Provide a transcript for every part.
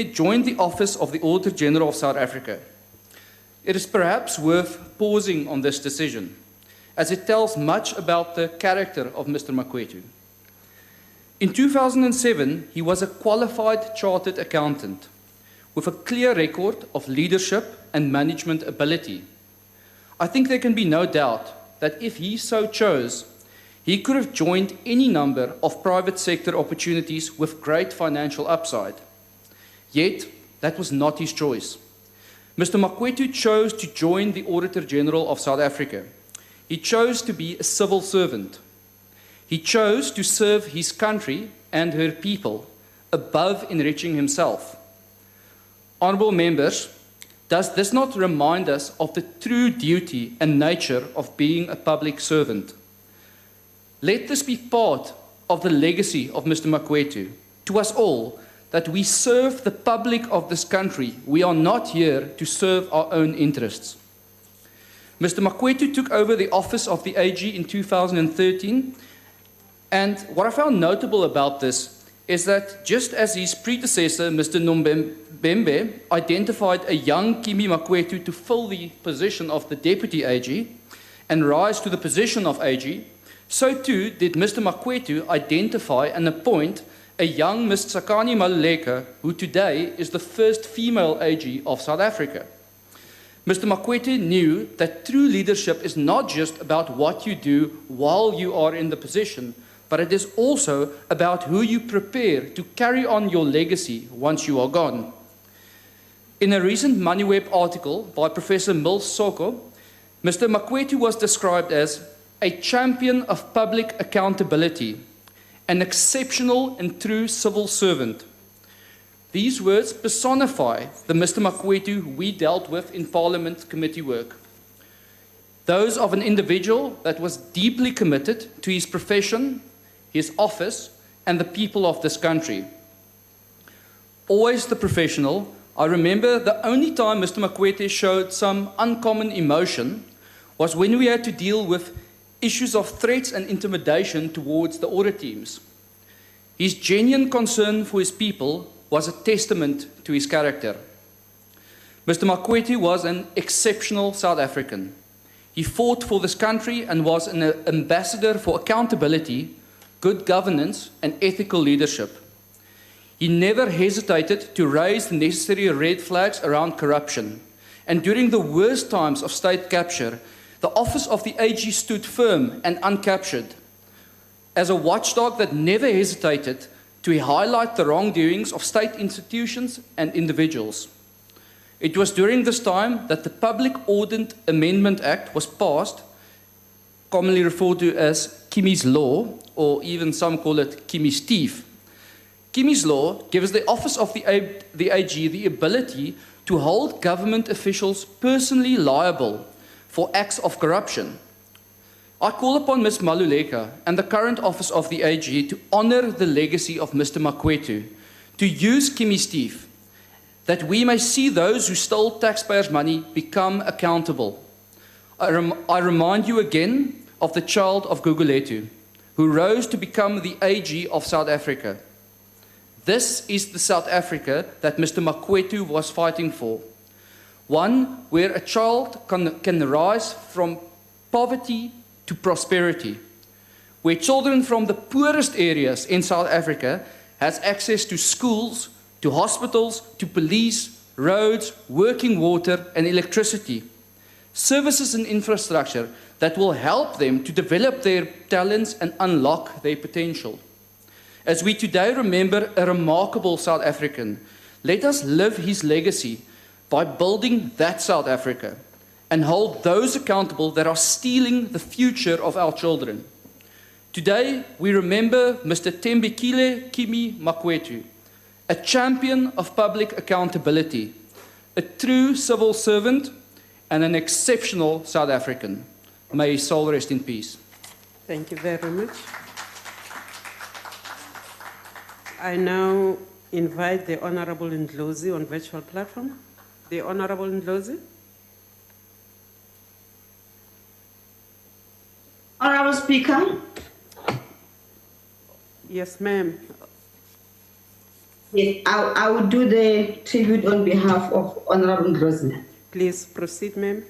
joined the office of the Auditor-General of South Africa. It is perhaps worth pausing on this decision, as it tells much about the character of Mr. Makwetu. In 2007, he was a qualified chartered accountant with a clear record of leadership and management ability. I think there can be no doubt that if he so chose, he could have joined any number of private sector opportunities with great financial upside. Yet, that was not his choice. Mr. Makwetu chose to join the Auditor-General of South Africa. He chose to be a civil servant. He chose to serve his country and her people above enriching himself. Honourable members, does this not remind us of the true duty and nature of being a public servant? Let this be part of the legacy of Mr. Makwetu to us all, that we serve the public of this country. We are not here to serve our own interests. Mr. Makwetu took over the office of the AG in 2013, and what I found notable about this is that just as his predecessor, Mr. Nombembe, identified a young Kimi Makwetu to fill the position of the Deputy AG and rise to the position of AG, so too did Mr. Makwetu identify and appoint a young Ms. Tsakani Maluleka, who today is the first female AG of South Africa. Mr. Makwetu knew that true leadership is not just about what you do while you are in the position, but it is also about who you prepare to carry on your legacy once you are gone. In a recent MoneyWeb article by Professor Mills Soko, Mr. Makwetu was described as a champion of public accountability, an exceptional and true civil servant. These words personify the Mr. Makwetu we dealt with in Parliament committee work. Those of an individual that was deeply committed to his profession, his office, and the people of this country. Always the professional, I remember the only time Mr. Makwetu showed some uncommon emotion was when we had to deal with issues of threats and intimidation towards the audit teams. His genuine concern for his people was a testament to his character. Mr. Makwetu was an exceptional South African. He fought for this country and was an ambassador for accountability, good governance, and ethical leadership. He never hesitated to raise the necessary red flags around corruption, and during the worst times of state capture, the office of the AG stood firm and uncaptured, as a watchdog that never hesitated to highlight the wrongdoings of state institutions and individuals. It was during this time that the Public Audit Amendment Act was passed, commonly referred to as Kimi's Law, or even some call it Kimi's Thief. Kimi's Law gives the office of the AG the ability to hold government officials personally liable for acts of corruption. I call upon Ms. Maluleka and the current office of the AG to honor the legacy of Mr. Makwetu, to use Kimi's Thief, that we may see those who stole taxpayers' money become accountable. I remind you again of the child of Gugulethu, who rose to become the AG of South Africa. This is the South Africa that Mr. Makwetu was fighting for. One where a child can rise from poverty to prosperity, where children from the poorest areas in South Africa has access to schools, to hospitals, to police, roads, working water and electricity, services and infrastructure that will help them to develop their talents and unlock their potential. As we today remember a remarkable South African, let us live his legacy by building that South Africa and hold those accountable that are stealing the future of our children. Today, we remember Mr. Thembekile Kimi Makwetu, a champion of public accountability, a true civil servant, and an exceptional South African. May his soul rest in peace. Thank you very much. I now invite the Honorable Ndlozi on virtual platform. The Honorable Ndlozi. Honorable Speaker. Yes, ma'am. Yes, I will do the tribute on behalf of Honorable Ndlozi. Please proceed, ma'am.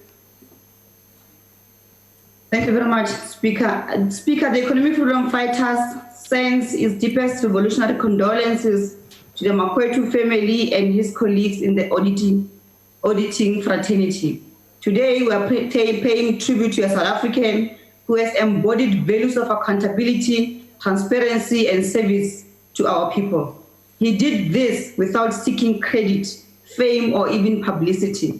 Thank you very much, Speaker. Speaker, the Economic Freedom Fighters sends its deepest revolutionary condolences to the Makwetu family and his colleagues in the auditing fraternity. Today, we are paying tribute to a South African who has embodied values of accountability, transparency, and service to our people. He did this without seeking credit, fame, or even publicity.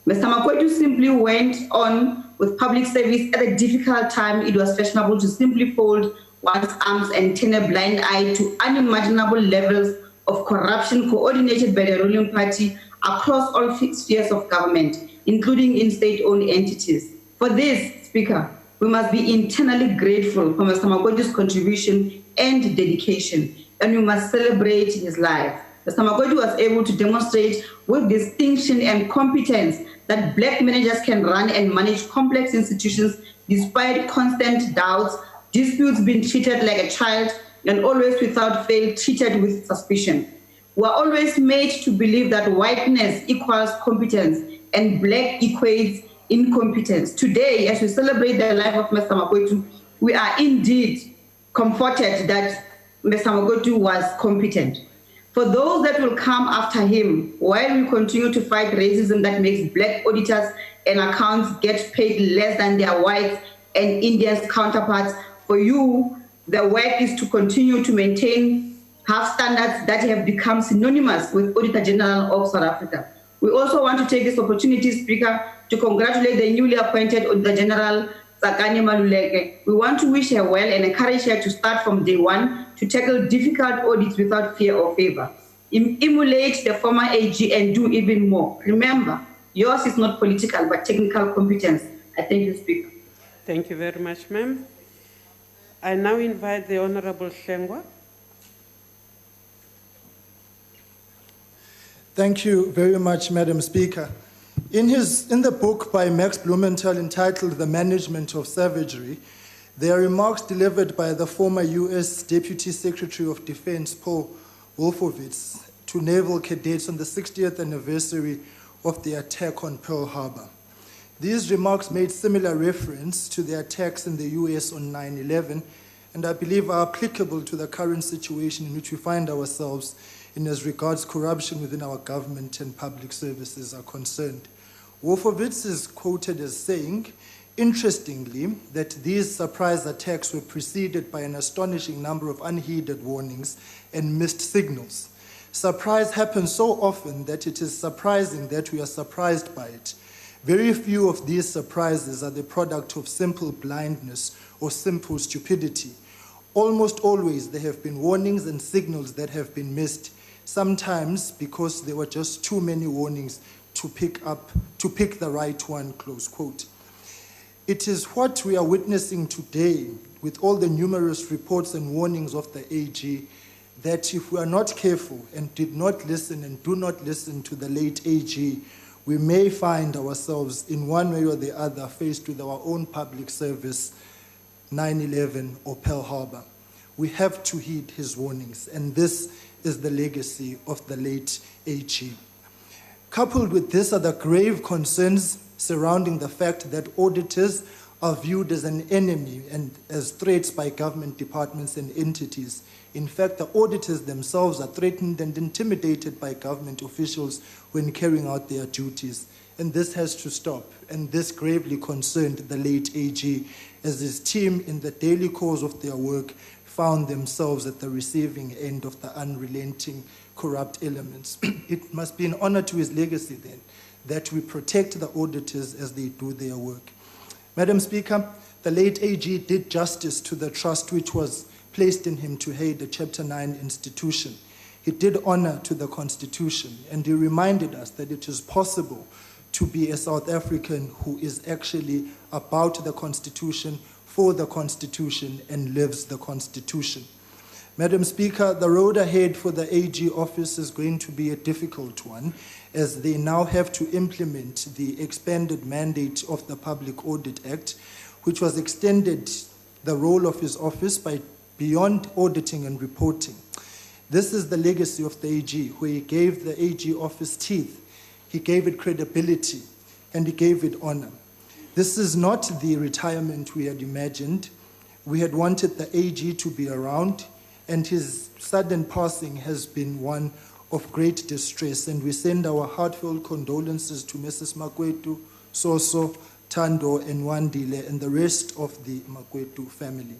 Mr. Makwetu simply went on with public service at a difficult time. It was fashionable to simply fold one's arms and turn a blind eye to unimaginable levels of corruption coordinated by the ruling party across all spheres of government, including in state-owned entities. For this, Speaker, we must be internally grateful for Mr. Makwetu's contribution and dedication, and we must celebrate his life. Mr. Makwetu was able to demonstrate with distinction and competence that Black managers can run and manage complex institutions despite constant doubts, disputes being treated like a child, and always without fail treated with suspicion. We are always made to believe that whiteness equals competence and Black equates incompetence. Today, as we celebrate the life of Mr. Makwetu, we are indeed comforted that Mr. Makwetu was competent. For those that will come after him, while we continue to fight racism that makes Black auditors and accounts get paid less than their white and Indian counterparts, for you, the work is to continue to maintain half standards that have become synonymous with Auditor-General of South Africa. We also want to take this opportunity, Speaker, to congratulate the newly appointed Auditor-General, Tsakani Maluleke. We want to wish her well and encourage her to start from day one to tackle difficult audits without fear or favor. Emulate the former AG and do even more. Remember, yours is not political but technical competence. I thank you, Speaker. Thank you very much, ma'am. I now invite the Honorable Hlengwa. Thank you very much, Madam Speaker. In the book by Max Blumenthal entitled The Management of Savagery, there are remarks delivered by the former U.S. Deputy Secretary of Defense, Paul Wolfowitz, to naval cadets on the 60th anniversary of the attack on Pearl Harbor. These remarks made similar reference to the attacks in the U.S. on 9/11, and I believe are applicable to the current situation in which we find ourselves in as regards corruption within our government and public services are concerned. Wolfowitz is quoted as saying, interestingly, that these surprise attacks were preceded by an astonishing number of unheeded warnings and missed signals. Surprise happens so often that it is surprising that we are surprised by it. Very few of these surprises are the product of simple blindness or simple stupidity. Almost always there have been warnings and signals that have been missed, sometimes because there were just too many warnings to pick the right one, close quote. It is what we are witnessing today with all the numerous reports and warnings of the AG that if we are not careful and did not listen and do not listen to the late AG, we may find ourselves in one way or the other faced with our own public service, 9/11 or Pearl Harbor. We have to heed his warnings, and this is the legacy of the late AG. Coupled with this are the grave concerns surrounding the fact that auditors are viewed as an enemy and as threats by government departments and entities. In fact, the auditors themselves are threatened and intimidated by government officials when carrying out their duties. And this has to stop. And this gravely concerned the late AG as his team in the daily course of their work found themselves at the receiving end of the unrelenting corrupt elements. It must be an honor to his legacy then that we protect the auditors as they do their work. Madam Speaker, the late AG did justice to the trust which was placed in him to head the Chapter 9 institution. He did honor to the Constitution, and he reminded us that it is possible to be a South African who is actually about the Constitution, for the Constitution, and lives the Constitution. Madam Speaker, the road ahead for the AG office is going to be a difficult one, as they now have to implement the expanded mandate of the Public Audit Act, which was extended the role of his office by beyond auditing and reporting. This is the legacy of the AG, where he gave the AG office teeth, he gave it credibility, and he gave it honor. This is not the retirement we had imagined. We had wanted the AG to be around, and his sudden passing has been one of great distress, and we send our heartfelt condolences to Mrs. Makwetu, Soso, Tando, and Wandile, and the rest of the Makwetu family.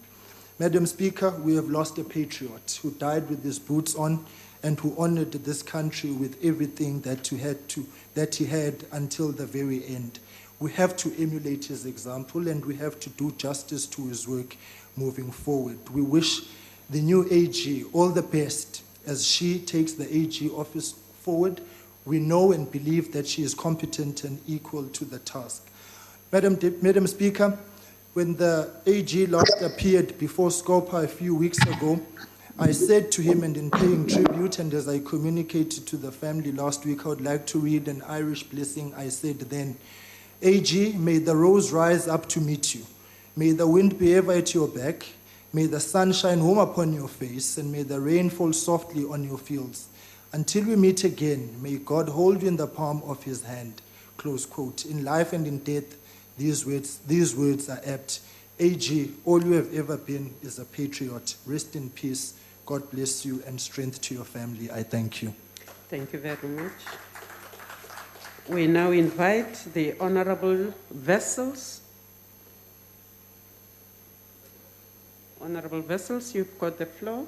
Madam Speaker, we have lost a patriot who died with his boots on and who honored this country with everything that he had until the very end. We have to emulate his example, and we have to do justice to his work moving forward. We wish the new AG all the best as she takes the AG office forward. We know and believe that she is competent and equal to the task. Madam Speaker, when the AG last appeared before SCOPA a few weeks ago, I said to him, and in paying tribute, and as I communicated to the family last week, I would like to read an Irish blessing. I said then, AG, may the rose rise up to meet you. May the wind be ever at your back. May the sun shine home upon your face, and may the rain fall softly on your fields. Until we meet again, may God hold you in the palm of his hand. Close quote. In life and in death, these words are apt. AG, all you have ever been is a patriot. Rest in peace. God bless you and strength to your family. I thank you. Thank you very much. We now invite the Honorable Vessels. Honorable Vessels, you've got the floor.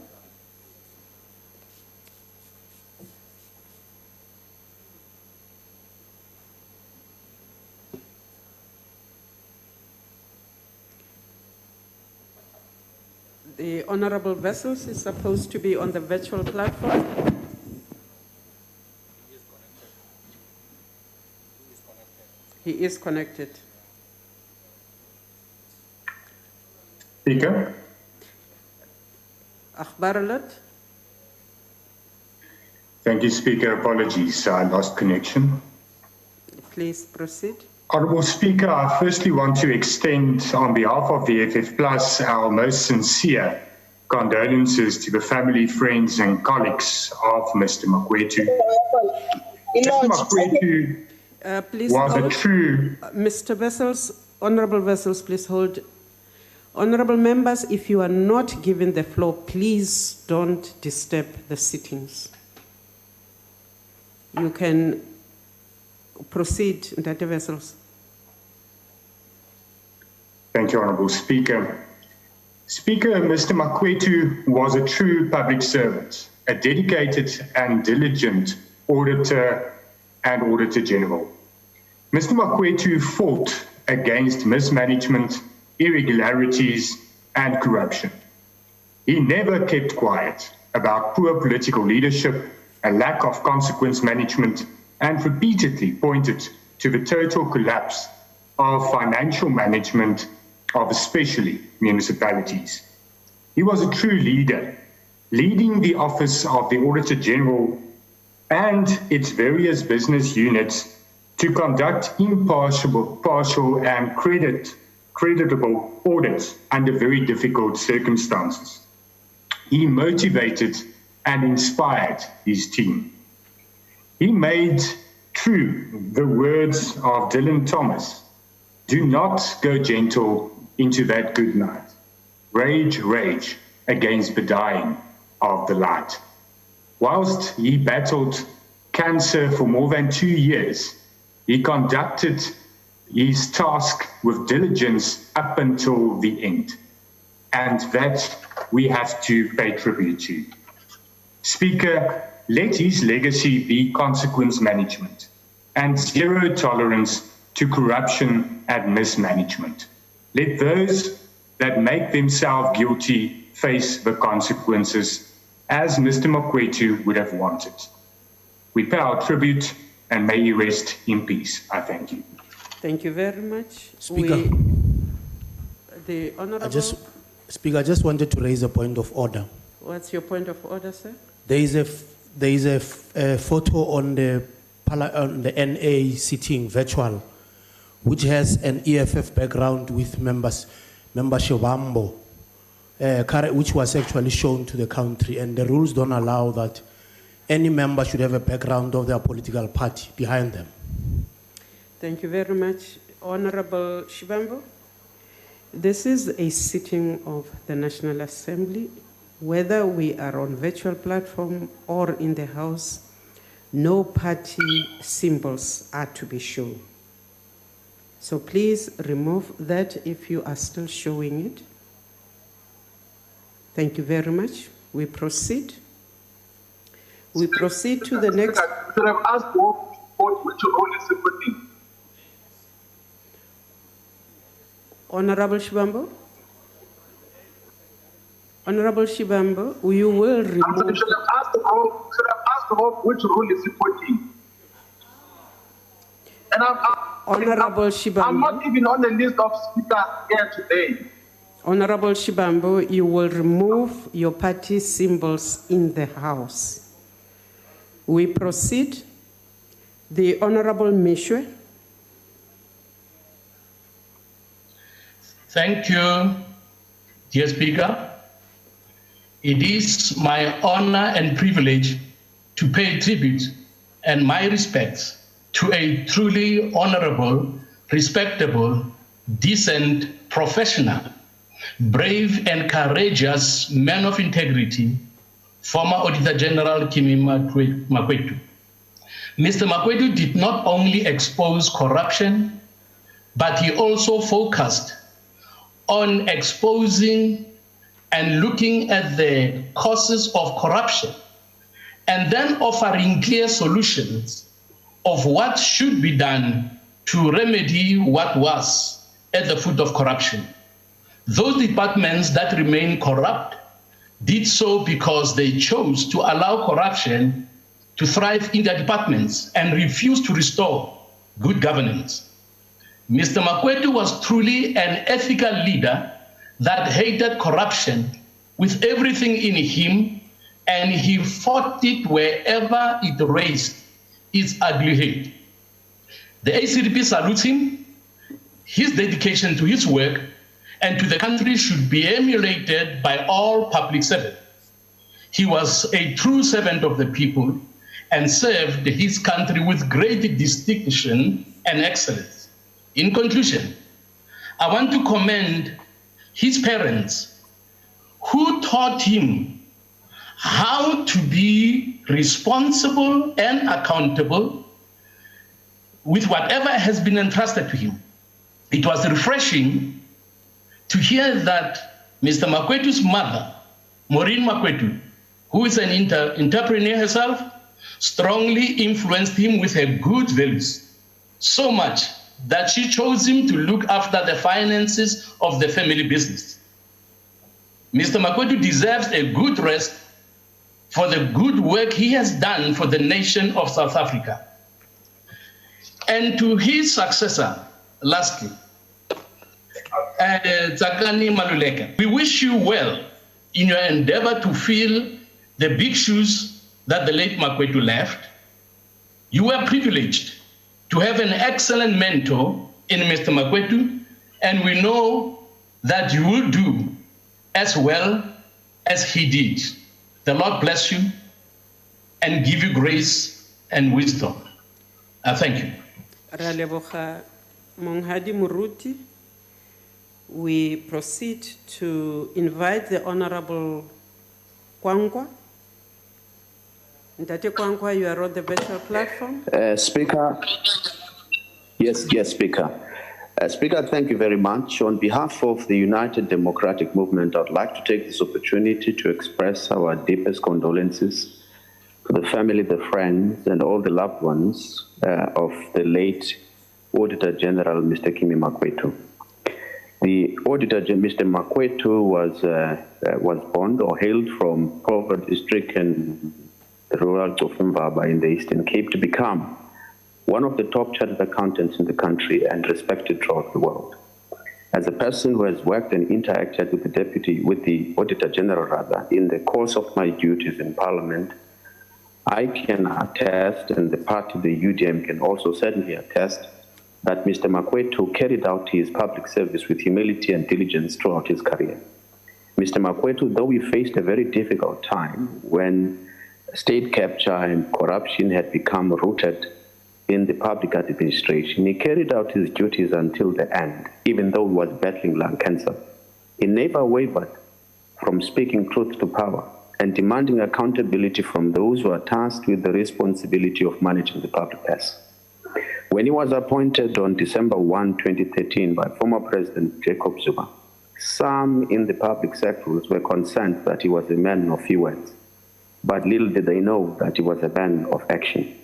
The Honorable Vessels is supposed to be on the virtual platform. He is connected. Speaker. Akhbaralat. Thank you, Speaker. Apologies, I lost connection. Please proceed. Honourable Speaker, I firstly want to extend on behalf of the FF Plus our most sincere condolences to the family, friends and colleagues of Mr. Makwetu. Mr. Makwetu Please was hold. a true... Mr. Vessels, Honorable Vessels, please hold. Honorable members, if you are not given the floor, please don't disturb the sittings. You can proceed, Dr. Vessels. Thank you, Honourable Speaker. Speaker, Mr. Makwetu was a true public servant, a dedicated and diligent auditor and Auditor-General. Mr. Makwetu fought against mismanagement, irregularities and corruption. He never kept quiet about poor political leadership, a lack of consequence management, and repeatedly pointed to the total collapse of financial management of especially municipalities. He was a true leader, leading the Office of the Auditor-General and its various business units to conduct impartial and creditable audits under very difficult circumstances. He motivated and inspired his team. He made true the words of Dylan Thomas, do not go gentle into that good night. Rage, rage against the dying of the light. Whilst he battled cancer for more than 2 years, he conducted his task with diligence up until the end. And that we have to pay tribute to. Speaker, let his legacy be consequence management and zero tolerance to corruption and mismanagement. Let those that make themselves guilty face the consequences as Mr. Makwetu would have wanted. We pay our tribute and may he rest in peace. I thank you. Thank you very much. Speaker, the Honorable... Speaker, I just wanted to raise a point of order. What's your point of order, sir? There is a photo on the NA sitting virtual, which has an EFF background with member Shivambo. which was actually shown to the country, and the rules don't allow that any member should have a background of their political party behind them. Thank you very much. Honorable Shibambo, this is a sitting of the National Assembly. Whether we are on virtual platform or in the House, no party symbols are to be shown. So please remove that if you are still showing it. Thank you very much. We proceed. We proceed to the next. Should have asked which role is supporting. Honorable Shibambo? Honorable Shibambo, you will remove. Should have asked which role is supporting. And Honorable Shibambo. I'm not even on the list of speakers here today. Honorable Shibambo, you will remove your party symbols in the House. We proceed. The Honorable Mishwe. Thank you, dear Speaker. It is my honor and privilege to pay tribute and my respects to a truly honorable, respectable, decent, professional, brave and courageous man of integrity, former Auditor-General Makwetu. Mr. Makwetu did not only expose corruption, but he also focused on exposing and looking at the causes of corruption, and then offering clear solutions of what should be done to remedy what was at the foot of corruption. Those departments that remain corrupt did so because they chose to allow corruption to thrive in their departments and refuse to restore good governance. Mr. Makwetu was truly an ethical leader that hated corruption with everything in him, and he fought it wherever it raised its ugly head. The ACDP salutes him. His dedication to his work and to the country should be emulated by all public servants. He was a true servant of the people and served his country with great distinction and excellence. In conclusion, I want to commend his parents who taught him how to be responsible and accountable with whatever has been entrusted to him. It was refreshing to hear that Mr. Makwetu's mother, Maureen Makwetu, who is an entrepreneur herself, strongly influenced him with her good values, so much that she chose him to look after the finances of the family business. Mr. Makwetu deserves a good rest for the good work he has done for the nation of South Africa. And to his successor, lastly, Tsakani Maluleka, we wish you well in your endeavor to fill the big shoes that the late Makwetu left. You were privileged to have an excellent mentor in Mr. Makwetu, and we know that you will do as well as he did. The Lord bless you and give you grace and wisdom. Thank you. We proceed to invite the Honorable Kwangwa. Ndate Kwangwa, you are on the virtual platform. Speaker, yes, Speaker. Speaker, thank you very much. On behalf of the United Democratic Movement, I'd like to take this opportunity to express our deepest condolences to the family, the friends, and all the loved ones of the late Auditor-General, Mr. Kimi Makwetu. The Auditor, Mr. Makwetu, was born or hailed from Prof district and the rural of Mvaba in the Eastern Cape to become one of the top chartered accountants in the country and respected throughout the world. As a person who has worked and interacted with the Auditor General in the course of my duties in Parliament, I can attest, and the party, the UDM, can also certainly attest, that Mr. Makwetu carried out his public service with humility and diligence throughout his career. Mr. Makwetu, though we faced a very difficult time when state capture and corruption had become rooted in the public administration, he carried out his duties until the end, even though he was battling lung cancer. He never wavered from speaking truth to power and demanding accountability from those who are tasked with the responsibility of managing the public purse. When he was appointed on December 1, 2013 by former President Jacob Zuma, some in the public sectors were concerned that he was a man of few words, but little did they know that he was a man of action.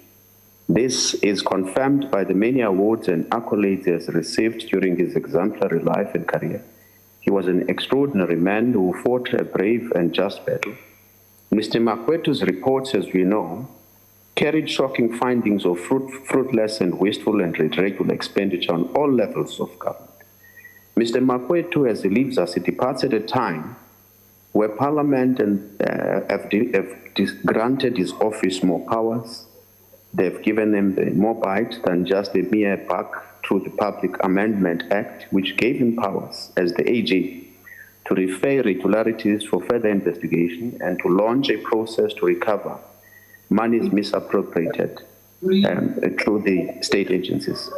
This is confirmed by the many awards and accolades he has received during his exemplary life and career. He was an extraordinary man who fought a brave and just battle. Mr. Makwetu's reports, as we know, carried shocking findings of fruitless and wasteful and irregular expenditure on all levels of government. Mr. Makwetu, as he leaves us, he departs at a time where Parliament have granted his office more powers. They've given him more bite than just a mere buck through the Public Amendment Act, which gave him powers as the AG to refer irregularities for further investigation and to launch a process to recover monies misappropriated through the state agencies.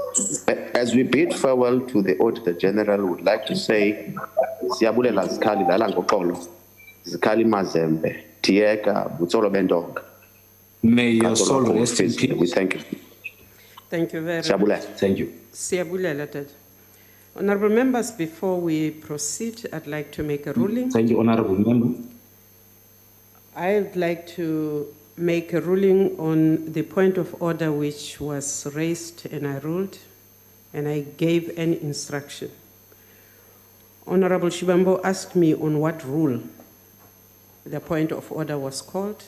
As we bid farewell to the Auditor-General, we would like to say, siyabulela zikhali lala ngoxolo, zikhali mazembe, tiyeka, butsolo bendonga. May your soul rest in peace. We thank you. Thank you very much. Thank you. Siyabulela, Dad. Honorable members, before we proceed, I'd like to make a ruling. Thank you, Honorable Member. I'd like to make a ruling on the point of order which was raised, and I ruled, and I gave an instruction. Honorable Shibambo asked me on what rule the point of order was called.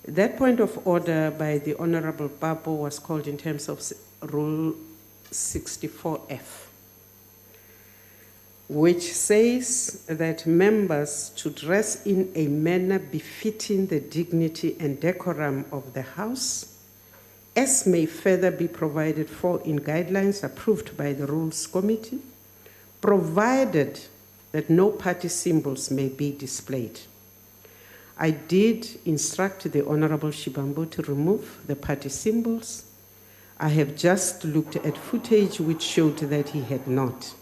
That point of order by the Honorable Papo was called in terms of Rule 64F, which says that members to dress in a manner befitting the dignity and decorum of the House, as may further be provided for in guidelines approved by the Rules Committee, provided that no party symbols may be displayed. I did instruct the Honorable Shibambo to remove the party symbols. I have just looked at footage which showed that he had not.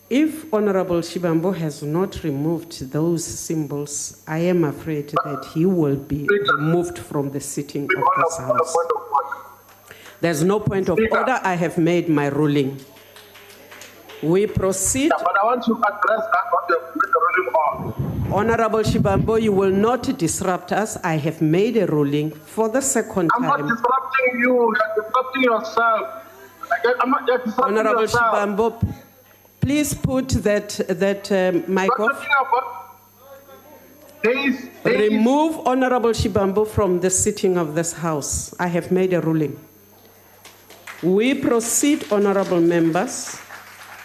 If Honorable Shibambo has not removed those symbols, I am afraid that he will be removed from the sitting of this House. There's no point of order. I have made my ruling. We proceed. Yeah, but I want to address that what you make a ruling on. Honorable Shibambo, you will not disrupt us. I have made a ruling for the second time. I'm not disrupting you. You're disrupting yourself. I'm not disrupting Honorable yourself. Shibambo, please put that mic off. Remove Honorable Shibambo from the sitting of this House. I have made a ruling. We proceed, honorable members,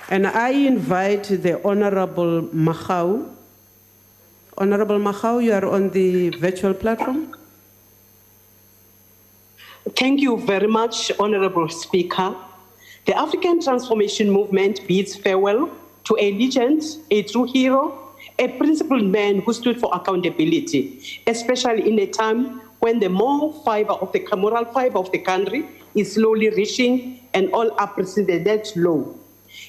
and I invite the Honorable Mahau. Honorable Mahau, you are on the virtual platform. Thank you very much, Honorable Speaker. The African Transformation Movement bids farewell to a legend, a true hero, a principled man who stood for accountability, especially in a time when the moral fiber of the country is slowly reaching an all-unprecedented low.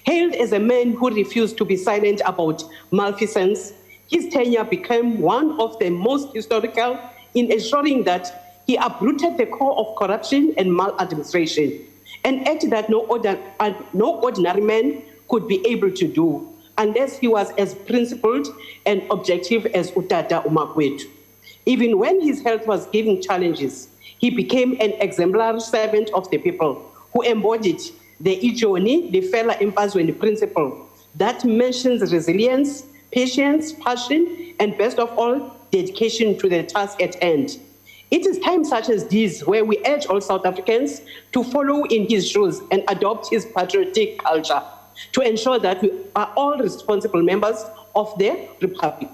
Hailed as a man who refused to be silent about malfeasance, his tenure became one of the most historical in ensuring that he uprooted the core of corruption and maladministration, an act that no ordinary man could be able to do unless he was as principled and objective as Utata Makwetu. Even when his health was giving challenges, he became an exemplary servant of the people who embodied the Ijoni, the Fela Impazweni principle that mentions resilience, patience, passion, and best of all, dedication to the task at hand. It is times such as these where we urge all South Africans to follow in his shoes and adopt his patriotic culture to ensure that we are all responsible members of the Republic.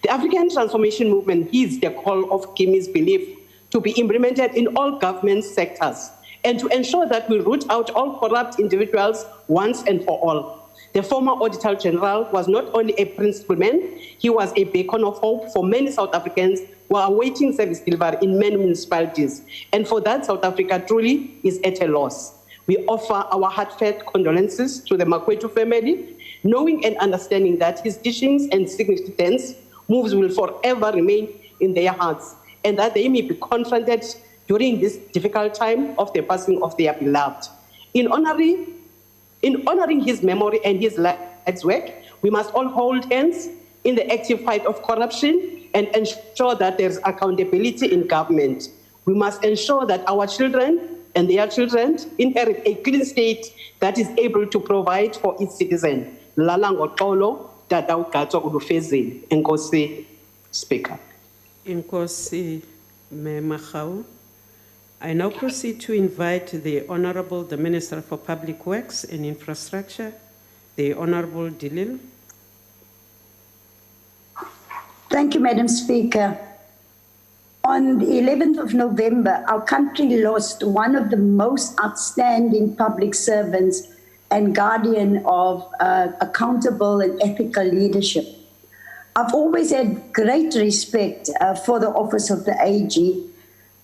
The African Transformation Movement heeds the call of Kimi's belief to be implemented in all government sectors and to ensure that we root out all corrupt individuals once and for all. The former Auditor-General was not only a principal man, he was a beacon of hope for many South Africans who are awaiting service delivery in many municipalities. And for that, South Africa truly is at a loss. We offer our heartfelt condolences to the Makwetu family, knowing and understanding that his teachings and significance moves will forever remain in their hearts, and that they may be confronted during this difficult time of the passing of their beloved. In honoring his memory and his life's work, we must all hold hands in the active fight of corruption and ensure that there's accountability in government. We must ensure that our children and their children inherit a clean state that is able to provide for its citizens. Lalango Tolo, Dadau Gato Ulufezi, Nkosi, Speaker. Nkosi Memachau. I now proceed to invite the Honorable, the Minister for Public Works and Infrastructure, the Honorable Dilil. Thank you, Madam Speaker. On the 11th of November, our country lost one of the most outstanding public servants and guardian of accountable and ethical leadership. I've always had great respect for the office of the AG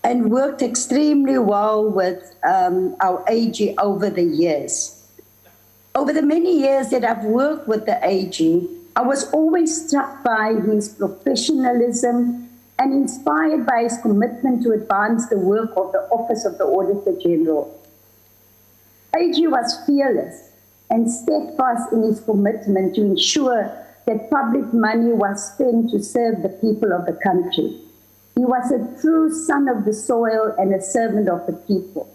and worked extremely well with our AG over the years. Over the many years that I've worked with the AG, I was always struck by his professionalism and inspired by his commitment to advance the work of the Office of the Auditor-General. AG was fearless and steadfast in his commitment to ensure that public money was spent to serve the people of the country. He was a true son of the soil and a servant of the people.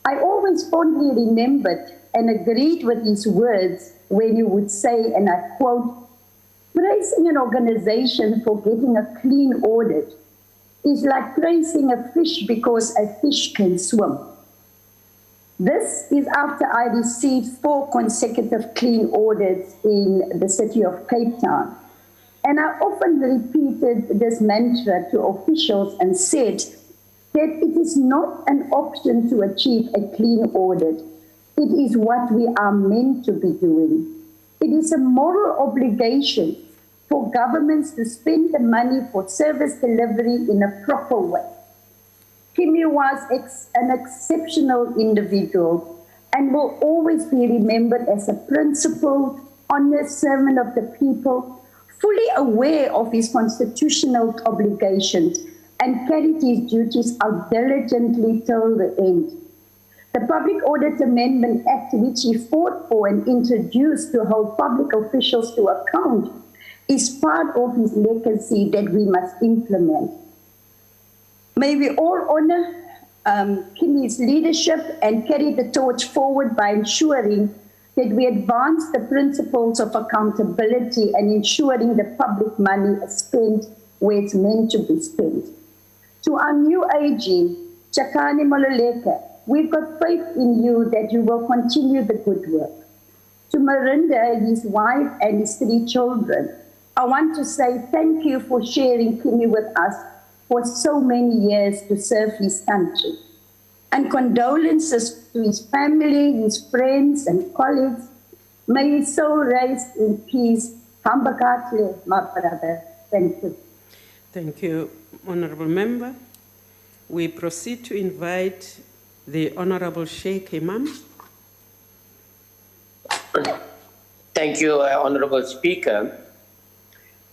I always fondly remembered and agreed with his words when he would say, and I quote, "Praising an organization for getting a clean audit is like praising a fish because a fish can swim." This is after I received 4 consecutive clean audits in the city of Cape Town. And I often repeated this mantra to officials and said that it is not an option to achieve a clean audit. It is what we are meant to be doing. It is a moral obligation for governments to spend the money for service delivery in a proper way. Kimi was an exceptional individual and will always be remembered as a principled, honest servant of the people, fully aware of his constitutional obligations and carried his duties out diligently till the end. The Public Audit Amendment Act, which he fought for and introduced to hold public officials to account, is part of his legacy that we must implement. May we all honor Kimi's leadership and carry the torch forward by ensuring that we advance the principles of accountability and ensuring the public money is spent where it's meant to be spent. To our new AG, Chakani Mololeka, we've got faith in you that you will continue the good work. To Marinda, his wife, and his 3 children, I want to say thank you for sharing Kimi with us for so many years to serve his country. And condolences to his family, his friends, and colleagues. May his soul rest in peace. Hambakatle, my brother. Thank you. Thank you, Honorable Member. We proceed to invite the Honorable Sheikh Imam. Thank you, Honorable Speaker.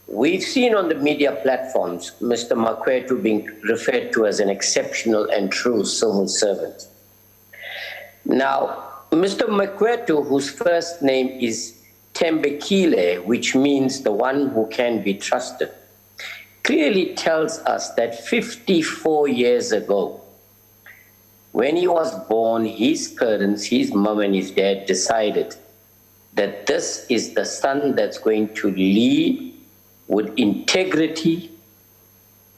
We've seen on the media platforms Mr. Makwetu being referred to as an exceptional and true civil servant. Now, Mr. Makwetu, whose first name is Tembekile, which means the one who can be trusted, clearly tells us that 54 years ago, when he was born, his parents, his mom and his dad decided that this is the son that's going to lead with integrity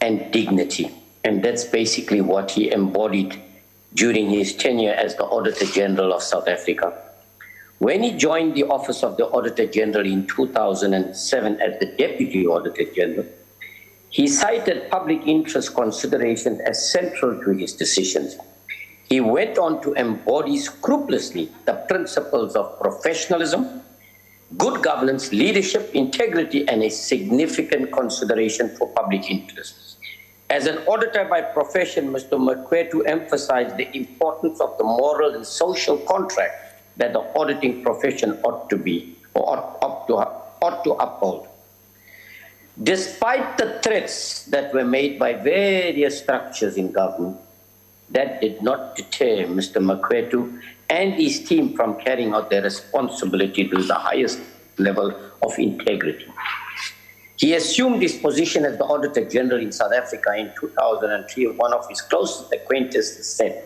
and dignity. And that's basically what he embodied during his tenure as the Auditor-General of South Africa. When he joined the office of the Auditor-General in 2007 as the Deputy Auditor-General, he cited public interest considerations as central to his decisions. He went on to embody scrupulously the principles of professionalism, good governance, leadership, integrity, and a significant consideration for public interests. As an auditor by profession, Mr. Makwetu emphasized the importance of the moral and social contract that the auditing profession ought to uphold. Despite the threats that were made by various structures in government, that did not deter Mr. Makwetu and his team from carrying out their responsibility to the highest level of integrity. He assumed his position as the Auditor-General in South Africa in 2003. One of his closest acquaintances said,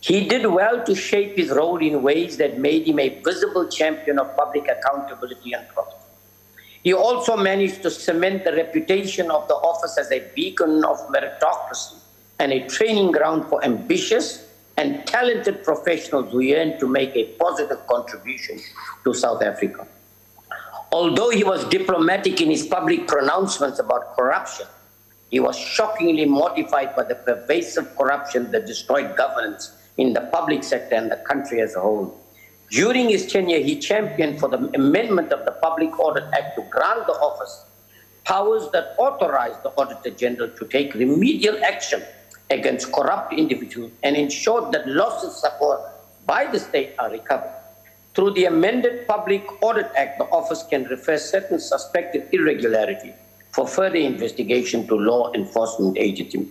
"He did well to shape his role in ways that made him a visible champion of public accountability and trust. He also managed to cement the reputation of the office as a beacon of meritocracy and a training ground for ambitious and talented professionals who yearn to make a positive contribution to South Africa. Although he was diplomatic in his public pronouncements about corruption, he was shockingly mortified by the pervasive corruption that destroyed governance in the public sector and the country as a whole. During his tenure, he championed for the amendment of the Public Audit Act to grant the office powers that authorize the Auditor-General to take remedial action against corrupt individuals and ensured that losses suffered by the state are recovered. Through the amended Public Audit Act, the office can refer certain suspected irregularity for further investigation to law enforcement agencies.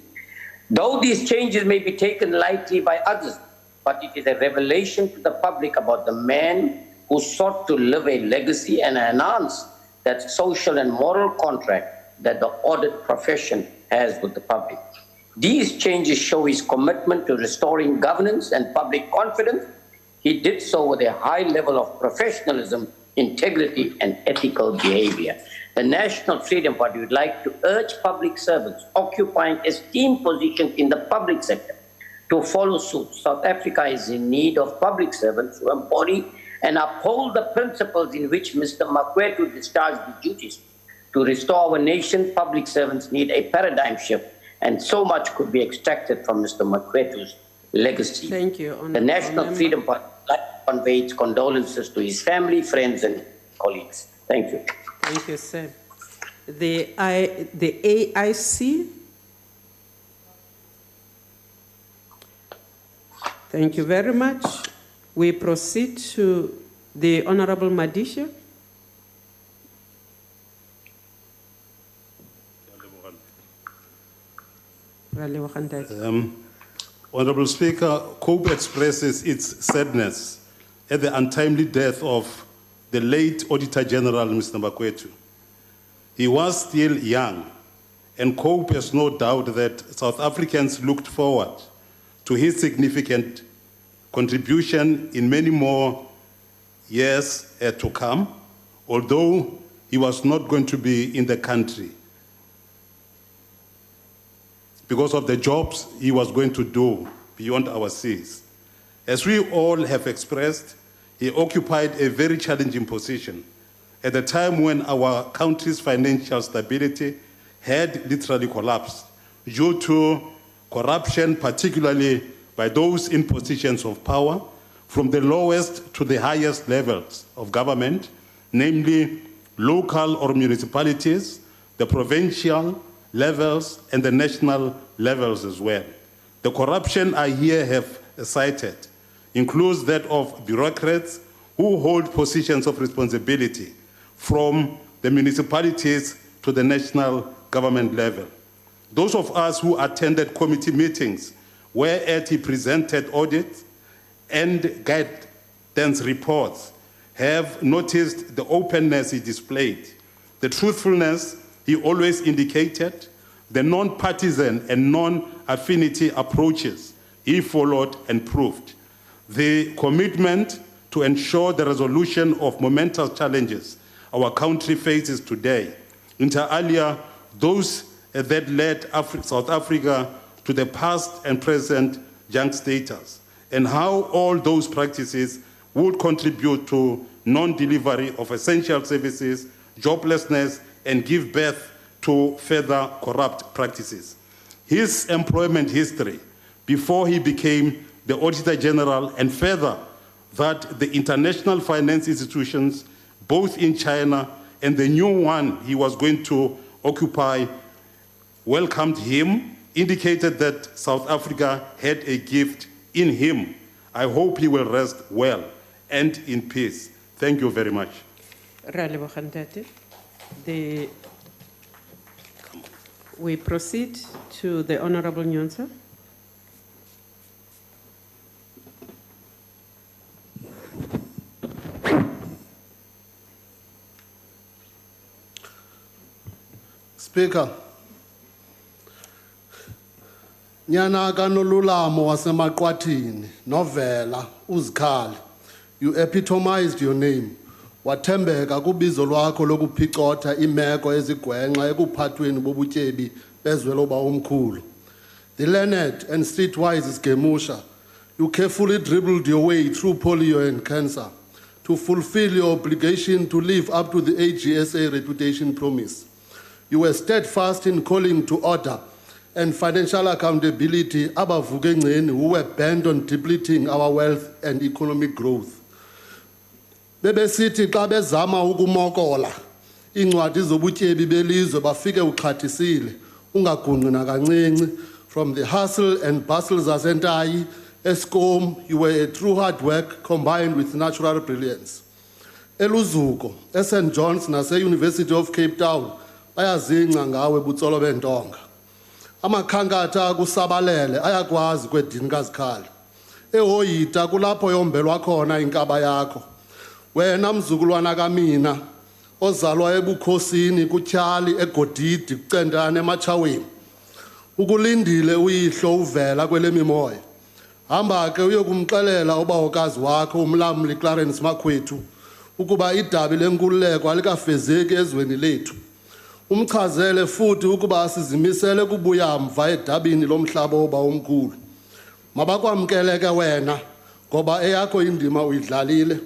Though these changes may be taken lightly by others, but it is a revelation to the public about the man who sought to live a legacy and enhance that social and moral contract that the audit profession has with the public. These changes show his commitment to restoring governance and public confidence. He did so with a high level of professionalism, integrity, and ethical behavior. The National Freedom Party would like to urge public servants occupying esteemed positions in the public sector to follow suit. South Africa is in need of public servants who embody and uphold the principles in which Mr. Makwetu discharged his duties. To restore our nation, public servants need a paradigm shift, and so much could be extracted from Mr. Makwetu's legacy. Thank you. The National Freedom Party would like to convey its condolences to his family, friends, and colleagues. Thank you. Thank you, sir. The AIC. Thank you very much. We proceed to the Honorable Madisha. Honorable Speaker, COPE expresses its sadness at the untimely death of the late Auditor-General, Mr. Makwetu. He was still young, and COPE has no doubt that South Africans looked forward to his significant contribution in many more years to come, although he was not going to be in the country because of the jobs he was going to do beyond our seas. As we all have expressed, he occupied a very challenging position at a time when our country's financial stability had literally collapsed due to corruption, particularly by those in positions of power, from the lowest to the highest levels of government, namely local or municipalities, the provincial levels, and the national levels as well. The corruption I here have cited includes that of bureaucrats who hold positions of responsibility from the municipalities to the national government level. Those of us who attended committee meetings where he presented audits and guidance reports have noticed the openness he displayed, the truthfulness he always indicated, the non-partisan and non-affinity approaches he followed and proved, the commitment to ensure the resolution of momentous challenges our country faces today, inter alia those that led South Africa to the past and present junk status, and how all those practices would contribute to non-delivery of essential services, joblessness, and give birth to further corrupt practices. His employment history before he became the Auditor-General, and further that the international finance institutions both in China and the new one he was going to occupy, welcomed him, indicated that South Africa had a gift in him. I hope he will rest well and in peace. Thank you very much. We proceed to the Honorable Nyonsa. Speaker, Nyana kanolulamo wasemaqwathini novela uzikhali. You epitomized your name. Wathembeka kubizo lwakho lokuphicotha imeko ezigwenxa ekuphathweni bobutyebi bezweloba omkhulu. The learned and streetwise Sgemusha, you carefully dribbled your way through polio and cancer to fulfill your obligation to live up to the AGSA reputation promise. You were steadfast in calling to order and financial accountability abavukengceni who were bent on depleting our wealth and economic growth. Bebesithi xa bezama ukumokola incwadi zobutyebi belizwe bafike uxhathisile ungagungqi nakancinci. From the hustle and bustle zasentayi Eskom, you were a true hard work combined with natural brilliance. Eluzuko, St. John's nase University of Cape Town bayazingca ngawe butsolo bentonga. Amakhankatha kusabalele ayakwazi kwedini kazikhali. Ehoyita kulapho yombelwa khona inkaba yakho. Wena mzukulwana kamina ozalwa ebukhosini kutyhali egodidi kucentane ematshaweni. Ukulindile uyihlo uvela kwele mimoya. Hamba ke uyokumxelela ubawokazi wakho umlamli Clarence Makwetu ukuba idabi lenkululeko alikafezeki ezweni lethu. Umchazele futhi ukuba asizimisele kubuya mva edabini lomhlaba oba omkhulu. Mabakwamkele ke wena ngoba eyakho indima uyidlalile.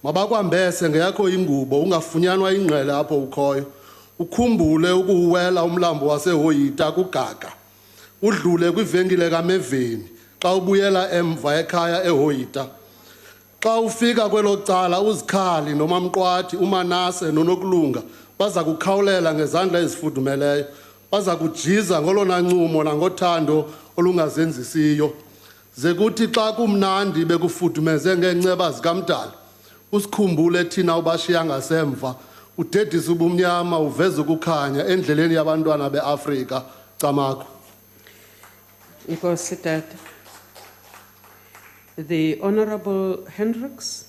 Mabakwambese ngeyakho ingubo ungafunyanwa ingqele apho ukhoyo. Ukhumbule ukuwela umlambo wasehoyita kugaga. Udlule kwivenkile kaMeveni xa ubuyela emva ekhaya ehoyita. Xa ufika kwelo cala uzikhali nomamqwathi uManase noNokulunga baza kukhawulela ngezandla ezifudumeleyo. Baza kujiza ngolona ncumo nangothando olungazenzisiyo. Ze kuthi xa kumnandi bekufudumeze ngeenceba zikamdala. Usikhumbule thina ubashiya ngasemva. Udedisa ubumnyama uveze ukukhanya endleleni yabantwana beAfrika camakho. Inkosi Tata. The Honorable Hendricks.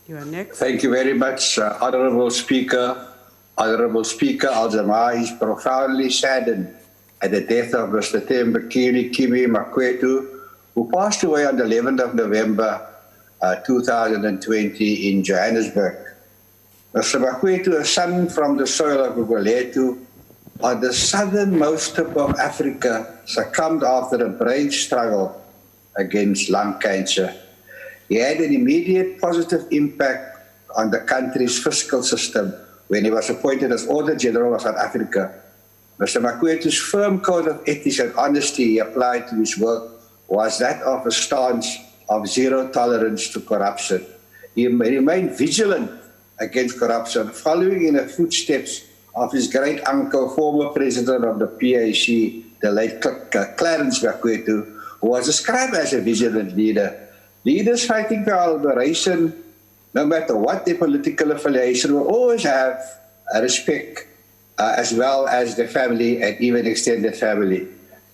You are next. Thank you very much, Honorable Speaker. Honorable Speaker, Al-Jamaa is profoundly saddened at the death of Mr. Thembekile Kimi Makwetu, who passed away on the 11th of November 2020 in Johannesburg. Mr. Makwetu, a son from the soil of Makwetu, on the southernmost tip of Africa, succumbed after a brave struggle against lung cancer. He had an immediate positive impact on the country's fiscal system when he was appointed as Auditor-General of South Africa. Mr. Makwetu's firm code of ethics and honesty he applied to his work was that of a stance of zero tolerance to corruption. He remained vigilant against corruption, following in the footsteps of his great uncle, former president of the PAC, the late Clarence Makwetu, who was described as a vigilant leader. Leaders fighting for our liberation, no matter what their political affiliation, will always have respect as well as their family and even extended family.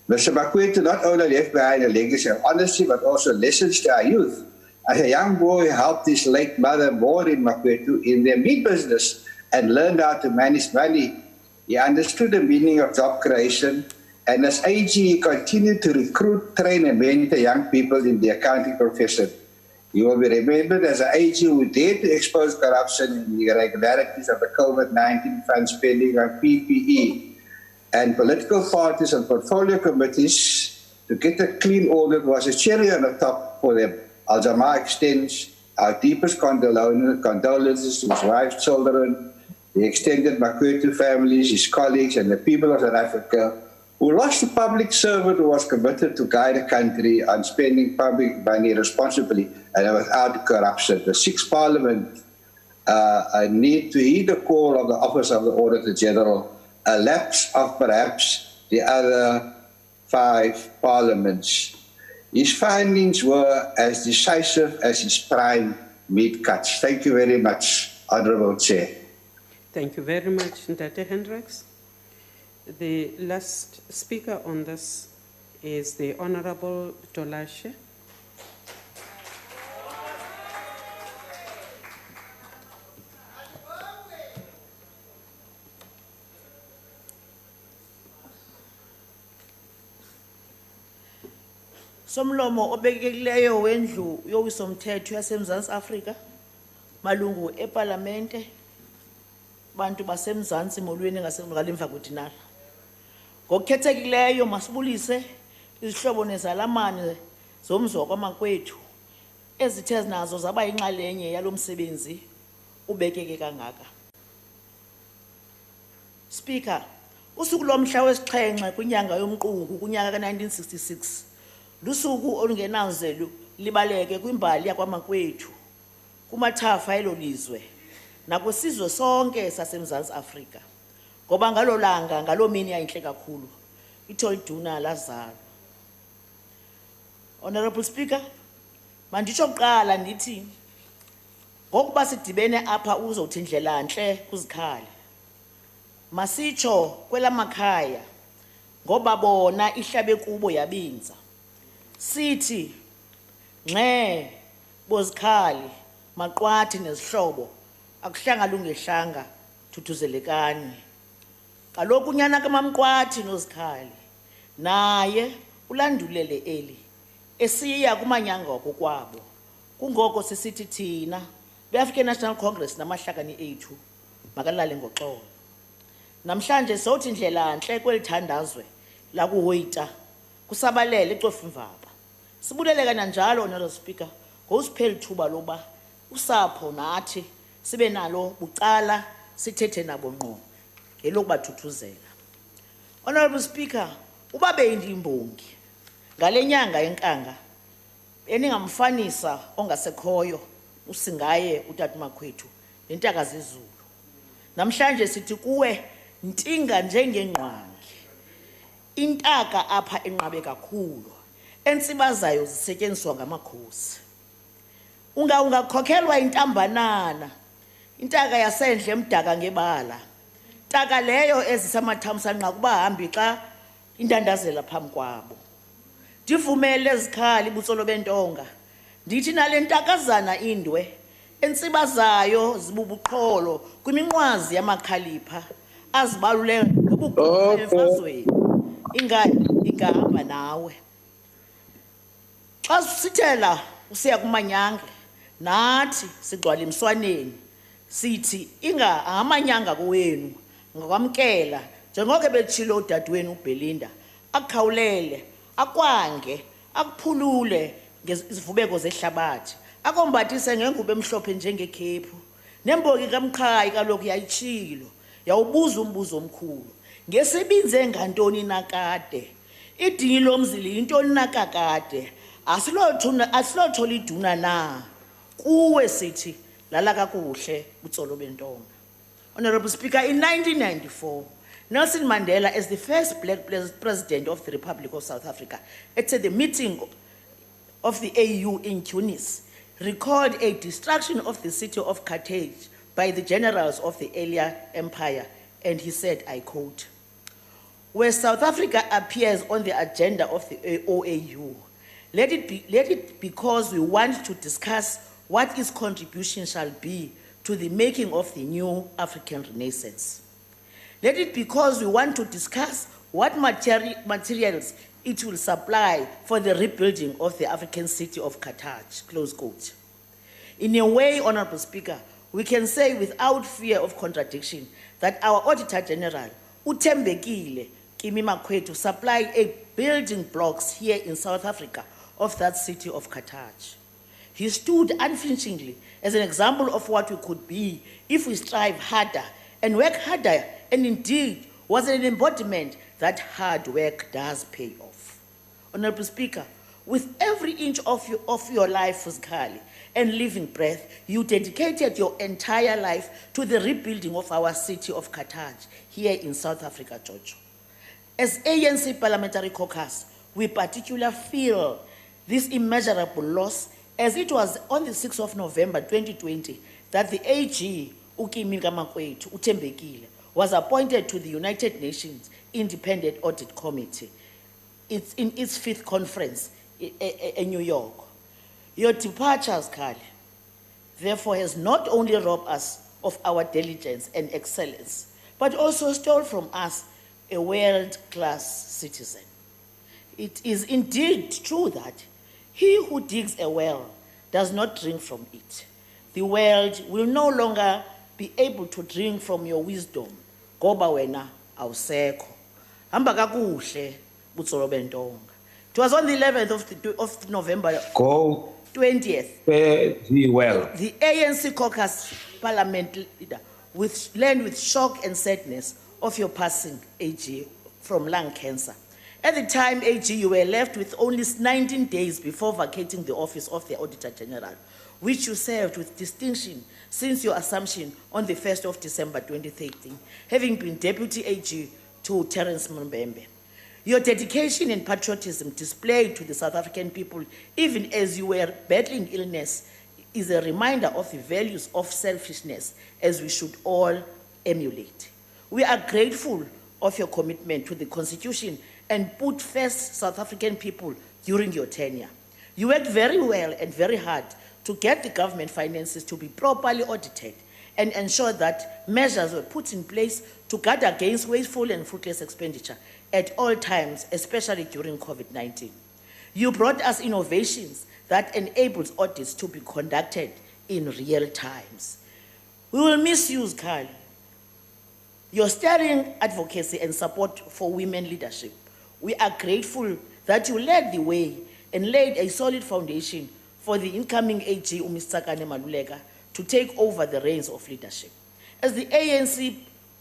Mr. Makwetu not only left behind a legacy of honesty, but also lessons to our youth. As a young boy, he helped his late mother, Maureen Makwetu, in their meat business and learned how to manage money. He understood the meaning of job creation, and as AG, he continued to recruit, train, and mentor young people in the accounting profession. He will be remembered as an AG who dared to expose corruption and the irregularities of the COVID-19 fund spending on PPE, and political parties and portfolio committees to get a clean audit was a cherry on the top for them. Al-Jamaa extends our deepest condolences to his wife's children, the extended Makwetu families, his colleagues, and the people of South Africa who lost a public servant who was committed to guide the country on spending public money responsibly and without corruption. The 6th Parliament need to heed the call of the Office of the Auditor-General, a lapse of perhaps the other 5 parliaments. His findings were as decisive as his prime meat cuts. Thank you very much, Honourable Chair. Thank you very much, Ganief Hendrick. The last speaker on this is the Honourable Tolashe. Somlomo obekekileyo wendlu yowisomthetho yaseMzantsi Afrika malungu eParlamente bantu baseMzantsi molweni ngasemva kweDinara. Ngokukhethekileyo masibulise izihlobo nezalamane zomzo kwaMakwethu ezithe nazo zaba yinxalenye yalomsebenzi ubekeke kangaka. Speaker, usuku lomhla wesixhenxe kwinyanga yomqungu kunyaka ka1966 lusuku olungenazelo libaleke kwimbali yakwaMakwethu kumathafa elolizwe nakusizwe sonke saseMzantsi Afrika ngoba ngalolanga ngalomini yayinhle kakhulu itholduna lazalo. Honorable Speaker, manditsho kuqala ndithi ngokuba sidibene apha uzothi indlela ntle kuzikhali masitsho kwelamakhaya ngoba bona ihlabe kubo yabinza sithi ngxe bozikhali maqwathi nezihlobo akuhlanga lungehlanga thuthuzelekani. Kaloku unyana kaMamqwathi nozikhali naye ulandulele eli esiya kumanyanga kokwabo kungoko sisithi thina beAfrican National Congress namahlakani ethu makalale ngoxolo. Namhlanje sothi indlela ntle kwelithandazwe la kuhoyita kusabalele icofimvaba. Sibulele kanjalo Honorable Speaker ngosiphela ithuba loba usapho nathi sibe nalo bucala sithethe nabo ngqo ngelokubathuthuzela. Honorable Speaker, uba beyimbongi ngale nyanga yenkanga beningamfanisa ongasekhoyo usingaye utata Makwethu nentaka zezulu. Namhlanje sithi kuwe ntinga njengengqwangi intaka apha enqabe kakhulu entsibazayo zisetyenziswa ngamakhosi. Ungakhokhelwa intambanana intaka yasendle emdaka ngebala taka leyo ezisamathamsa nqa kuba hambi xa indandazela phambi kwabo. Ndivumele ezikhali butsolo bentonga ndithi nale ntakazana indwe entsibazayo zibubuqholo kwiminqwazi yamakhalipha azibalule ngobukhulu emfazweni ingahamba nawe. Xa sithela usiya kumanyanga nathi sigcwala emswaneni sithi amanyanga kowenu ngokwamkela njengoko betshilo udadewenu uBelinda akukhawulele akwange akuphulule ngezivubeko zehlabathi akombathise ngengubo emhlophe njengekhephu nemboki kaMqhayi kaloku yayitshilo yawubuza umbuzo omkhulu ngesibinze ngantoni nakade idini lomzili intoni nakakade asilothola iduna na kuwe sithi lala kakuhle butsolo bentonga. Honorable Speaker, in 1994 Nelson Mandela, as the first black president of the Republic of South Africa, at the meeting of the AU in Tunis, recalled a destruction of the city of Carthage by the generals of the earlier empire, and he said, I quote, "Where South Africa appears on the agenda of the OAU, let it because we want to discuss what its contribution shall be to the making of the new African Renaissance. Let it because we want to discuss what materials it will supply for the rebuilding of the African city of Carthage," close quote. In a way, Honorable Speaker, we can say without fear of contradiction that our Auditor-General, Uthembekile Kimi Makwetu, supplied a building blocks here in South Africa of that city of Carthage. He stood unflinchingly as an example of what we could be if we strive harder and work harder, and indeed was an embodiment that hard work does pay off. Honorable Speaker, with every inch of your life physically and living breath, you dedicated your entire life to the rebuilding of our city of Carthage here in South Africa, George. As ANC Parliamentary Caucus, we particularly feel this immeasurable loss, as it was on the 6th of November 2020 that the AG, Makwetu, Utembekile, was appointed to the United Nations Independent Audit Committee. It's in its 5th conference in New York. Your departure, Kali, therefore has not only robbed us of our diligence and excellence, but also stole from us a world-class citizen. It is indeed true that he who digs a well does not drink from it. The world will no longer be able to drink from your wisdom. Goba wena awusekho. Hamba kakuhle butsolo bentonga. It was on the 11th of November 20th. Well. The ANC caucus parliament leader learned with shock and sadness of your passing, AG, from lung cancer. At the time, AG, you were left with only 19 days before vacating the office of the Auditor-General, which you served with distinction since your assumption on the 1st of December 2013, having been Deputy AG to Terence Mbembe. Your dedication and patriotism displayed to the South African people, even as you were battling illness, is a reminder of the values of selfishness, as we should all emulate. We are grateful of your commitment to the Constitution and put first South African people during your tenure. You worked very well and very hard to get the government finances to be properly audited and ensure that measures were put in place to guard against wasteful and fruitless expenditure at all times, especially during COVID-19. You brought us innovations that enables audits to be conducted in real times. We will miss you, Kali. Your sterling advocacy and support for women leadership. We are grateful that you led the way and laid a solid foundation for the incoming AG, Umisakane Maluleka, to take over the reins of leadership. As the ANC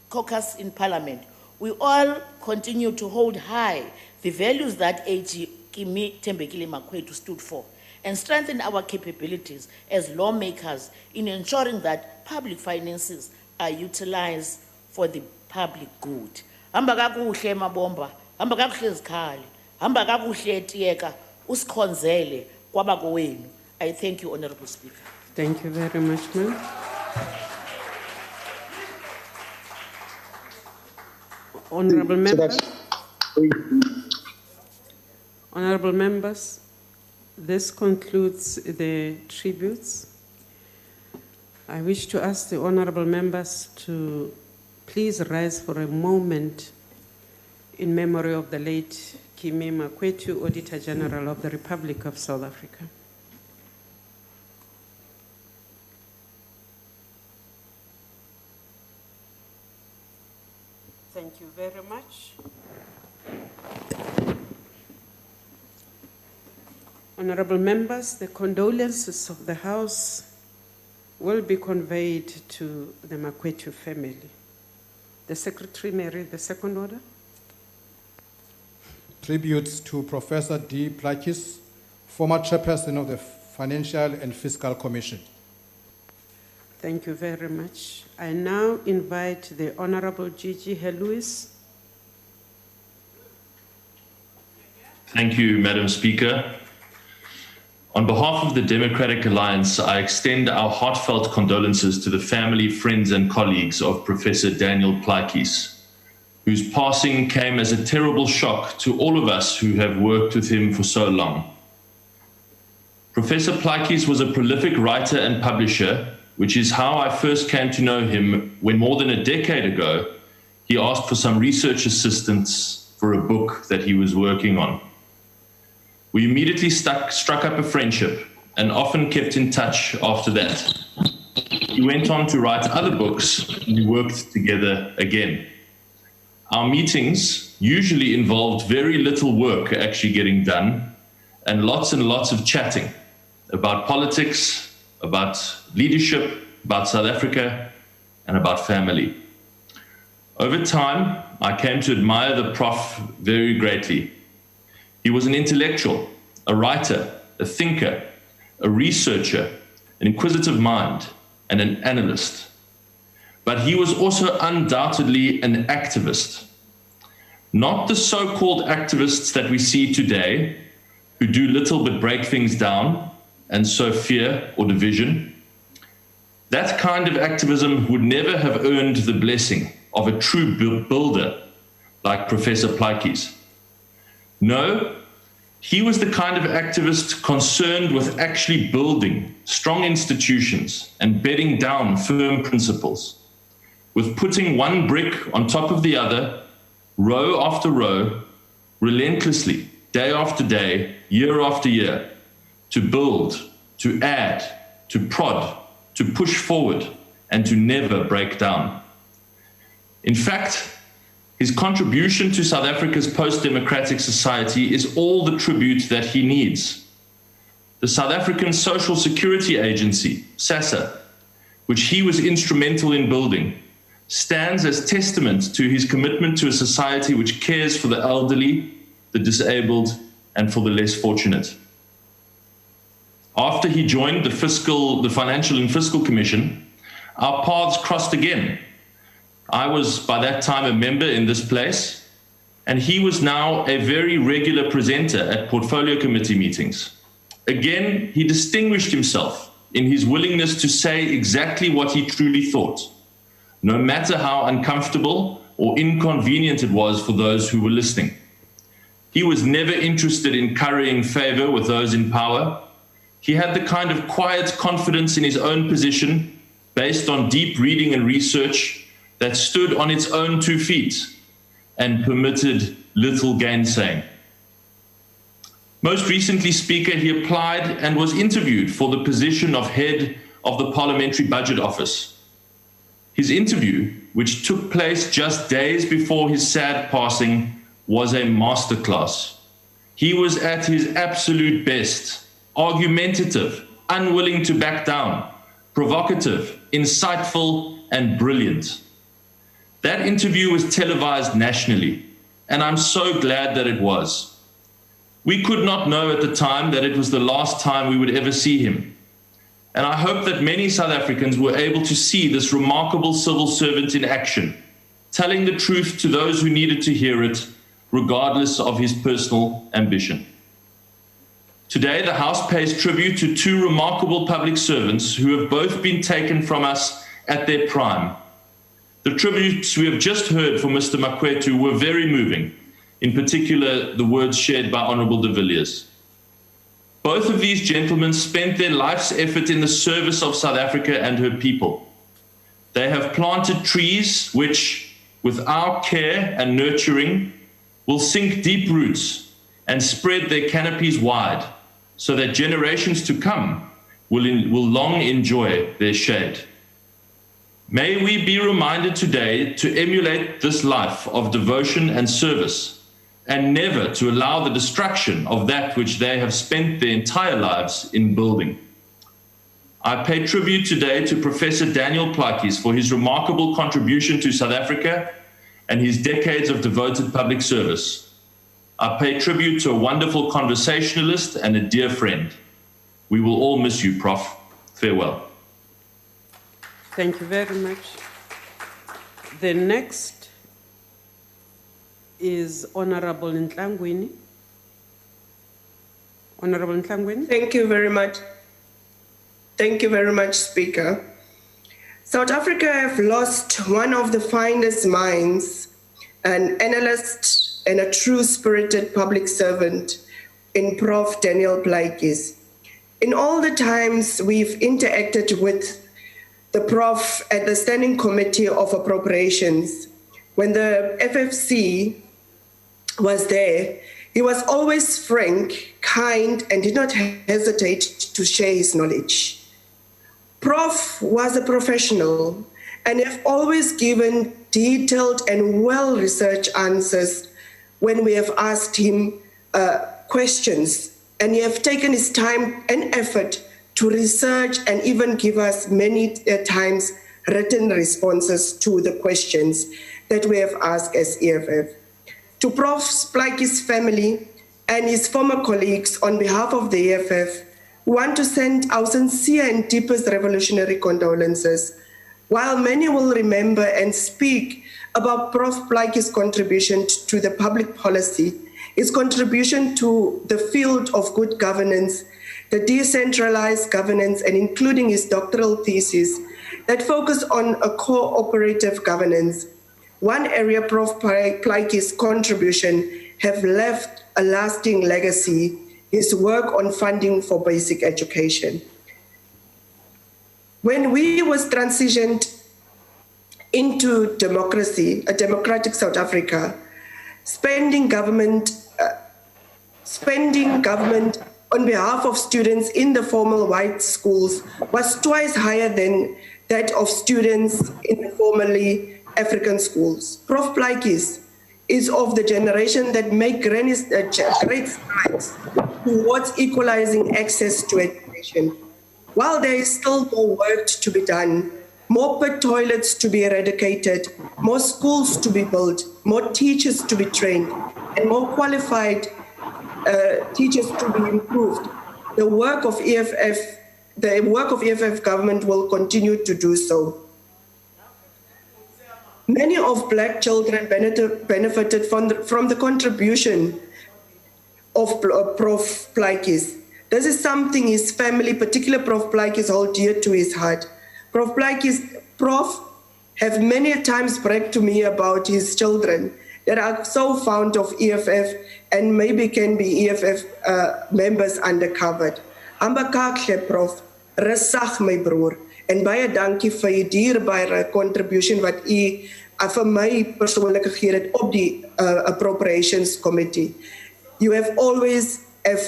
caucus in Parliament, we all continue to hold high the values that AG Tembekile Makwetu stood for and strengthen our capabilities as lawmakers in ensuring that public finances are utilized for the public good. Hamba kakuhle mabomba, hamba kakuhle zikhali, hamba kakuhle etiyeka, usikhonzele kwabakowenu. I thank you, Honorable Speaker. Thank you very much, ma'am. Honorable members. Honorable members, this concludes the tributes. I wish to ask the honorable members to please rise for a moment in memory of the late Makwetu, Auditor-General of the Republic of South Africa. Thank you very much. Honorable members, the condolences of the House will be conveyed to the Makwetu family. The Secretary may read the second order. Tributes to Professor D. Plaatjies, former Chairperson of the Financial and Fiscal Commission. Thank you very much. I now invite the Honorable Gigi Heluis. Thank you, Madam Speaker. On behalf of the Democratic Alliance, I extend our heartfelt condolences to the family, friends, and colleagues of Professor Daniel Plaatjies, whose passing came as a terrible shock to all of us who have worked with him for so long. Professor Plaatjies was a prolific writer and publisher, which is how I first came to know him when more than a decade ago, he asked for some research assistance for a book that he was working on. We immediately struck up a friendship and often kept in touch after that. He went on to write other books and we worked together again. Our meetings usually involved very little work actually getting done and lots of chatting about politics, about leadership, about South Africa, and about family. Over time, I came to admire the Prof very greatly. He was an intellectual, a writer, a thinker, a researcher, an inquisitive mind, and an analyst. But he was also undoubtedly an activist. Not the so-called activists that we see today, who do little but break things down and sow fear or division. That kind of activism would never have earned the blessing of a true builder like Professor Plaatjies. No, he was the kind of activist concerned with actually building strong institutions and bedding down firm principles, with putting one brick on top of the other, row after row, relentlessly, day after day, year after year, to build, to add, to prod, to push forward, and to never break down. In fact, his contribution to South Africa's post-democratic society is all the tribute that he needs. The South African Social Security Agency, SASSA, which he was instrumental in building, stands as testament to his commitment to a society which cares for the elderly, the disabled, and for the less fortunate. After he joined the Financial and Fiscal Commission, our paths crossed again. I was by that time a member in this place, and he was now a very regular presenter at portfolio committee meetings. Again, he distinguished himself in his willingness to say exactly what he truly thought, no matter how uncomfortable or inconvenient it was for those who were listening. He was never interested in currying favor with those in power. He had the kind of quiet confidence in his own position, based on deep reading and research, that stood on its own 2 feet and permitted little gainsaying. Most recently, Speaker, he applied and was interviewed for the position of head of the Parliamentary Budget Office. His interview, which took place just days before his sad passing, was a masterclass. He was at his absolute best, argumentative, unwilling to back down, provocative, insightful, and brilliant. That interview was televised nationally, and I'm so glad that it was. We could not know at the time that it was the last time we would ever see him. And I hope that many South Africans were able to see this remarkable civil servant in action, telling the truth to those who needed to hear it, regardless of his personal ambition. Today, the House pays tribute to 2 remarkable public servants who have both been taken from us at their prime. The tributes we have just heard from Mr. Makwetu were very moving, in particular the words shared by Honourable de Villiers. Both of these gentlemen spent their life's effort in the service of South Africa and her people. They have planted trees which, with our care and nurturing, will sink deep roots and spread their canopies wide, so that generations to come will long enjoy their shade. May we be reminded today to emulate this life of devotion and service, and never to allow the destruction of that which they have spent their entire lives in building. I pay tribute today to Professor Daniel Plaatjies for his remarkable contribution to South Africa and his decades of devoted public service. I pay tribute to a wonderful conversationalist and a dear friend. We will all miss you, Prof. Farewell. Thank you very much. The next is Honorable Ntlangwini. Honorable Ntlangwini. Thank you very much. Thank you very much, Speaker. South Africa have lost one of the finest minds, an analyst and a true spirited public servant in Prof. Daniel Plaatjies. In all the times we've interacted with the Prof at the Standing Committee of Appropriations, when the FFC was there, he was always frank, kind, and did not hesitate to share his knowledge. Prof was a professional and have always given detailed and well-researched answers when we have asked him questions, and he have taken his time and effort to research and even give us many times written responses to the questions. that we have asked as EFF. To Prof. Plaatjies' family and his former colleagues, on behalf of the EFF, we want to send our sincere and deepest revolutionary condolences. While many will remember and speak about Prof. Plaatjies' contribution to the public policy, his contribution to the field of good governance, the decentralized governance, and including his doctoral thesis that focused on a cooperative governance. One area Prof. Plaatjies' contribution have left a lasting legacy is work on funding for basic education. When we was transitioned into democracy, a democratic South Africa, spending government on behalf of students in the formal white schools was twice higher than that of students in the formerly African schools. Prof. Plaatjies is of the generation that make great strides towards equalizing access to education. While there is still more work to be done, more pit toilets to be eradicated, more schools to be built, more teachers to be trained, and more qualified teachers to be improved, the work of EFF government will continue to do so. Many of Black children benefited from the contribution of Prof. Plaatjies. This is something his family, particularly Prof. Plaatjies, hold dear to his heart. Prof. have many times bragged to me about his children that are so fond of EFF and maybe can be EFF members undercover. Ambakakhle, Prof. Resag, my broer. En baie dankie vir die dierbare contribution wat u vir my persoonlik gegee het op die Appropriations Committee. You have always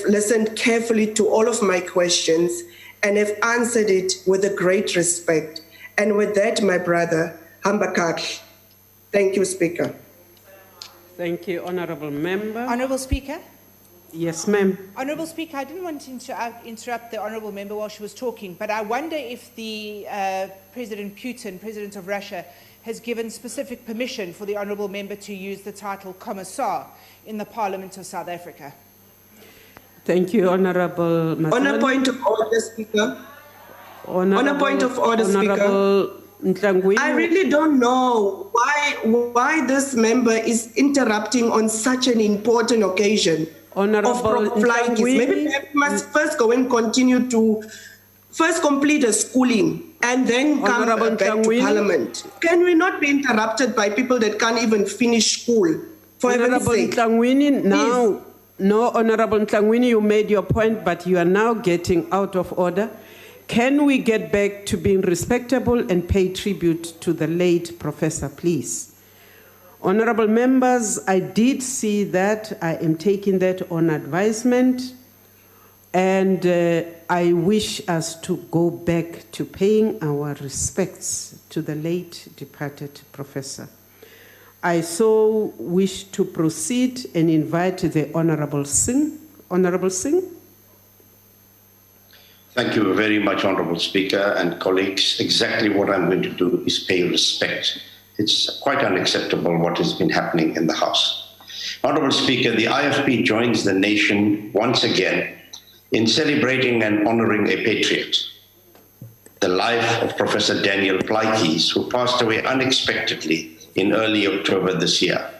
listened carefully to all of my questions and have answered it with a great respect. And with that, my brother, Hambakakhle. Thank you, Speaker. Thank you, Honourable Member. Honourable Speaker? Yes, ma'am. Honourable Speaker, I didn't want to interrupt the Honourable Member while she was talking, but I wonder if the President Putin, President of Russia, has given specific permission for the Honourable Member to use the title Commissar in the Parliament of South Africa. Thank you, Honourable Matloni. On a point of order, Speaker. On a point of order, Speaker. I really don't know why this member is interrupting on such an important occasion of Plaatjies. Maybe we must first go and continue to first complete a schooling and then come back to Parliament. Can we not be interrupted by people that can't even finish school? For heaven's sake. No, Honourable Ntlangwini, you made your point, but you are now getting out of order. Can we get back to being respectable and pay tribute to the late professor, please? Honourable members, I did see that. I am taking that on advisement. And I wish us to go back to paying our respects to the late departed professor. I so wish to proceed and invite the Honourable Singh. Honourable Singh. Thank you very much, Honourable Speaker and colleagues. Exactly what I'm going to do is pay respect. It's quite unacceptable what has been happening in the House. Honourable Speaker, the IFP joins the nation once again in celebrating and honouring a patriot, the life of Professor Daniel Plaatjies, who passed away unexpectedly in early October this year.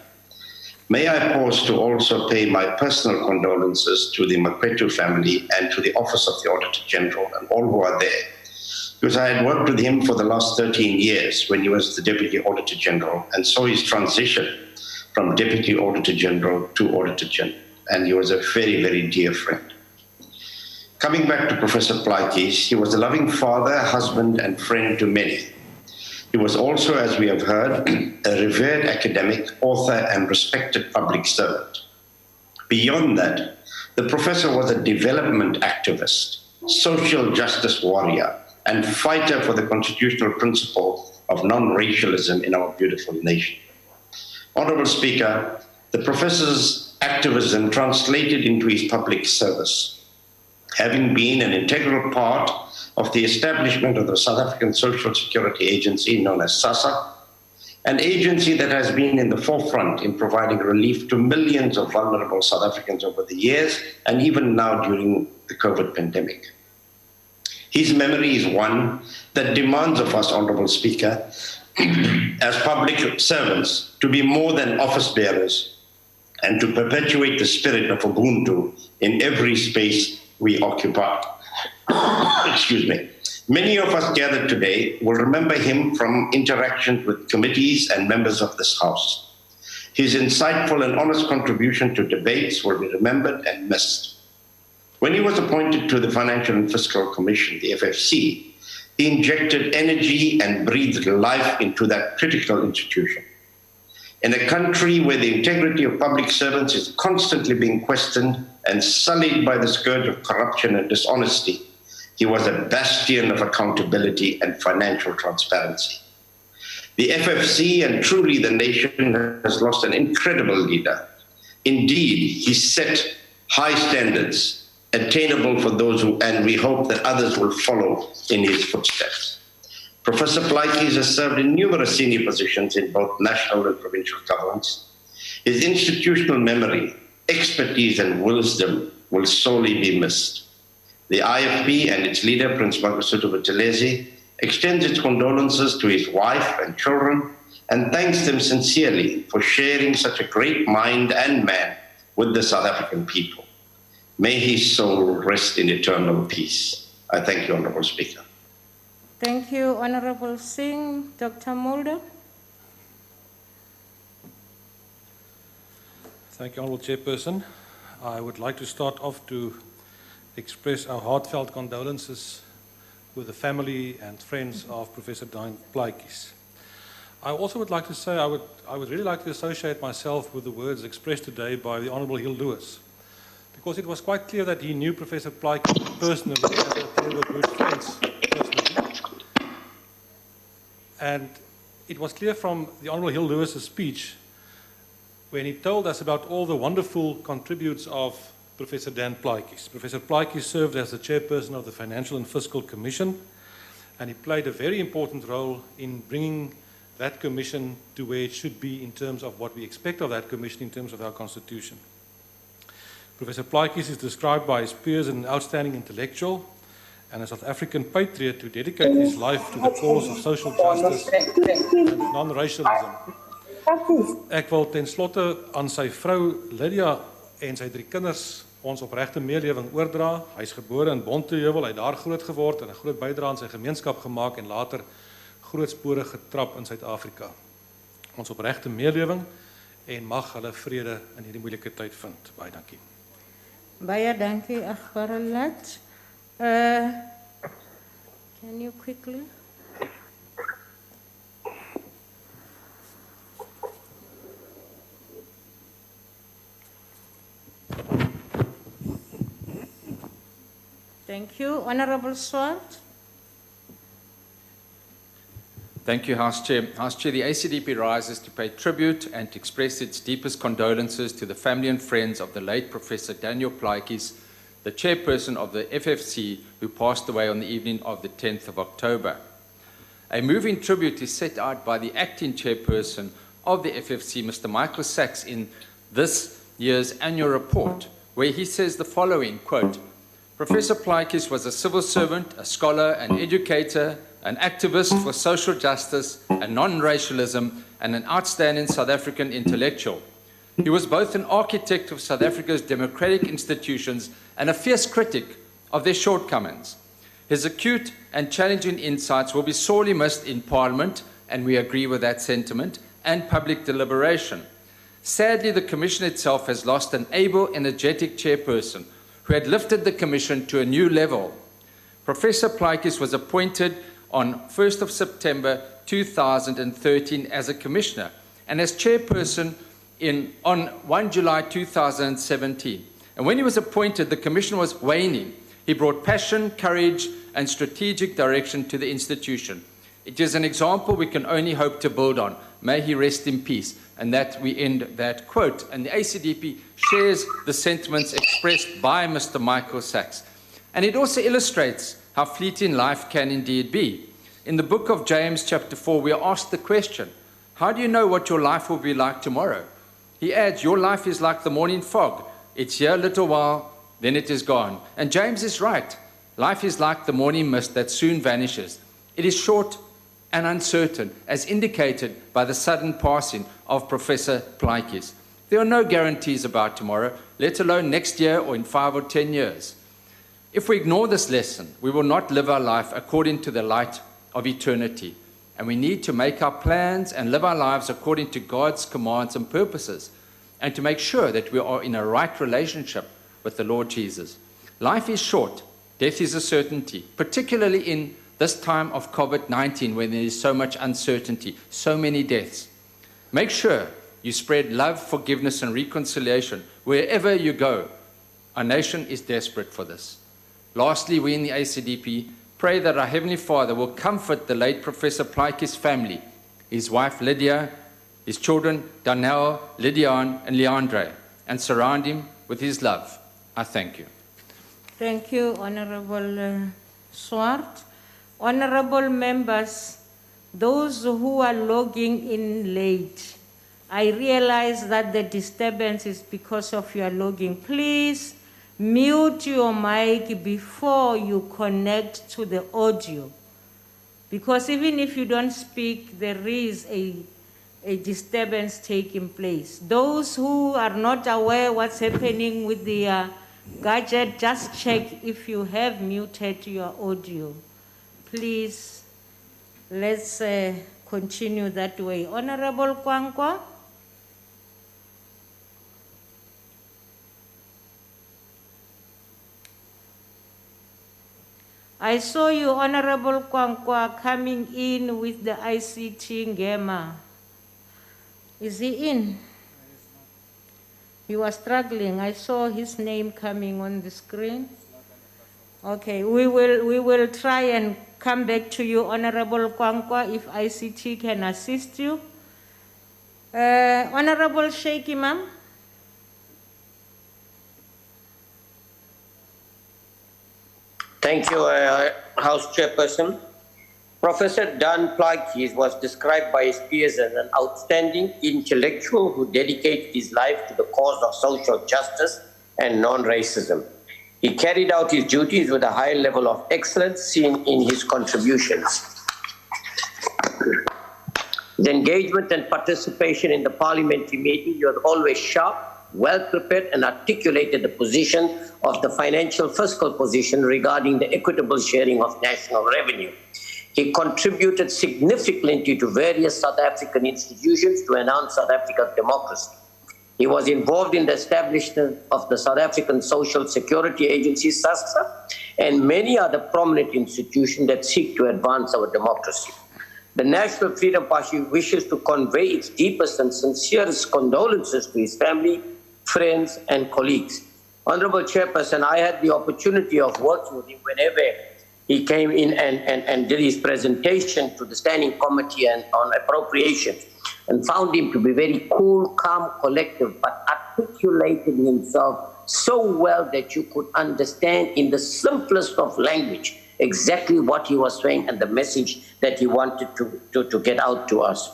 May I pause to also pay my personal condolences to the Makwetu family and to the Office of the Auditor-General and all who are there, because I had worked with him for the last 13 years when he was the Deputy Auditor-General and saw his transition from Deputy Auditor-General to Auditor-General, and he was a very, very dear friend. Coming back to Professor Plaatjies, he was a loving father, husband, and friend to many. He was also, as we have heard, a revered academic, author, and respected public servant. Beyond that, the professor was a development activist, social justice warrior, and fighter for the constitutional principle of non-racialism in our beautiful nation. Honourable Speaker, the professor's activism translated into his public service. Having been an integral part of the establishment of the South African Social Security Agency, known as SASSA, an agency that has been in the forefront in providing relief to millions of vulnerable South Africans over the years, and even now during the COVID pandemic. His memory is one that demands of us, Honourable Speaker, as public servants, to be more than office bearers and to perpetuate the spirit of Ubuntu in every space we occupy. Excuse me. Many of us gathered today will remember him from interactions with committees and members of this House. His insightful and honest contribution to debates will be remembered and missed. When he was appointed to the Financial and Fiscal Commission, the FFC, he injected energy and breathed life into that critical institution. In a country where the integrity of public servants is constantly being questioned and sullied by the scourge of corruption and dishonesty, he was a bastion of accountability and financial transparency. The FFC and truly the nation has lost an incredible leader. Indeed, he set high standards, attainable for those who, and we hope that others will follow in his footsteps. Professor Plaatjies has served in numerous senior positions in both national and provincial governments. His institutional memory, expertise, and wisdom will sorely be missed. The IFP and its leader, Prince Makosini Chaba, extends its condolences to his wife and children and thanks them sincerely for sharing such a great mind and man with the South African people. May his soul rest in eternal peace. I thank you, Honourable Speaker. Thank you, Honourable Singh. Dr. Mulder. Thank you, Honourable Chairperson. I would like to start off to express our heartfelt condolences with the family and friends of Professor Plaatjies. I also would like to say I would really like to associate myself with the words expressed today by the Honourable Hill Lewis, because it was quite clear that he knew Professor Plaatjies personally and that they were good friends personally. And it was clear from the Honourable Hill Lewis's speech when he told us about all the wonderful contributes of Professor Dan Plaatjies. Professor Plaatjies served as the chairperson of the Financial and Fiscal Commission, and he played a very important role in bringing that commission to where it should be in terms of what we expect of that commission in terms of our constitution. Professor Plaatjies is described by his peers as an outstanding intellectual and a South African patriot who dedicated his life to the cause of social justice and non-racialism. Ek wil ten slotte aan sy vrou Lydia en sy 3 kinders ons opregte meelewing oordra. Hy is gebore in Bonteheuwel, hy het daar groot geword en 'n groot bydrae aan sy gemeenskap gemaak en later groot spore getrap in Suid-Afrika. Ons opregte meelewing en mag hulle vrede in hierdie moeilike tyd vind. Baie dankie. Baie dankie, agbare lid. Can you quickly? Thank you. Honourable Swart. Thank you, House Chair. House Chair, the ACDP rises to pay tribute and to express its deepest condolences to the family and friends of the late Professor Daniel Plaatjies, the chairperson of the FFC, who passed away on the evening of the 10th of October. A moving tribute is set out by the acting chairperson of the FFC, Mr. Michael Sachs, in this year's annual report, where he says the following, quote, Professor Plaatjies was a civil servant, a scholar, an educator, an activist for social justice and non-racialism, and an outstanding South African intellectual. He was both an architect of South Africa's democratic institutions and a fierce critic of their shortcomings. His acute and challenging insights will be sorely missed in Parliament, and we agree with that sentiment, and public deliberation. Sadly, the Commission itself has lost an able, energetic chairperson who had lifted the Commission to a new level. Professor Plaatjies was appointed on 1st of September 2013 as a Commissioner and as chairperson on 1 July 2017. And when he was appointed, the Commission was waning. He brought passion, courage, and strategic direction to the institution. It is an example we can only hope to build on. May he rest in peace. And that we end that quote. And the ACDP shares the sentiments expressed by Mr. Michael Sachs. And it also illustrates how fleeting life can indeed be. In the book of James chapter 4, we are asked the question, How do you know what your life will be like tomorrow? He adds, your life is like the morning fog. It's here a little while, then it is gone. And James is right. Life is like the morning mist that soon vanishes. It is short and uncertain, as indicated by the sudden passing of Professor Plaatjies. There are no guarantees about tomorrow, let alone next year or in 5 or 10 years. If we ignore this lesson, we will not live our life according to the light of eternity. And we need to make our plans and live our lives according to God's commands and purposes, and to make sure that we are in a right relationship with the Lord Jesus. Life is short. Death is a certainty, particularly in this time of COVID-19 when there is so much uncertainty, so many deaths. Make sure you spread love, forgiveness, and reconciliation wherever you go. Our nation is desperate for this. Lastly, we in the ACDP pray that our Heavenly Father will comfort the late Professor Plaatjies' family, his wife Lydia, his children Darnell, Lydian, and Leandre, and surround him with his love. I thank you. Thank you, Honorable Swart. Honorable members, those who are logging in late, I realize that the disturbance is because of your logging. Please mute your mic before you connect to the audio, because even if you don't speak, there is a disturbance taking place. Those who are not aware what's happening with the gadget, just check if you have muted your audio. Please, let's continue that way. Honorable Kwankwa. I saw you, Honorable Kwankwa, coming in with the ICT Ngema. Is he in? He was struggling. I saw his name coming on the screen. Okay, we will try and come back to you, Honorable Kwankwa, if ICT can assist you. Honorable Sheikh Imam. Thank you, House Chairperson. Professor Dan Plaatjies was described by his peers as an outstanding intellectual who dedicated his life to the cause of social justice and non-racism. He carried out his duties with a high level of excellence seen in his contributions. His engagement and participation in the parliamentary meeting, he was always sharp, well prepared, and articulated the position of the financial fiscal position regarding the equitable sharing of national revenue. He contributed significantly to various South African institutions to enhance South Africa's democracy. He was involved in the establishment of the South African Social Security Agency, SASSA, and many other prominent institutions that seek to advance our democracy. The National Freedom Party wishes to convey its deepest and sincerest condolences to his family, friends, and colleagues. Honorable Chairperson, I had the opportunity of working with him whenever he came in and did his presentation to the Standing Committee on Appropriations, and found him to be very cool, calm, collective, but articulated himself so well that you could understand in the simplest of language exactly what he was saying and the message that he wanted to get out to us.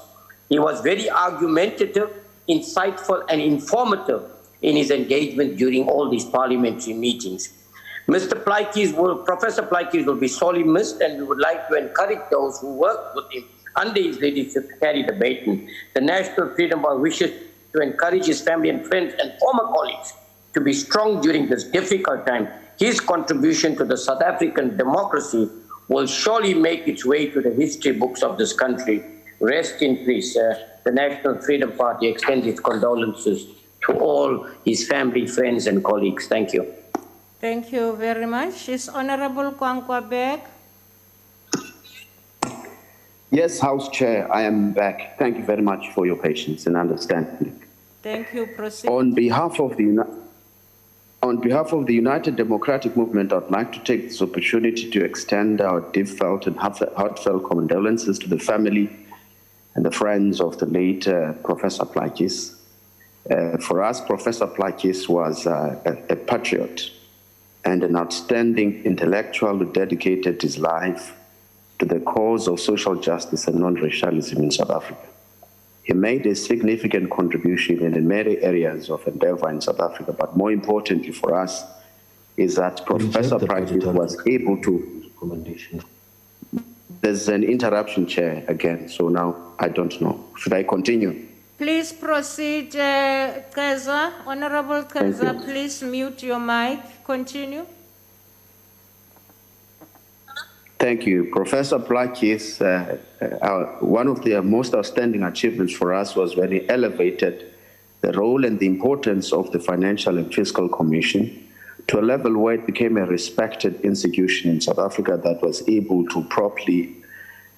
He was very argumentative, insightful, and informative in his engagement during all these parliamentary meetings. Professor Plaatjies will be sorely missed, and we would like to encourage those who work with him under his leadership to carry the baton. The National Freedom Party wishes to encourage his family and friends and former colleagues to be strong during this difficult time. His contribution to the South African democracy will surely make its way to the history books of this country. Rest in peace. The National Freedom Party extends its condolences to all his family, friends, and colleagues. Thank you. Thank you very much. Is Honorable Kwankwa back? Yes, House Chair, I am back. Thank you very much for your patience and understanding. Thank you. Proceed. On behalf of the United Democratic Movement, I'd like to take this opportunity to extend our deep-felt and heartfelt condolences to the family and the friends of the late Professor Plaatjies. For us, Professor Plaatjies was a patriot and an outstanding intellectual who dedicated his life to the cause of social justice and non-racialism in South Africa. He made a significant contribution in many areas of endeavor in South Africa, but more importantly for us is that Professor Plaatjies was able to... There's an interruption, Chair, again, so now I don't know. Should I continue? Please proceed, Keza. Honorable Keza, please mute your mic. Continue. Thank you. Professor Plaatjies, one of the most outstanding achievements for us was when he elevated the role and the importance of the Financial and Fiscal Commission to a level where it became a respected institution in South Africa that was able to properly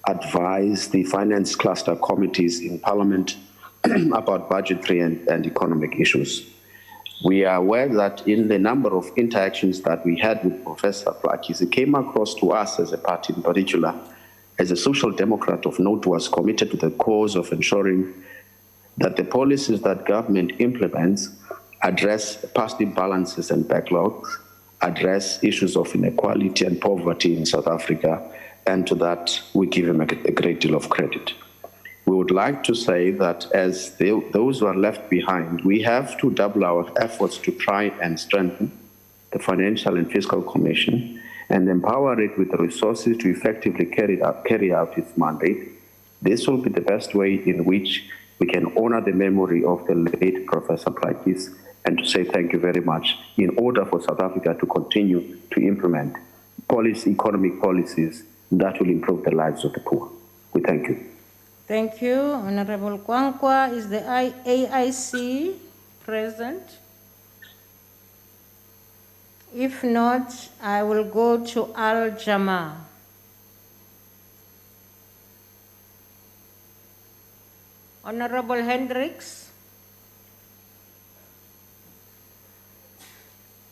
advise the finance cluster committees in Parliament about budgetary and economic issues. We are aware that in the number of interactions that we had with Professor Plaatjies, it came across to us as a party in particular, as a social democrat of note, was committed to the cause of ensuring that the policies that government implements address past imbalances and backlogs, address issues of inequality and poverty in South Africa, and to that we give him a great deal of credit. We would like to say that as those who are left behind, we have to double our efforts to try and strengthen the Financial and Fiscal Commission and empower it with the resources to effectively carry out its mandate. This will be the best way in which we can honor the memory of the late Professor Plaatjies and to say thank you very much in order for South Africa to continue to implement economic policies that will improve the lives of the poor. We thank you. Thank you. Honorable Kwankwa, is the AIC present? If not, I will go to Al-Jama. Honorable Hendricks.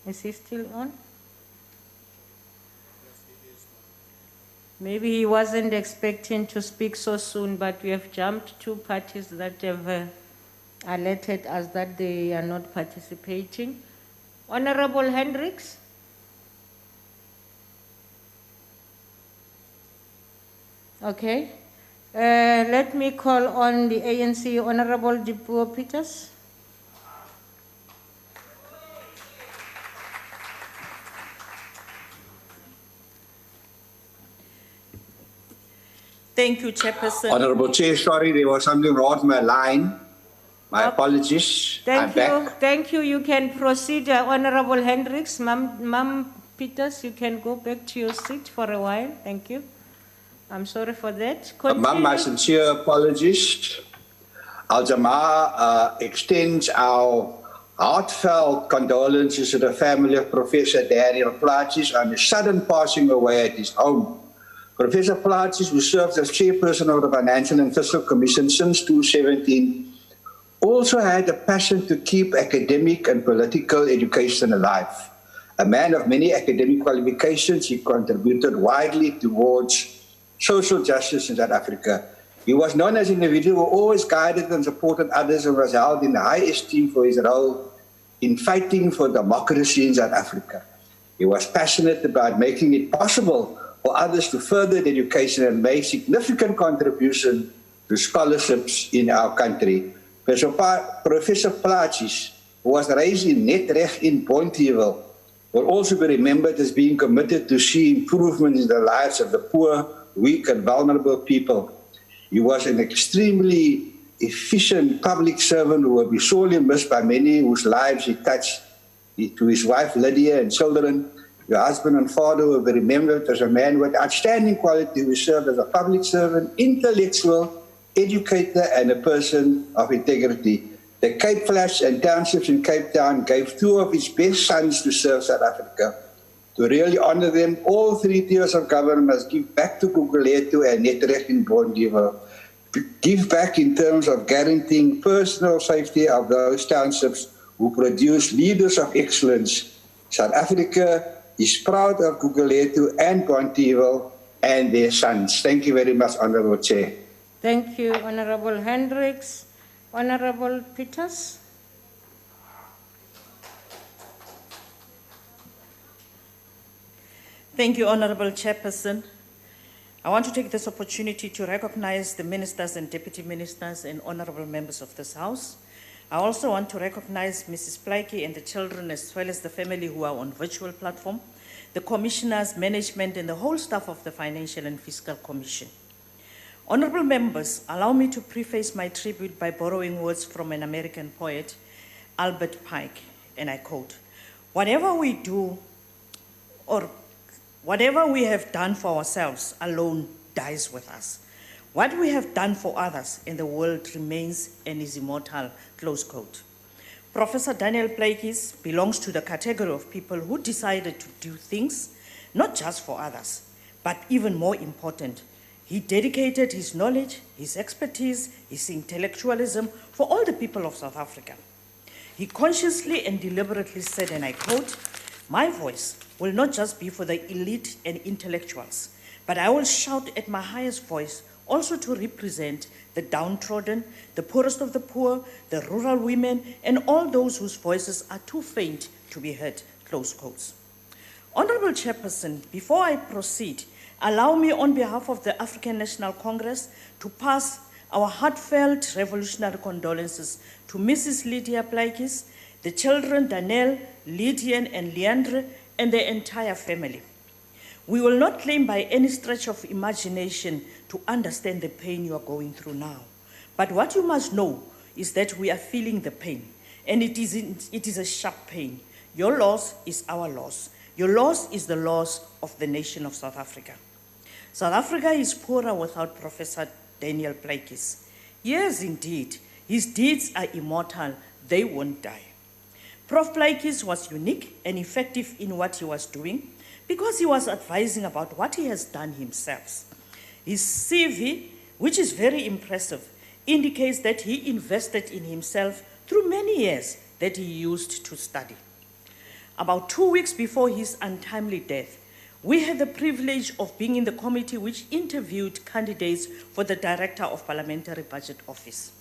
Is he still on? Maybe he wasn't expecting to speak so soon, but we have jumped two parties that have alerted us that they are not participating. Honorable Hendricks. Okay. Let me call on the ANC, Honorable Dipuo Peters. Thank you, Chairperson. Honorable Chair, sorry, there was something wrong with my line. My apologies. I'm back. Thank you. You can proceed, Honorable Hendricks. Ma'am Peters, you can go back to your seat for a while. Thank you. I'm sorry for that. Ma'am, my sincere apologies. Al-Jama extends our heartfelt condolences to the family of Professor Daniel Plaatjies on his sudden passing away at his home. Professor Plaatjies, who served as chairperson of the Financial and Fiscal Commission since 2017, also had a passion to keep academic and political education alive. A man of many academic qualifications, he contributed widely towards social justice in South Africa. He was known as an individual who always guided and supported others and was held in high esteem for his role in fighting for democracy in South Africa. He was passionate about making it possible for others to further education and make significant contribution to scholarships in our country. Professor Plaatjies, who was raised in Netreg in Bonteheuwel, will also be remembered as being committed to see improvements in the lives of the poor, weak and vulnerable people. He was an extremely efficient public servant who will be sorely missed by many whose lives he touched. To his wife Lydia and children, your husband and father will be remembered as a man with outstanding quality who served as a public servant, intellectual, educator, and a person of integrity. The Cape Flats and townships in Cape Town gave two of his best sons to serve South Africa. To really honor them, all three tiers of government must give back to Gugulethu and Netreg in Bonteheuwel. Give back in terms of guaranteeing personal safety of those townships who produce leaders of excellence. South Africa is proud of Gugulethu and Bonteheuwel and their sons. Thank you very much, Honorable Chair. Thank you, Honorable Hendricks. Honorable Peters. Thank you, Honorable Chairperson. I want to take this opportunity to recognize the ministers and deputy ministers and honorable members of this House. I also want to recognize Mrs. Plaatjies and the children as well as the family who are on virtual platform, the commissioners, management, and the whole staff of the Financial and Fiscal Commission. Honorable members, allow me to preface my tribute by borrowing words from an American poet, Albert Pike, and I quote, "Whatever we do or whatever we have done for ourselves alone dies with us. What we have done for others in the world remains and is immortal," close quote. Professor Daniel Plaatjies belongs to the category of people who decided to do things not just for others, but even more important, he dedicated his knowledge, his expertise, his intellectualism for all the people of South Africa. He consciously and deliberately said, and I quote, "My voice will not just be for the elite and intellectuals, but I will shout at my highest voice also to represent the downtrodden, the poorest of the poor, the rural women, and all those whose voices are too faint to be heard," close quotes. Honorable Chairperson, before I proceed, allow me on behalf of the African National Congress to pass our heartfelt revolutionary condolences to Mrs. Lydia Plaatjies, the children Daniel, Lydian, and Leandre, and their entire family. We will not claim by any stretch of imagination to understand the pain you are going through now. But what you must know is that we are feeling the pain, and it is a sharp pain. Your loss is our loss. Your loss is the loss of the nation of South Africa. South Africa is poorer without Professor Daniel Plaatjies. Yes, indeed, his deeds are immortal. They won't die. Prof. Plaatjies was unique and effective in what he was doing because he was advising about what he has done himself. His CV, which is very impressive, indicates that he invested in himself through many years that he used to study. About 2 weeks before his untimely death, we had the privilege of being in the committee which interviewed candidates for the Director of Parliamentary Budget Office.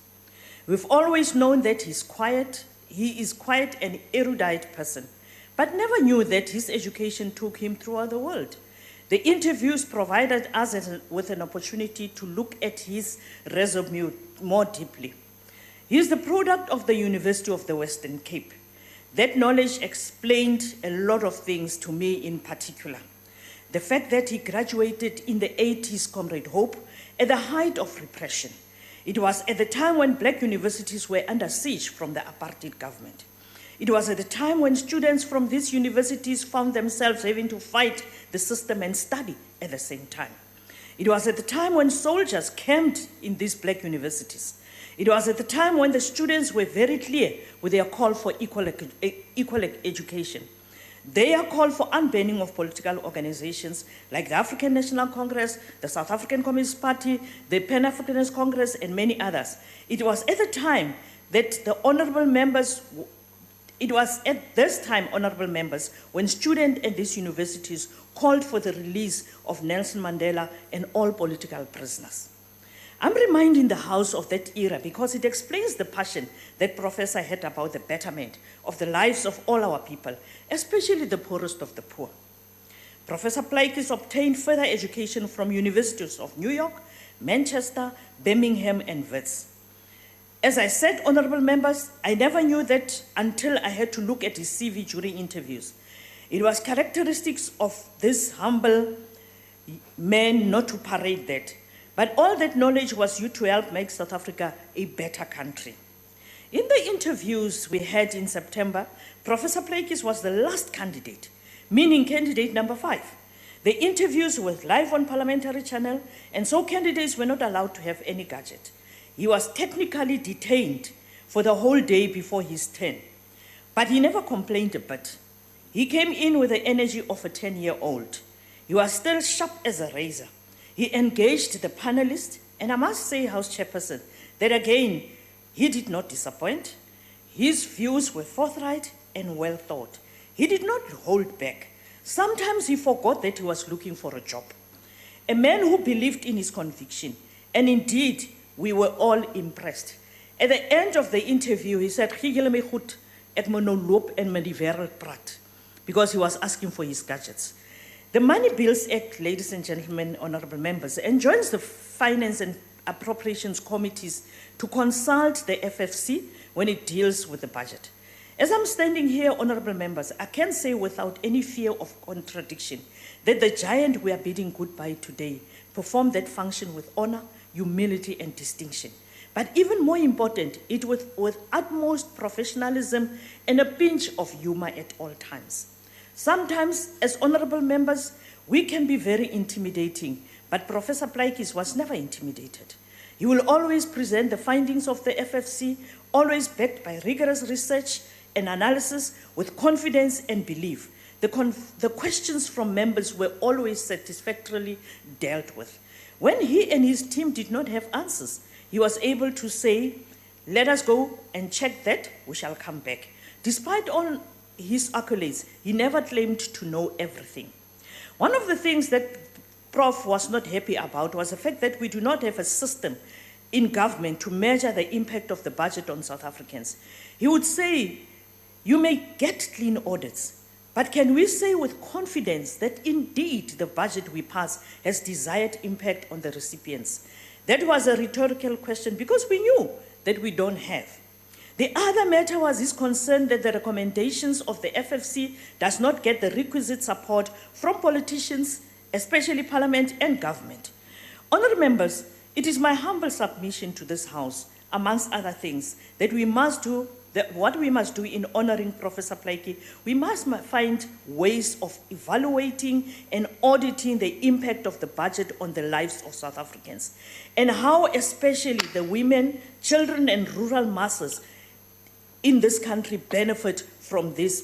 We've always known that he is quite an erudite person, but never knew that his education took him throughout the world. The interviews provided us with an opportunity to look at his resume more deeply. He is the product of the University of the Western Cape. That knowledge explained a lot of things to me in particular. The fact that he graduated in the 80s, Comrade Hope, at the height of repression. It was at the time when black universities were under siege from the apartheid government. It was at the time when students from these universities found themselves having to fight the system and study at the same time. It was at the time when soldiers camped in these black universities. It was at the time when the students were very clear with their call for equal education. Their call for unbanning of political organizations like the African National Congress, the South African Communist Party, the Pan-Africanist Congress, and many others. It was at the time that the honorable members, honorable members, when students at these universities called for the release of Nelson Mandela and all political prisoners. I'm reminding the House of that era because it explains the passion that Professor had about the betterment of the lives of all our people, especially the poorest of the poor. Professor Plaatjies obtained further education from universities of New York, Manchester, Birmingham, and Wits. As I said, honorable members, I never knew that until I had to look at his CV during interviews. It was characteristics of this humble man not to parade that. But all that knowledge was used to help make South Africa a better country. In the interviews we had in September, Professor Plaatjies was the last candidate, meaning candidate number 5. The interviews were live on Parliamentary Channel, and so candidates were not allowed to have any gadget. He was technically detained for the whole day before his turn, but he never complained a bit. He came in with the energy of a 10-year-old. He was still sharp as a razor. He engaged the panelists, and I must say, House Chairperson, that again, he did not disappoint. His views were forthright and well thought. He did not hold back. Sometimes he forgot that he was looking for a job. A man who believed in his conviction, and indeed, we were all impressed. At the end of the interview, he said, because he was asking for his gadgets. The Money Bills Act, ladies and gentlemen, honorable members, enjoins the Finance and Appropriations Committees to consult the FFC when it deals with the budget. As I'm standing here, honorable members, I can say without any fear of contradiction that the giant we are bidding goodbye today performed that function with honor, humility, and distinction. But even more important, it with utmost professionalism and a pinch of humor at all times. Sometimes, as honorable members, we can be very intimidating, but Professor Plaatjies was never intimidated. He will always present the findings of the FFC, always backed by rigorous research and analysis with confidence and belief. The questions from members were always satisfactorily dealt with. When he and his team did not have answers, he was able to say, let us go and check that, we shall come back. Despite all his accolades, he never claimed to know everything. One of the things that Prof was not happy about was the fact that we do not have a system in government to measure the impact of the budget on South Africans. He would say, you may get clean audits, but can we say with confidence that indeed the budget we pass has desired impact on the recipients? That was a rhetorical question because we knew that we don't have. The other matter was his concern that the recommendations of the FFC does not get the requisite support from politicians, especially Parliament and government. Honourable members, it is my humble submission to this House, amongst other things, that we must do what we must do in honouring Professor Plaatjies. We must find ways of evaluating and auditing the impact of the budget on the lives of South Africans, and how especially the women, children, and rural masses in this country benefit from this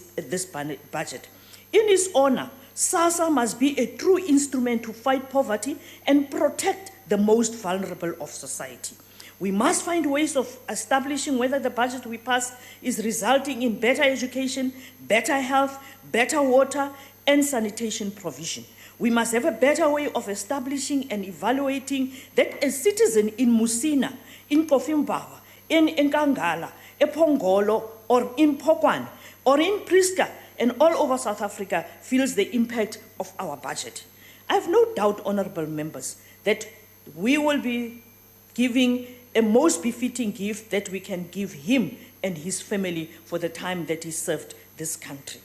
budget. In his honour, SASSA must be a true instrument to fight poverty and protect the most vulnerable of society. We must find ways of establishing whether the budget we pass is resulting in better education, better health, better water, and sanitation provision. We must have a better way of establishing and evaluating that a citizen in Musina, in Kofimbawa, in Nkangala, in Pongolo, or in Pokwane, or in Priska, and all over South Africa feels the impact of our budget. I have no doubt, honourable members, that we will be giving a most befitting gift that we can give him and his family for the time that he served this country.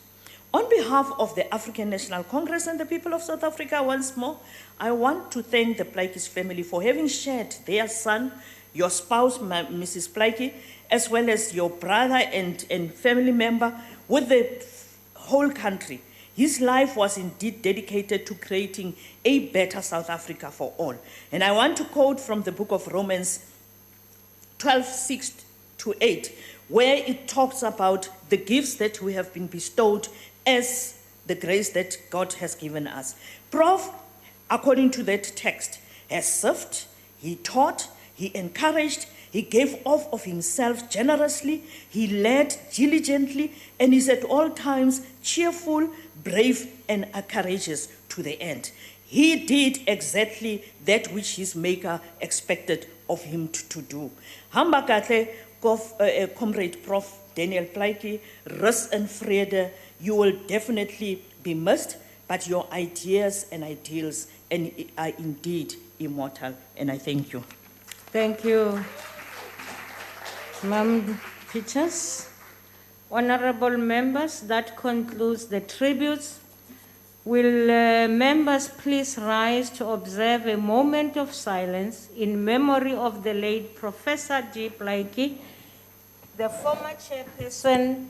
On behalf of the African National Congress and the people of South Africa, once more, I want to thank the Plaatjies family for having shared their son, your spouse, Mrs. Plaatjies, as well as your brother and family member with the whole country. His life was indeed dedicated to creating a better South Africa for all. And I want to quote from the book of Romans 12:6-8, where it talks about the gifts that we have been bestowed as the grace that God has given us. Prof, according to that text, has served, he taught, he encouraged, he gave off of himself generously, he led diligently, and is at all times cheerful, brave, and courageous to the end. He did exactly that which his maker expected of him to do. Hamba kahle, Comrade Prof Daniel Plaatjies, rus en vrede, you will definitely be missed, but your ideas and ideals are indeed immortal, and I thank you. Thank you, Ma'am Peaches. Honourable members, that concludes the tributes. Will members please rise to observe a moment of silence in memory of the late Professor D. Plaatjies, the former chairperson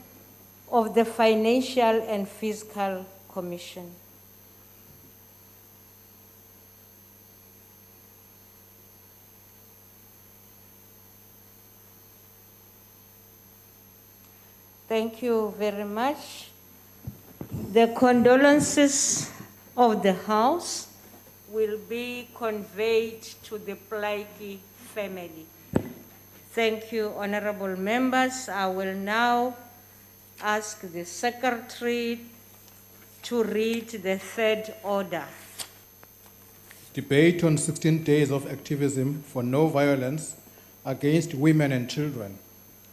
of the Financial and Fiscal Commission. Thank you very much. The condolences of the House will be conveyed to the Plaatjies family. Thank you, honourable members. I will now ask the Secretary to read the third order. Debate on 16 days of activism for no violence against women and children.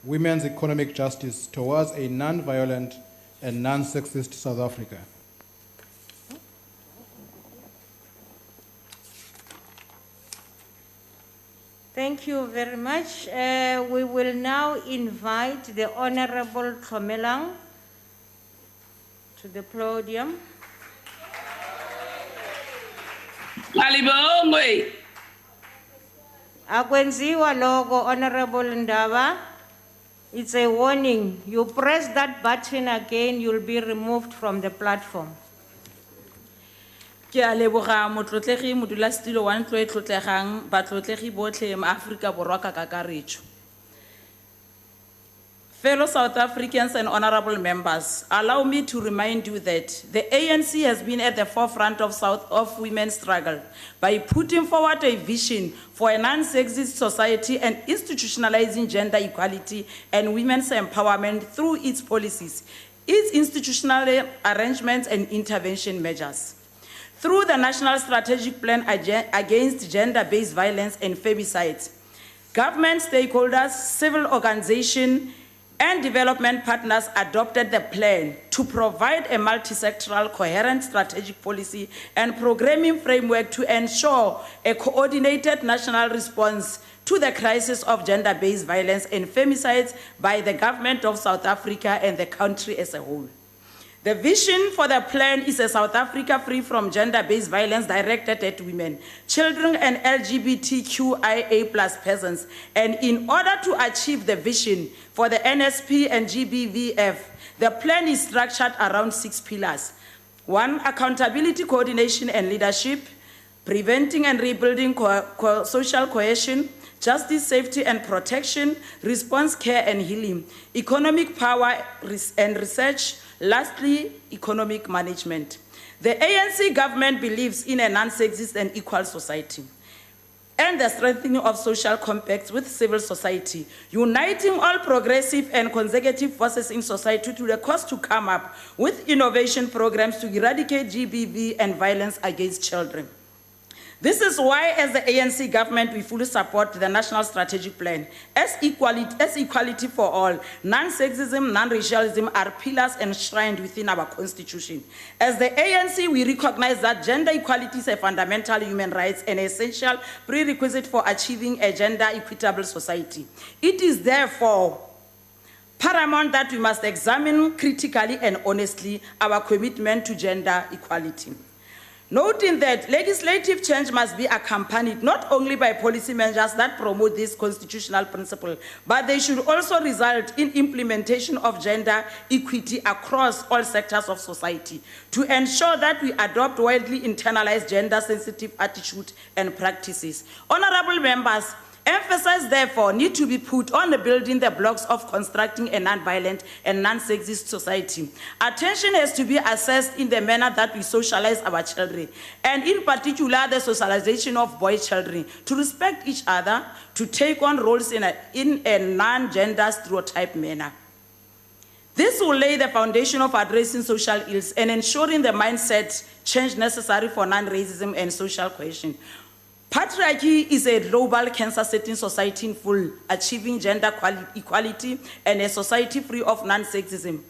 Women's economic justice towards a non-violent and non-sexist South Africa. Thank you very much. We will now invite the Honorable Tlomelang to the podium. Alibongwe. Akwenziwa logo, Honorable Ndaba. It's a warning. You press that button again, you'll be removed from the platform. Ke a leboga motlotlegi modulasetilo wa ntlo e tlotlegang batlotlegi botlhe ma Afrika Borwa ka kakaretso. Fellow South Africans and honorable members, allow me to remind you that the ANC has been at the forefront of women's struggle by putting forward a vision for a non-sexist society and institutionalizing gender equality and women's empowerment through its policies, its institutional arrangements and intervention measures. Through the National Strategic Plan Against Gender-Based Violence and Femicides, government stakeholders, civil organizations, and development partners adopted the plan to provide a multi-sectoral, coherent strategic policy and programming framework to ensure a coordinated national response to the crisis of gender-based violence and femicides by the government of South Africa and the country as a whole. The vision for the plan is a South Africa free from gender-based violence directed at women, children, and LGBTQIA+ persons. And in order to achieve the vision for the NSP and GBVF, the plan is structured around 6 pillars. 1, accountability, coordination, and leadership, preventing and rebuilding social cohesion, justice, safety, and protection, response, care, and healing, economic power and research, lastly, economic management. The ANC government believes in a non-sexist and equal society and the strengthening of social compacts with civil society, uniting all progressive and consecutive forces in society to the cause to come up with innovation programs to eradicate GBV and violence against children. This is why, as the ANC government, we fully support the National Strategic Plan. As equality for all, non-sexism, non-racialism are pillars enshrined within our constitution. As the ANC, we recognize that gender equality is a fundamental human right and essential prerequisite for achieving a gender-equitable society. It is therefore paramount that we must examine critically and honestly our commitment to gender equality. Noting that legislative change must be accompanied not only by policy measures that promote this constitutional principle, but they should also result in implementation of gender equity across all sectors of society to ensure that we adopt widely internalized gender-sensitive attitudes and practices. Honorable members, emphasis, therefore, need to be put on the building the blocks of constructing a non-violent and non-sexist society. Attention has to be assessed in the manner that we socialize our children, and in particular, the socialization of boy children, to respect each other, to take on roles in a non-gender stereotype manner. This will lay the foundation of addressing social ills and ensuring the mindset change necessary for non-racism and social cohesion. Patriarchy is a global cancer-setting society in full, achieving gender equality and a society free of non-sexism.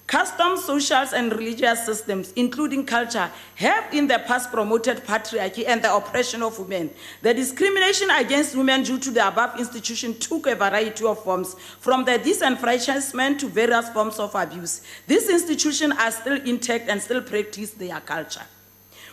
Customs, socials, and religious systems, including culture, have in the past promoted patriarchy and the oppression of women. The discrimination against women due to the above institution took a variety of forms, from the disenfranchisement to various forms of abuse. These institutions are still intact and still practice their culture.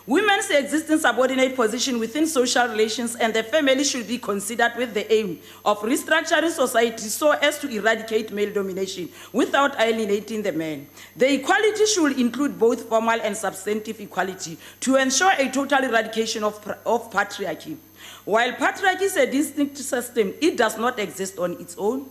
Women's existing subordinate position within social relations and the family should be considered with the aim of restructuring society so as to eradicate male domination without alienating the man. The equality should include both formal and substantive equality to ensure a total eradication of patriarchy. While patriarchy is a distinct system, it does not exist on its own.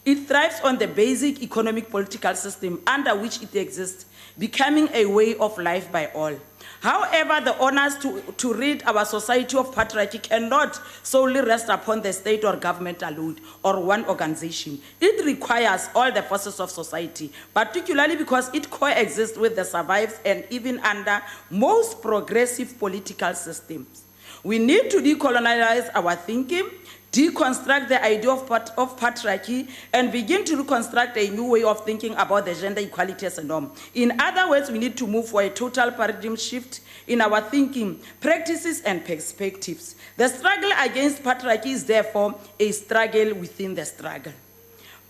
It thrives on the basic economic political system under which it exists, becoming a way of life by all. However, the honors to rid our society of patriarchy cannot solely rest upon the state or government alone or one organization. It requires all the forces of society, particularly because it coexists with the survives and even under most progressive political systems. We need to decolonize our thinking, deconstruct the idea of patriarchy, and begin to reconstruct a new way of thinking about the gender equality as a norm. In other words, we need to move for a total paradigm shift in our thinking, practices, and perspectives. The struggle against patriarchy is therefore a struggle within the struggle.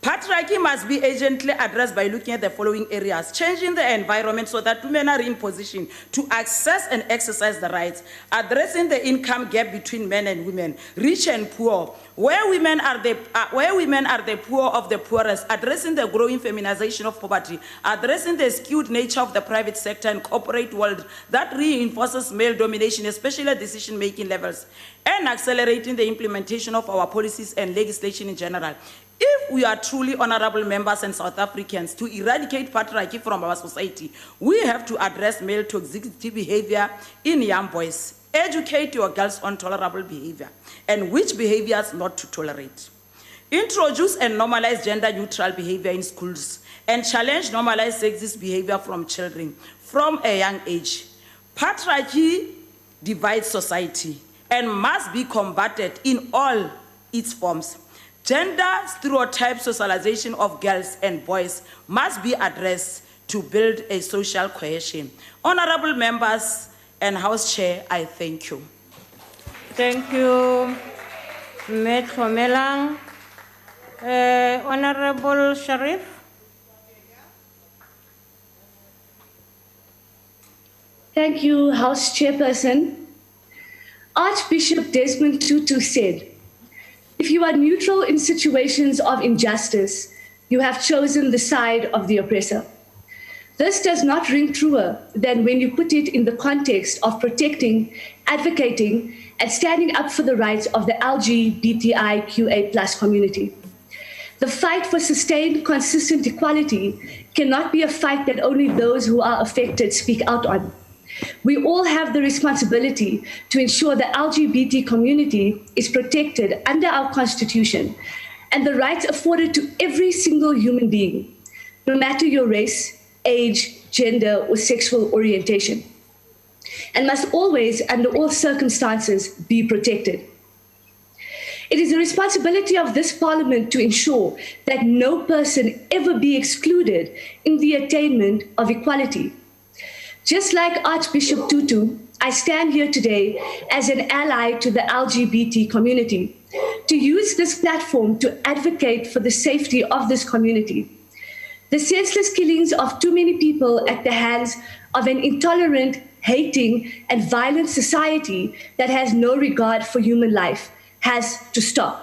Patriarchy must be urgently addressed by looking at the following areas: changing the environment so that women are in position to access and exercise the rights, addressing the income gap between men and women, rich and poor, where women are the poor of the poorest, addressing the growing feminization of poverty, addressing the skewed nature of the private sector and corporate world that reinforces male domination, especially at decision-making levels, and accelerating the implementation of our policies and legislation in general. If we are truly honorable members and South Africans to eradicate patriarchy from our society, we have to address male toxic behavior in young boys, educate your girls on tolerable behavior, and which behaviors not to tolerate. Introduce and normalize gender-neutral behavior in schools, and challenge normalized sexist behavior from children from a young age. Patriarchy divides society and must be combated in all its forms. Gender stereotype socialization of girls and boys must be addressed to build a social cohesion. Honorable members and House Chair, I thank you. Thank you, Metro Melang. Honorable Sharif. Thank you, House Chairperson. Archbishop Desmond Tutu said, "If you are neutral in situations of injustice, you have chosen the side of the oppressor." This does not ring truer than when you put it in the context of protecting, advocating, and standing up for the rights of the LGBTIQA+ community. The fight for sustained, consistent equality cannot be a fight that only those who are affected speak out on. We all have the responsibility to ensure the LGBT community is protected under our Constitution and the rights afforded to every single human being, no matter your race, age, gender, or sexual orientation, and must always, under all circumstances, be protected. It is the responsibility of this Parliament to ensure that no person ever be excluded in the attainment of equality. Just like Archbishop Tutu, I stand here today as an ally to the LGBT community, to use this platform to advocate for the safety of this community. The senseless killings of too many people at the hands of an intolerant, hating, and violent society that has no regard for human life has to stop.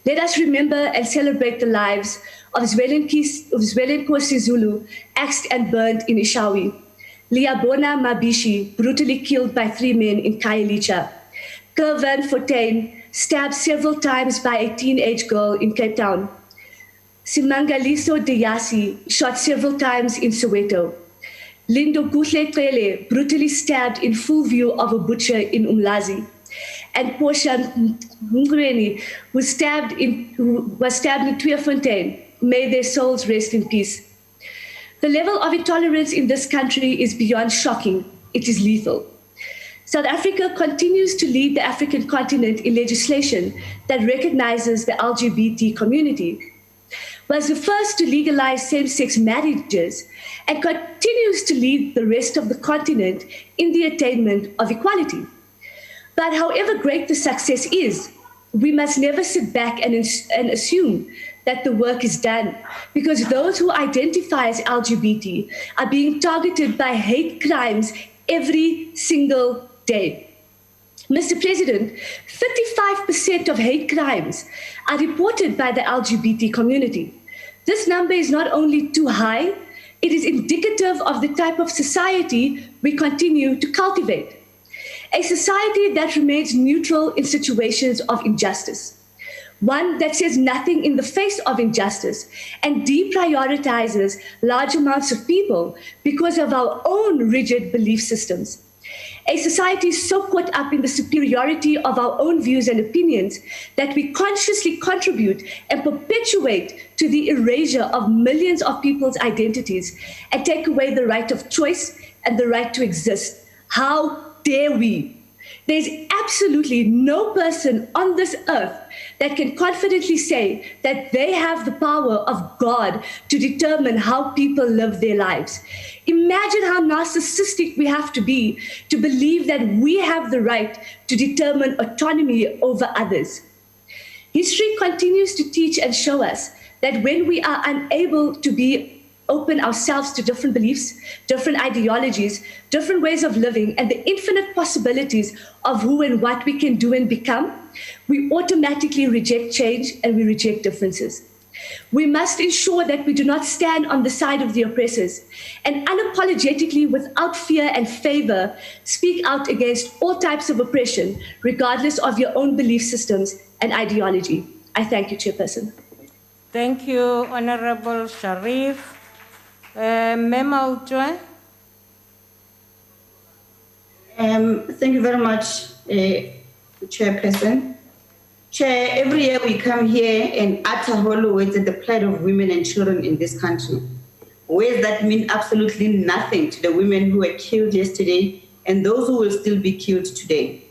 Let us remember and celebrate the lives of Zwelenkosi Zulu, axed and burned in Ishawi. Liabona Mabishi, brutally killed by 3 men in Khayelitsha. Kervan Fontaine, stabbed several times by a teenage girl in Cape Town. Simangaliso Deyasi, shot several times in Soweto. Lindo Kuhle Trele, brutally stabbed in full view of a butcher in Umlazi. And Portia Ngweni was stabbed in Tweefontein. May their souls rest in peace. The level of intolerance in this country is beyond shocking. It is lethal. South Africa continues to lead the African continent in legislation that recognizes the LGBT community, was the first to legalize same-sex marriages, and continues to lead the rest of the continent in the attainment of equality. But however great the success is, we must never sit back and assume that the work is done, because those who identify as LGBT are being targeted by hate crimes every single day. Mr. President, 35% of hate crimes are reported by the LGBT community. This number is not only too high, it is indicative of the type of society we continue to cultivate. A society that remains neutral in situations of injustice. One that says nothing in the face of injustice and deprioritizes large amounts of people because of our own rigid belief systems. A society so caught up in the superiority of our own views and opinions that we consciously contribute and perpetuate to the erasure of millions of people's identities and take away the right of choice and the right to exist. How dare we? There's absolutely no person on this earth that can confidently say that they have the power of God to determine how people live their lives. Imagine how narcissistic we have to be to believe that we have the right to determine autonomy over others. History continues to teach and show us that when we are unable to be open ourselves to different beliefs, different ideologies, different ways of living, and the infinite possibilities of who and what we can do and become, we automatically reject change and we reject differences. We must ensure that we do not stand on the side of the oppressors and unapologetically, without fear and favor, speak out against all types of oppression, regardless of your own belief systems and ideology. I thank you, Chairperson. Thank you, Honorable Sharif. Maotwe. Thank you very much, Chairperson. Chair, every year we come here and utter hollow words at the plight of women and children in this country. Words that mean absolutely nothing to the women who were killed yesterday and those who will still be killed today.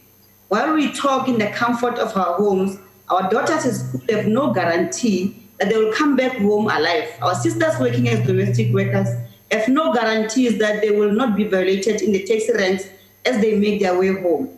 While we talk in the comfort of our homes, our daughters at school have no guarantee that they will come back home alive. Our sisters working as domestic workers have no guarantees that they will not be violated in the taxi ranks as they make their way home.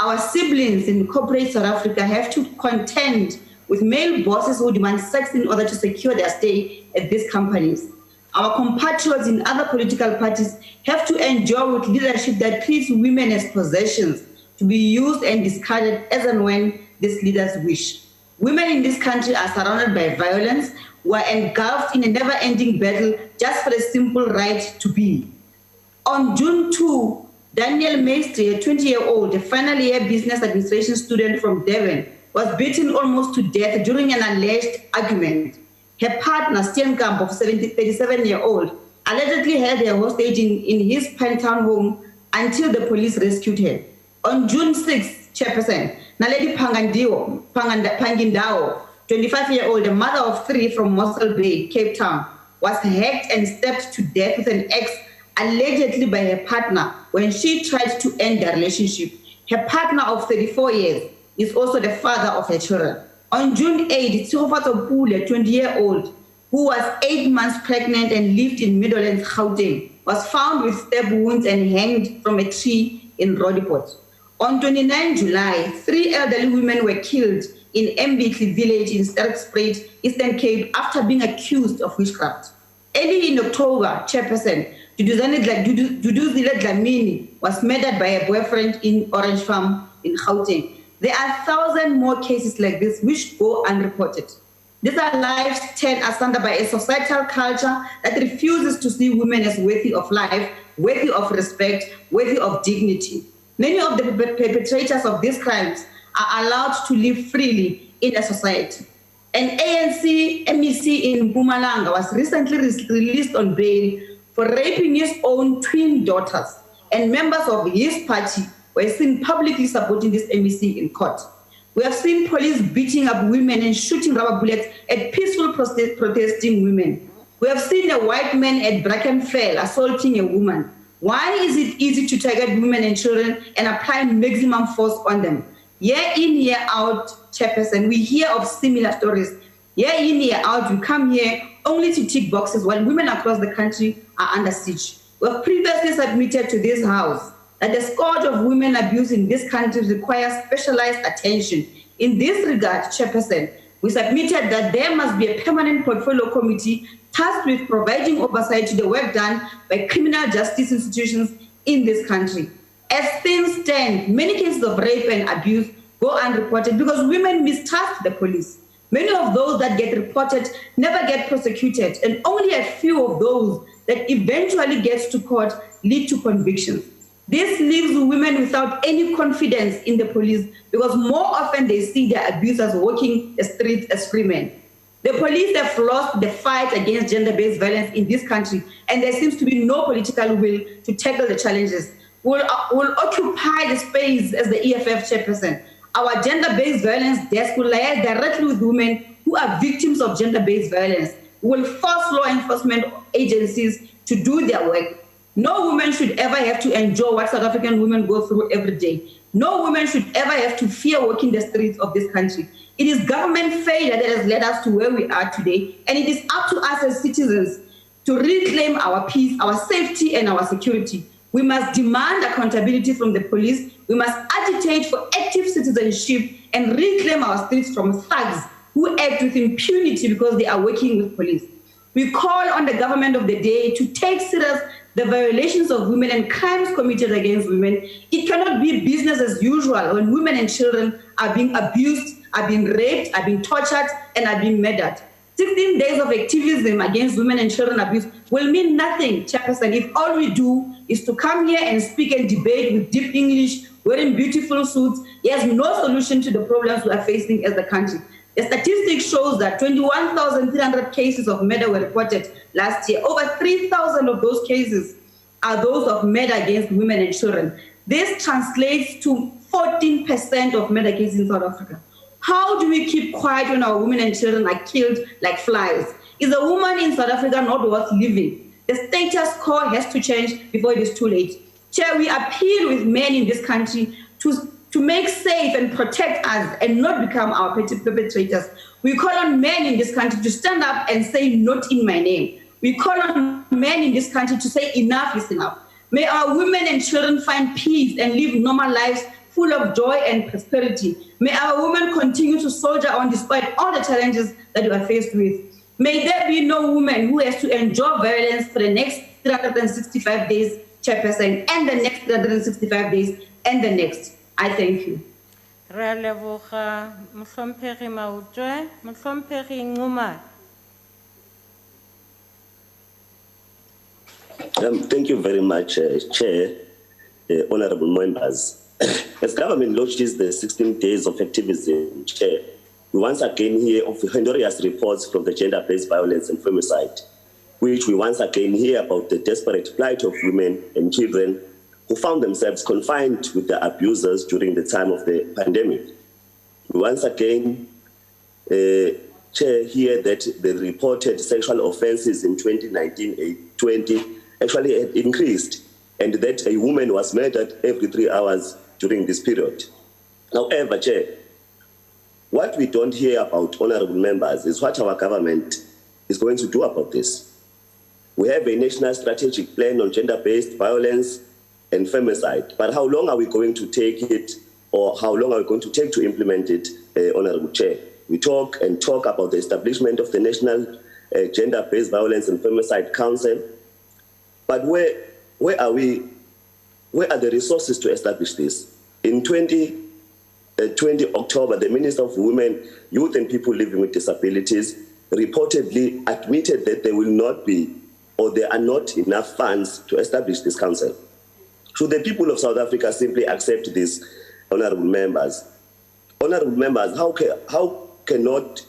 Our siblings in corporate South Africa have to contend with male bosses who demand sex in order to secure their stay at these companies. Our compatriots in other political parties have to endure with leadership that treats women as possessions to be used and discarded as and when these leaders wish. Women in this country are surrounded by violence, were engulfed in a never-ending battle just for the simple right to be. On June 2, Daniel Maestri, a 20-year-old, a final year business administration student from Devon, was beaten almost to death during an alleged argument. Her partner, Steenkamp, of 37-year-old, allegedly held her hostage in his Pinetown home until the police rescued her. On June 6, Chairperson, Naledi Pangindao, 25-year-old, a mother of 3 from Mossel Bay, Cape Town, was hacked and stabbed to death with an axe allegedly by her partner when she tried to end the relationship. Her partner of 34 years is also the father of her children. On June 8, Tsihofatso Pule, a 20-year-old, who was 8 months pregnant and lived in Midlands, Gauteng, was found with stab wounds and hanged from a tree in Rodipot. On 29 July, 3 elderly women were killed in Mbitli village in Sterkspruit, Eastern Cape, after being accused of witchcraft. Early in October, Chairperson, Duduzile Dlamini was murdered by a boyfriend in Orange Farm in Gauteng. There are 1,000 more cases like this which go unreported. These are lives turned asunder by a societal culture that refuses to see women as worthy of life, worthy of respect, worthy of dignity. Many of the perpetrators of these crimes are allowed to live freely in a society. An ANC MEC in Mpumalanga was recently released on bail for raping his own twin daughters, and members of his party were seen publicly supporting this MEC in court. We have seen police beating up women and shooting rubber bullets at peaceful protesting women. We have seen a white man at Brackenfell assaulting a woman. Why is it easy to target women and children and apply maximum force on them? Year in, year out, Chairperson, we hear of similar stories. Year in, year out, we come here only to tick boxes while women across the country are under siege. We have previously submitted to this House that the scourge of women abuse in this country requires specialized attention. In this regard, Chairperson, we submitted that there must be a permanent portfolio committee tasked with providing oversight to the work done by criminal justice institutions in this country. As things stand, many cases of rape and abuse go unreported because women mistrust the police. Many of those that get reported never get prosecuted, and only a few of those that eventually get to court lead to convictions. This leaves women without any confidence in the police because more often they see their abusers walking the streets as free men. The police have lost the fight against gender-based violence in this country, and there seems to be no political will to tackle the challenges. We'll occupy the space as the EFF chairperson. Our gender-based violence desk will liaise directly with women who are victims of gender-based violence. We will force law enforcement agencies to do their work. No woman should ever have to endure what South African women go through every day. No woman should ever have to fear walking the streets of this country. It is government failure that has led us to where we are today, and it is up to us as citizens to reclaim our peace, our safety, and our security. We must demand accountability from the police. We must agitate for active citizenship and reclaim our streets from thugs who act with impunity because they are working with police. We call on the government of the day to take serious the violations of women and crimes committed against women. It cannot be business as usual when women and children are being abused, are being raped, are being tortured, and are being murdered. 16 days of activism against women and children abuse will mean nothing, Chairperson, if all we do is to come here and speak and debate with deep English, wearing beautiful suits. There's no solution to the problems we are facing as a country. The statistics shows that 21,300 cases of murder were reported last year. Over 3,000 of those cases are those of murder against women and children. This translates to 14% of murder cases in South Africa. How do we keep quiet when our women and children are killed like flies? Is a woman in South Africa not worth living? The status quo has to change before it is too late. Chair, we appeal with men in this country to make safe and protect us and not become our perpetrators. We call on men in this country to stand up and say, "Not in my name." We call on men in this country to say, "Enough is enough." May our women and children find peace and live normal lives full of joy and prosperity. May our women continue to soldier on despite all the challenges that we are faced with. May there be no woman who has to endure violence for the next 365 days, Chairperson, and the next 365 days, and the next. I thank you. Thank you very much, Chair, honorable members. As government launches the 16 days of activism, Chair, we once again hear of horrendous reports from the gender-based violence and femicide, which we once again hear about the desperate plight of women and children who found themselves confined with their abusers during the time of the pandemic. We once again, Chair, hear that the reported sexual offenses in 2019-20 actually had increased, and that a woman was murdered every 3 hours during this period. However, Chair, what we don't hear about, honorable members, is what our government is going to do about this. We have a national strategic plan on gender-based violence and femicide, but how long are we going to take it, or how long are we going to take to implement it, honorable Chair? We talk about the establishment of the National Gender-Based Violence and Femicide Council, but where are the resources to establish this? In 20 October, the Minister of Women, Youth and People Living with Disabilities reportedly admitted that there will not be, or there are not enough funds to establish this council. Should the people of South Africa simply accept this, honorable members? Honorable members,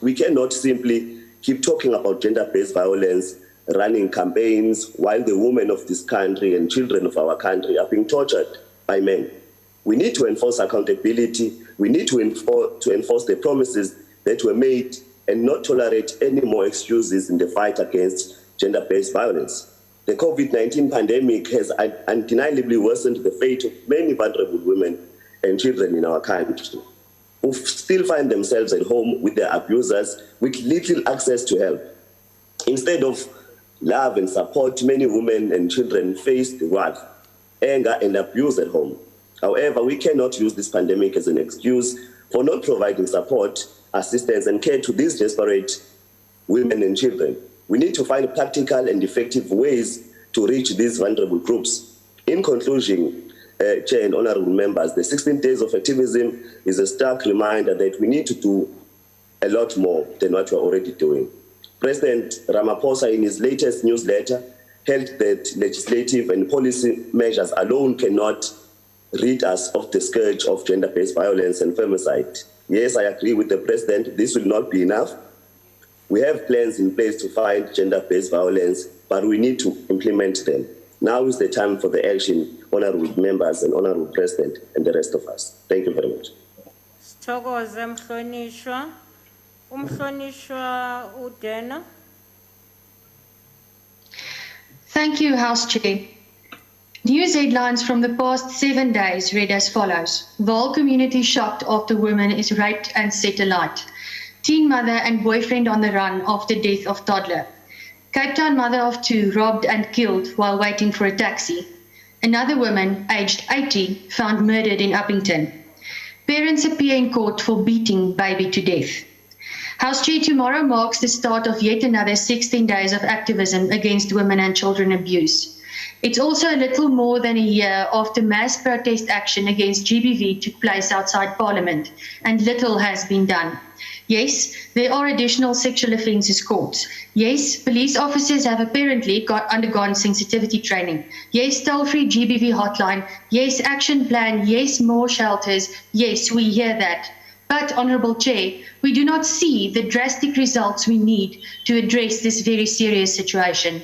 we cannot simply keep talking about gender-based violence, running campaigns while the women of this country and children of our country are being tortured by men. We need to enforce accountability. We need to enforce the promises that were made and not tolerate any more excuses in the fight against gender-based violence. The COVID-19 pandemic has undeniably worsened the fate of many vulnerable women and children in our country, who still find themselves at home with their abusers with little access to help. Instead of love and support, many women and children face the wrath, anger, and abuse at home. However, we cannot use this pandemic as an excuse for not providing support, assistance, and care to these desperate women and children. We need to find practical and effective ways to reach these vulnerable groups. In conclusion, Chair and honorable members, the 16 days of activism is a stark reminder that we need to do a lot more than what we're already doing. President Ramaphosa, in his latest newsletter, held that legislative and policy measures alone cannot rid us of the scourge of gender-based violence and femicide. Yes, I agree with the President, this will not be enough. We have plans in place to fight gender-based violence, but we need to implement them. Now is the time for the action, honorable members and honorable President and the rest of us. Thank you very much. Thank you, House Chair. News headlines from the past 7 days read as follows. Vaal community shocked after woman is raped and set alight. Teen mother and boyfriend on the run after death of toddler. Cape Town mother of 2 robbed and killed while waiting for a taxi. Another woman, aged 80, found murdered in Uppington. Parents appear in court for beating baby to death. House Chair, tomorrow marks the start of yet another 16 days of activism against women and children abuse. It's also a little more than a year after mass protest action against GBV took place outside Parliament, and little has been done. Yes, there are additional sexual offences courts. Yes, police officers have apparently undergone sensitivity training. Yes, toll-free GBV hotline. Yes, action plan. Yes, more shelters. Yes, we hear that. But, Honourable Chair, we do not see the drastic results we need to address this very serious situation.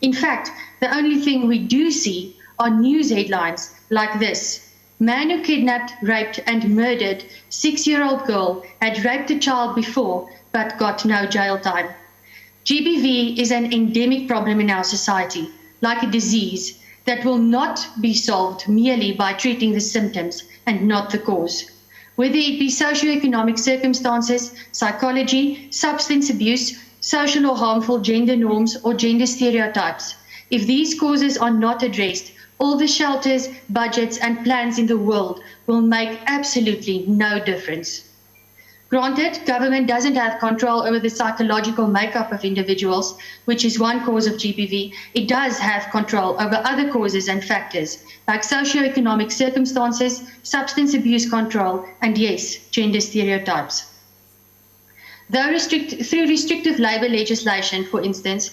In fact, the only thing we do see are news headlines like this. Man who kidnapped, raped and murdered 6-year-old girl had raped a child before but got no jail time. GBV is an endemic problem in our society, like a disease that will not be solved merely by treating the symptoms and not the cause. Whether it be socioeconomic circumstances, psychology, substance abuse, social or harmful gender norms or gender stereotypes. If these causes are not addressed, all the shelters, budgets and plans in the world will make absolutely no difference. Granted, government doesn't have control over the psychological makeup of individuals, which is one cause of GBV. It does have control over other causes and factors, like socioeconomic circumstances, substance abuse control, and yes, gender stereotypes. Through restrictive labour legislation, for instance,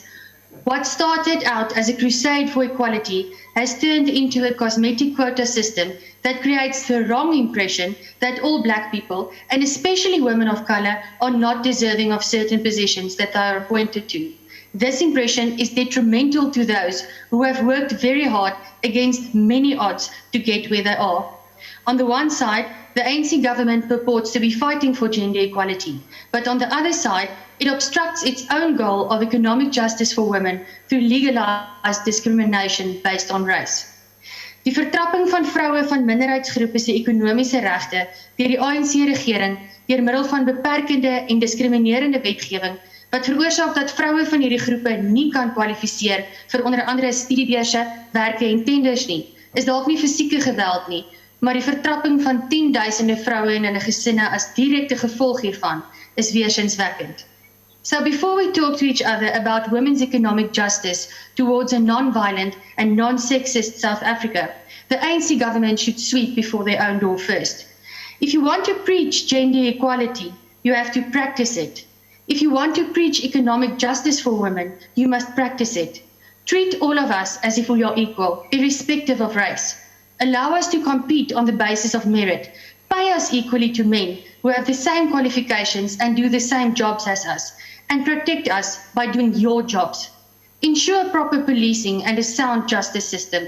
what started out as a crusade for equality has turned into a cosmetic quota system that creates the wrong impression that all black people, and especially women of colour, are not deserving of certain positions that they are appointed to. This impression is detrimental to those who have worked very hard against many odds to get where they are. On the one side, the ANC government purports to be fighting for gender equality, but on the other side, it obstructs its own goal of economic justice for women through legalized discrimination based on race. Die vertrapping van vroue van minderheidsgroepe se ekonomiese regte deur die ANC-regering deur middel van beperkende en diskriminerende wetgewing wat veroorsaak dat vroue van hierdie groepe nie kan kwalifiseer vir onder andere studiebeurse, werke en tenders nie, is dalk nie fisieke geweld nie, maar die vertrapping van 10,000 vroue en hulle gesinne as direkte gevolg hiervan is weersinswekkend. So before we talk to each other about women's economic justice towards a non-violent and non-sexist South Africa, the ANC government should sweep before their own door first. If you want to preach gender equality, you have to practice it. If you want to preach economic justice for women, you must practice it. Treat all of us as if we are equal, irrespective of race. Allow us to compete on the basis of merit. Pay us equally to men who have the same qualifications and do the same jobs as us, and protect us by doing your jobs. Ensure proper policing and a sound justice system.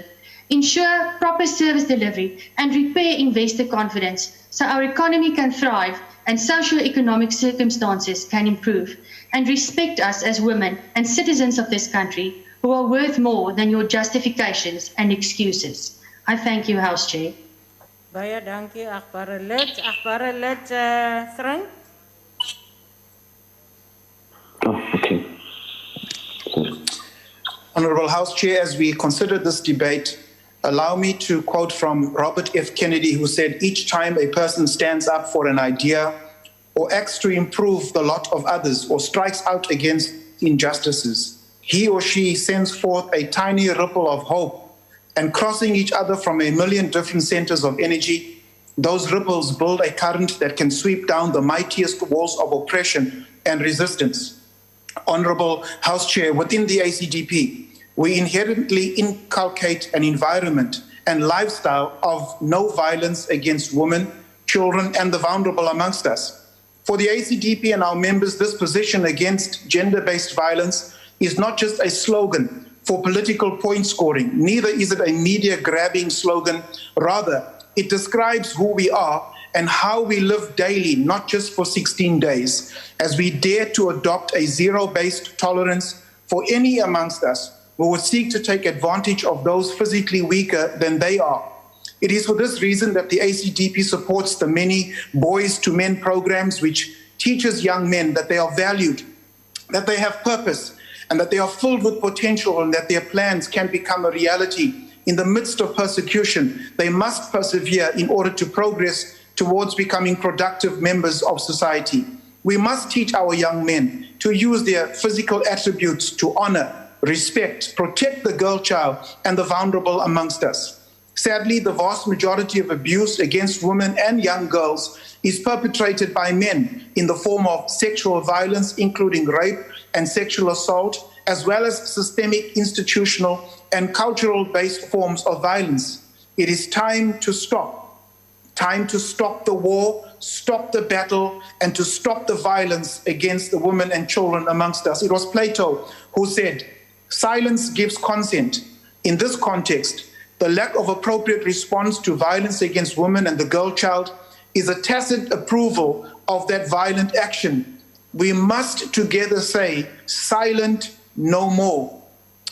Ensure proper service delivery and repair investor confidence so our economy can thrive and socio-economic circumstances can improve. And respect us as women and citizens of this country who are worth more than your justifications and excuses. I thank you, House Chair. Baie dankie, agbare lid, Frank. Okay. Honourable House Chair, as we consider this debate, allow me to quote from Robert F. Kennedy, who said, "Each time a person stands up for an idea or acts to improve the lot of others or strikes out against injustices, he or she sends forth a tiny ripple of hope, and crossing each other from a million different centres of energy, those ripples build a current that can sweep down the mightiest walls of oppression and resistance." Honourable House Chair, within the ACDP, we inherently inculcate an environment and lifestyle of no violence against women, children and the vulnerable amongst us. For the ACDP and our members, this position against gender-based violence is not just a slogan for political point scoring, neither is it a media-grabbing slogan. Rather, it describes who we are and how we live daily, not just for 16 days, as we dare to adopt a zero-based tolerance for any amongst us who would seek to take advantage of those physically weaker than they are. It is for this reason that the ACDP supports the many Boys to Men programs which teaches young men that they are valued, that they have purpose, and that they are filled with potential and that their plans can become a reality. In the midst of persecution, they must persevere in order to progress towards becoming productive members of society. We must teach our young men to use their physical attributes to honor, respect, protect the girl child and the vulnerable amongst us. Sadly, the vast majority of abuse against women and young girls is perpetrated by men in the form of sexual violence, including rape and sexual assault, as well as systemic, institutional, and cultural-based forms of violence. It is time to stop. Time to stop the war, stop the battle, and to stop the violence against the women and children amongst us. It was Plato who said, "Silence gives consent." In this context, the lack of appropriate response to violence against women and the girl child is a tacit approval of that violent action. We must together say, silent no more.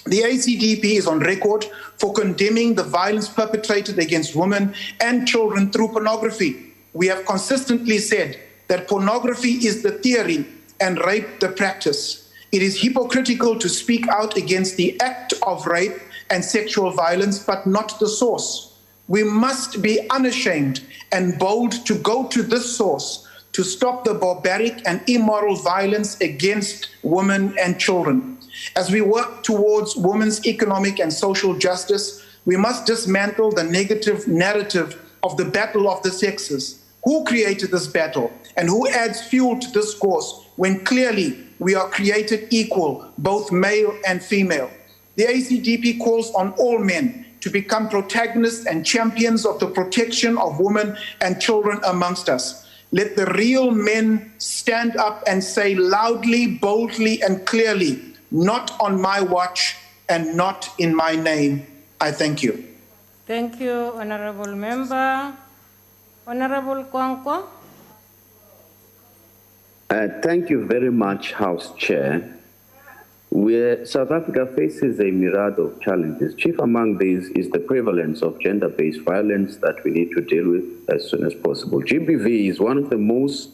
The ACDP is on record for condemning the violence perpetrated against women and children through pornography. We have consistently said that pornography is the theory and rape the practice. It is hypocritical to speak out against the act of rape and sexual violence, but not the source. We must be unashamed and bold to go to this source to stop the barbaric and immoral violence against women and children. As we work towards women's economic and social justice, we must dismantle the negative narrative of the battle of the sexes. Who created this battle and who adds fuel to this course when clearly we are created equal, both male and female? The ACDP calls on all men to become protagonists and champions of the protection of women and children amongst us. Let the real men stand up and say loudly, boldly, and clearly, "Not on my watch and not in my name." I thank you. Thank you, Honorable Member. Honorable Kwankwa. Thank you very much, House Chair. South Africa faces a myriad of challenges. Chief among these is the prevalence of gender-based violence that we need to deal with as soon as possible. GBV is one of the most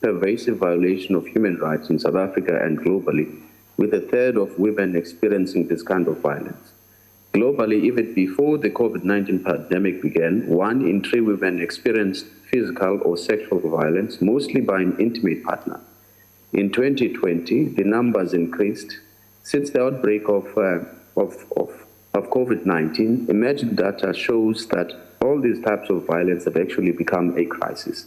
pervasive violations of human rights in South Africa and globally, with a third of women experiencing this kind of violence. Globally, even before the COVID-19 pandemic began, 1 in 3 women experienced physical or sexual violence, mostly by an intimate partner. In 2020, the numbers increased. Since the outbreak of COVID-19, emerging data shows that all these types of violence have actually become a crisis.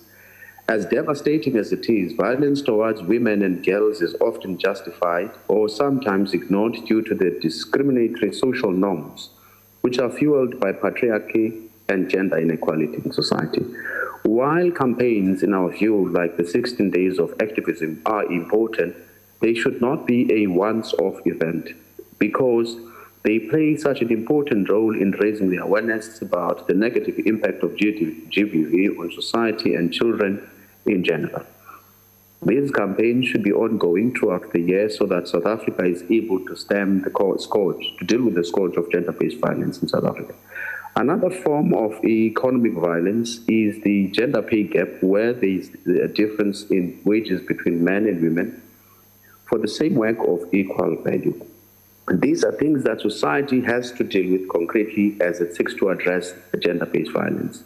As devastating as it is, violence towards women and girls is often justified or sometimes ignored due to the discriminatory social norms, which are fueled by patriarchy and gender inequality in society. While campaigns, in our view, like the 16 Days of Activism are important, they should not be a once-off event because they play such an important role in raising the awareness about the negative impact of GBV on society and children in general. These campaigns should be ongoing throughout the year so that South Africa is able to stem the scourge, to deal with the scourge of gender-based violence in South Africa. Another form of economic violence is the gender pay gap, where there is a difference in wages between men and women for the same work of equal value. And these are things that society has to deal with concretely as it seeks to address gender-based violence.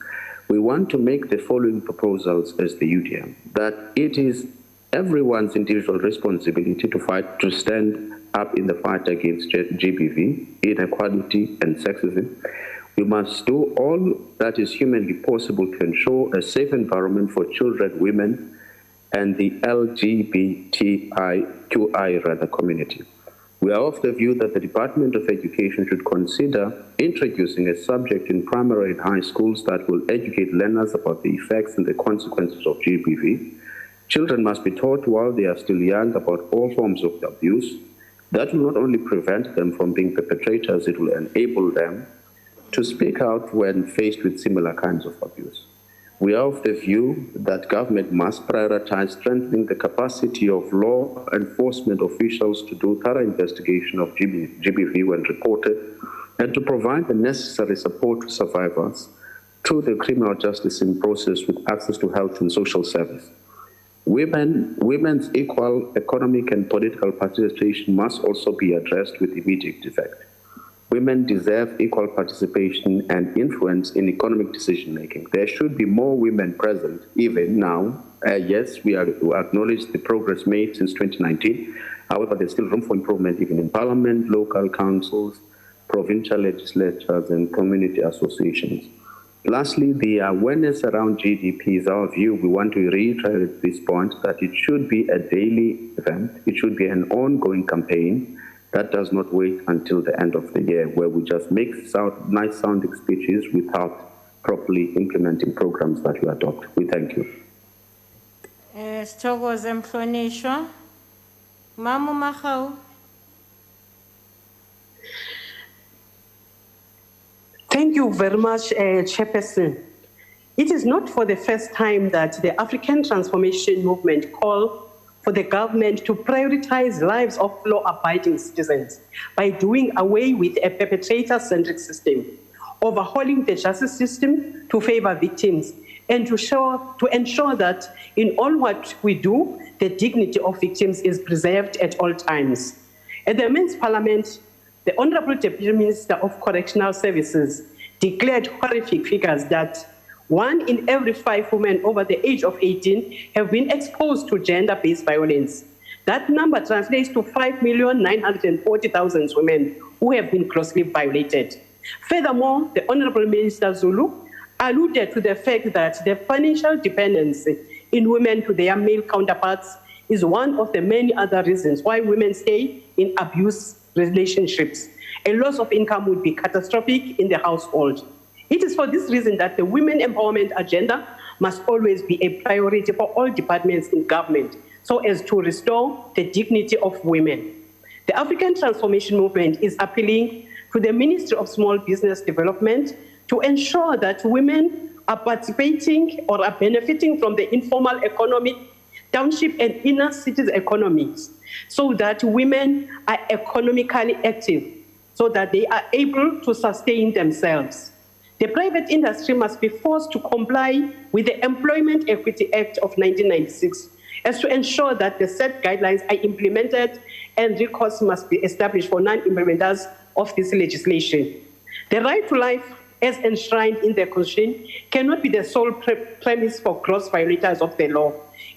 We want to make the following proposals as the UDM: that it is everyone's individual responsibility to stand up in the fight against GBV, inequality, and sexism. We must do all that is humanly possible to ensure a safe environment for children, women, and the LGBTQI community. We are of the view that the Department of Education should consider introducing a subject in primary and high schools that will educate learners about the effects and the consequences of GBV. Children must be taught while they are still young about all forms of abuse. That will not only prevent them from being perpetrators, it will enable them to speak out when faced with similar kinds of abuse. We are of the view that government must prioritize strengthening the capacity of law enforcement officials to do thorough investigation of GBV when reported, and to provide the necessary support to survivors through the criminal justice process with access to health and social service. Women's equal economic and political participation must also be addressed with immediate effect. Women deserve equal participation and influence in economic decision-making. There should be more women present, even now. Yes, we acknowledge the progress made since 2019. However, there's still room for improvement even in parliament, local councils, provincial legislatures, and community associations. Lastly, the awareness around GDP is our view. We want to reiterate at this point that it should be a daily event. It should be an ongoing campaign that does not wait until the end of the year, where we just make nice sounding speeches without properly implementing programs that we adopt. We thank you. Stogos Emplonisha. Mamu Mahau. Thank you very much, Chairperson. It is not for the first time that the African Transformation Movement call for the government to prioritize lives of law-abiding citizens by doing away with a perpetrator-centric system, overhauling the justice system to favor victims, and to ensure that in all what we do, the dignity of victims is preserved at all times. At the Men's Parliament, the Honorable Deputy Minister of Correctional Services declared horrific figures that 1 in every 5 women over the age of 18 have been exposed to gender-based violence. That number translates to 5,940,000 women who have been grossly violated. Furthermore, the Honorable Minister Zulu alluded to the fact that the financial dependency in women to their male counterparts is one of the many other reasons why women stay in abuse relationships. A loss of income would be catastrophic in the household. It is for this reason that the women empowerment agenda must always be a priority for all departments in government, so as to restore the dignity of women. The African Transformation Movement is appealing to the Ministry of Small Business Development to ensure that women are participating or are benefiting from the informal economic, township and inner cities economies, so that women are economically active, so that they are able to sustain themselves. The private industry must be forced to comply with the Employment Equity Act of 1996 as to ensure that the set guidelines are implemented and recourse must be established for non-implementers of this legislation. The right to life, as enshrined in the Constitution, cannot be the sole premise for gross violators of the law.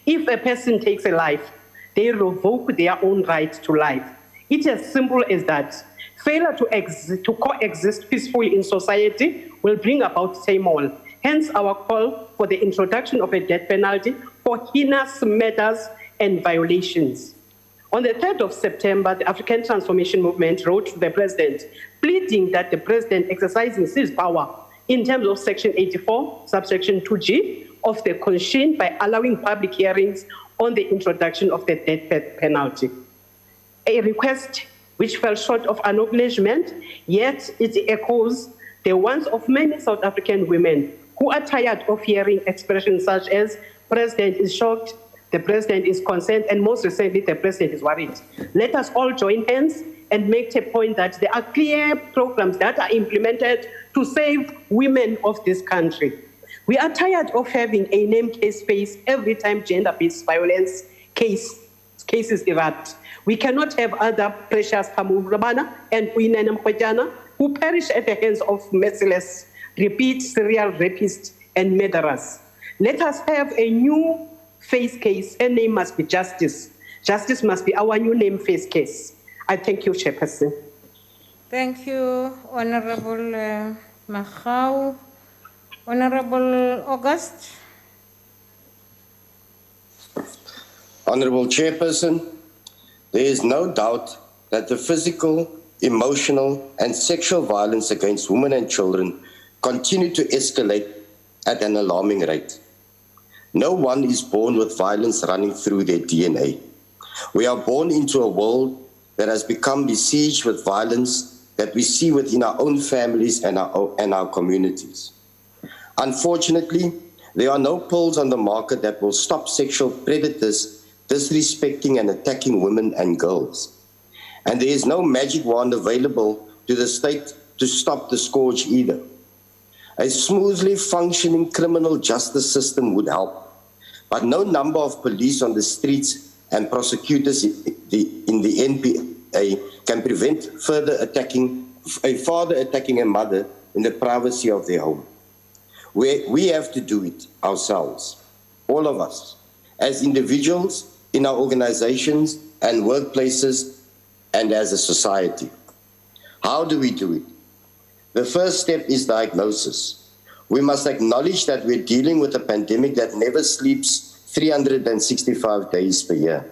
If a person takes a life, they revoke their own right to life. It's as simple as that. Failure to coexist peacefully in society will bring about turmoil. Hence our call for the introduction of a death penalty for heinous matters and violations. On the 3rd of September, the African Transformation Movement wrote to the President, pleading that the President exercises his power in terms of Section 84, subsection 2G of the Constitution by allowing public hearings on the introduction of the death penalty. A request which fell short of acknowledgement, yet it echoes the ones of many South African women who are tired of hearing expressions such as, President is shocked, the President is concerned, and most recently, the President is worried. Let us all join hands and make a point that there are clear programs that are implemented to save women of this country. We are tired of having a name case face every time gender-based violence cases erupt. We cannot have other precious Kamurabana and Uinene Mkojana who perish at the hands of merciless, repeat serial rapists and murderers. Let us have a new face case. Her name must be Justice. Justice must be our new name face case. I thank you, Chairperson. Thank you, Honorable Mahau. Honorable August. Honorable Chairperson, there is no doubt that the physical, emotional, and sexual violence against women and children continue to escalate at an alarming rate. No one is born with violence running through their DNA. We are born into a world that has become besieged with violence that we see within our own families and our communities. Unfortunately, There are no pills on the market that will stop sexual predators disrespecting and attacking women and girls. And there is no magic wand available to the state to stop the scourge either. A smoothly functioning criminal justice system would help, but no number of police on the streets and prosecutors in the NPA can prevent a father attacking a mother in the privacy of their home. We have to do it ourselves, all of us, as individuals, in our organizations and workplaces, and as a society. How do we do it? The first step is diagnosis. We must acknowledge that we're dealing with a pandemic that never sleeps 365 days per year.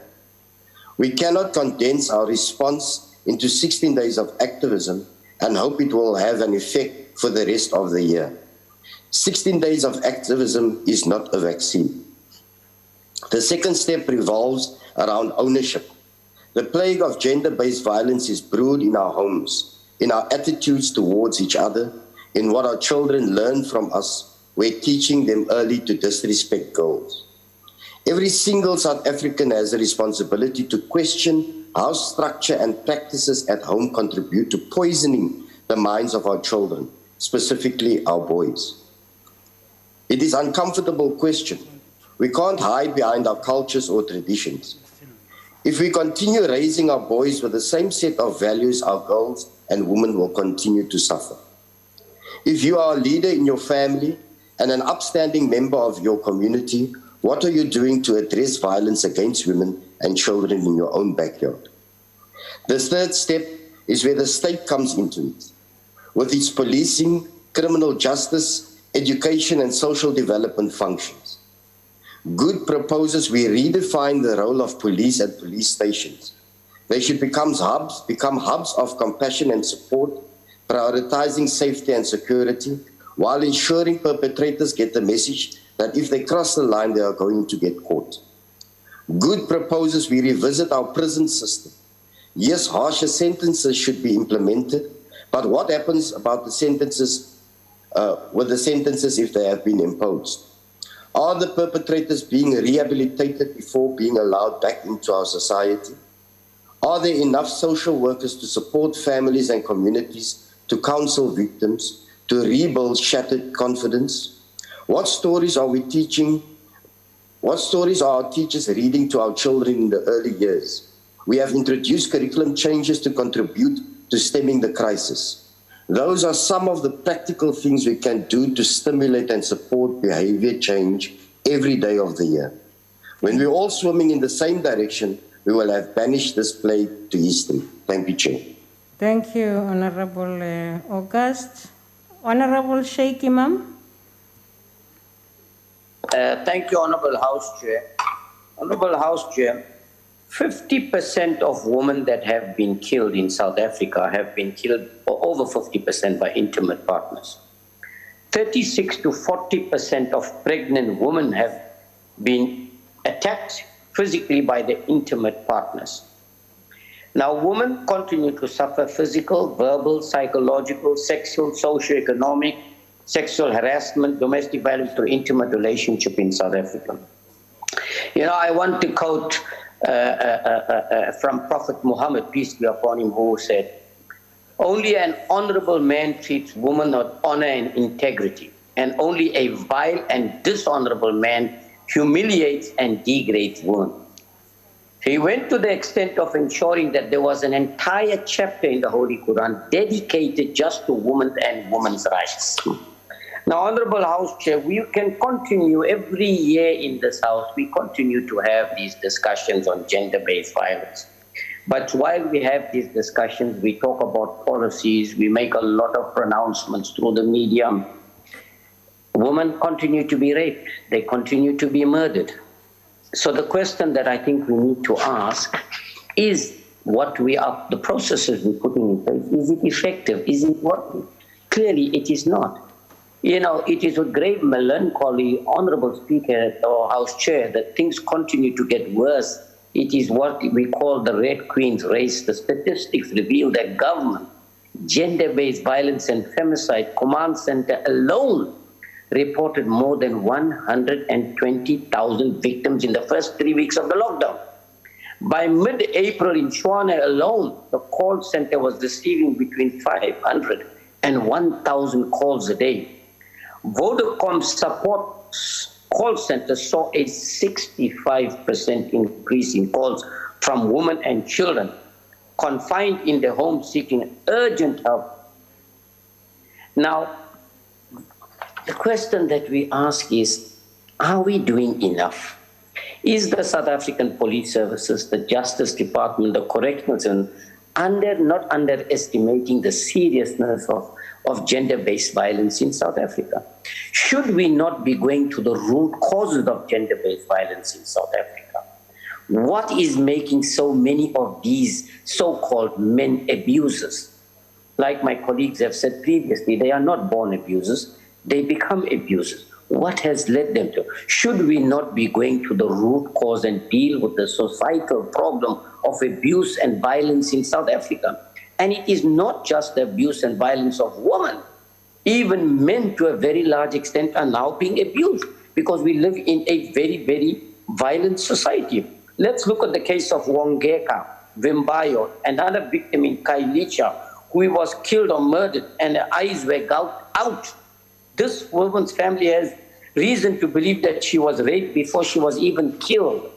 We cannot condense our response into 16 days of activism and hope it will have an effect for the rest of the year. 16 days of activism is not a vaccine. The second step revolves around ownership. The plague of gender-based violence is brewed in our homes, in our attitudes towards each other, in what our children learn from us. We're teaching them early to disrespect girls. Every single South African has a responsibility to question how structure and practices at home contribute to poisoning the minds of our children, specifically our boys. It is an uncomfortable question. We can't hide behind our cultures or traditions. If we continue raising our boys with the same set of values, our girls and women will continue to suffer. If you are a leader in your family and an upstanding member of your community, what are you doing to address violence against women and children in your own backyard? The third step is where the state comes into it, with its policing, criminal justice, education and social development functions. Good proposes we redefine the role of police and police stations. They should become hubs of compassion and support, prioritizing safety and security, while ensuring perpetrators get the message that if they cross the line, they are going to get caught. Good proposes we revisit our prison system. Yes, harsher sentences should be implemented, but what happens about the sentences, with the sentences if they have been imposed? Are the perpetrators being rehabilitated before being allowed back into our society? Are there enough social workers to support families and communities, to counsel victims, to rebuild shattered confidence? What stories are we teaching? What stories are our teachers reading to our children in the early years? We have introduced curriculum changes to contribute to stemming the crisis. Those are some of the practical things we can do to stimulate and support behavior change every day of the year. When we're all swimming in the same direction, we will have banished this plague to history. Thank you, Chair. Thank you, Honorable August. Honorable Sheikh Imam. Thank you, Honorable House Chair. Honorable House Chair, 50% of women that have been killed in South Africa have been killed, or over 50%, by intimate partners. 36 to 40% of pregnant women have been attacked physically by their intimate partners. Now, women continue to suffer physical, verbal, psychological, sexual, socioeconomic, sexual harassment, domestic violence through intimate relationship in South Africa. You know, I want to quote from Prophet Muhammad, peace be upon him, who said, "Only an honorable man treats women with honor and integrity, and only a vile and dishonorable man humiliates and degrades women." He went to the extent of ensuring that there was an entire chapter in the Holy Quran dedicated just to women and women's rights. Now, Honorable House Chair, we can continue every year in this House, we continue to have these discussions on gender-based violence. But while we have these discussions, we talk about policies, we make a lot of pronouncements through the media. Women continue to be raped, they continue to be murdered. So the question that I think we need to ask is what we are, the processes we're putting in place, is it effective? Is it working? Clearly it is not. You know, it is with great melancholy, Honorable Speaker or House Chair, that things continue to get worse. It is what we call the Red Queen's race. The statistics reveal that government, gender-based violence and femicide command center alone reported more than 120,000 victims in the first 3 weeks of the lockdown. By mid-April in Tshwane alone, the call center was receiving between 500 and 1,000 calls a day. Vodacom's support call center saw a 65% increase in calls from women and children confined in their homes seeking urgent help. Now, the question that we ask is, are we doing enough? Is the South African Police Services, the Justice Department, the Correctional Service, not underestimating the seriousness of gender-based violence in South Africa? Should we not be going to the root causes of gender-based violence in South Africa? What is making so many of these so-called men abusers? Like my colleagues have said previously, they are not born abusers, they become abusers. What has led them to? Should we not be going to the root cause and deal with the societal problem of abuse and violence in South Africa? And it is not just the abuse and violence of women. Even men, to a very large extent, are now being abused because we live in a very, very violent society. Let's look at the case of Wongeka Vimbayo, another victim in Kailicha, who was killed or murdered and her eyes were gouged out. This woman's family has reason to believe that she was raped before she was even killed.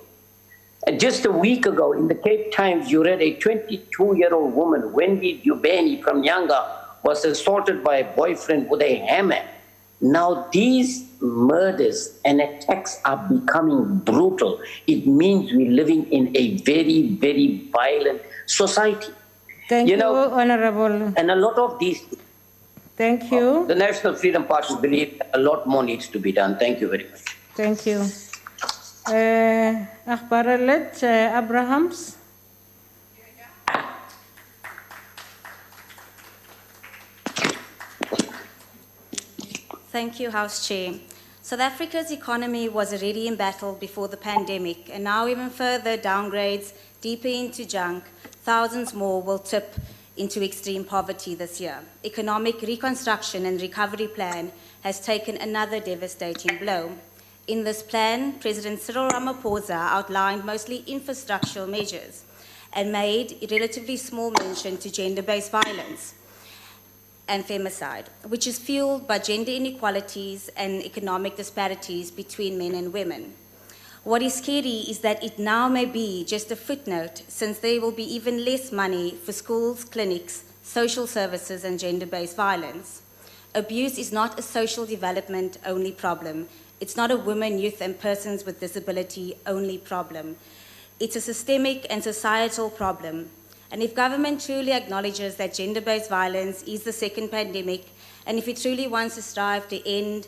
And just a week ago in the Cape Times, you read a 22-year-old woman, Wendy Dubeni from Nyanga, was assaulted by a boyfriend with a hammer. Now these murders and attacks are becoming brutal. It means we're living in a very, very violent society. Thank you, Honorable. And a lot of these... Thank you. The National Freedom Party believe a lot more needs to be done. Thank you very much. Thank you. Akhbaralet Abrahams. Thank you, House Chair. South Africa's economy was already in battle before the pandemic, and now even further downgrades deeper into junk, thousands more will tip into extreme poverty this year. Economic reconstruction and recovery plan has taken another devastating blow. In this plan, President Cyril Ramaphosa outlined mostly infrastructural measures and made a relatively small mention to gender-based violence and femicide, which is fueled by gender inequalities and economic disparities between men and women. What is scary is that it now may be just a footnote, since there will be even less money for schools, clinics, social services, and gender-based violence. Abuse is not a social development only problem. It's not a women, youth, and persons with disability only problem. It's a systemic and societal problem. And if government truly acknowledges that gender-based violence is the second pandemic, and if it truly wants to strive to end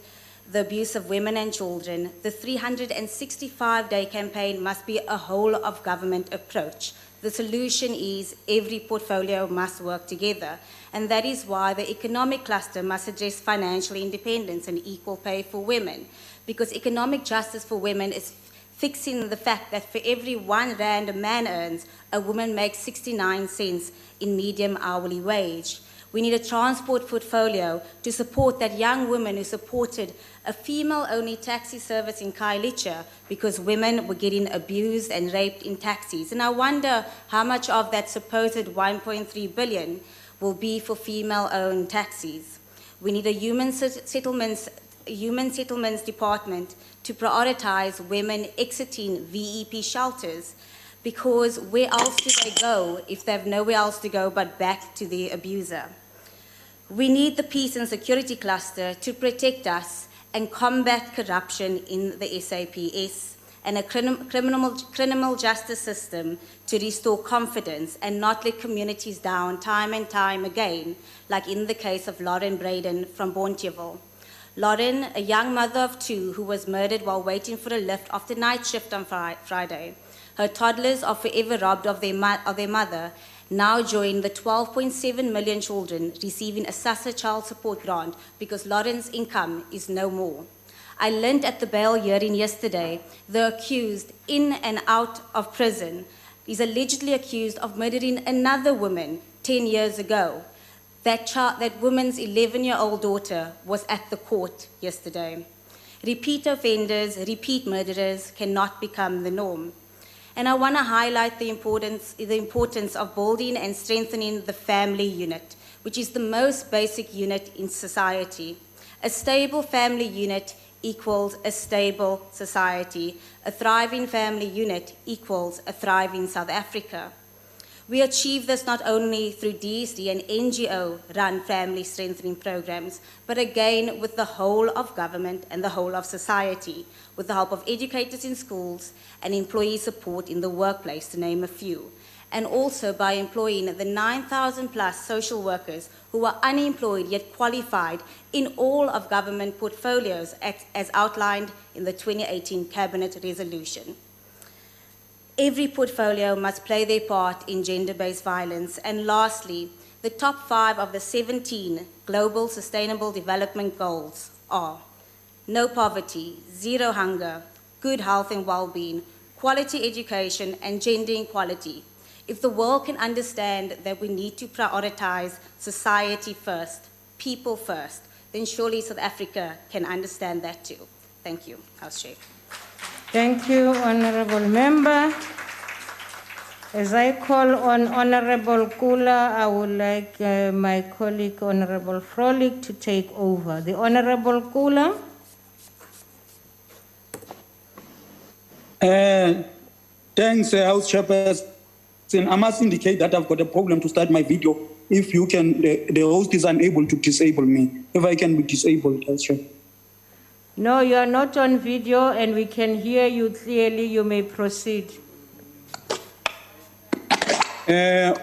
the abuse of women and children, the 365-day campaign must be a whole-of-government approach. The solution is every portfolio must work together, and that is why the economic cluster must address financial independence and equal pay for women, because economic justice for women is fixing the fact that for every R1 a man earns, a woman makes 69 cents in medium hourly wage. We need a transport portfolio to support that young woman who supported a female-only taxi service in Kailicha because women were getting abused and raped in taxis. And I wonder how much of that supposed 1.3 billion will be for female-owned taxis. We need a human settlements department to prioritize women exiting VEP shelters, because where else do they go if they have nowhere else to go but back to their abuser? We need the peace and security cluster to protect us and combat corruption in the SAPS, and a criminal justice system to restore confidence and not let communities down time and time again, like in the case of Lauren Braden from Bonteheuwel. Lauren, a young mother of 2 who was murdered while waiting for a lift after night shift on Friday. Her toddlers are forever robbed of their mother, now join the 12.7 million children receiving a SASSA child support grant because Lauren's income is no more. I learned at the bail hearing yesterday, the accused in and out of prison is allegedly accused of murdering another woman 10 years ago. That woman's 11-year-old daughter was at the court yesterday. Repeat offenders, repeat murderers cannot become the norm. And I want to highlight the importance of building and strengthening the family unit, which is the most basic unit in society. A stable family unit equals a stable society. A thriving family unit equals a thriving South Africa. We achieve this not only through DSD and NGO-run family strengthening programs, but again with the whole of government and the whole of society, with the help of educators in schools and employee support in the workplace, to name a few, and also by employing the 9,000 plus social workers who are unemployed yet qualified in all of government portfolios as outlined in the 2018 Cabinet Resolution. Every portfolio must play their part in gender-based violence. And lastly, the top 5 of the 17 Global Sustainable Development Goals are no poverty, zero hunger, good health and well-being, quality education, and gender equality. If the world can understand that we need to prioritize society first, people first, then surely South Africa can understand that too. Thank you, House Chair. Thank you, Honourable Member. As I call on Honourable Kula, I would like my colleague, Honourable Frolick, to take over. The Honourable Kula. Thanks, House Chairperson. I must indicate that I've got a problem to start my video. If you can, the host is unable to disable me. If I can be disabled, House Chair. No, you are not on video and we can hear you clearly. You may proceed.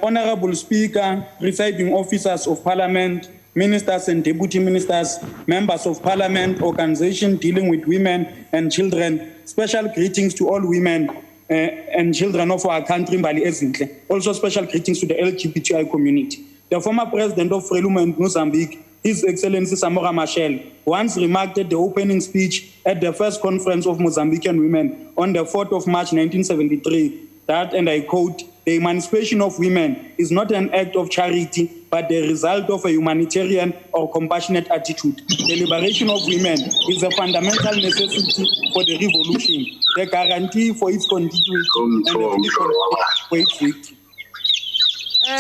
Honorable Speaker, presiding officers of Parliament, ministers and deputy ministers, members of Parliament, organizations dealing with women and children, special greetings to all women and children of our country, Mbali Ezinhle. Also special greetings to the LGBTI community. The former president of Frelimo in Mozambique, His Excellency Samora Machel, once remarked at the opening speech at the first conference of Mozambican women on the 4th of March 1973 that, and I quote, "The emancipation of women is not an act of charity, but the result of a humanitarian or compassionate attitude. The liberation of women is a fundamental necessity for the revolution, the guarantee for its continuity and the for its victory."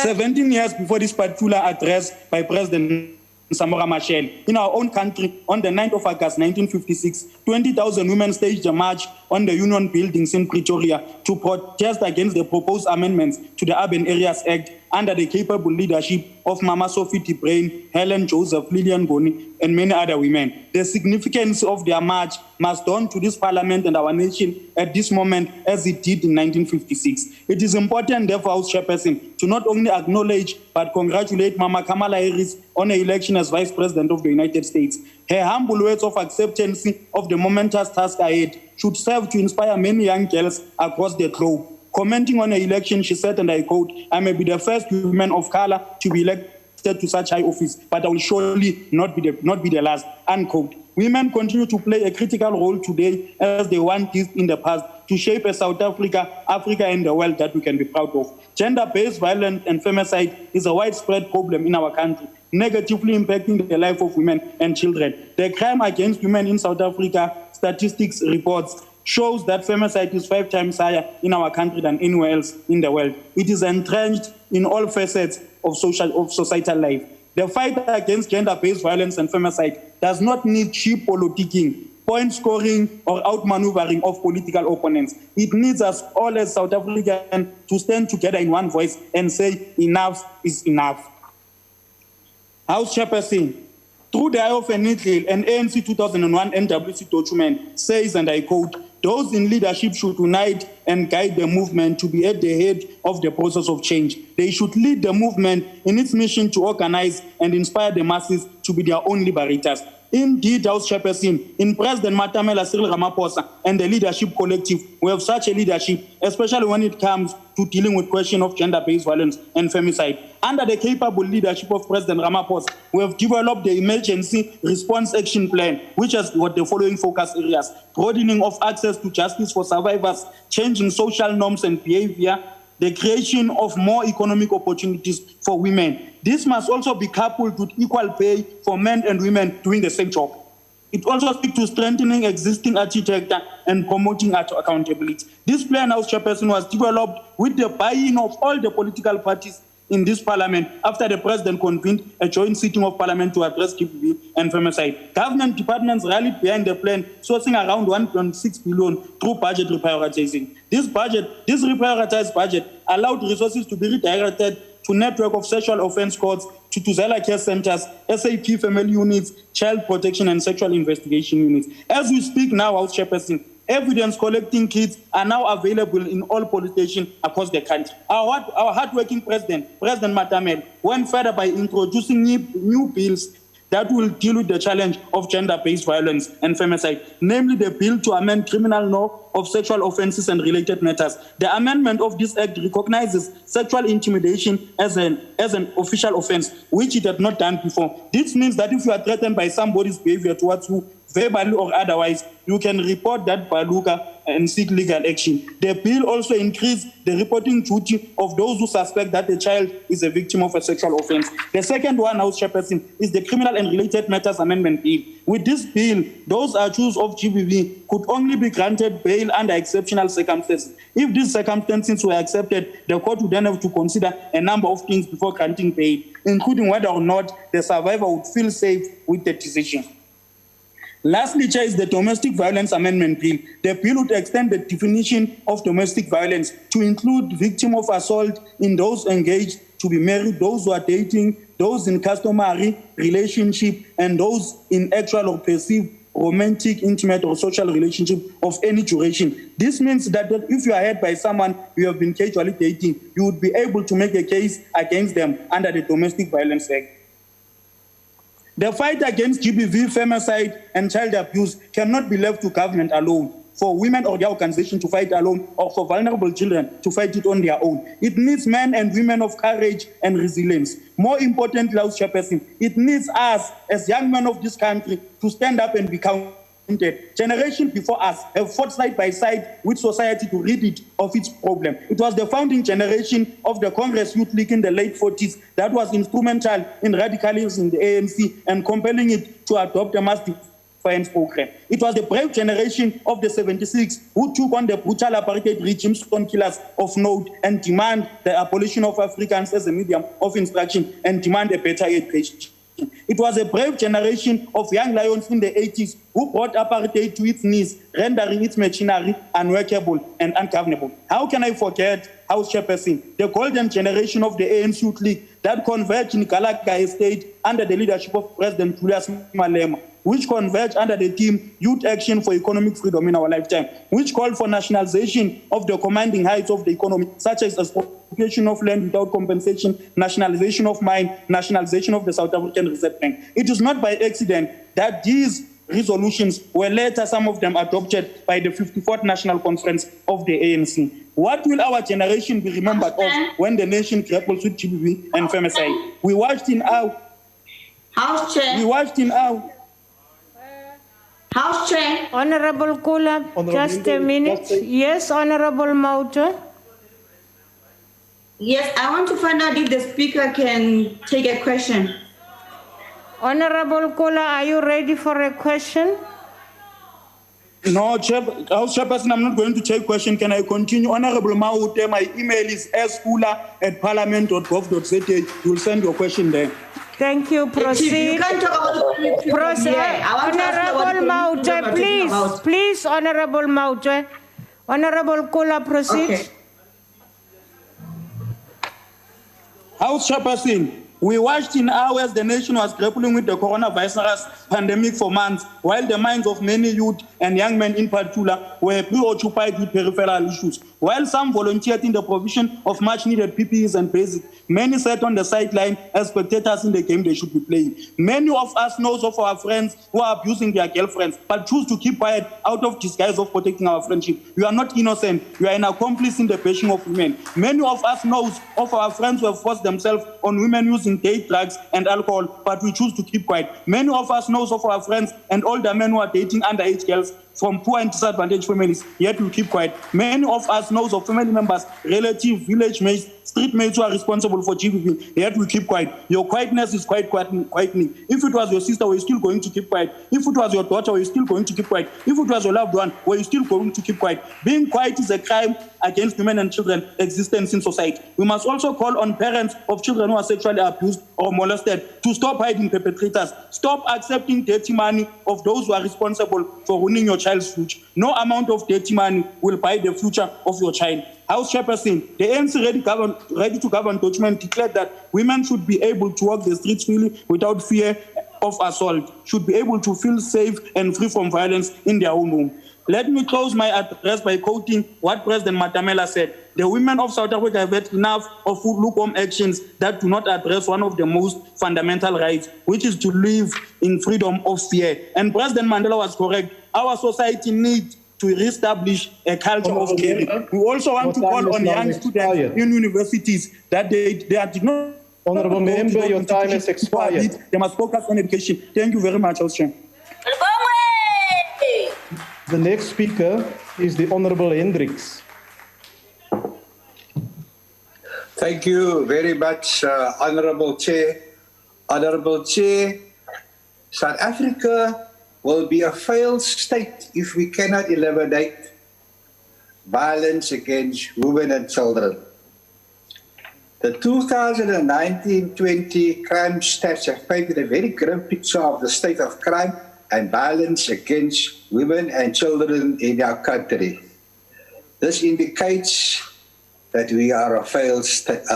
17 years before this particular address by President Samora Machel, in our own country, on the 9th of August 1956, 20,000 women staged a march on the Union buildings in Pretoria to protest against the proposed amendments to the Urban Areas Act under the capable leadership of Mama Sophie Brain, Helen Joseph, Lillian Boni, and many other women. The significance of their march must dawn to this Parliament and our nation at this moment as it did in 1956. It is important, therefore, House Chairperson, to not only acknowledge but congratulate Mama Kamala Harris on her election as Vice President of the United States. Her humble words of acceptance of the momentous task ahead should serve to inspire many young girls across the globe. Commenting on her election, she said, and I quote, "I may be the first woman of color to be elected to such high office, but I will surely not be the last," unquote. Women continue to play a critical role today as they once did in the past to shape a South Africa, Africa and the world that we can be proud of. Gender-based violence and femicide is a widespread problem in our country, negatively impacting the life of women and children. The crime against women in South Africa, statistics reports, shows that femicide is 5 times higher in our country than anywhere else in the world. It is entrenched in all facets of societal life. The fight against gender-based violence and femicide does not need cheap politicking, point scoring, or outmaneuvering of political opponents. It needs us all as South Africans to stand together in one voice and say enough is enough. House Chairperson, through the eye of a needle, an ANC 2001 NWC document says, and I quote, "Those in leadership should unite and guide the movement to be at the head of the process of change. They should lead the movement in its mission to organize and inspire the masses to be their own liberators." Indeed, House Chairperson, in President Matamela Cyril Ramaphosa and the leadership collective, we have such a leadership, especially when it comes to dealing with question of gender-based violence and femicide. Under the capable leadership of President Ramaphosa, we have developed the Emergency Response Action Plan, which has got the following focus areas: broadening of access to justice for survivors, changing social norms and behavior, the creation of more economic opportunities for women. This must also be coupled with equal pay for men and women doing the same job. It also speaks to strengthening existing architecture and promoting accountability. This plan, House Chairperson, was developed with the buy-in of all the political parties in this parliament after the president convened a joint sitting of parliament to address GBV and femicide. Government departments rallied behind the plan, sourcing around 1.6 billion through budget reprioritizing. This reprioritized budget allowed resources to be redirected to network of sexual offense courts, to Tuzela care centers, SAP family units, child protection and sexual investigation units. As we speak now, House Chairperson, evidence collecting kits are now available in all police stations across the country. Our hardworking President Matamel, went further by introducing new bills that will deal with the challenge of gender-based violence and femicide, namely the bill to amend criminal law of sexual offenses and related matters. The amendment of this act recognizes sexual intimidation as an official offense, which it had not done before. This means that if you are threatened by somebody's behavior towards you, verbally or otherwise, you can report that baluka and seek legal action. The bill also increased the reporting duty of those who suspect that the child is a victim of a sexual offense. The second one, House Chairperson, is the Criminal and Related Matters Amendment Bill. With this bill, those accused of GBV could only be granted bail under exceptional circumstances. If these circumstances were accepted, the court would then have to consider a number of things before granting bail, including whether or not the survivor would feel safe with the decision. Lastly, Chair, is the Domestic Violence Amendment Bill. The bill would extend the definition of domestic violence to include victim of assault in those engaged to be married, those who are dating, those in customary relationship, and those in actual or perceived romantic, intimate, or social relationship of any duration. This means that if you are hurt by someone you have been casually dating, you would be able to make a case against them under the Domestic Violence Act. The fight against GBV, femicide, and child abuse cannot be left to government alone, for women or their organization to fight alone, or for vulnerable children to fight it on their own. It needs men and women of courage and resilience. More importantly, House Chairperson, it needs us as young men of this country to stand up and be counted. Generations before us have fought side by side with society to rid it of its problem. It was the founding generation of the Congress Youth League in the late 40s that was instrumental in radicalism in the ANC and compelling it to adopt a mass defiance program. It was the brave generation of the 76 who took on the brutal apartheid regime stone killers of note and demand the abolition of Afrikaans as a medium of instruction and demand a better education. It was a brave generation of young lions in the 80s who brought apartheid to its knees, rendering its machinery unworkable and ungovernable. How can I forget, House Chairperson, the golden generation of the ANC Youth League that converged in Galaga Estate under the leadership of President Julius Malema, which converged under the theme Youth Action for Economic Freedom in Our Lifetime, which called for nationalization of the commanding heights of the economy, such as expropriation of land without compensation, nationalization of mine, nationalization of the South African Reserve Bank. It is not by accident that these resolutions were later, some of them adopted by the 54th National Conference of the ANC. What will our generation be remembered of when the nation grapples with GBV and femicide? We watched in our House Chair. We watched in our House Chair. Honorable Kula, just a minute. Yes, Honorable Maotwe. Yes, I want to find out if the Speaker can take a question. Honorable Kula, are you ready for a question? No, House Chairperson, I'm not going to take question. Can I continue? Honorable Maotwe, my email is skula@parliament.gov.za. You'll send your question there. Thank you. Proceed. You can't talk about the Proceed. Honorable Maotwe, please. Please, Honorable Maotwe. Honorable Kula, proceed. Okay. House Chairperson, we watched in hours the nation was grappling with the coronavirus pandemic for months, while the minds of many youth and young men in particular were preoccupied with peripheral issues. While some volunteered in the provision of much-needed PPEs and basics, many sat on the sideline as spectators in the game they should be playing. Many of us know of our friends who are abusing their girlfriends, but choose to keep quiet out of disguise of protecting our friendship. You are not innocent. You are an accomplice in the bashing of women. Many of us know of our friends who have forced themselves on women using date drugs and alcohol, but we choose to keep quiet. Many of us know of our friends and older men who are dating underage girls, from poor and disadvantaged families, yet we keep quiet. Many of us knows of family members, relatives, village mates, street mates who are responsible for GBV, yet we keep quiet. Your quietness is quite quietening. If it was your sister, were you still going to keep quiet? If it was your daughter, were you still going to keep quiet? If it was your loved one, were you still going to keep quiet? Being quiet is a crime against women and children's existence in society. We must also call on parents of children who are sexually abused or molested to stop hiding perpetrators. Stop accepting dirty money of those who are responsible for ruining your child's future. No amount of dirty money will buy the future of your child. House Chairperson, the ANC Ready to Govern document declared that women should be able to walk the streets freely without fear of assault, should be able to feel safe and free from violence in their own home. Let me close my address by quoting what President Matamela said. The women of South Africa have had enough of lukewarm actions that do not address one of the most fundamental rights, which is to live in freedom of fear. And President Mandela was correct. Our society needs to reestablish a culture of caring. We also want to call on young students in universities that they are not. Honorable member, your time has expired. They must focus on education. Thank you very much, House Chair. The next speaker is the Honorable Hendricks. Thank you very much, Honorable Chair. Honorable Chair, South Africa will be a failed state if we cannot eliminate violence against women and children. The 2019-20 crime stats have painted a very grim picture of the state of crime and violence against women and children in our country. This indicates that we are a failed state.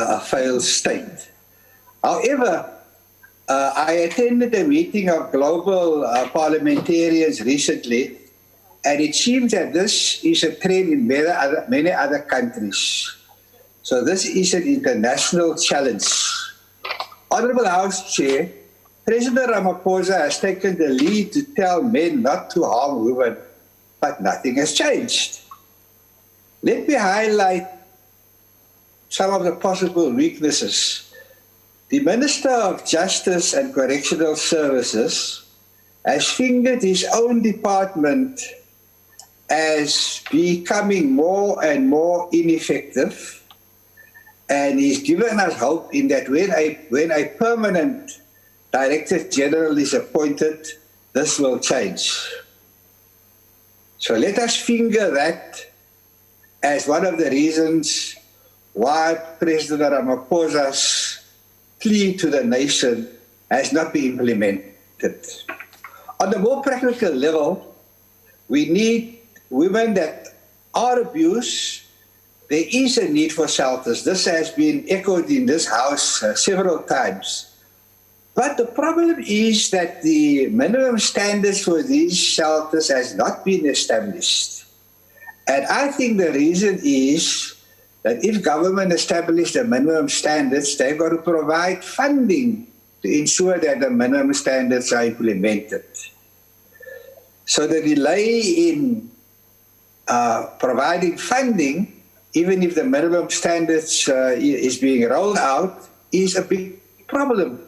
However, I attended a meeting of global parliamentarians recently, and it seems that this is a trend in many other countries. So this is an international challenge. Honorable House Chair, President Ramaphosa has taken the lead to tell men not to harm women, but nothing has changed. Let me highlight some of the possible weaknesses. The Minister of Justice and Correctional Services has fingered his own department as becoming more and more ineffective, and he's given us hope in that when a permanent Director-General is appointed, this will change. So let us finger that as one of the reasons why President Ramaphosa's plea to the nation has not been implemented. On a more practical level, we need women that are abused. There is a need for shelters. This has been echoed in this House several times. But the problem is that the minimum standards for these shelters has not been established. And I think the reason is that if government established the minimum standards, they've got to provide funding to ensure that the minimum standards are implemented. So the delay in providing funding, even if the minimum standards is being rolled out, is a big problem.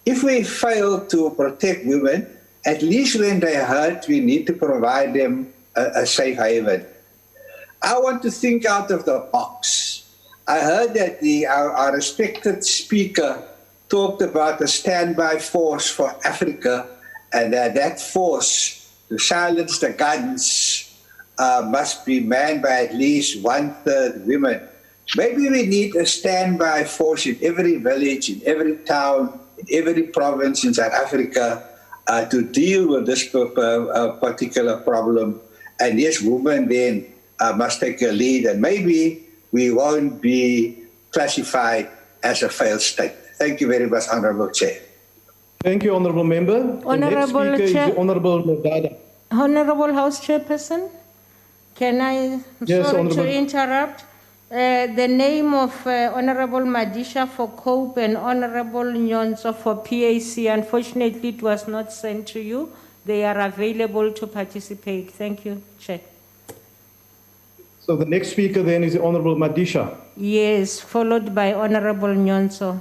If we fail to protect women, at least when they hurt, we need to provide them a safe haven. I want to think out of the box. I heard that our respected speaker talked about a standby force for Africa, and that force to silence the guns must be manned by at least 1/3 women. Maybe we need a standby force in every village, in every town, in every province in South Africa to deal with this particular problem. And yes, women then must take a lead, and maybe we won't be classified as a failed state. Thank you very much, Honourable Chair. Thank you, Honourable Member. Honourable the next speaker Chair. is the Honourable Madada. Honourable House Chairperson, can I, Yes, sorry Honourable. to interrupt, the name of Honourable Madisha for COPE and Honourable Nyonso for PAC, unfortunately it was not sent to you. They are available to participate. Thank you, Chair. So the next speaker then is the Honourable Madisha. Yes, followed by Honourable Nyonso,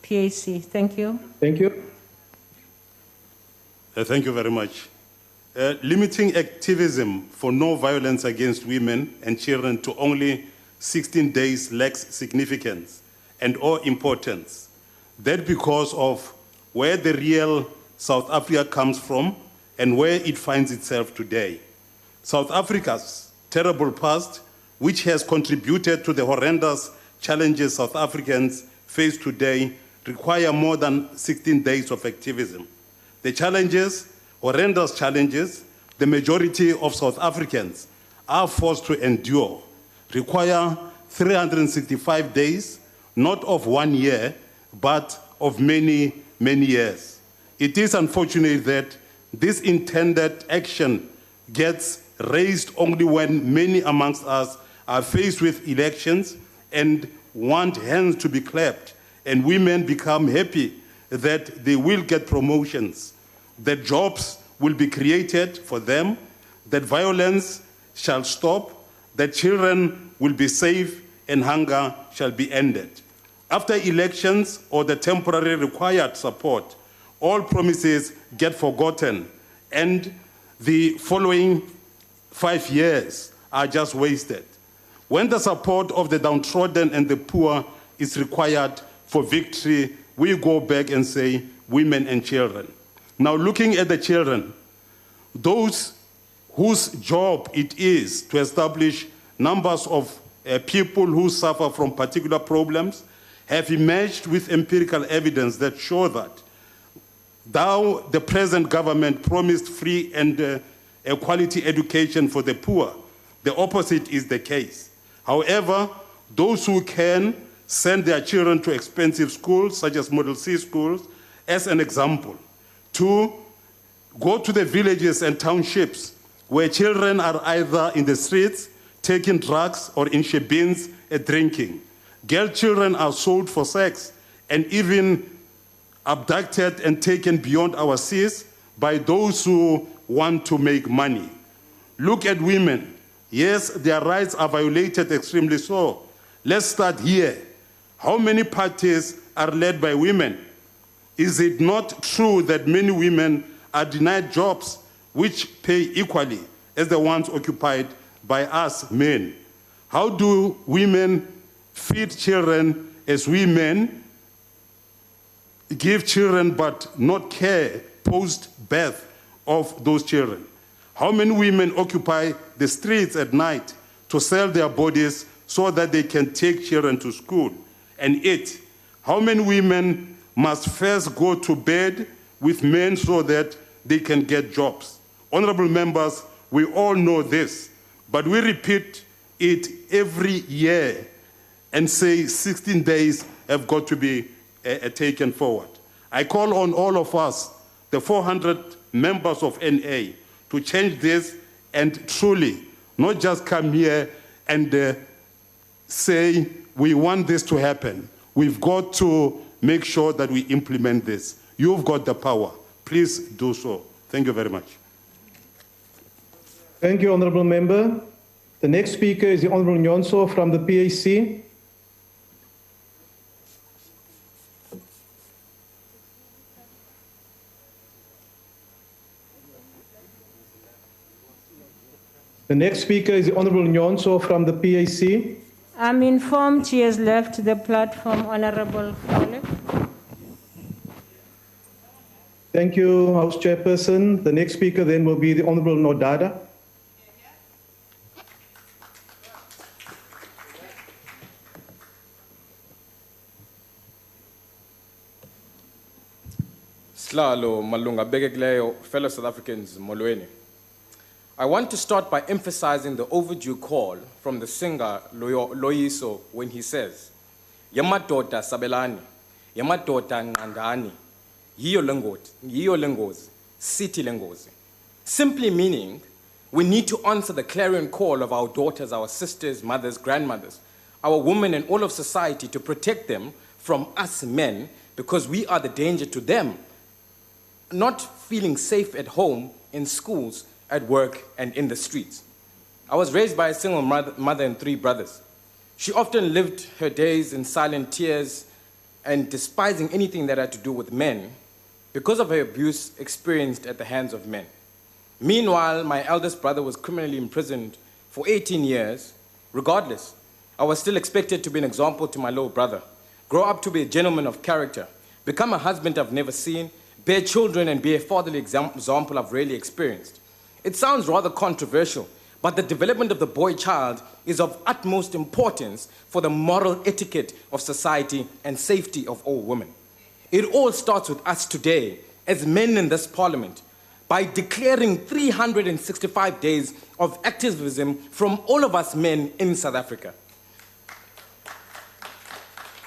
PAC. Thank you. Thank you. Thank you very much. limiting activism for no violence against women and children to only 16 days lacks significance and or importance. That because of where the real South Africa comes from and where it finds itself today. South Africa's terrible past, which has contributed to the horrendous challenges South Africans face today, require more than 16 days of activism. The challenges, horrendous challenges, the majority of South Africans are forced to endure, require 365 days, not of 1 year, but of many, many years. It is unfortunate that this intended action gets raised only when many amongst us are faced with elections and want hands to be clapped, and women become happy that they will get promotions, that jobs will be created for them, that violence shall stop, that children will be safe, and hunger shall be ended. After elections or the temporary required support, all promises get forgotten, and the following 5 years are just wasted. When the support of the downtrodden and the poor is required for victory, we go back and say women and children. Now, looking at the children, those whose job it is to establish numbers of people who suffer from particular problems have emerged with empirical evidence that show that though the present government promised free and quality education for the poor, the opposite is the case. However, those who can send their children to expensive schools, such as Model C schools, as an example, to go to the villages and townships where children are either in the streets, taking drugs, or in shebeens drinking. Girl children are sold for sex and even abducted and taken beyond our seas by those who want to make money. Look at women. Yes, their rights are violated extremely so. Let's start here. How many parties are led by women? Is it not true that many women are denied jobs which pay equally as the ones occupied by us men? How do women feed children as we men give children but not care post-birth of those children? How many women occupy the streets at night to sell their bodies so that they can take children to school and eat? How many women must first go to bed with men so that they can get jobs? Honorable members, we all know this, but we repeat it every year and say 16 days have got to be taken forward. I call on all of us, the 400 members of NA, to change this and truly not just come here and say we want this to happen. We've got to make sure that we implement this. You've got the power. Please do so. Thank you very much. Thank you, Honourable Member. The next speaker is the Honourable Nyonso from the PAC. The next speaker is the Honourable Nyonso from the PAC. I'm informed he has left the platform, Honourable Fowler. Thank you, House Chairperson. The next speaker then will be the Honourable Nodada. Slalo malunga begekileyo, fellow South Africans, molweni. I want to start by emphasizing the overdue call from the singer Loyiso when he says, Yamadoda sabelani, Yamadoda ngandani, yiyo lengozi, city lengozi. Simply meaning, we need to answer the clarion call of our daughters, our sisters, mothers, grandmothers, our women and all of society to protect them from us men because we are the danger to them, not feeling safe at home, in schools, at work, and in the streets. I was raised by a single mother and 3 brothers. She often lived her days in silent tears and despising anything that had to do with men because of her abuse experienced at the hands of men. Meanwhile, my eldest brother was criminally imprisoned for 18 years. Regardless, I was still expected to be an example to my little brother, grow up to be a gentleman of character, become a husband I've never seen, bear children, and be a fatherly example I've rarely experienced. It sounds rather controversial, but the development of the boy child is of utmost importance for the moral etiquette of society and safety of all women. It all starts with us today, as men in this parliament, by declaring 365 days of activism from all of us men in South Africa.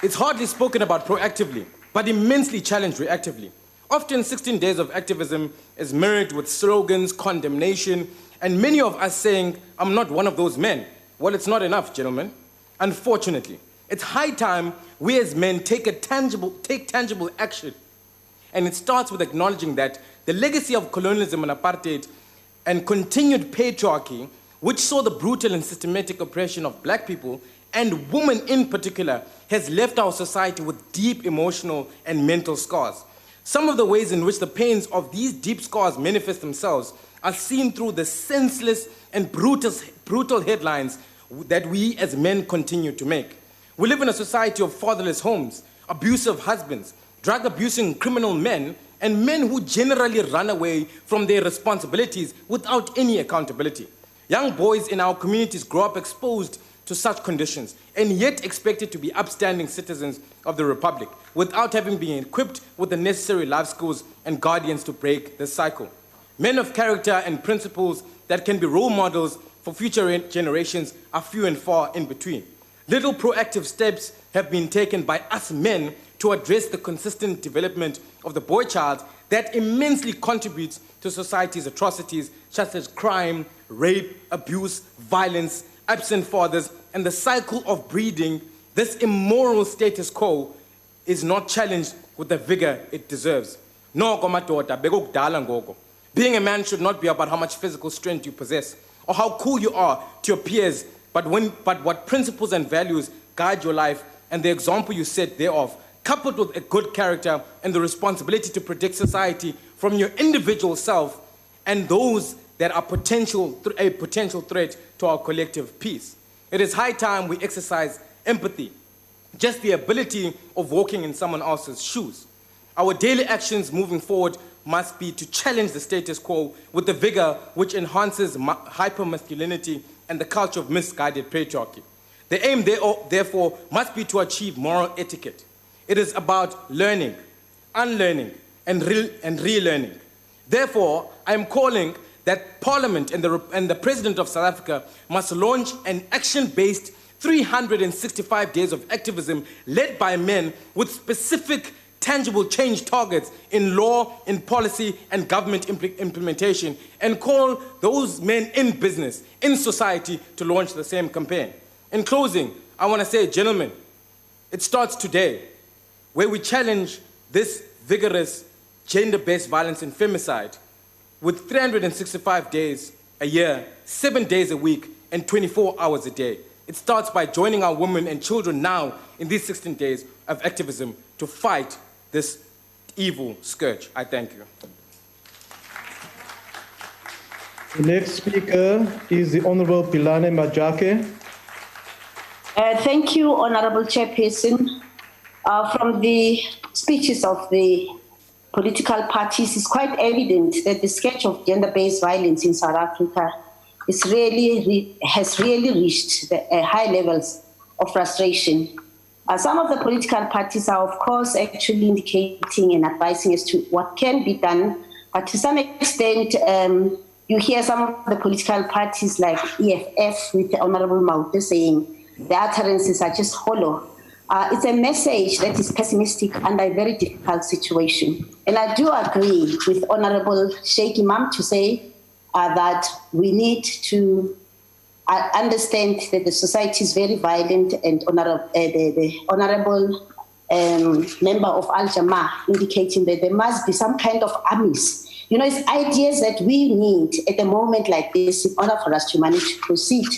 It's hardly spoken about proactively, but immensely challenged reactively. Often 16 days of activism is mirrored with slogans, condemnation, and many of us saying, I'm not one of those men. Well, it's not enough, gentlemen. Unfortunately, it's high time we as men take tangible action. And it starts with acknowledging that the legacy of colonialism and apartheid and continued patriarchy, which saw the brutal and systematic oppression of black people and women in particular, has left our society with deep emotional and mental scars. Some of the ways in which the pains of these deep scars manifest themselves are seen through the senseless and brutal headlines that we as men continue to make. We live in a society of fatherless homes, abusive husbands, drug-abusing criminal men, and men who generally run away from their responsibilities without any accountability. Young boys in our communities grow up exposed to such conditions and yet expected to be upstanding citizens of the Republic without having been equipped with the necessary life skills and guardians to break this cycle. Men of character and principles that can be role models for future generations are few and far in between. Little proactive steps have been taken by us men to address the consistent development of the boy child that immensely contributes to society's atrocities such as crime, rape, abuse, violence, absent fathers, and the cycle of breeding. This immoral status quo is not challenged with the vigor it deserves. Being a man should not be about how much physical strength you possess or how cool you are to your peers, but what principles and values guide your life and the example you set thereof, coupled with a good character and the responsibility to protect society from your individual self and those that are a potential threat to our collective peace. It is high time we exercise empathy, just the ability of walking in someone else's shoes. Our daily actions moving forward must be to challenge the status quo with the vigor which enhances hypermasculinity and the culture of misguided patriarchy. The aim, therefore, must be to achieve moral etiquette. It is about learning, unlearning, and relearning. Therefore, I am calling that Parliament and the President of South Africa must launch an action-based 365 days of activism led by men with specific tangible change targets in law, in policy, and government implementation, and call those men in business, in society, to launch the same campaign. In closing, I want to say, gentlemen, it starts today, where we challenge this vigorous gender-based violence and femicide with 365 days a year, 7 days a week, and 24 hours a day. It starts by joining our women and children now in these 16 days of activism to fight this evil scourge. I thank you. The next speaker is the Honorable PLENARY Majake. Thank you, Honorable Chairperson. From the speeches of the political parties, it's quite evident that the scourge of gender-based violence in South Africa has really reached high levels of frustration. Some of the political parties are, of course, actually indicating and advising as to what can be done, but to some extent, you hear some of the political parties like EFF with the Honorable Maotwe saying the utterances are just hollow. It's a message that is pessimistic under a very difficult situation. And I do agree with Honorable Sheikh Imam to say that we need to understand that the society is very violent, and the Honorable member of Al-Jama indicating that there must be some kind of armies. You know, it's ideas that we need at a moment like this in order for us to manage to proceed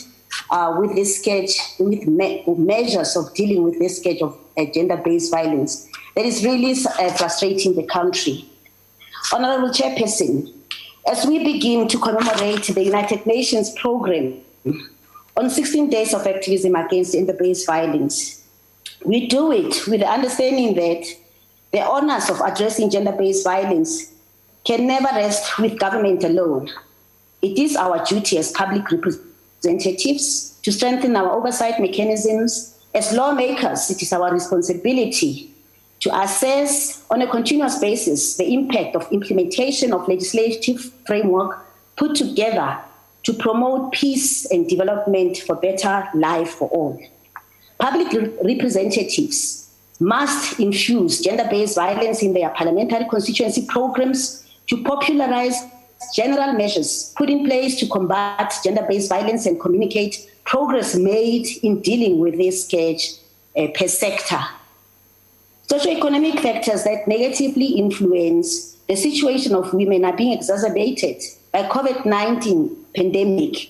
with this scourge, with measures of dealing with this scourge of gender-based violence that is really frustrating the country. Honorable Chairperson, As we begin to commemorate the United Nations program on 16 Days of Activism against gender-based violence, we do it with the understanding that the honors of addressing gender-based violence can never rest with government alone. It is our duty as public representatives to strengthen our oversight mechanisms. As lawmakers, it is our responsibility to assess on a continuous basis the impact of implementation of legislative framework put together to promote peace and development for better life for all. Public representatives must infuse gender-based violence in their parliamentary constituency programs to popularize general measures put in place to combat gender-based violence and communicate progress made in dealing with this scourge per sector. Socioeconomic factors that negatively influence the situation of women are being exacerbated by COVID-19 pandemic.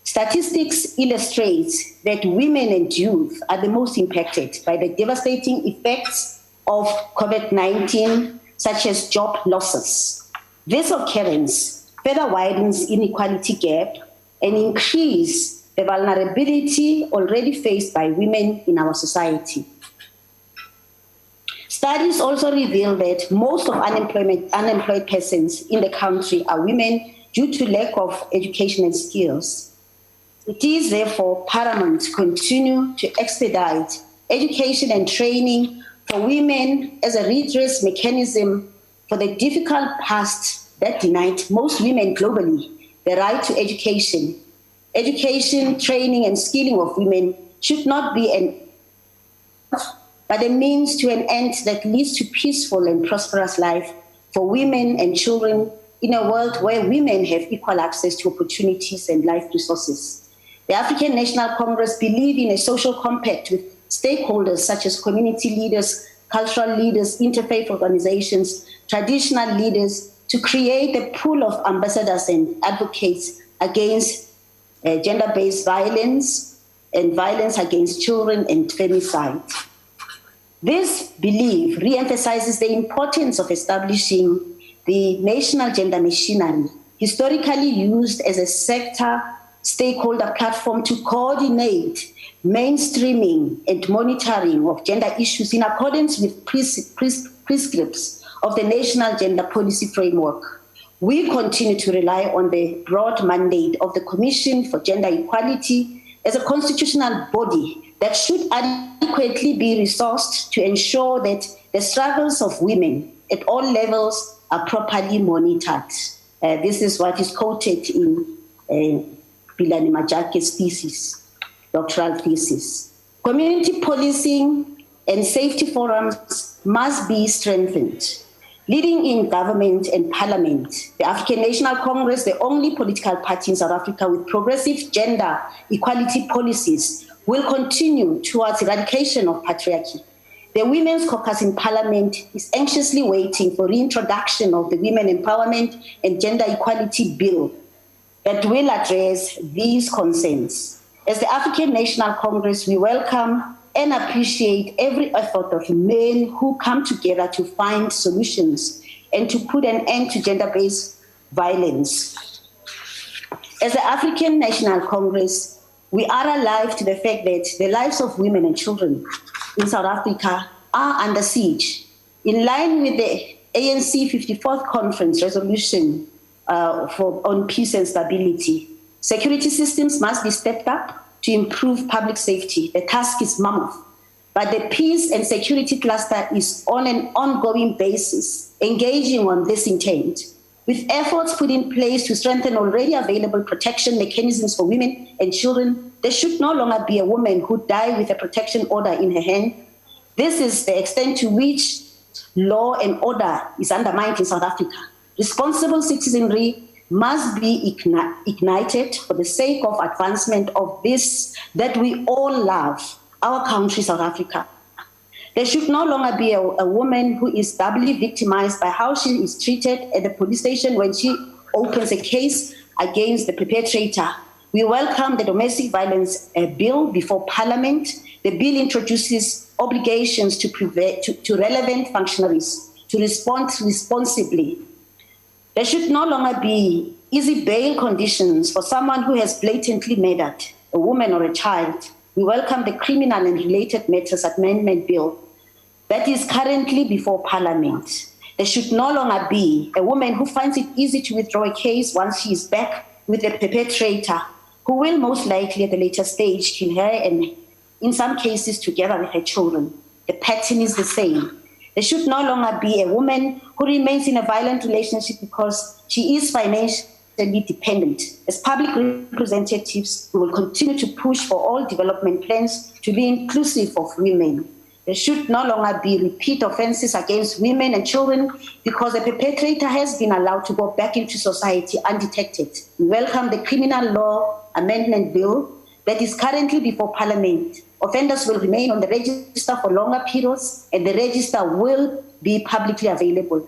Statistics illustrate that women and youth are the most impacted by the devastating effects of COVID-19, such as job losses. This occurrence further widens inequality gap and increases the vulnerability already faced by women in our society. Studies also reveal that most of unemployed persons in the country are women due to lack of education and skills. It is therefore paramount to continue to expedite education and training for women as a redress mechanism for the difficult past that denied most women globally the right to education. Education, training, and skilling of women should not be but a means to an end that leads to peaceful and prosperous life for women and children in a world where women have equal access to opportunities and life resources. The African National Congress believes in a social compact with stakeholders such as community leaders, cultural leaders, interfaith organizations, traditional leaders, to create a pool of ambassadors and advocates against gender-based violence and violence against children and femicide. This belief re-emphasizes the importance of establishing the national gender machinery, historically used as a sector stakeholder platform to coordinate mainstreaming and monitoring of gender issues in accordance with prescripts of the National Gender Policy Framework. We continue to rely on the broad mandate of the Commission for Gender Equality as a constitutional body that should adequately be resourced to ensure that the struggles of women at all levels are properly monitored. This is what is quoted in Pilani Majake's thesis, doctoral thesis. Community policing and safety forums must be strengthened. Leading in government and parliament, the African National Congress, the only political party in South Africa with progressive gender equality policies, will continue towards eradication of patriarchy. The Women's Caucus in Parliament is anxiously waiting for reintroduction of the Women Empowerment and Gender Equality Bill that will address these concerns. As the African National Congress, we welcome and appreciate every effort of men who come together to find solutions and to put an end to gender-based violence. As the African National Congress, we are alive to the fact that the lives of women and children in South Africa are under siege. In line with the ANC 54th Conference resolution on peace and stability, security systems must be stepped up to improve public safety. The task is mammoth, but the peace and security cluster is on an ongoing basis, engaging on this intent, with efforts put in place to strengthen already available protection mechanisms for women and children. There should no longer be a woman who dies with a protection order in her hand. This is the extent to which law and order is undermined in South Africa. Responsible citizenry must be ignited for the sake of advancement of this that we all love, our country, South Africa. There should no longer be a woman who is doubly victimized by how she is treated at the police station when she opens a case against the perpetrator. We welcome the domestic violence bill before Parliament. The bill introduces obligations to relevant functionaries to respond responsibly There should no longer be easy bail conditions for someone who has blatantly murdered a woman or a child. We welcome the Criminal and Related Matters Amendment Bill that is currently before Parliament. There should no longer be a woman who finds it easy to withdraw a case once she is back with the perpetrator, who will most likely at a later stage kill her and in some cases together with her children. The pattern is the same. There should no longer be a woman who remains in a violent relationship because she is financially dependent. As public representatives, we will continue to push for all development plans to be inclusive of women. There should no longer be repeat offenses against women and children because the perpetrator has been allowed to go back into society undetected. We welcome the Criminal Law Amendment Bill that is currently before Parliament. Offenders will remain on the register for longer periods and the register will be publicly available.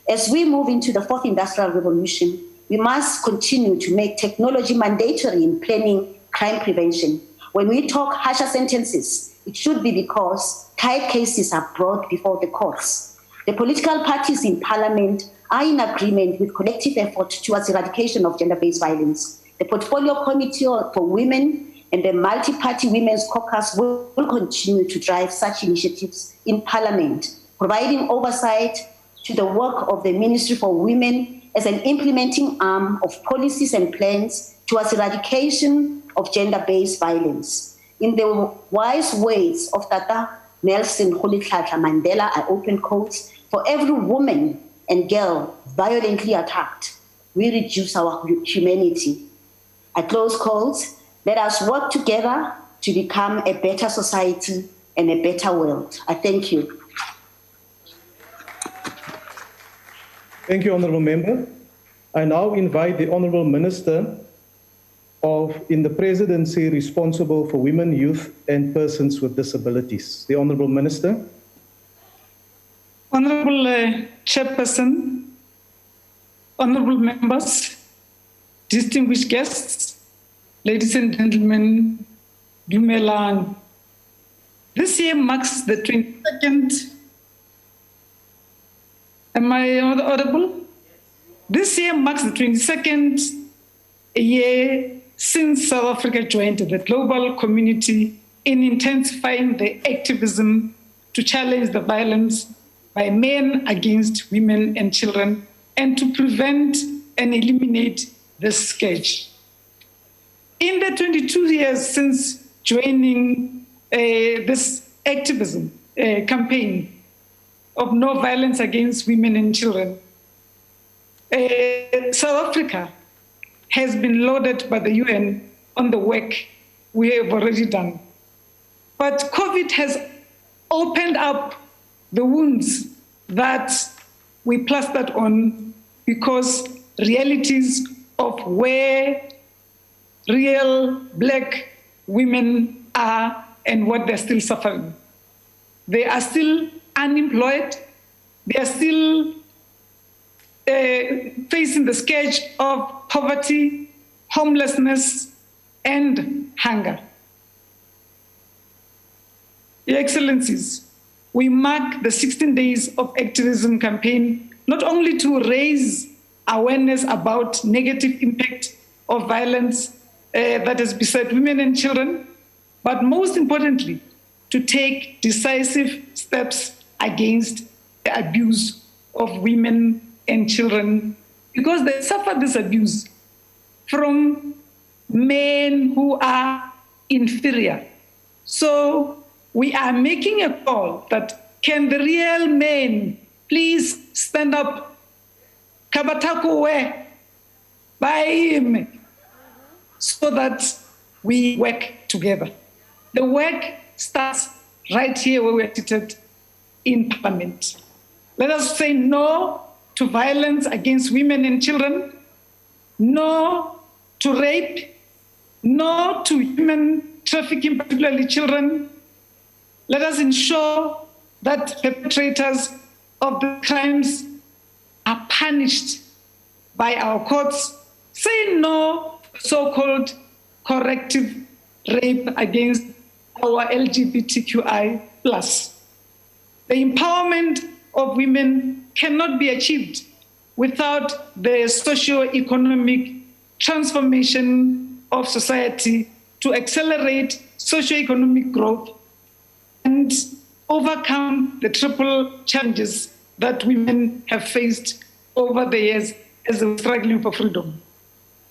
As we move into the fourth industrial revolution, we must continue to make technology mandatory in planning crime prevention. When we talk harsher sentences, it should be because tight cases are brought before the courts. The political parties in Parliament are in agreement with collective effort towards eradication of gender-based violence. The Portfolio Committee for Women and the Multi-Party Women's Caucus will continue to drive such initiatives in Parliament, providing oversight to the work of the Ministry for Women as an implementing arm of policies and plans towards eradication of gender-based violence. In the wise words of Tata Nelson Rolihlahla Mandela, I open quotes, for every woman and girl violently attacked, we reduce our humanity. I close quotes, let us work together to become a better society and a better world. I thank you. Thank you, Honourable Member. I now invite the Honourable Minister in the Presidency responsible for women, youth and persons with disabilities. The Honourable Minister. Honourable Chairperson, Honourable Members, distinguished guests, ladies and gentlemen, Dumelang. This year marks the 22nd. Am I audible? This year marks the 22nd year since South Africa joined the global community in intensifying the activism to challenge the violence by men against women and children and to prevent and eliminate this scourge. In the 22 years since joining this activism campaign of no violence against women and children, South Africa has been lauded by the UN on the work we have already done. But COVID has opened up the wounds that we plastered on because realities of where real Black women are and what they're still suffering. They are still unemployed. They are still facing the scourge of poverty, homelessness, and hunger. Your Excellencies, we mark the 16 Days of Activism campaign not only to raise awareness about negative impact of violence that has beset women and children, but most importantly, to take decisive steps against the abuse of women and children, because they suffer this abuse from men who are inferior. So we are making a call that can the real men please stand up, Kabatakowe, by him, so that we work together. The work starts right here where we're seated in Parliament. Let us say no to violence against women and children, no to rape, no to human trafficking, particularly children. Let us ensure that perpetrators of the crimes are punished by our courts. Say no to so-called corrective rape against our LGBTQI+. The empowerment of women cannot be achieved without the socio-economic transformation of society to accelerate socio-economic growth and overcome the triple challenges that women have faced over the years as they were struggling for freedom.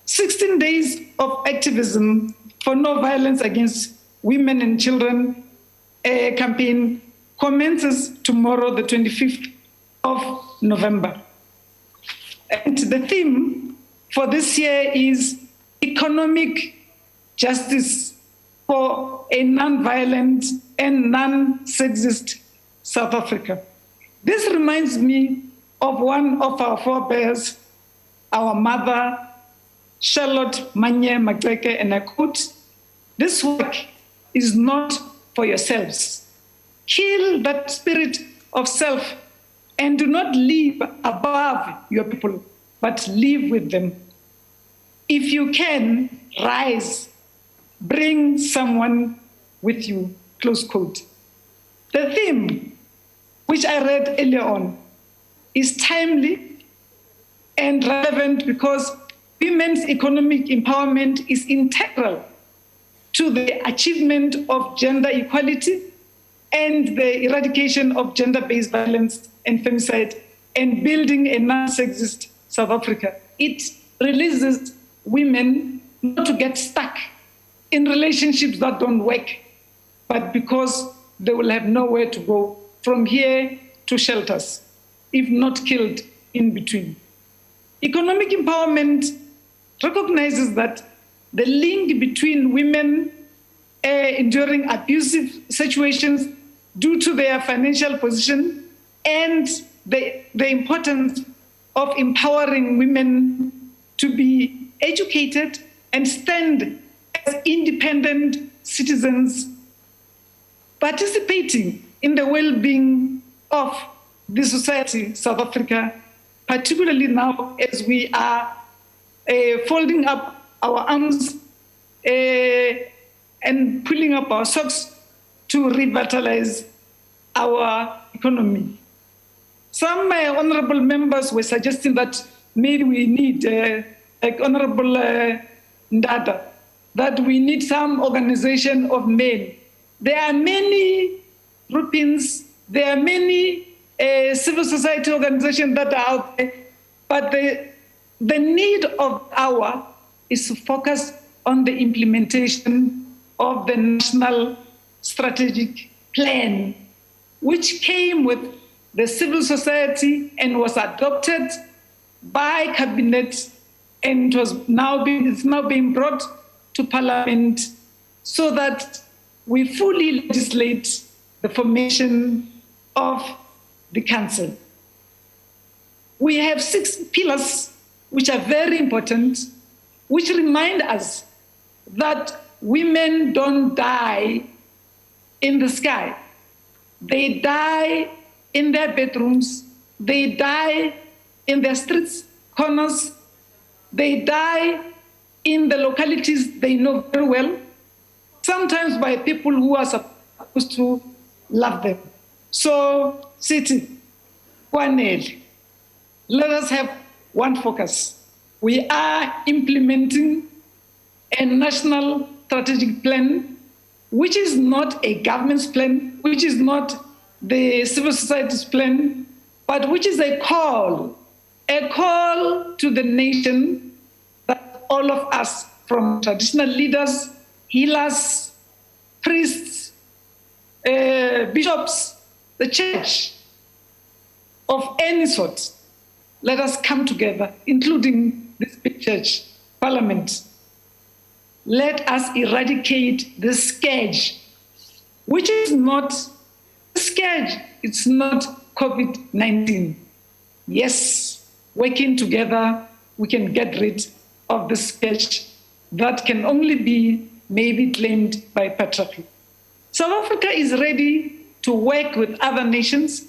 16 days of activism for no violence against women and children campaign commences tomorrow, the 25th of November. And the theme for this year is economic justice for a non-violent and non-sexist South Africa. This reminds me of one of our forebears, our mother, Charlotte Manye Makweke, and I quote, "This work is not for yourselves. Kill that spirit of self and do not live above your people, but live with them. If you can, rise, bring someone with you," close quote. The theme, which I read earlier on, is timely and relevant because women's economic empowerment is integral to the achievement of gender equality and the eradication of gender-based violence and femicide and building a non-sexist South Africa. It releases women not to get stuck in relationships that don't work, but because they will have nowhere to go from here to shelters, if not killed in between. Economic empowerment recognizes that the link between women enduring abusive situations due to their financial position and the importance of empowering women to be educated and stand as independent citizens, participating in the well-being of the society, South Africa, particularly now as we are folding up our arms and pulling up our socks to revitalize our economy. Some honorable members were suggesting that maybe we need, like Honorable Nata, that we need some organization of men. There are many groupings, there are many civil society organizations that are out there, but the need of our is to focus on the implementation of the National Strategic Plan, which came with the civil society and was adopted by Cabinet, and it's now being brought to Parliament so that we fully legislate the formation of the Council. We have 6 pillars which are very important, which remind us that women don't die in the sky. They die in their bedrooms, they die in their streets, corners, they die in the localities they know very well, sometimes by people who are supposed to love them. So, City, Kwanele, let us have one focus. We are implementing a national strategic plan, which is not a government's plan, which is not the civil society's plan, but which is a call to the nation that all of us, from traditional leaders, healers, priests, bishops, the church of any sort, let us come together, including this big church, Parliament. Let us eradicate the scourge, which is not a scourge, it's not COVID-19. Yes, working together, we can get rid of the scourge that can only be maybe claimed by patriarchy. South Africa is ready to work with other nations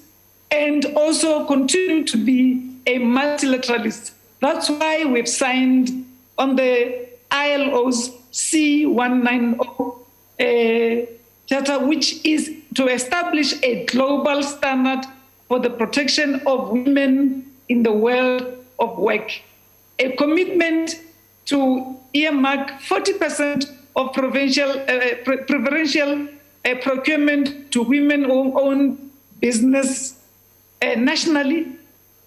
and also continue to be a multilateralist. That's why we've signed on the ILO's C190 charter, which is to establish a global standard for the protection of women in the world of work, a commitment to earmark 40% of preferential procurement to women-owned business nationally,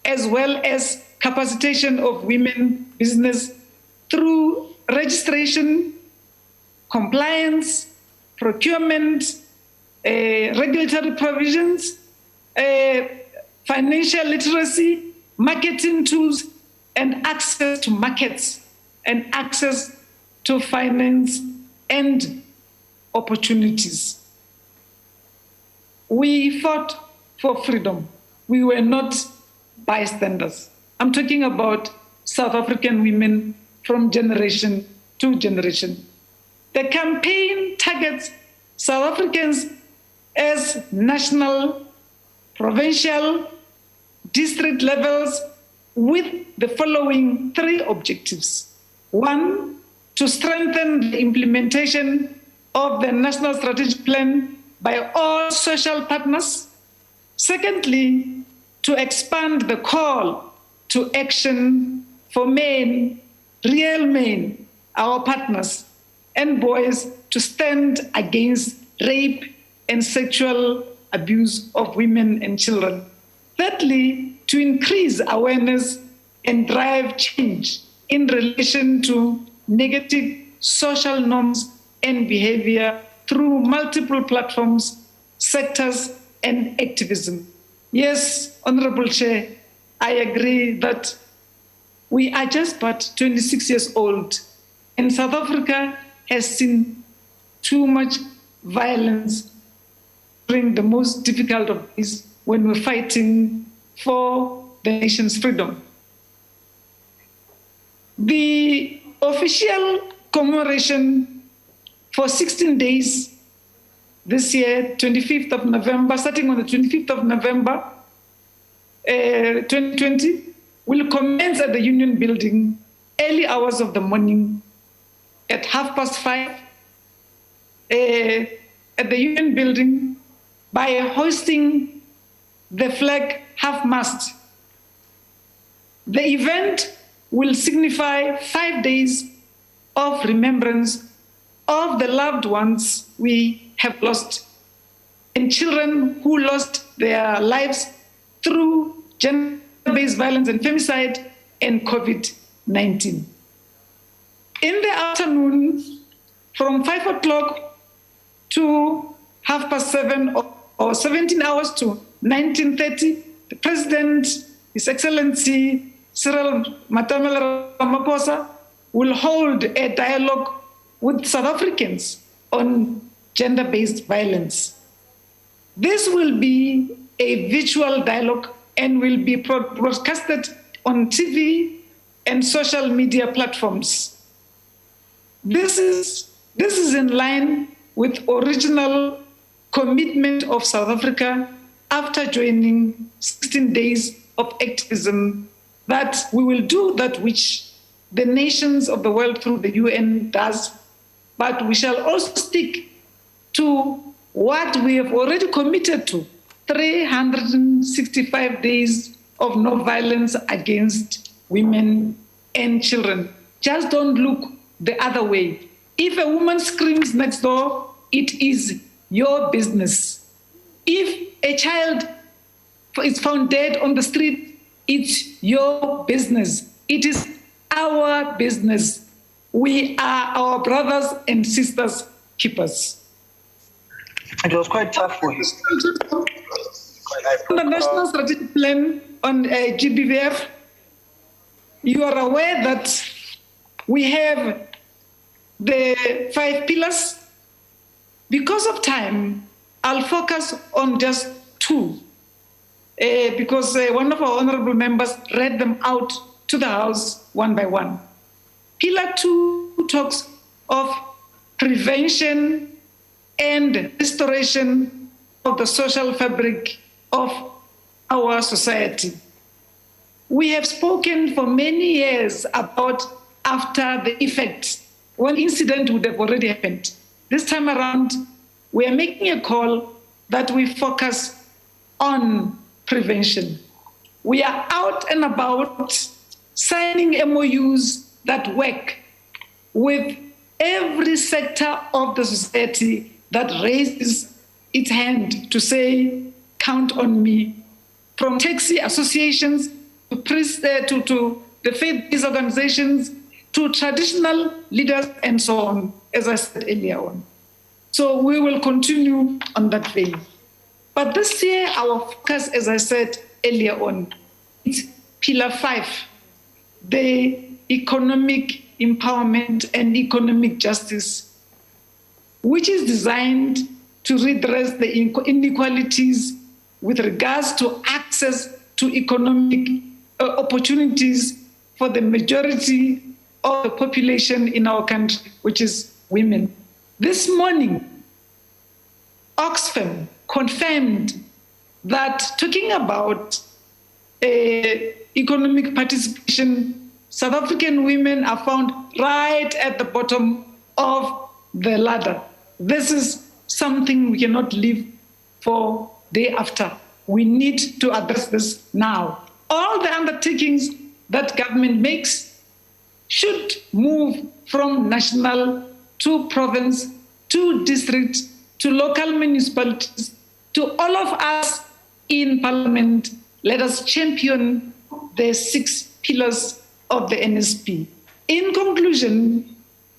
as well as capacitation of women business through registration, compliance, procurement, regulatory provisions, financial literacy, marketing tools, and access to markets, and access to finance and opportunities. We fought for freedom. We were not bystanders. I'm talking about South African women from generation to generation. The campaign targets South Africans as national, provincial, district levels with the following 3 objectives. 1, to strengthen the implementation of the National Strategic Plan by all social partners. Secondly, to expand the call to action for men, real men, our partners, and boys to stand against rape and sexual abuse of women and children. Thirdly, to increase awareness and drive change in relation to negative social norms and behavior through multiple platforms, sectors, and activism. Yes, Honorable Chair, I agree that we are just but 26 years old, and South Africa has seen too much violence during the most difficult of these when we're fighting for the nation's freedom. The official commemoration for 16 days this year, 25th of November, starting on the 25th of November 2020, will commence at the Union Building early hours of the morning at 5:30 at the Union Building by hoisting the flag half-mast. The event will signify 5 days of remembrance of the loved ones we have lost and children who lost their lives through gender-based violence and femicide and COVID-19. In the afternoon, from 5 o'clock to 7:30 or 17 hours to 19:30, the President, His Excellency Cyril Ramaphosa, will hold a dialogue with South Africans on gender-based violence. This will be a virtual dialogue and will be broadcasted on TV and social media platforms. This is in line with original commitment of South Africa after joining 16 days of activism, that we will do that which the nations of the world through the UN does, but we shall also stick to what we have already committed to, 365 days of no violence against women and children. Just don't look the other way. If a woman screams next door, it is your business. If a child is found dead on the street, it's your business. It is our business. We are our brothers and sisters' keepers. It was quite tough for you. On the National Strategic Plan on GBVF, you are aware that we have the 5 pillars. Because of time, I'll focus on just 2, because one of our honorable members read them out to the House one by one. Pillar 2 talks of prevention and restoration of the social fabric of our society. We have spoken for many years about after the effects. One incident would have already happened. This time around, we are making a call that we focus on prevention. We are out and about signing MOUs that work with every sector of the society that raises its hand to say, count on me, from taxi associations to the faith-based organizations, to traditional leaders and so on, as I said earlier on. So we will continue on that vein. But this year, our focus, as I said earlier on, is Pillar 5, the economic empowerment and economic justice, which is designed to redress the inequalities with regards to access to economic opportunities for the majority of the population in our country, which is women. This morning, Oxfam confirmed that talking about economic participation, South African women are found right at the bottom of the ladder. This is something we cannot leave for day after. We need to address this now. All the undertakings that government makes should move from national to province, to district, to local municipalities, to all of us in Parliament. Let us champion the 6 pillars of the NSP. In conclusion,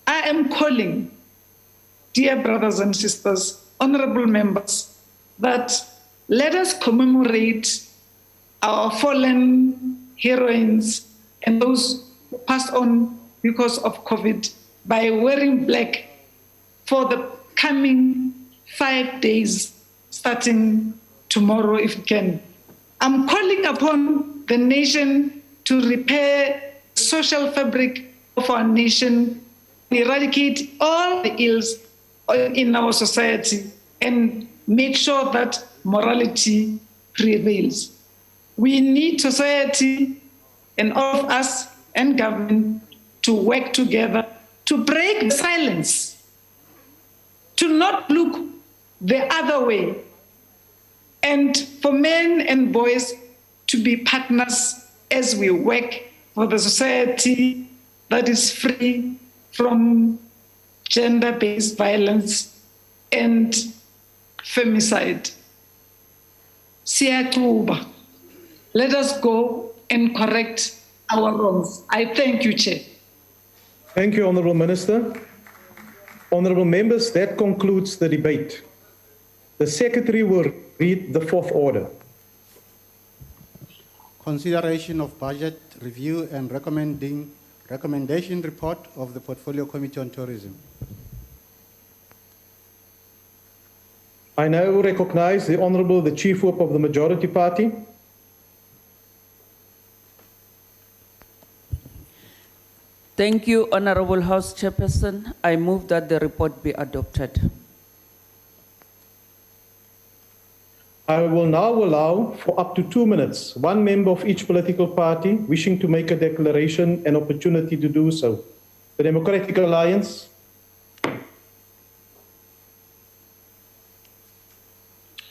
I am calling, dear brothers and sisters, honorable members, that let us commemorate our fallen heroines and those who passed on because of COVID by wearing black for the coming 5 days, starting tomorrow if we can. I'm calling upon the nation to repair the social fabric of our nation, eradicate all the ills in our society, and make sure that morality prevails. We need society and all of us and government to work together to break the silence, to not look the other way, and for men and boys to be partners as we work for the society that is free from gender-based violence and femicide. Siyakuba. Let us go and correct our wrongs. I thank you, Chair. Thank you, Honourable Minister. Honourable members, that concludes the debate. The Secretary will read the 4th order. Consideration of budget review and recommendation report of the Portfolio Committee on Tourism. I now recognize the Chief Whip of the Majority Party. Thank you, Honorable House Chairperson. I move that the report be adopted. I will now allow for up to 2 minutes, one member of each political party wishing to make a declaration an opportunity to do so. The Democratic Alliance.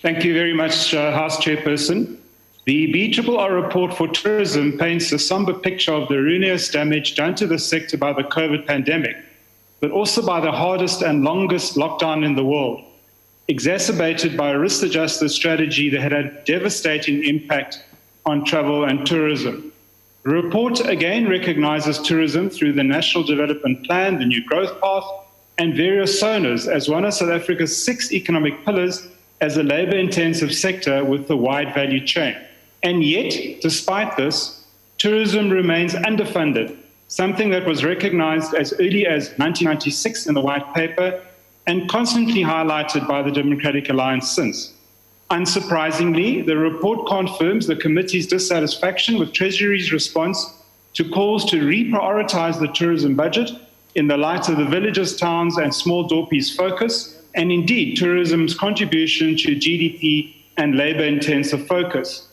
Thank you very much, House Chairperson. The BRRR report for tourism paints a somber picture of the ruinous damage done to the sector by the COVID pandemic, but also by the hardest and longest lockdown in the world, exacerbated by a risk-adjusted strategy that had a devastating impact on travel and tourism. The report again recognizes tourism through the National Development Plan, the New Growth Path, and various SONAs as one of South Africa's 6 economic pillars as a labor-intensive sector with a wide value chain. And yet, despite this, tourism remains underfunded, something that was recognized as early as 1996 in the White Paper and constantly highlighted by the Democratic Alliance since. Unsurprisingly, the report confirms the committee's dissatisfaction with Treasury's response to calls to reprioritize the tourism budget in the light of the villages, towns, and small dorpies focus, and indeed tourism's contribution to GDP and labor-intensive focus.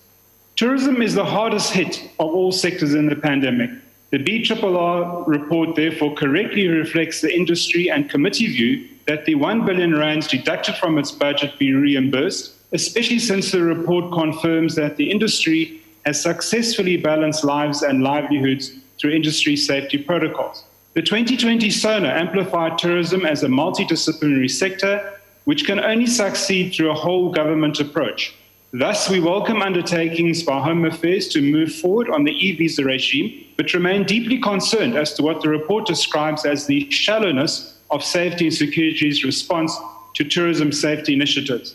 Tourism is the hardest hit of all sectors in the pandemic. The BRRR report therefore correctly reflects the industry and committee view that the 1 billion rands deducted from its budget be reimbursed, especially since the report confirms that the industry has successfully balanced lives and livelihoods through industry safety protocols. The 2020 SONA amplified tourism as a multidisciplinary sector, which can only succeed through a whole government approach. Thus, we welcome undertakings by Home Affairs to move forward on the e-visa regime, but remain deeply concerned as to what the report describes as the shallowness of safety and security's response to tourism safety initiatives.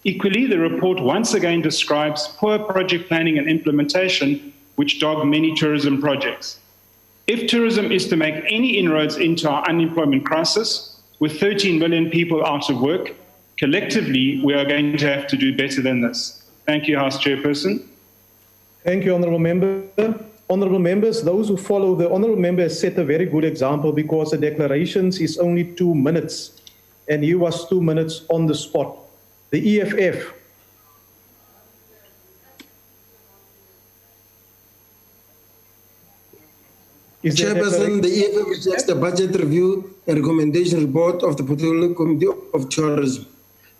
Equally, the report once again describes poor project planning and implementation, which dog many tourism projects. If tourism is to make any inroads into our unemployment crisis, with 13 million people out of work, collectively, we are going to have to do better than this. Thank you, House Chairperson. Thank you, Honourable Member. Honourable Members, those who follow, the Honourable Member has set a very good example because the declarations is only 2 minutes, and he was 2 minutes on the spot. The EFF. Chairperson, the EFF rejects the budget review and recommendation report of the Portfolio Committee of Tourism.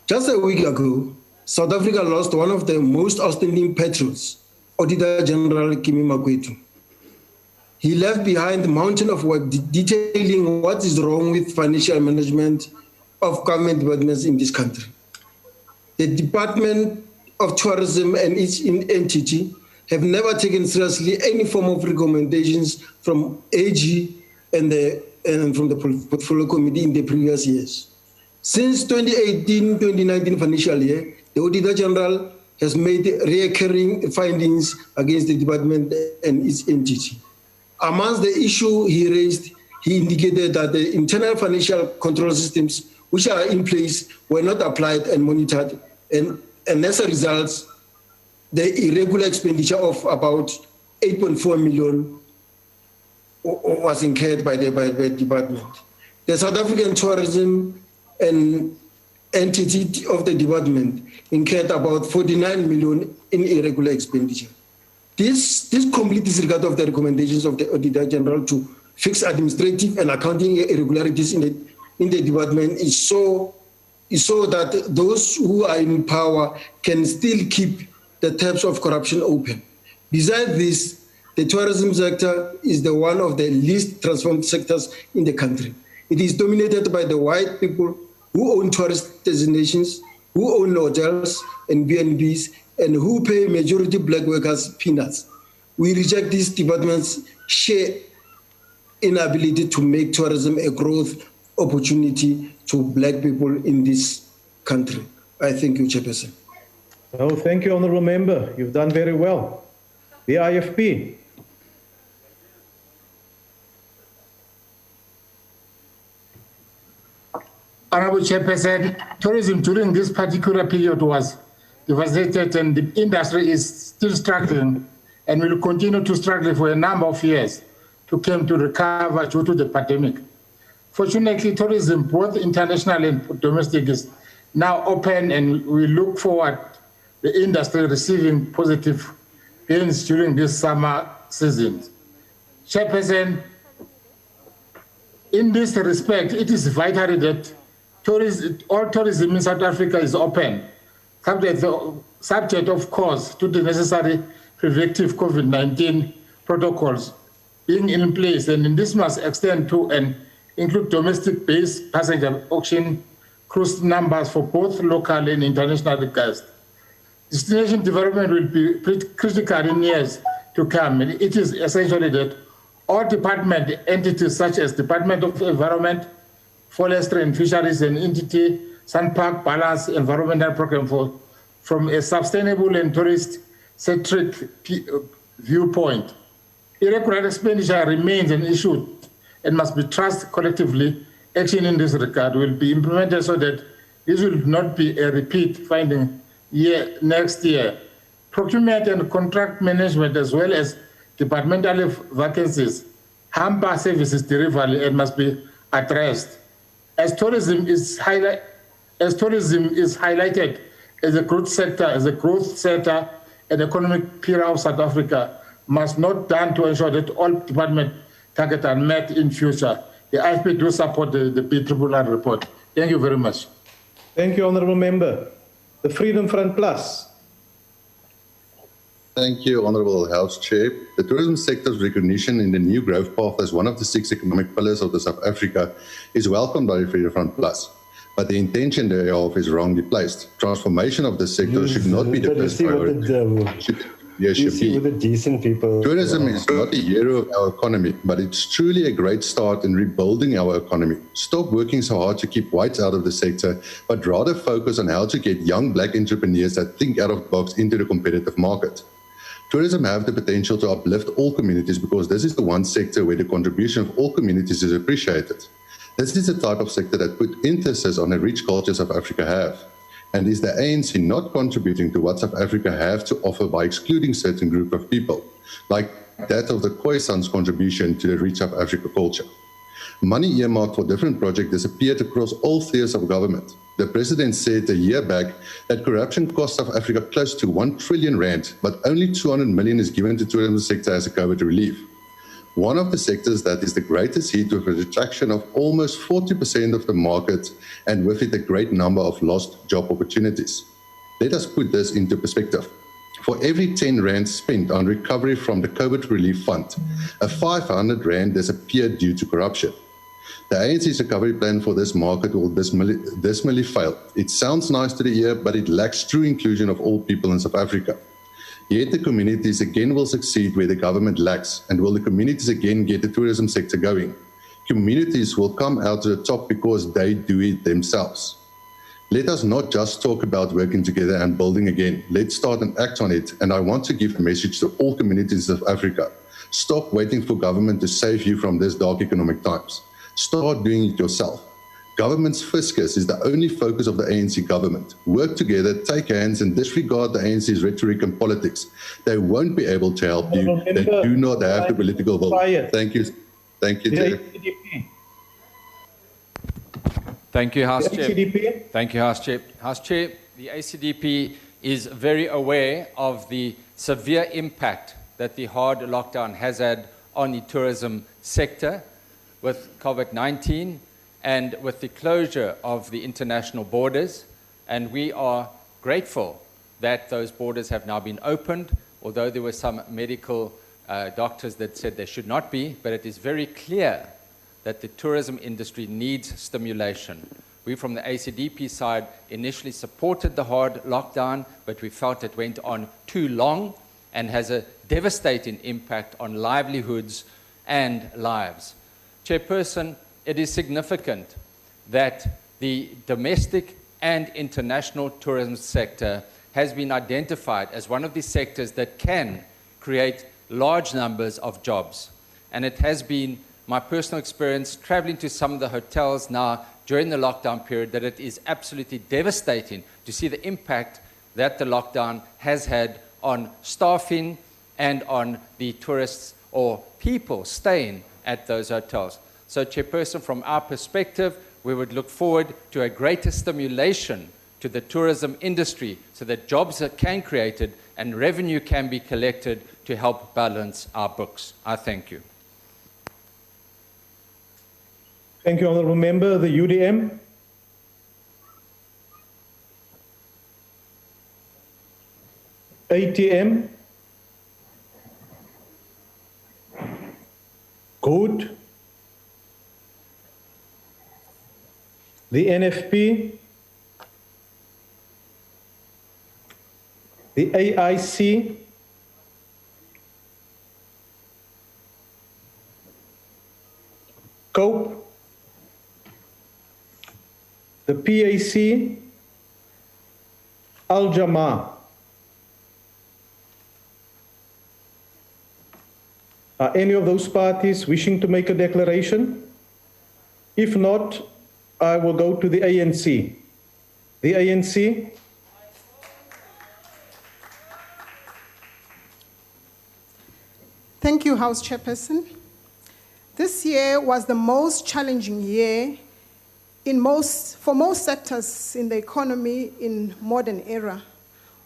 Just a week ago, South Africa lost one of the most outstanding patriots, Auditor-General Makwetu. He left behind a mountain of work detailing what is wrong with financial management of government departments in this country. The Department of Tourism and its entity have never taken seriously any form of recommendations from AG and from the Portfolio Committee in the previous years. Since 2018-2019 financial year, the Auditor General has made recurring findings against the department and its entity. Amongst the issue he raised, he indicated that the internal financial control systems which are in place were not applied and monitored, and as a result, the irregular expenditure of about 8.4 million was incurred by the department. The South African Tourism and entity of the department incurred about 49 million in irregular expenditure. This complete disregard of the recommendations of the Auditor General to fix administrative and accounting irregularities in the department is so that those who are in power can still keep the taps of corruption open. Besides this, the tourism sector is one of the least transformed sectors in the country. It is dominated by the white people who own tourist destinations, who own hotels and B&Bs, and who pay majority black workers peanuts. We reject this department's sheer inability to make tourism a growth opportunity to black people in this country. I thank you, Chairperson. Oh, thank you, Honourable Member. You've done very well. The IFP. Honourable Chairperson, tourism during this particular period was devastated and the industry is still struggling and will continue to struggle for a number of years to come to recover due to the pandemic. Fortunately, tourism, both international and domestic, is now open, and we look forward the industry receiving positive gains during this summer season. Chairperson, in this respect, it is vital that all tourism in South Africa is open, subject of course to the necessary preventive COVID-19 protocols being in place, and this must extend to and include domestic-based passenger auction cruise numbers for both local and international guests. Destination development will be critical in years to come, and it is essential that all department entities such as Department of Environment, Forestry and Fisheries and entity Sandpark Balance Environmental Program from a sustainable and tourist-centric viewpoint. Irregular expenditure remains an issue and must be trusted collectively. Action in this regard will be implemented so that this will not be a repeat finding next year. Procurement and contract management, as well as departmental vacancies, hamper services delivery and must be addressed. As tourism is highlighted as a growth sector, and economic pillar of South Africa must not done to ensure that all department targets are met in future. The IFP do support the PLENARY report. Thank you very much. Thank you, Honourable Member. The Freedom Front Plus. Thank you, Honourable House Chair. The tourism sector's recognition in the new growth path as one of the 6 economic pillars of the South Africa is welcomed by the Freedom Front Plus, but the intention thereof is wrongly placed. Transformation of the sector should not be the first priority. With the decent people. Tourism is not a hero of our economy, but it's truly a great start in rebuilding our economy. Stop working so hard to keep whites out of the sector, but rather focus on how to get young black entrepreneurs that think out of the box into the competitive market. Tourism have the potential to uplift all communities because this is the one sector where the contribution of all communities is appreciated. This is the type of sector that put emphasis on the rich culture South Africa have. And is the ANC not contributing to what South Africa have to offer by excluding certain group of people, like that of the Khoisan's contribution to the rich South Africa culture? Money earmarked for different projects disappeared across all spheres of government. The president said a year back that corruption cost South Africa close to 1 trillion rand, but only 200 million is given to the tourism sector as a COVID relief. One of the sectors that is the greatest hit with a retraction of almost 40% of the market and with it a great number of lost job opportunities. Let us put this into perspective. For every 10 rand spent on recovery from the COVID relief fund, a 500 rand disappeared due to corruption. The ANC's recovery plan for this market will dismally fail. It sounds nice to the ear, but it lacks true inclusion of all people in South Africa. Yet the communities again will succeed where the government lacks, and will the communities again get the tourism sector going? Communities will come out to the top because they do it themselves. Let us not just talk about working together and building again. Let's start and act on it, and I want to give a message to all communities of Africa. Stop waiting for government to save you from this dark economic times. Start doing it yourself. Government's fiscus is the only focus of the ANC government. Work together, take hands, and disregard the ANC's rhetoric and politics. They won't be able to help you. They do not have the political will. Thank you. Thank you, Chair. Thank you, House Chair. Thank you, House Chair. House Chair, the ACDP is very aware of the severe impact that the hard lockdown has had on the tourism sector with COVID-19 and with the closure of the international borders. And we are grateful that those borders have now been opened, although there were some medical doctors that said they should not be, but it is very clear that the tourism industry needs stimulation. We from the ACDP side initially supported the hard lockdown, but we felt it went on too long and has a devastating impact on livelihoods and lives. Chairperson, it is significant that the domestic and international tourism sector has been identified as one of the sectors that can create large numbers of jobs. And it has been my personal experience traveling to some of the hotels now during the lockdown period that it is absolutely devastating to see the impact that the lockdown has had on staffing and on the tourists or people staying at those hotels. So, Chairperson, from our perspective, we would look forward to a greater stimulation to the tourism industry so that jobs can be created and revenue can be collected to help balance our books. I thank you. Thank you, Honourable Member. The UDM. ATM. Good. The NFP, the AIC, COPE, the PAC, Al-Jamaa. Are any of those parties wishing to make a declaration? If not, I will go to the ANC. The ANC. Thank you, House Chairperson. This year was the most challenging year for most sectors in the economy in modern era.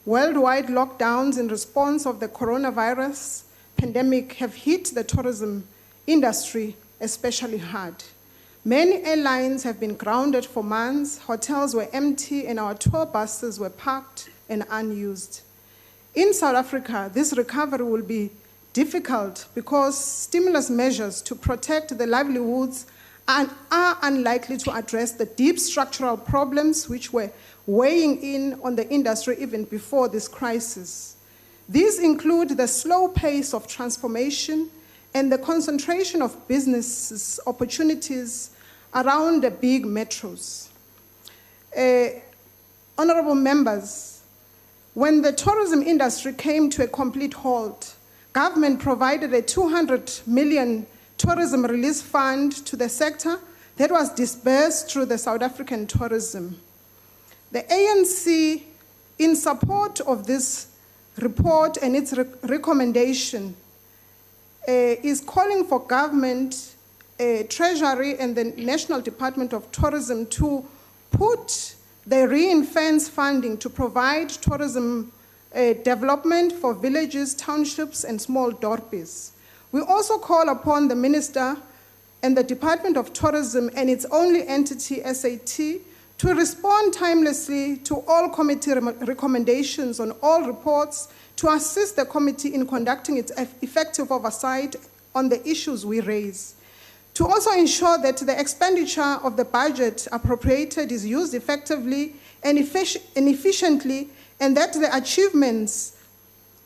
Worldwide lockdowns in response of the coronavirus pandemic have hit the tourism industry especially hard. Many airlines have been grounded for months, hotels were empty, and our tour buses were parked and unused. In South Africa, this recovery will be difficult because stimulus measures to protect the livelihoods are unlikely to address the deep structural problems which were weighing in on the industry even before this crisis. These include the slow pace of transformation and the concentration of business opportunities around the big metros. Honorable members, when the tourism industry came to a complete halt, government provided a 200 million tourism release fund to the sector that was disbursed through the South African tourism. The ANC, in support of this report and its recommendation, is calling for government, Treasury, and the National Department of Tourism to put the ring-fence funding to provide tourism development for villages, townships, and small dorpies. We also call upon the Minister and the Department of Tourism and its only entity, SAT, to respond timelessly to all committee recommendations on all reports, to assist the committee in conducting its effective oversight on the issues we raise, to also ensure that the expenditure of the budget appropriated is used effectively and efficiently, and that the achievements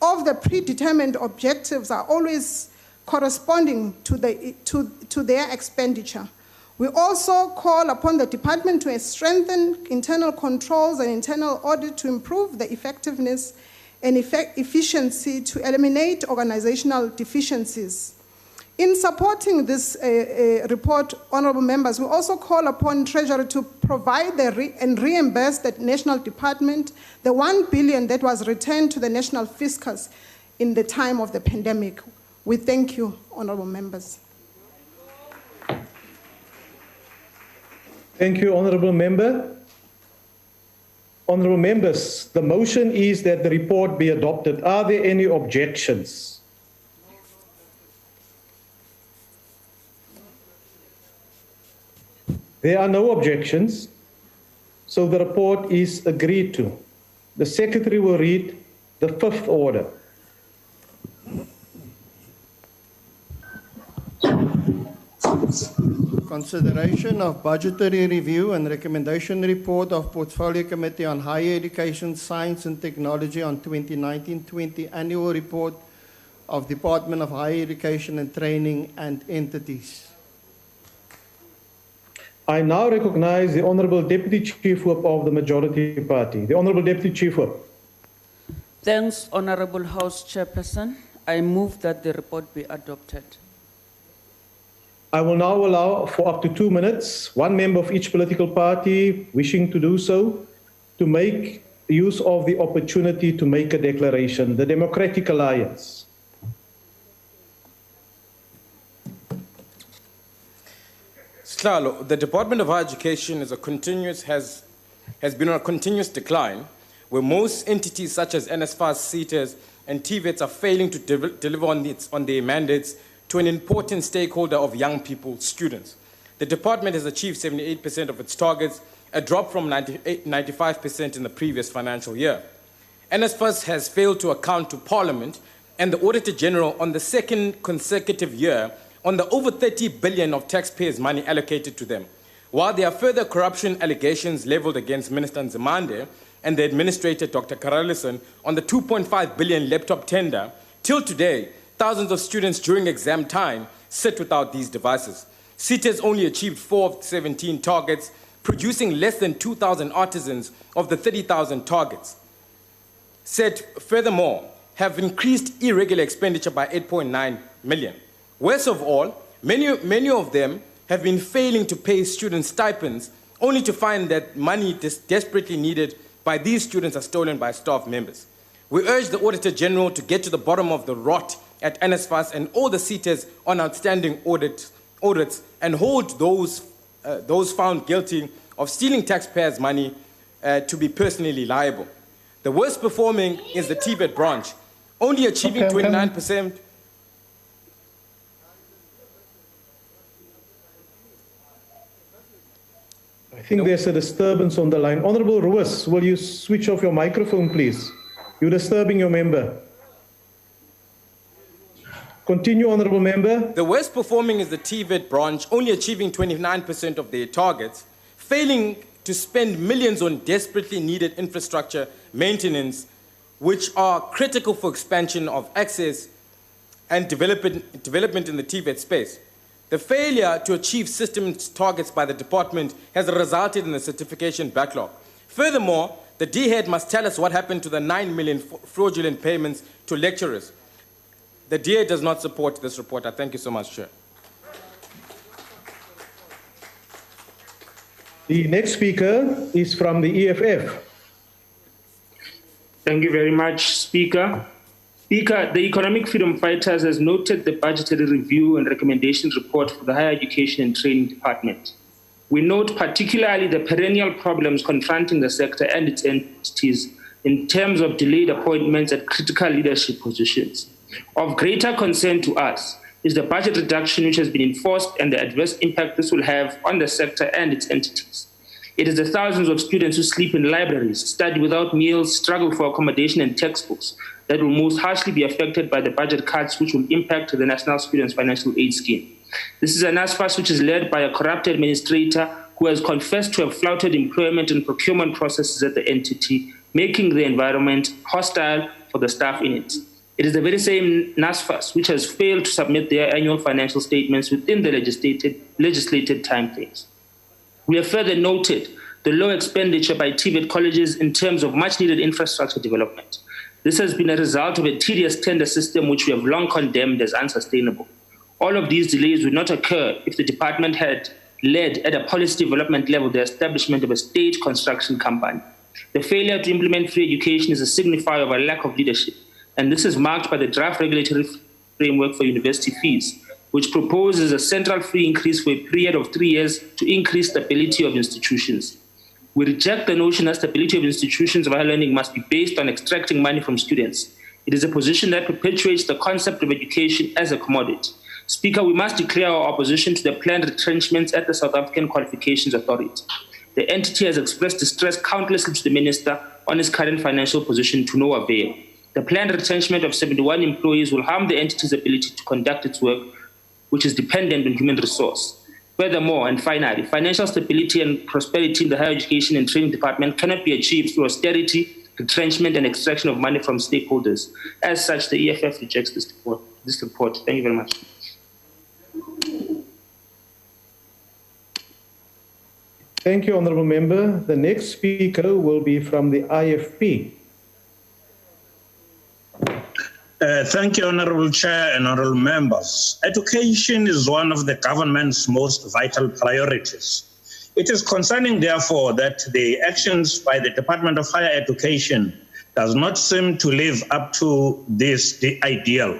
of the predetermined objectives are always corresponding to their expenditure. We also call upon the department to strengthen internal controls and internal audit to improve the effectiveness and efficiency to eliminate organizational deficiencies. In supporting this report, honorable members, we also call upon Treasury to provide and reimburse the National Department the 1 billion that was returned to the National Fiscals in the time of the pandemic. We thank you, honorable members. Thank you, honorable member. Honorable members, the motion is that the report be adopted. Are there any objections? There are no objections, so the report is agreed to. The Secretary will read the fifth order. Consideration of budgetary review and recommendation report of Portfolio Committee on Higher Education, Science and Technology on 2019-20 annual report of Department of Higher Education and Training and entities. I now recognize the Honourable Deputy Chief Whip of the Majority Party. The Honourable Deputy Chief Whip. Thanks, Honourable House Chairperson. I move that the report be adopted. I will now allow for up to 2 minutes, one member of each political party wishing to do so, to make use of the opportunity to make a declaration. The Democratic Alliance. Slalo, the Department of Higher Education is has been on a continuous decline, where most entities such as NSFAS, CETAs, and TVETs are failing to deliver on their mandates to an important stakeholder of young people, students. The department has achieved 78% of its targets, a drop from 95% in the previous financial year. NSFAS has failed to account to Parliament and the Auditor-General on the second consecutive year on the over 30 billion of taxpayers' money allocated to them. While there are further corruption allegations leveled against Minister Nzimande and the administrator, Dr. Karalison, on the 2.5 billion laptop tender, till today, thousands of students during exam time sit without these devices. CETAs only achieved 4 of 17 targets, producing less than 2,000 artisans of the 30,000 targets. Furthermore, have increased irregular expenditure by 8.9 million. Worst of all, many of them have been failing to pay student stipends, only to find that money desperately needed by these students are stolen by staff members. We urge the Auditor-General to get to the bottom of the rot at NSFAS and all the CETAs on outstanding audits and hold those found guilty of stealing taxpayers' money to be personally liable. The worst performing is the TVET branch, only achieving 29%. I think there's a disturbance on the line. Honourable Ruiz, will you switch off your microphone, please? You're disturbing your member. Continue, Honourable Member. The worst performing is the TVET branch, only achieving 29% of their targets, failing to spend millions on desperately needed infrastructure maintenance, which are critical for expansion of access and development in the TVET space. The failure to achieve system targets by the department has resulted in a certification backlog. Furthermore, the D-head must tell us what happened to the 9 million fraudulent payments to lecturers. The DA does not support this report. I thank you so much, Chair. The next speaker is from the EFF. Thank you very much, Speaker. Speaker, the Economic Freedom Fighters has noted the budgetary review and recommendations report for the Higher Education and Training Department. We note particularly the perennial problems confronting the sector and its entities in terms of delayed appointments at critical leadership positions. Of greater concern to us is the budget reduction which has been enforced and the adverse impact this will have on the sector and its entities. It is the thousands of students who sleep in libraries, study without meals, struggle for accommodation and textbooks that will most harshly be affected by the budget cuts which will impact the National Students Financial Aid Scheme. This is an NSFAS which is led by a corrupt administrator who has confessed to have flouted employment and procurement processes at the entity, making the environment hostile for the staff in it. It is the very same NSFAS which has failed to submit their annual financial statements within the legislated timeframes. We have further noted the low expenditure by TVET colleges in terms of much-needed infrastructure development. This has been a result of a tedious tender system which we have long condemned as unsustainable. All of these delays would not occur if the department had led at a policy development level the establishment of a state construction company. The failure to implement free education is a signifier of a lack of leadership, and this is marked by the draft regulatory framework for university fees, which proposes a central fee increase for a period of 3 years to increase stability of institutions. We reject the notion that stability of institutions of higher learning must be based on extracting money from students. It is a position that perpetuates the concept of education as a commodity. Speaker, we must declare our opposition to the planned retrenchments at the South African Qualifications Authority. The entity has expressed distress countlessly to the Minister on his current financial position to no avail. The planned retrenchment of 71 employees will harm the entity's ability to conduct its work, which is dependent on human resource. Furthermore, and finally, financial stability and prosperity in the Higher Education and Training Department cannot be achieved through austerity, retrenchment, and extraction of money from stakeholders. As such, the EFF rejects this report. Thank you very much. Thank you, Honourable Member. The next speaker will be from the IFP. Thank you, Honourable Chair and Honourable Members. Education is one of the government's most vital priorities. It is concerning, therefore, that the actions by the Department of Higher Education does not seem to live up to the ideal.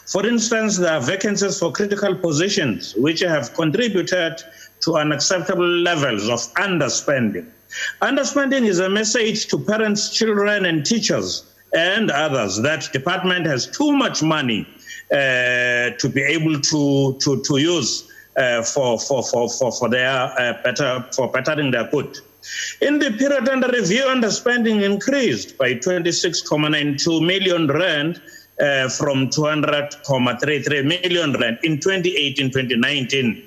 For instance, there are vacancies for critical positions which have contributed to unacceptable levels of underspending. Underspending is a message to parents, children, and teachers and others that department has too much money to be able to use for bettering their good. In the period under review, underspending increased by 26.92 million rand from 200.33 million rand in 2018-2019.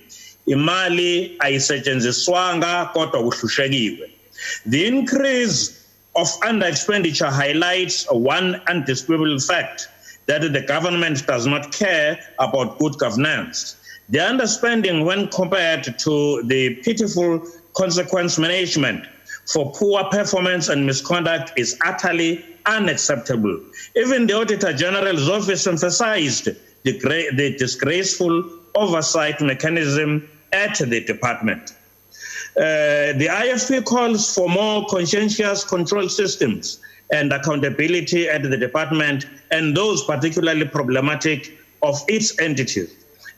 Imali ayisetshenziswanga kodwa kuhlushekiwe. The increase of under expenditure highlights one undisputable fact, that the government does not care about good governance. The underspending when compared to the pitiful consequence management for poor performance and misconduct is utterly unacceptable. Even the Auditor-General's office emphasized the disgraceful oversight mechanism at the department. The IFP calls for more conscientious control systems and accountability at the department and those particularly problematic of its entities.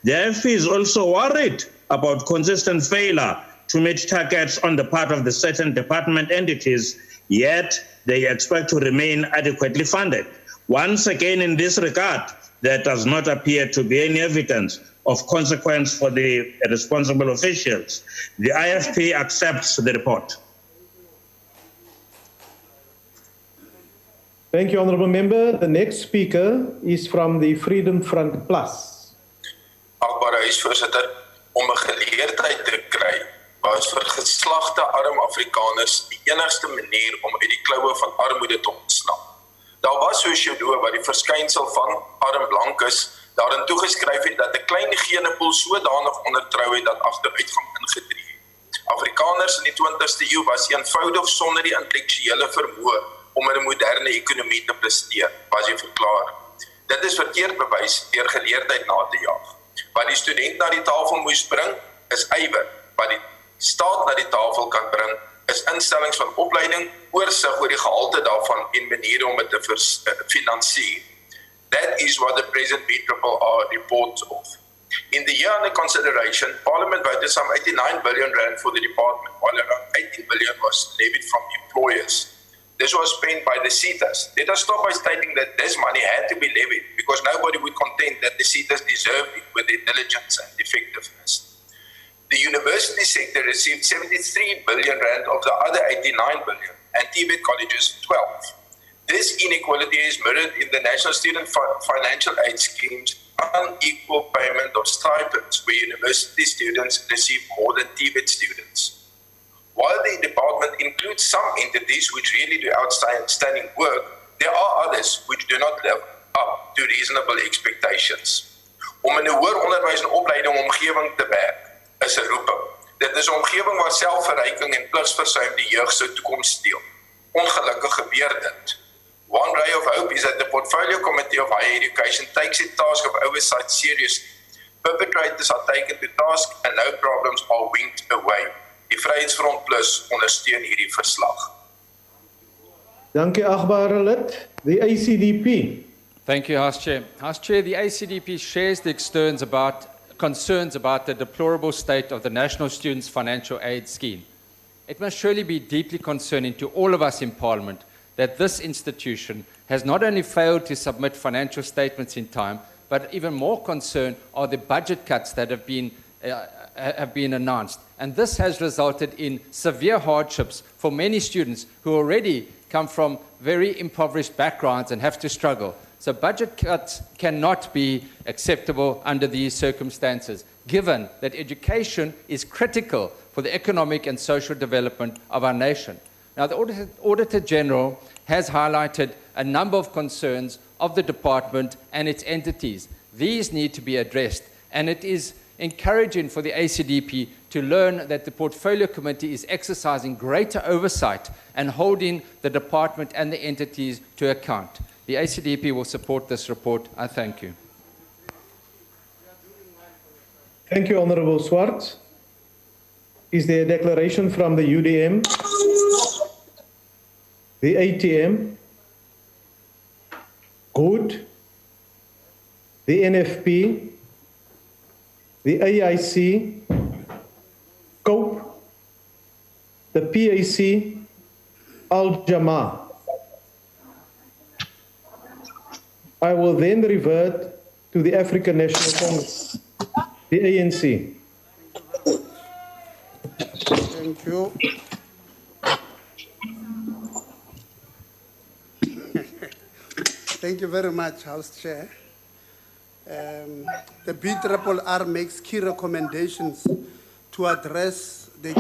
The IFP is also worried about consistent failure to meet targets on the part of the certain department entities, yet they expect to remain adequately funded. Once again, in this regard, there does not appear to be any evidence of consequence for the responsible officials. The IFP accepts the report. Thank you, Honourable Member. The next speaker is from the Freedom Front Plus. Agbare huisvoorsitter, om 'n geleerdheid te kry, was vir geslagte arm Afrikaners die enigste manier om uit die kloue van armoede te ontsnap. Daar was sosioloë wat die verskynsel van arm blank is daarin toegeskryf het dat 'n klein genepool sodanig ondertrou het dat agteruitgang ingetree het. Afrikaners in die 20ste eeu was eenvoudig sonder die intellektuele vermoë om in 'n moderne ekonomie te presteer, was die verklaring. Dit is verkeerd bewys deur geleerdheid na te jaag. Wat die student na die tafel moes bring, is ywer. Wat die staat na die tafel kan bring, is instellings van opleiding, oorsig oor die gehalte daarvan en maniere om dit te finansier. That is what the present BRRR reports of. In the year under consideration, Parliament voted some 89 billion rand for the department, while around 18 billion was levied from employers. This was spent by the SETAs. Let us stop by stating that this money had to be levied because nobody would contend that the SETAs deserved it with their diligence and effectiveness. The university sector received 73 billion rand of the other 89 billion, and TVET colleges 12. This inequality is mirrored in the National Student Financial Aid Scheme's unequal payment of stipends, where university students receive more than TVET students. While the department includes some entities which really do outstanding work, there are others which do not live up to reasonable expectations. Om in 'n hoër onderwys en opleiding omgewing te werk is 'n roeping. Dit is 'n omgewing waar selfverryking en pligsversuim die jeug se toekoms steel. Ongelukkig gebeur dit. One ray of hope is that the Portfolio Committee of Higher Education takes its task of oversight seriously. Perpetrators are taken to task and no problems are winked away. Die Vryheidsfront Plus ondersteun hierdie verslag. Dankie, agbare lid. The ACDP. Thank you, House Chair. House Chair, the ACDP shares the concerns about the deplorable state of the National Students Financial Aid Scheme. It must surely be deeply concerning to all of us in Parliament that this institution has not only failed to submit financial statements in time, but even more concern are the budget cuts that have been announced. And this has resulted in severe hardships for many students who already come from very impoverished backgrounds and have to struggle. So budget cuts cannot be acceptable under these circumstances, given that education is critical for the economic and social development of our nation. Now, the Auditor-General has highlighted a number of concerns of the department and its entities. These need to be addressed, and it is encouraging for the ACDP to learn that the Portfolio Committee is exercising greater oversight and holding the department and the entities to account. The ACDP will support this report. I thank you. Thank you, Honourable Swart. Is there a declaration from the UDM, the ATM, Good, the NFP, the AIC, COPE, the PAC, Al-Jamaa? I will then revert to the African National Congress, the ANC. Thank you. Thank you very much, House Chair. The BRRR makes key recommendations to address the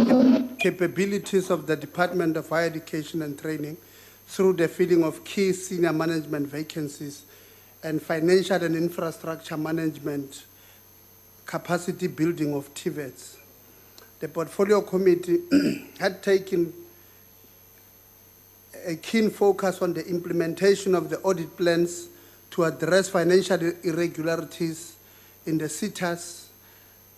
capabilities of the Department of Higher Education and Training through the filling of key senior management vacancies and financial and infrastructure management capacity building of TVETs. The Portfolio Committee had taken a keen focus on the implementation of the audit plans to address financial irregularities in the SETAs,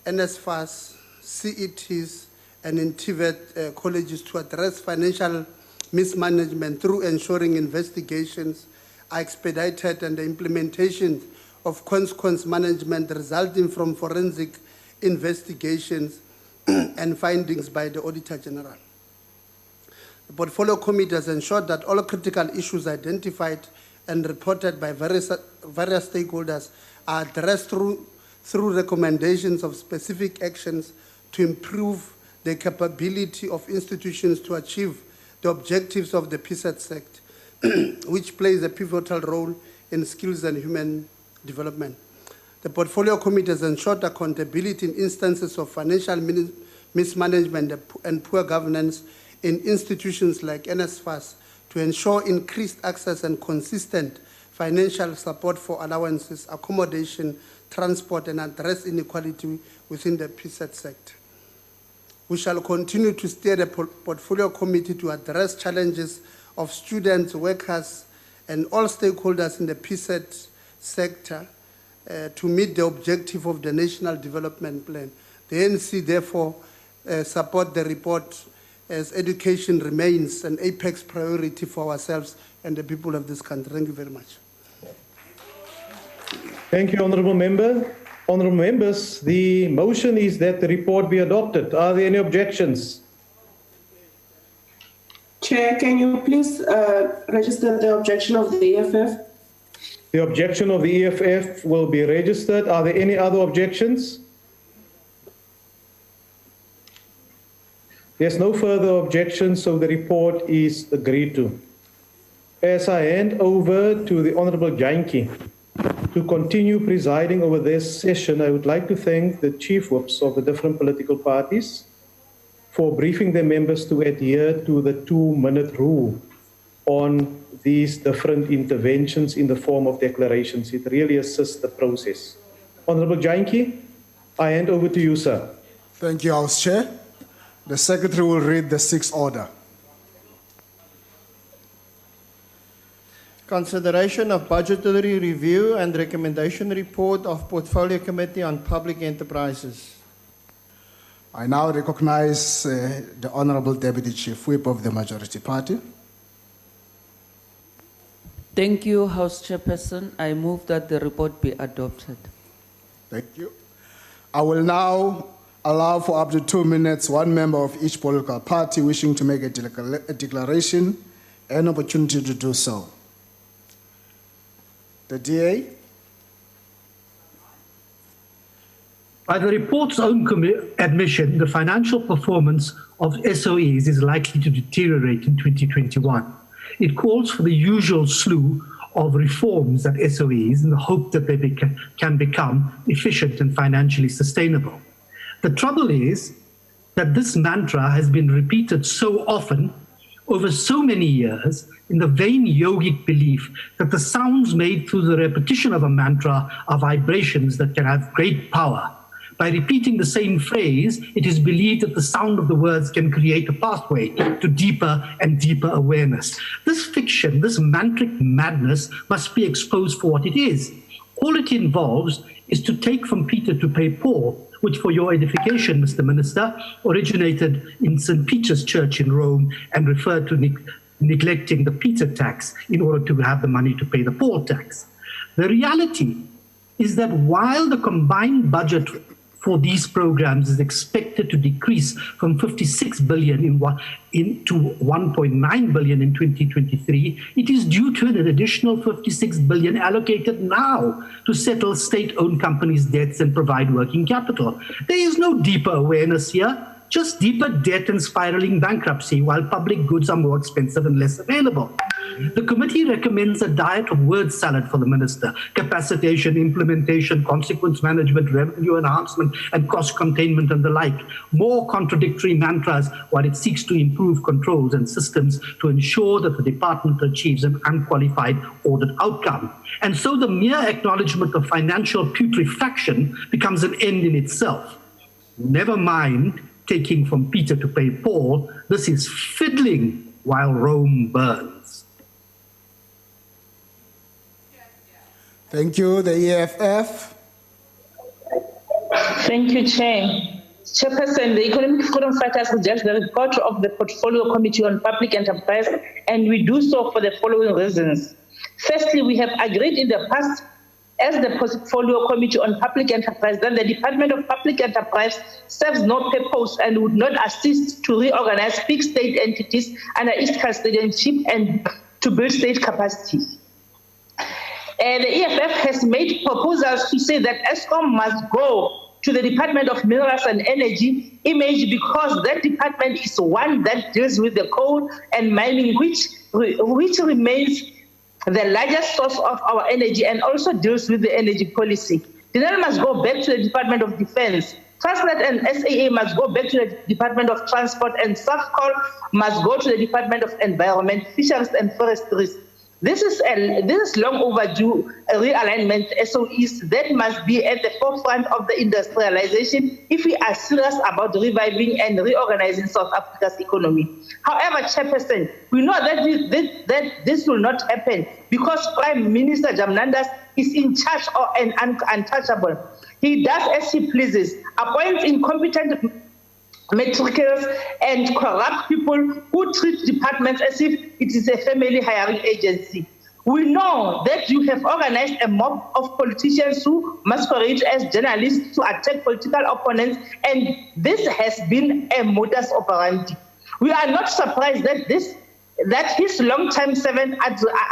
NSFAS, CETs, and in TVET colleges to address financial mismanagement through ensuring investigations are expedited and the implementation of consequence management resulting from forensic investigations and findings by the Auditor-General. The Portfolio Committee has ensured that all critical issues identified and reported by various stakeholders are addressed through recommendations of specific actions to improve the capability of institutions to achieve the objectives of the PSET Act which plays a pivotal role in skills and human development. The Portfolio Committee has ensured accountability in instances of financial mismanagement and poor governance in institutions like NSFAS to ensure increased access and consistent financial support for allowances, accommodation, transport, and address inequality within the PSET sector. We shall continue to steer the Portfolio Committee to address challenges of students, workers, and all stakeholders in the PSET sector to meet the objective of the National Development Plan. The ANC therefore support the report as education remains an apex priority for ourselves and the people of this country. Thank you very much. Thank you, Honourable Member. Honourable Members, the motion is that the report be adopted. Are there any objections? Chair, can you please register the objection of the EFF? The objection of the EFF will be registered. Are there any other objections? There's no further objections, so the report is agreed to. As I hand over to the Honourable Jantjie to continue presiding over this session, I would like to thank the chief whips of the different political parties for briefing their members to adhere to the 2-minute rule on these different interventions in the form of declarations. It really assists the process. Honourable Jantjie, I hand over to you, sir. Thank you, House Chair. The Secretary will read the 6th order. Consideration of budgetary review and recommendation report of Portfolio Committee on Public Enterprises. I now recognize the Honourable Deputy Chief Whip of the Majority Party. Thank you, House Chairperson. I move that the report be adopted. Thank you. I will now allow for up to 2 minutes one member of each political party wishing to make a declaration an opportunity to do so. The DA. By the report's own admission, the financial performance of SOEs is likely to deteriorate in 2021. It calls for the usual slew of reforms at SOEs in the hope that they can become efficient and financially sustainable. The trouble is that this mantra has been repeated so often over so many years in the vain yogic belief that the sounds made through the repetition of a mantra are vibrations that can have great power. By repeating the same phrase, it is believed that the sound of the words can create a pathway to deeper and deeper awareness. This fiction, this mantric madness must be exposed for what it is. All it involves is to take from Peter to pay Paul, which for your edification, Mr. Minister, originated in St. Peter's Church in Rome and referred to neglecting the Peter tax in order to have the money to pay the Paul tax. The reality is that while the combined budget for these programs is expected to decrease from 56 billion to 1.9 billion in 2023, it is due to an additional 56 billion allocated now to settle state-owned companies' debts and provide working capital. There is no deeper awareness here, just deeper debt and spiraling bankruptcy, while public goods are more expensive and less available. The committee recommends a diet of word salad for the minister: capacitation, implementation, consequence management, revenue enhancement, and cost containment, and the like. More contradictory mantras while it seeks to improve controls and systems to ensure that the department achieves an unqualified audit outcome. And so the mere acknowledgement of financial putrefaction becomes an end in itself. Never mind taking from Peter to pay Paul. This is fiddling while Rome burns. Thank you. The EFF. Thank you, Chair. Chairperson, the Economic Freedom Fighters reject the report of the Portfolio Committee on Public Enterprise, and we do so for the following reasons. Firstly, we have agreed in the past as the Portfolio Committee on Public Enterprise that the Department of Public Enterprise serves no purpose and would not assist to reorganize big state entities under East custodianship and to build state capacity. The EFF has made proposals to say that ESCOM must go to the Department of Minerals and Energy image because that department is one that deals with the coal and mining, which remains the largest source of our energy and also deals with the energy policy. Denel must go back to the Department of Defense. Transnet and SAA must go back to the Department of Transport, and Fiscal must go to the Department of Environment, Fisheries and Forestries. This is long overdue realignment SOEs that must be at the forefront of the industrialization if we are serious about reviving and reorganizing South Africa's economy. However, Chairperson, we know that this will not happen because Prime Minister Jamnandas is in charge and untouchable. He does as he pleases, appoints incompetent matricals and corrupt people who treat departments as if it is a family hiring agency. We know that you have organized a mob of politicians who masquerade as journalists to attack political opponents, and this has been a modus operandi. We are not surprised that his long-time servant,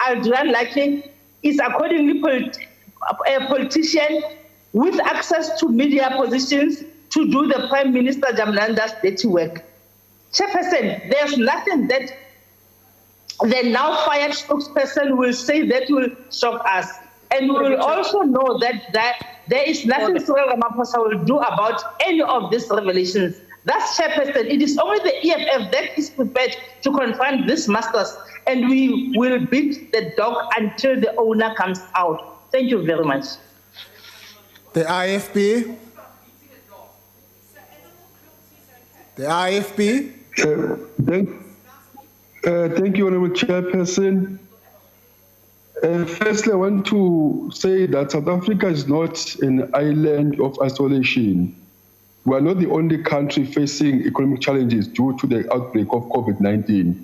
Adrian Lake, is accordingly a politician with access to media positions to do the Prime Minister Jamnanda's dirty work. Chairperson, there's nothing that the now fired spokesperson will say that will shock us. And we will also know that there is nothing Cyril Ramaphosa will do about any of these revelations. Thus, Chairperson, it is only the EFF that is prepared to confront these masters, and we will beat the dog until the owner comes out. Thank you very much. The IFP. The IFP. Thank you, Honourable Chairperson. Firstly, I want to say that South Africa is not an island of isolation. We are not the only country facing economic challenges due to the outbreak of COVID-19.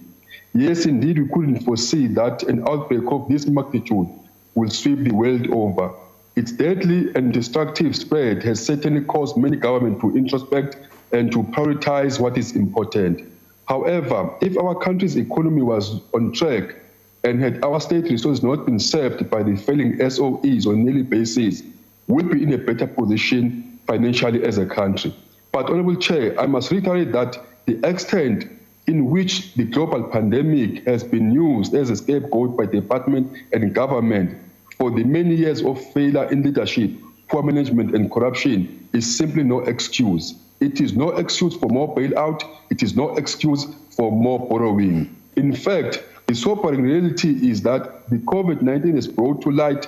Yes, indeed, we couldn't foresee that an outbreak of this magnitude will sweep the world over. Its deadly and destructive spread has certainly caused many governments to introspect and to prioritize what is important. However, if our country's economy was on track and had our state resources not been served by the failing SOEs on a daily basis, we'd be in a better position financially as a country. But, Honourable Chair, I must reiterate that the extent in which the global pandemic has been used as a scapegoat by department and government for the many years of failure in leadership, poor management and corruption is simply no excuse. It is no excuse for more bailout. It is no excuse for more borrowing. In fact, the sobering reality is that the COVID-19 has brought to light.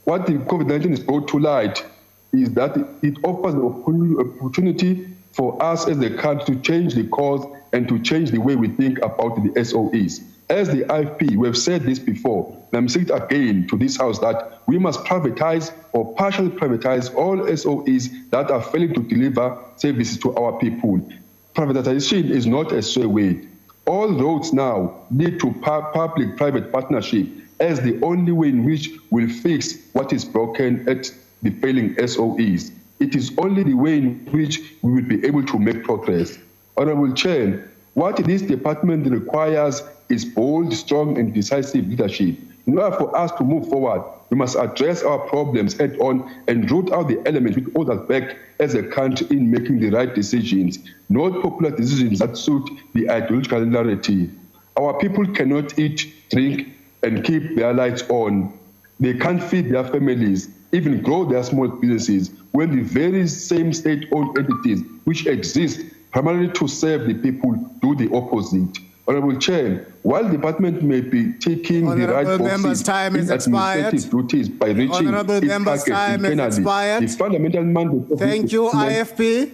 What the COVID-19 has brought to light is that it offers an opportunity for us as a country to change the course and to change the way we think about the SOEs. As the IFP, we have said this before, and I'm saying it again to this House, that we must privatize or partially privatize all SOEs that are failing to deliver services to our people. Privatization is not a sure way. All roads now lead to public-private partnership as the only way in which we'll fix what is broken at the failing SOEs. It is only the way in which we will be able to make progress. Honourable Chair, what this department requires is bold, strong and decisive leadership. In order for us to move forward, we must address our problems head on and root out the elements which hold us back as a country in making the right decisions, not popular decisions that suit the ideological narrative. Our people cannot eat, drink and keep their lights on. They can't feed their families, even grow their small businesses, when the very same state-owned entities which exist primarily to serve the people do the opposite. Honourable Chair, while the department may be taking the right boxes in administrative duties by reaching its targets internally, the fundamental mandate of Thank you, IFP.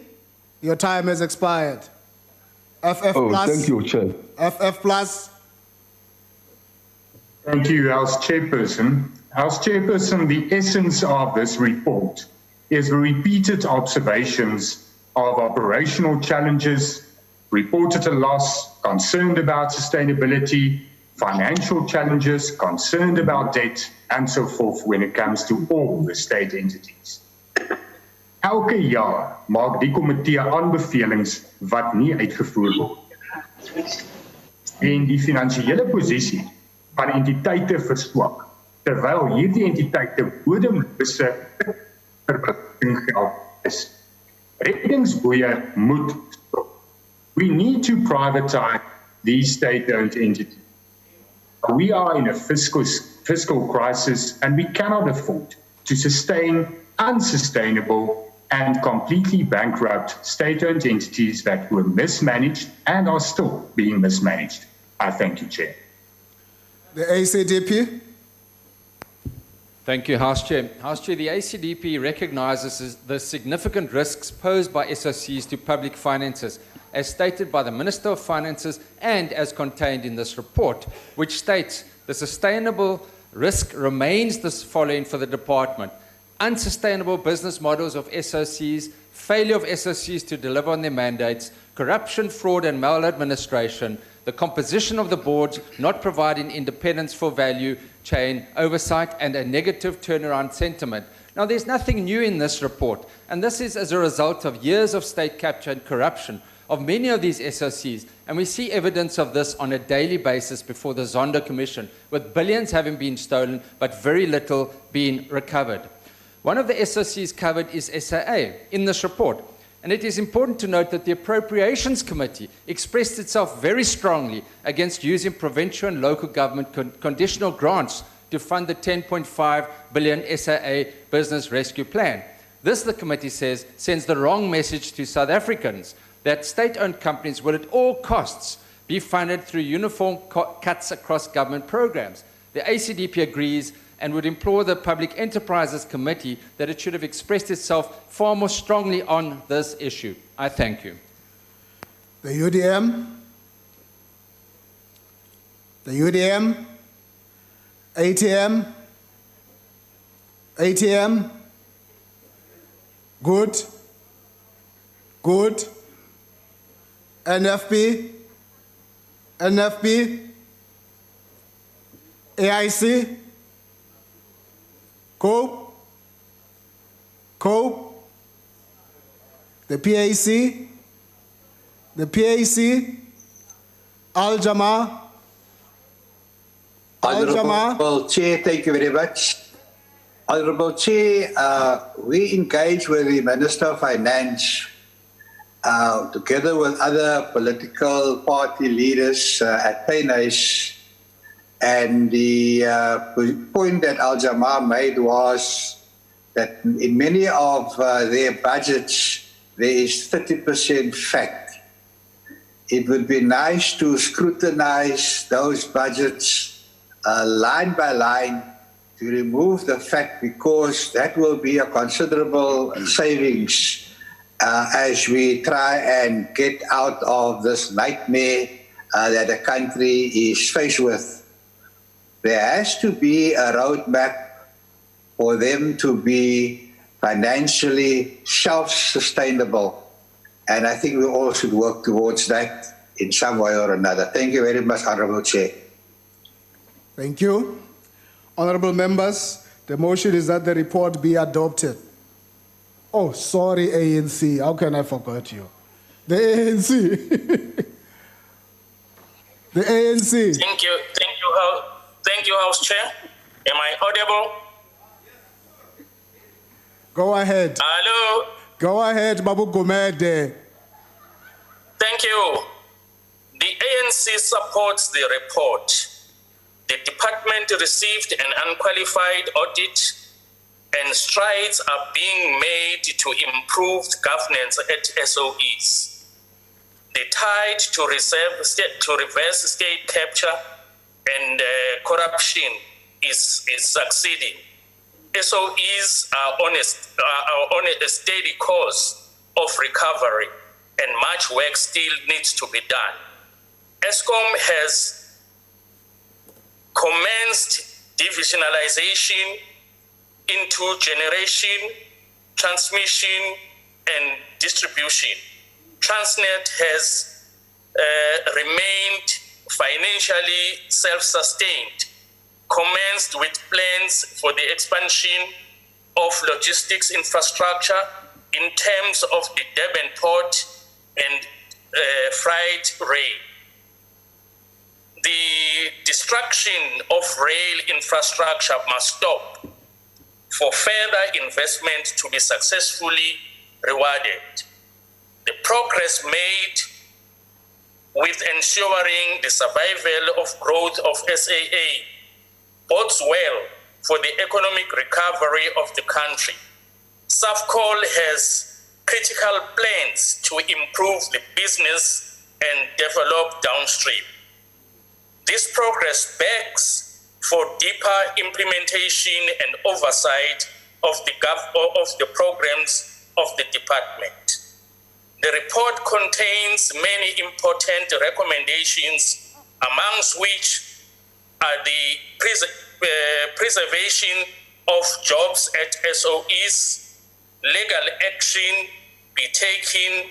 Your time has expired. FF Plus. Thank you, Chair. FF Plus. Thank you, House Chairperson. House Chairperson, the essence of this report is repeated observations of operational challenges, reported a loss, concerned about sustainability, financial challenges, concerned about debt, and so forth when it comes to all the state entities. Elke jaar maak die komitee aanbevelings wat nie uitgevoer word. En die finansiële posisie van entiteite verswak, terwyl hierdie entiteite bodemlose verpligting geld is. Reddingsboeie moet stop. We need to privatize these state-owned entities. We are in a fiscal crisis, and we cannot afford to sustain unsustainable and completely bankrupt state-owned entities that were mismanaged and are still being mismanaged. I thank you, Chair. The ACDP. Thank you, House Chair. House Chair, the ACDP recognizes the significant risks posed by SOCs to public finances, as stated by the Minister of Finances and as contained in this report, which states the sustainable risk remains the following for the department: unsustainable business models of SOCs, failure of SOCs to deliver on their mandates, corruption, fraud and maladministration, the composition of the boards not providing independence for value chain oversight, and a negative turnaround sentiment. Now, there's nothing new in this report, and this is as a result of years of state capture and corruption of many of these SOCs, and we see evidence of this on a daily basis before the Zondo Commission, with billions having been stolen but very little being recovered. One of the SOCs covered is SAA in this report, and it is important to note that the Appropriations Committee expressed itself very strongly against using provincial and local government conditional grants to fund the 10.5 billion SAA Business Rescue Plan. This, the committee says, sends the wrong message to South Africans that state-owned companies will at all costs be funded through uniform cuts across government programs. The ACDP agrees and would implore the Public Enterprises Committee that it should have expressed itself far more strongly on this issue. I thank you. The UDM. The UDM. ATM. ATM. Good. Good. NFP. NFP. AIC. COPE. COPE. The PAC. The PAC. Al-Jama. Honourable Chair, thank you very much. Honourable Chair, we engage with the Minister of Finance together with other political party leaders at PLENARY, and the point that Al-Jama made was that in many of their budgets there is 30% fact. It would be nice to scrutinize those budgets line by line to remove the fact, because that will be a considerable savings as we try and get out of this nightmare that the country is faced with. There has to be a roadmap for them to be financially self-sustainable, and I think we all should work towards that in some way or another. Thank you very much, Honourable Chair. Thank you. Honourable members, the motion is that the report be adopted. Oh, sorry, ANC. How can I forget you? The ANC. The ANC. Thank you, House Chair. Am I audible? Go ahead. Hello. Go ahead, Babu Gumede. Thank you. The ANC supports the report. The department received an unqualified audit, and strides are being made to improve governance at SOEs. The tide to reverse state capture and corruption is succeeding. SOEs are on a steady course of recovery, and much work still needs to be done. ESCOM has commenced divisionalization into generation, transmission, and distribution. Transnet has remained financially self-sustained, commenced with plans for the expansion of logistics infrastructure in terms of the Durban port and freight rail. The destruction of rail infrastructure must stop for further investment to be successfully rewarded. The progress made with ensuring the survival of growth of SAA bodes well for the economic recovery of the country. SAFCOL has critical plans to improve the business and develop downstream. This progress begs for deeper implementation and oversight of the programs of the department. The report contains many important recommendations, amongst which are the preservation of jobs at SOEs, legal action be taken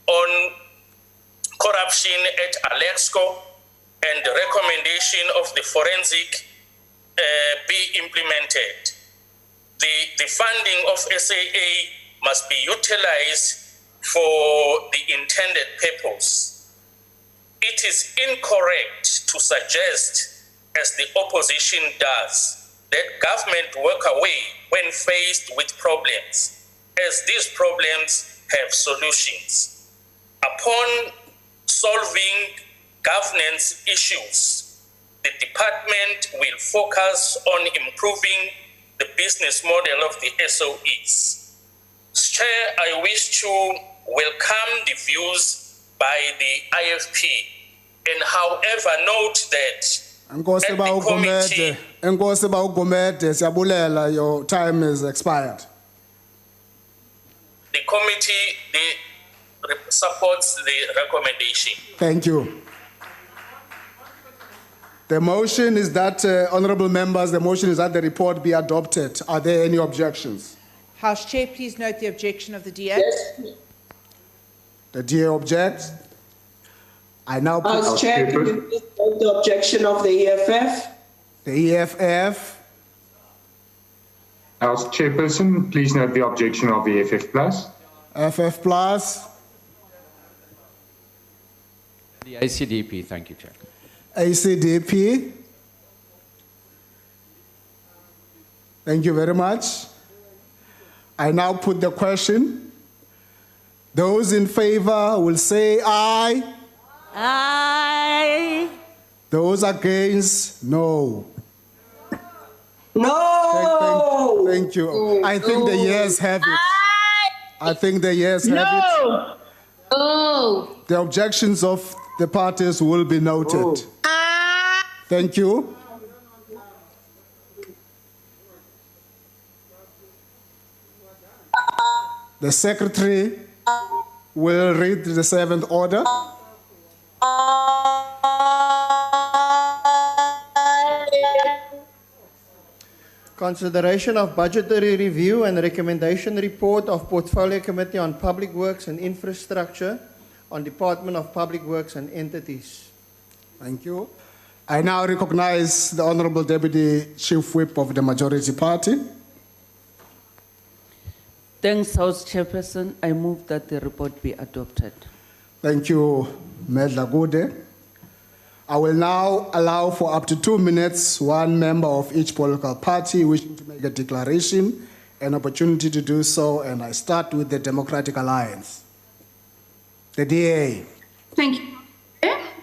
on corruption at Alexco, and the recommendation of the forensic be implemented. The funding of SAA must be utilized for the intended purpose. It is incorrect to suggest, as the opposition does, that government walk away when faced with problems, as these problems have solutions. Upon solving governance issues, the department will focus on improving the business model of the SOEs. Chair, I wish to welcome the views by the IFP, and however note that your time is expired. The committee supports the recommendation. Thank you. The motion is that, honorable members, the motion is that the report be adopted. Are there any objections? House Chair, please note the objection of the DA. Yes. The DA objects. I now put House Chair, can you please note the objection of the EFF? The EFF. House Chairperson, please note the objection of the FF Plus. FF Plus. The ACDP, thank you, Chair. ACDP. Thank you very much. I now put the question. Those in favor will say aye. Aye. Those against, no. No. Thank you. I think the yes have it. Aye. I think the yes have it. No. The objections of the parties will be noted. Aye. Thank you. The Secretary will read the seventh order. Consideration of budgetary review and recommendation report of Portfolio Committee on Public Works and Infrastructure on Department of Public Works and Entities. Thank you. I now recognize the Honorable Deputy Chief Whip of the Majority Party. Thanks, House Chairperson. I move that the report be adopted. Thank you, Medla Gude. I will now allow for up to 2 minutes, one member of each political party wishing to make a declaration, an opportunity to do so, and I start with the Democratic Alliance. The DA. Thank you.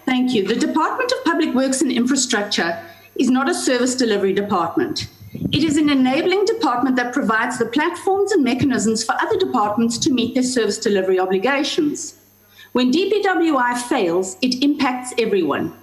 Thank you. The Department of Public Works and Infrastructure is not a service delivery department. It is an enabling department that provides the platforms and mechanisms for other departments to meet their service delivery obligations. When DPWI fails, it impacts everyone.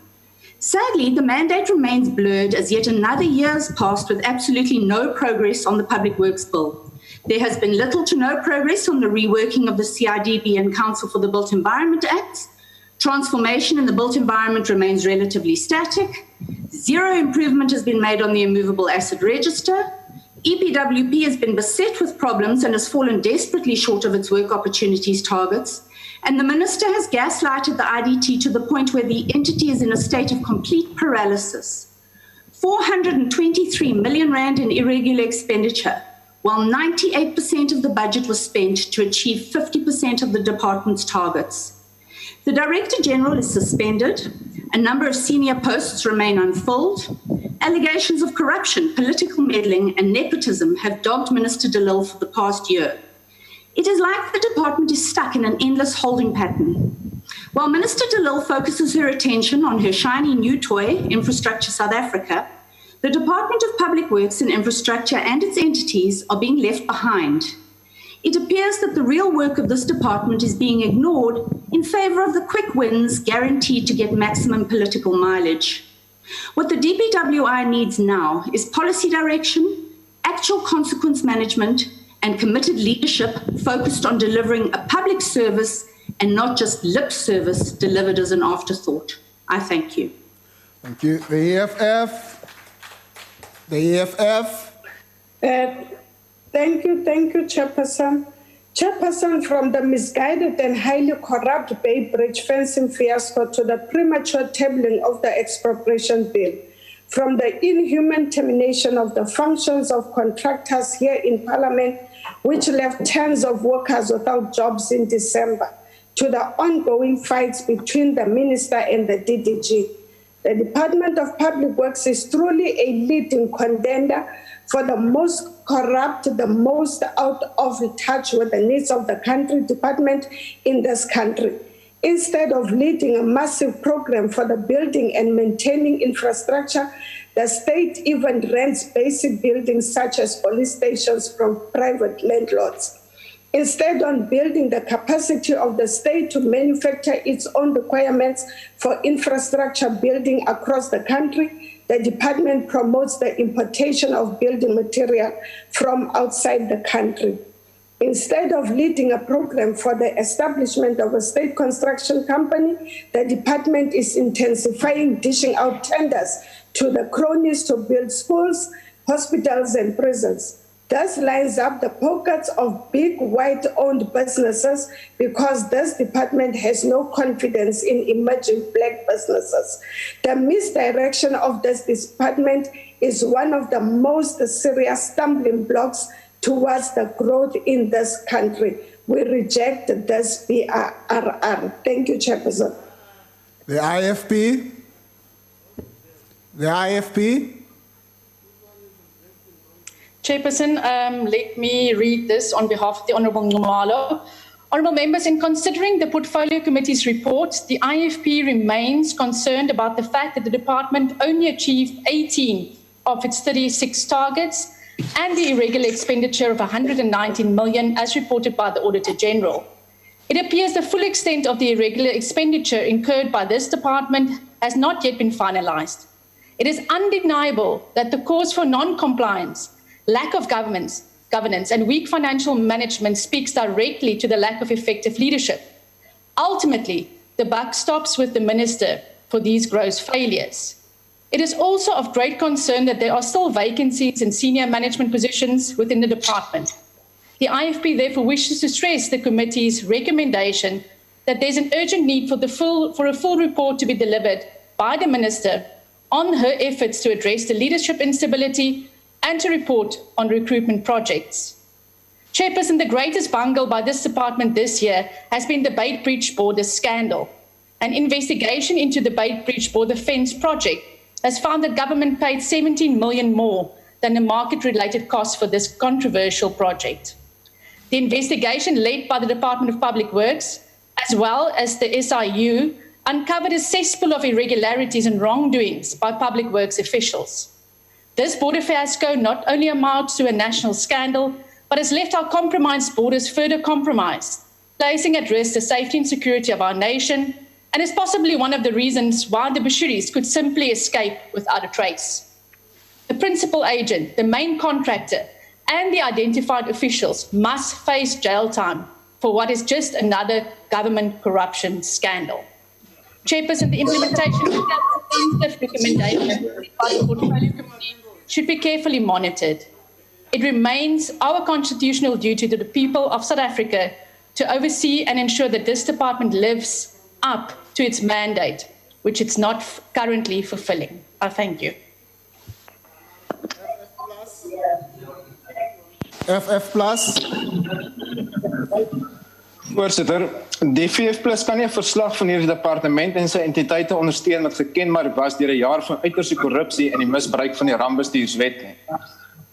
Sadly, the mandate remains blurred as yet another year has passed with absolutely no progress on the Public Works Bill. There has been little to no progress on the reworking of the CIDB and Council for the Built Environment Acts. Transformation in the built environment remains relatively static. Zero improvement has been made on the immovable asset register. EPWP has been beset with problems and has fallen desperately short of its work opportunities targets. And the Minister has gaslighted the IDT to the point where the entity is in a state of complete paralysis. 423 million rand in irregular expenditure, while 98% of the budget was spent to achieve 50% of the department's targets. The Director-General is suspended. A number of senior posts remain unfilled. Allegations of corruption, political meddling, and nepotism have dogged Minister de Lille for the past year. It is like the department is stuck in an endless holding pattern. While Minister de Lille focuses her attention on her shiny new toy, Infrastructure South Africa, the Department of Public Works and Infrastructure and its entities are being left behind. It appears that the real work of this department is being ignored in favor of the quick wins guaranteed to get maximum political mileage. What the DPWI needs now is policy direction, actual consequence management, and committed leadership focused on delivering a public service and not just lip service delivered as an afterthought. I thank you. Thank you. The EFF. The EFF. Thank you, Chairperson. Chairperson, from the misguided and highly corrupt Bay Bridge fencing fiasco to the premature tabling of the expropriation bill, from the inhuman termination of the functions of contractors here in Parliament, which left tens of workers without jobs in December, to the ongoing fights between the Minister and the DDG. The Department of Public Works is truly a leading contender for the most corrupt, the most out of touch with the needs of the country department in this country. Instead of leading a massive program for the building and maintaining infrastructure, the state even rents basic buildings such as police stations from private landlords. Instead of building the capacity of the state to manufacture its own requirements for infrastructure building across the country, the department promotes the importation of building material from outside the country. Instead of leading a program for the establishment of a state construction company, the department is intensifying dishing out tenders to the cronies to build schools, hospitals, and prisons. This lines up the pockets of big white-owned businesses because this department has no confidence in emerging black businesses. The misdirection of this department is one of the most serious stumbling blocks towards the growth in this country. We reject this BRRR. Thank you, Chairperson. The IFP. The IFP. Chairperson, let me read this on behalf of the Honourable Ngumalo. Honourable members, in considering the Portfolio Committee's report, the IFP remains concerned about the fact that the department only achieved 18 of its 36 targets and the irregular expenditure of 119 million as reported by the Auditor-General. It appears the full extent of the irregular expenditure incurred by this department has not yet been finalised. It is undeniable that the cause for non-compliance, lack of governance, and weak financial management speaks directly to the lack of effective leadership. Ultimately, the buck stops with the minister for these gross failures. It is also of great concern that there are still vacancies in senior management positions within the department. The IFP therefore wishes to stress the committee's recommendation that there's an urgent need for a full report to be delivered by the minister on her efforts to address the leadership instability and to report on recruitment projects. Chairperson, the greatest bungle by this department this year has been the Bait Breach Border scandal. An investigation into the Bait Breach Border fence project has found that government paid 17 million more than the market-related costs for this controversial project. The investigation led by the Department of Public Works, as well as the SIU, uncovered a cesspool of irregularities and wrongdoings by Public Works officials. This border fiasco not only amounts to a national scandal, but has left our compromised borders further compromised, placing at risk the safety and security of our nation, and is possibly one of the reasons why the Bushiris could simply escape without a trace. The principal agent, the main contractor, and the identified officials must face jail time for what is just another government corruption scandal. Chairperson, the implementation of the recommendations by the Portfolio Committee should be carefully monitored. It remains our constitutional duty to the people of South Africa to oversee and ensure that this department lives up to its mandate, which it's not currently fulfilling. I thank you. FF Plus. Voorsitter, die VF Plus kan nie 'n verslag van hierdie departement en sy entiteite ondersteun wat gekenmerk was deur 'n jaar van uiterste korrupsie en die misbruik van die rampbestuurswet nie.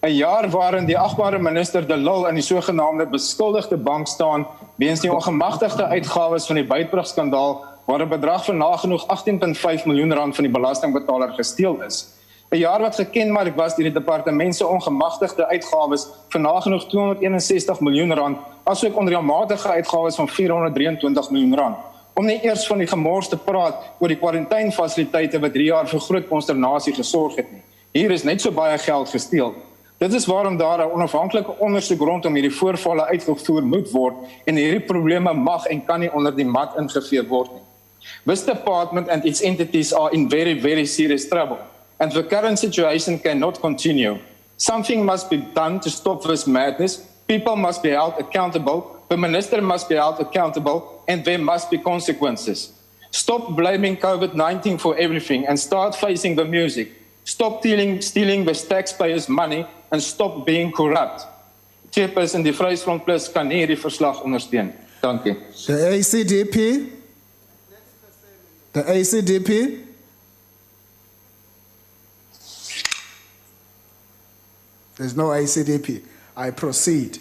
'n Jaar waarin die agbare minister de Lille in die sogenaamde beskuldigde bank staan weens die ongemagtigde uitgawes van die Buitbrugskandaal waar 'n bedrag van nagenoeg 18.5 miljoen rand van die belastingbetaler gesteel is. 'n Jaar wat gekenmerk was deur die departement se ongemagtigde uitgawes van nagenoeg 261 miljoen rand, asook onreëlmatige uitgawes van 423 miljoen rand. Om nie eers van die gemors te praat oor die kwarantainefasiliteite wat 3 jaar vir groot konsternasie gesorg het nie. Hier is net so baie geld gesteel. Dit is waarom daar 'n onafhanklike ondersoek rondom hierdie voorvalle uitgevoer moet word en hierdie probleme mag en kan nie onder die mat ingevee word nie. This department and its entities are in very, very serious trouble, and the current situation cannot continue. Something must be done to stop this madness. People must be held accountable. The minister must be held accountable, and there must be consequences. Stop blaming COVID-19 for everything and start facing the music. Stop stealing the taxpayers' money and stop being corrupt. Chairperson, die Vryheidsfront Plus kan hierdie verslag ondersteun. Dankie. The ACDP. The ACDP. There's no ACDP. I proceed.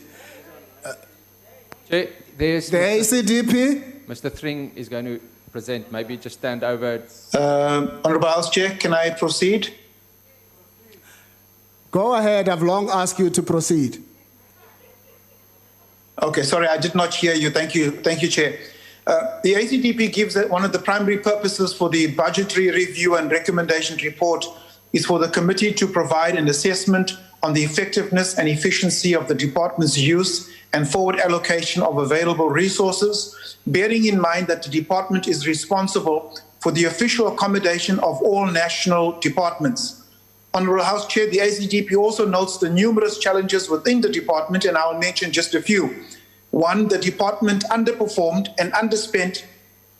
There's the ACDP. Mr. Thring is going to present. Maybe just stand over. Honourable House Chair, can I proceed? Go ahead. I've long asked you to proceed. Okay, sorry, I did not hear you. Thank you, Chair. The ACDP gives that one of the primary purposes for the budgetary review and recommendation report is for the committee to provide an assessment on the effectiveness and efficiency of the department's use and forward allocation of available resources, bearing in mind that the department is responsible for the official accommodation of all national departments. Honourable House Chair, the ACDP also notes the numerous challenges within the department, and I'll mention just a few. One, the department underperformed and underspent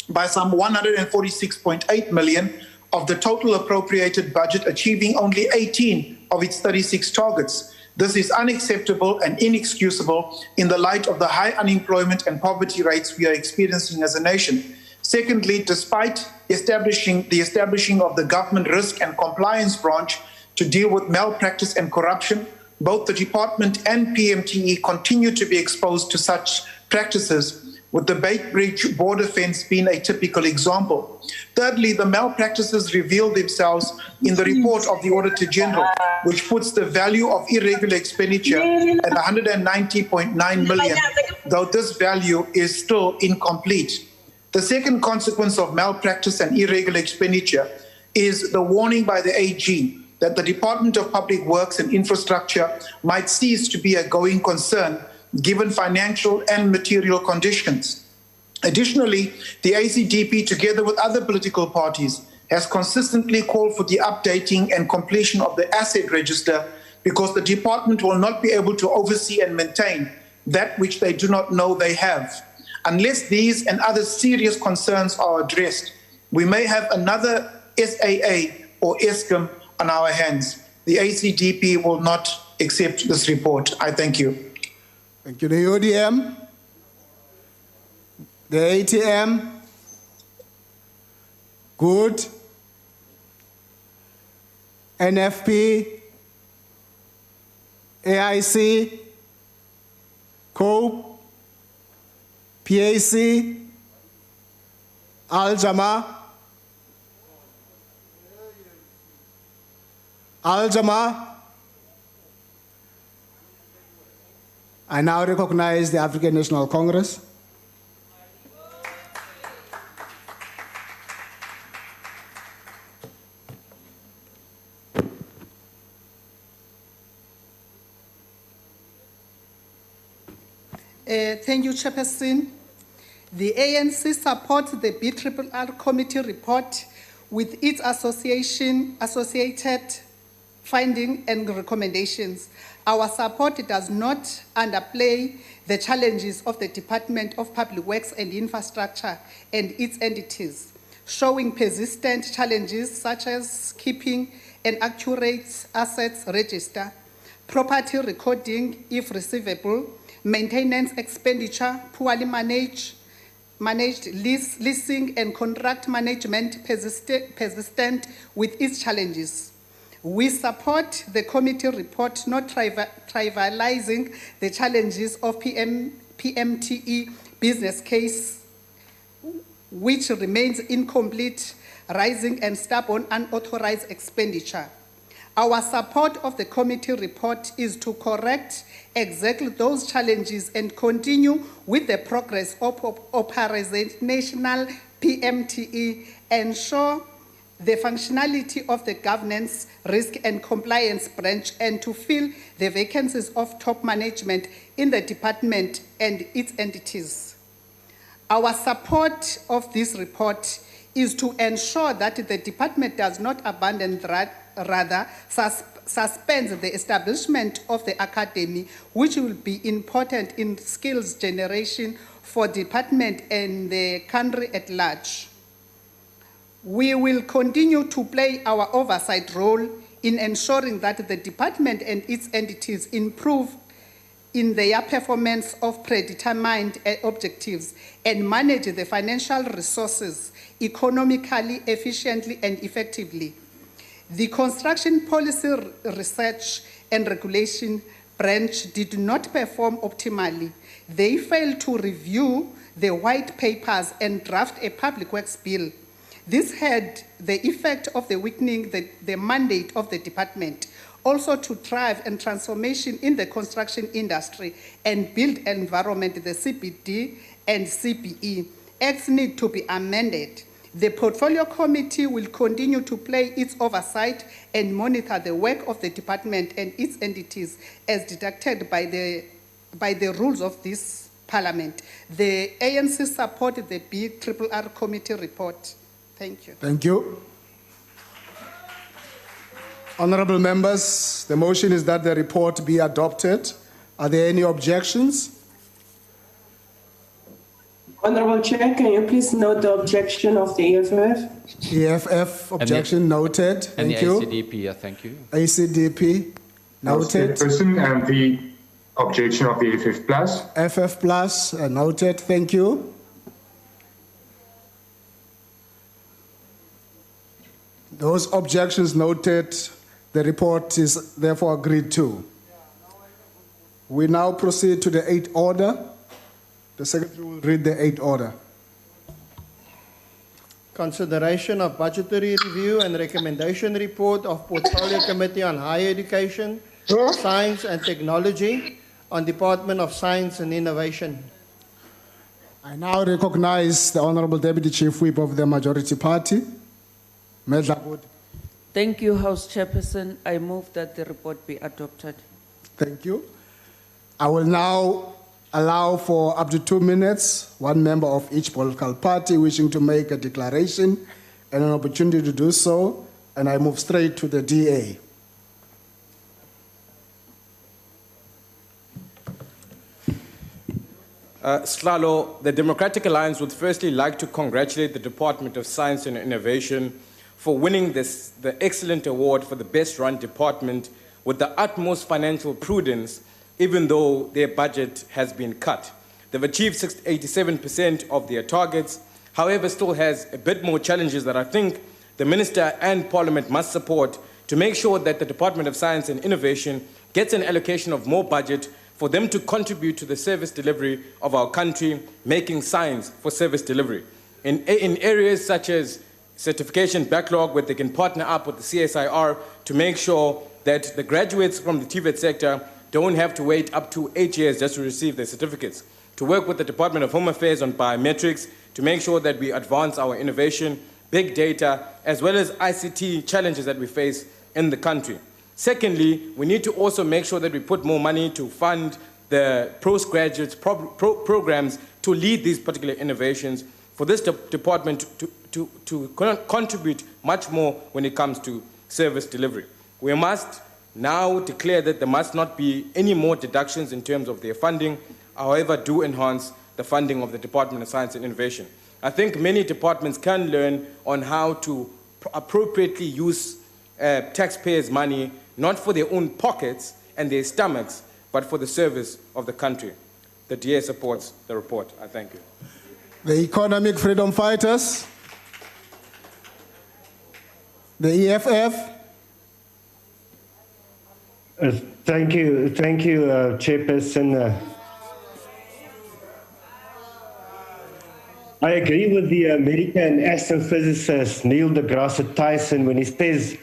by some 146.8 million of the total appropriated budget, achieving only 18 of its 36 targets. This is unacceptable and inexcusable in the light of the high unemployment and poverty rates we are experiencing as a nation. Secondly, despite the establishing of the Government Risk and Compliance Branch to deal with malpractice and corruption, both the department and PMTE continue to be exposed to such practices, with the Beitbridge border fence being a typical example. Thirdly, the malpractices reveal themselves in the report of the Auditor-General, which puts the value of irregular expenditure at 190.9 million, though this value is still incomplete. The second consequence of malpractice and irregular expenditure is the warning by the AG that the Department of Public Works and Infrastructure might cease to be a going concern given financial and material conditions. Additionally, the ACDP, together with other political parties, has consistently called for the updating and completion of the asset register because the department will not be able to oversee and maintain that which they do not know they have. Unless these and other serious concerns are addressed, we may have another SAA or ESCOM on our hands. The ACDP will not accept this report. I thank you. Thank you. The UDM, the ATM, good. NFP, AIC, COPE, PAC, Al-Jama, Al-Jama. I now recognize the African National Congress. Thank you, Chairperson. The ANC supports the BRRR committee report with its associated findings and recommendations. Our support does not underplay the challenges of the Department of Public Works and Infrastructure and its entities, showing persistent challenges such as keeping an accurate assets register, property recording if receivable, maintenance expenditure poorly managed leasing and contract management persistent with its challenges. We support the committee report not trivializing the challenges of PMTE business case which remains incomplete, rising and stubborn unauthorized expenditure. Our support of the committee report is to correct exactly those challenges and continue with the progress of operational PMTE, ensure the functionality of the governance, risk and compliance branch, and to fill the vacancies of top management in the department and its entities. Our support of this report is to ensure that the department does not abandon, rather suspends the establishment of the academy, which will be important in skills generation for department and the country at large. We will continue to play our oversight role in ensuring that the department and its entities improve in their performance of predetermined objectives and manage the financial resources economically, efficiently, and effectively. The Construction Policy Research and Regulation branch did not perform optimally. They failed to review the white papers and draft a public works bill. This had the effect of weakening the mandate of the department, also to drive and transformation in the construction industry and build environment. The CBD and CBE Acts need to be amended. The Portfolio Committee will continue to play its oversight and monitor the work of the department and its entities as deducted by the rules of this Parliament. The ANC supported the BRRR Committee report. Thank you. Thank you. Honourable members, the motion is that the report be adopted. Are there any objections? Honourable Chair, can you please note the objection of the EFF? EFF objection noted. Thank you. And the ACDP, thank you. ACDP noted. Chairperson, and the objection of the FF plus. FF plus noted. Thank you. Those objections noted, the report is therefore agreed to. We now proceed to the 8th order. The Secretary will read the 8th order. Consideration of budgetary review and recommendation report of Portfolio Committee on Higher Education, Science and Technology on Department of Science and Innovation. I now recognize the Honourable Deputy Chief Whip of the Majority Party. Thank you, House Chairperson. I move that the report be adopted. Thank you. I will now allow for up to 2 minutes, one member of each political party wishing to make a declaration and an opportunity to do so, and I move straight to the DA. Slalo, the Democratic Alliance would firstly like to congratulate the Department of Science and Innovation for winning the excellent award for the best run department with the utmost financial prudence, even though their budget has been cut. They've achieved 87% of their targets, however, still has a bit more challenges that I think the Minister and Parliament must support to make sure that the Department of Science and Innovation gets an allocation of more budget for them to contribute to the service delivery of our country, making science for service delivery. In areas such as certification backlog, where they can partner up with the CSIR to make sure that the graduates from the TVET sector don't have to wait up to 8 years just to receive their certificates. To work with the Department of Home Affairs on biometrics to make sure that we advance our innovation, big data, as well as ICT challenges that we face in the country. Secondly, we need to also make sure that we put more money to fund the postgraduate programs to lead these particular innovations for this department to contribute much more when it comes to service delivery. We must now declare that there must not be any more deductions in terms of their funding, however, do enhance the funding of the Department of Science and Innovation. I think many departments can learn on how to appropriately use taxpayers' money, not for their own pockets and their stomachs, but for the service of the country. The DA supports the report. I thank you. The Economic Freedom Fighters, the EFF. Thank you, Chairperson. I agree with the American astrophysicist Neil deGrasse Tyson when he says,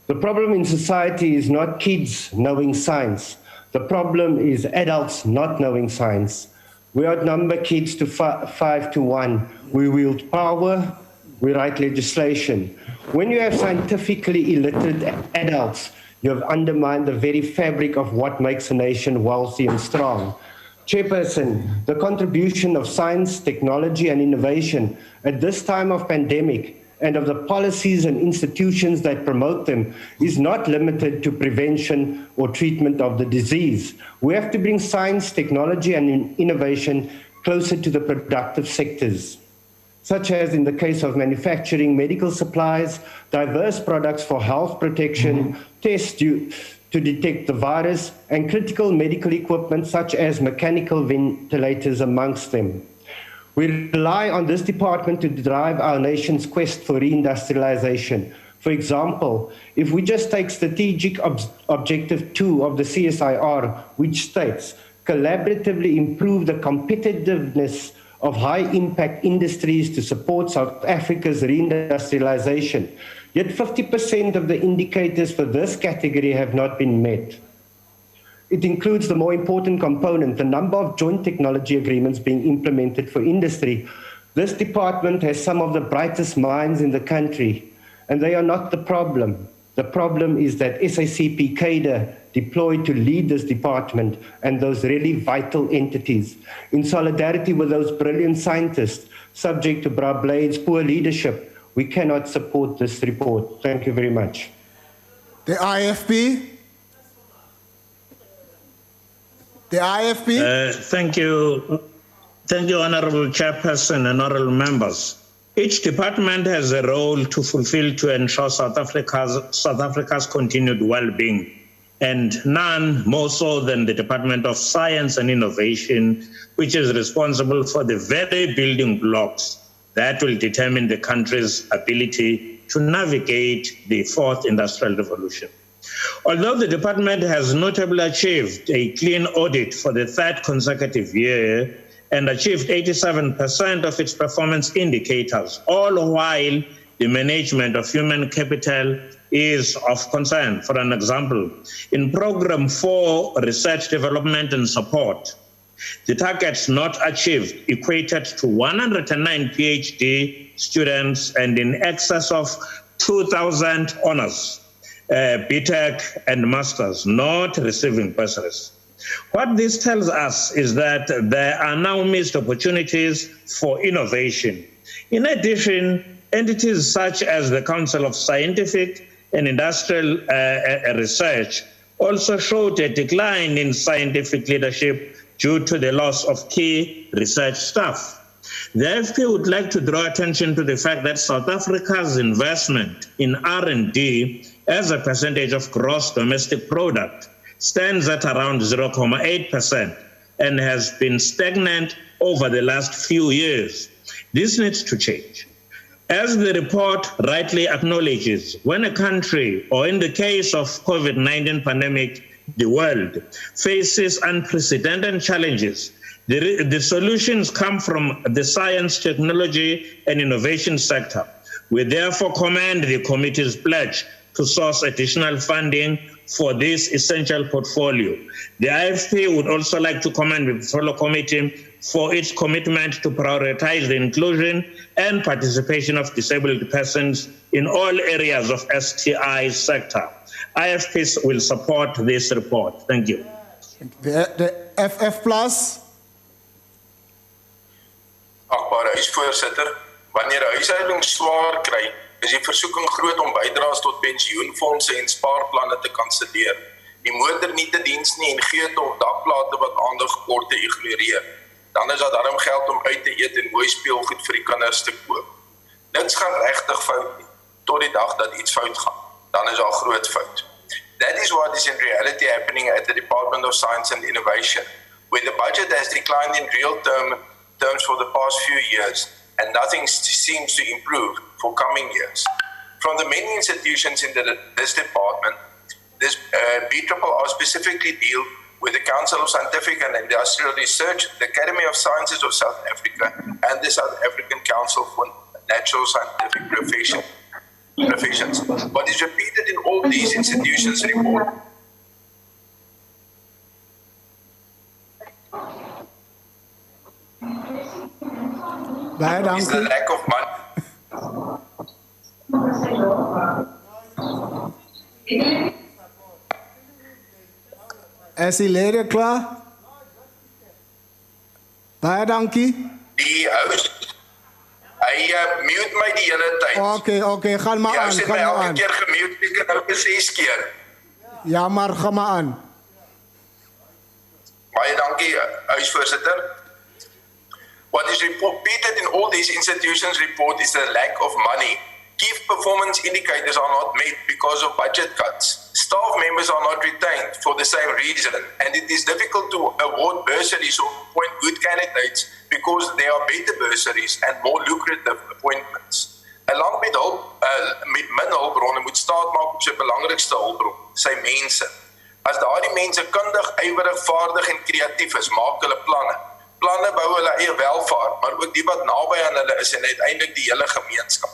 the problem in society is not kids knowing science. The problem is adults not knowing science. We outnumber kids to 5 to 1. We wield power, we write legislation. When you have scientifically illiterate adults, you have undermined the very fabric of what makes a nation wealthy and strong. Chairperson, the contribution of science, technology, and innovation at this time of pandemic and of the policies and institutions that promote them is not limited to prevention or treatment of the disease. We have to bring science, technology, and innovation closer to the productive sectors, such as in the case of manufacturing, medical supplies, diverse products for health protection, tests to detect the virus, and critical medical equipment such as mechanical ventilators amongst them. We rely on this department to drive our nation's quest for reindustrialization. For example, if we just take strategic objective 2 of the CSIR, which states, collaboratively improve the competitiveness of high-impact industries to support South Africa's reindustrialization. Yet 50% of the indicators for this category have not been met. It includes the more important component, the number of joint technology agreements being implemented for industry. This department has some of the brightest minds in the country, and they are not the problem. The problem is that SACP cadre deployed to lead this department and those really vital entities. In solidarity with those brilliant scientists, subject to Bra Blade's poor leadership, we cannot support this report. Thank you very much. The IFP? The IFP? Thank you. Thank you, Honorable Chairperson and honorable members. Each department has a role to fulfill to ensure South Africa's continued well-being, and none more so than the Department of Science and Innovation, which is responsible for the very building blocks that will determine the country's ability to navigate the fourth industrial revolution. Although the department has notably achieved a clean audit for the third consecutive year and achieved 87% of its performance indicators, all while the management of human capital is of concern. For an example, in Program 4, Research, Development and Support, the targets not achieved equated to 109 PhD students and in excess of 2,000 honors, BTech and masters not receiving bursaries. What this tells us is that there are now missed opportunities for innovation. In addition, entities such as the Council of Scientific and Industrial Research also showed a decline in scientific leadership due to the loss of key research staff. The AFP would like to draw attention to the fact that South Africa's investment in R&D as a percentage of gross domestic product stands at around 0.8% and has been stagnant over the last few years. This needs to change. As the report rightly acknowledges, when a country, or in the case of COVID-19 pandemic, the world faces unprecedented challenges, the solutions come from the science, technology, and innovation sector. We therefore commend the committee's pledge to source additional funding for this essential portfolio. The IFP would also like to commend the fellow committee for its commitment to prioritize the inclusion and participation of disabled persons in all areas of STI sector. IFP will support this report. Thank you. The FF Plus. Agbare huisvoorsitter, wanneer 'n huishouding swaar kry, is die versoeking groot om bydraes tot pensioenfondse en spaarplanne te kanselleer, die motor nie te diens nie en geete of dakplate wat aandagkorte ignoreer. Dan is daar daarom geld om uit te eet en mooi speelgoed vir die kinders te koop. Niks gaan regtig fout nie, tot die dag dat iets fout gaan. Dan is daar groot fout. That is what is in reality happening at the Department of Science and Innovation, where the budget has declined in real terms for the past few years, and nothing seems to improve for coming years. From the many institutions in this department, this BRRR specifically deal with the Council of Scientific and Industrial Research, the Academy of Sciences of South Africa, and the South African Council for Natural Scientific Professions. What is repeated in all these institutions' report is the lack of money. Is die lede klaar? Baie dankie. Die host, hy mute my die hele tyd. Okay, gaan maar aan, gaan maar aan. Elke keer gemute, ek het nou 6 keer. Ja, maar gaan maar aan. Baie dankie, huisvoorsitter. What is repeated in all these institutions' report is the lack of money. Key performance indicators are not met because of budget cuts. Staff members are not retained for the same reason, and it is difficult to award bursaries or appoint good candidates because there are better bursaries and more lucrative appointments. Along met min hulpbronne moet staat maak op sy belangrikste hulpbron, sy mense. As daardie mense kundig, ywerig, vaardig en kreatief is, maak hulle planne. Planne bou hulle eie welvaart, maar ook die wat naby aan hulle is en uiteindelik die hele gemeenskap.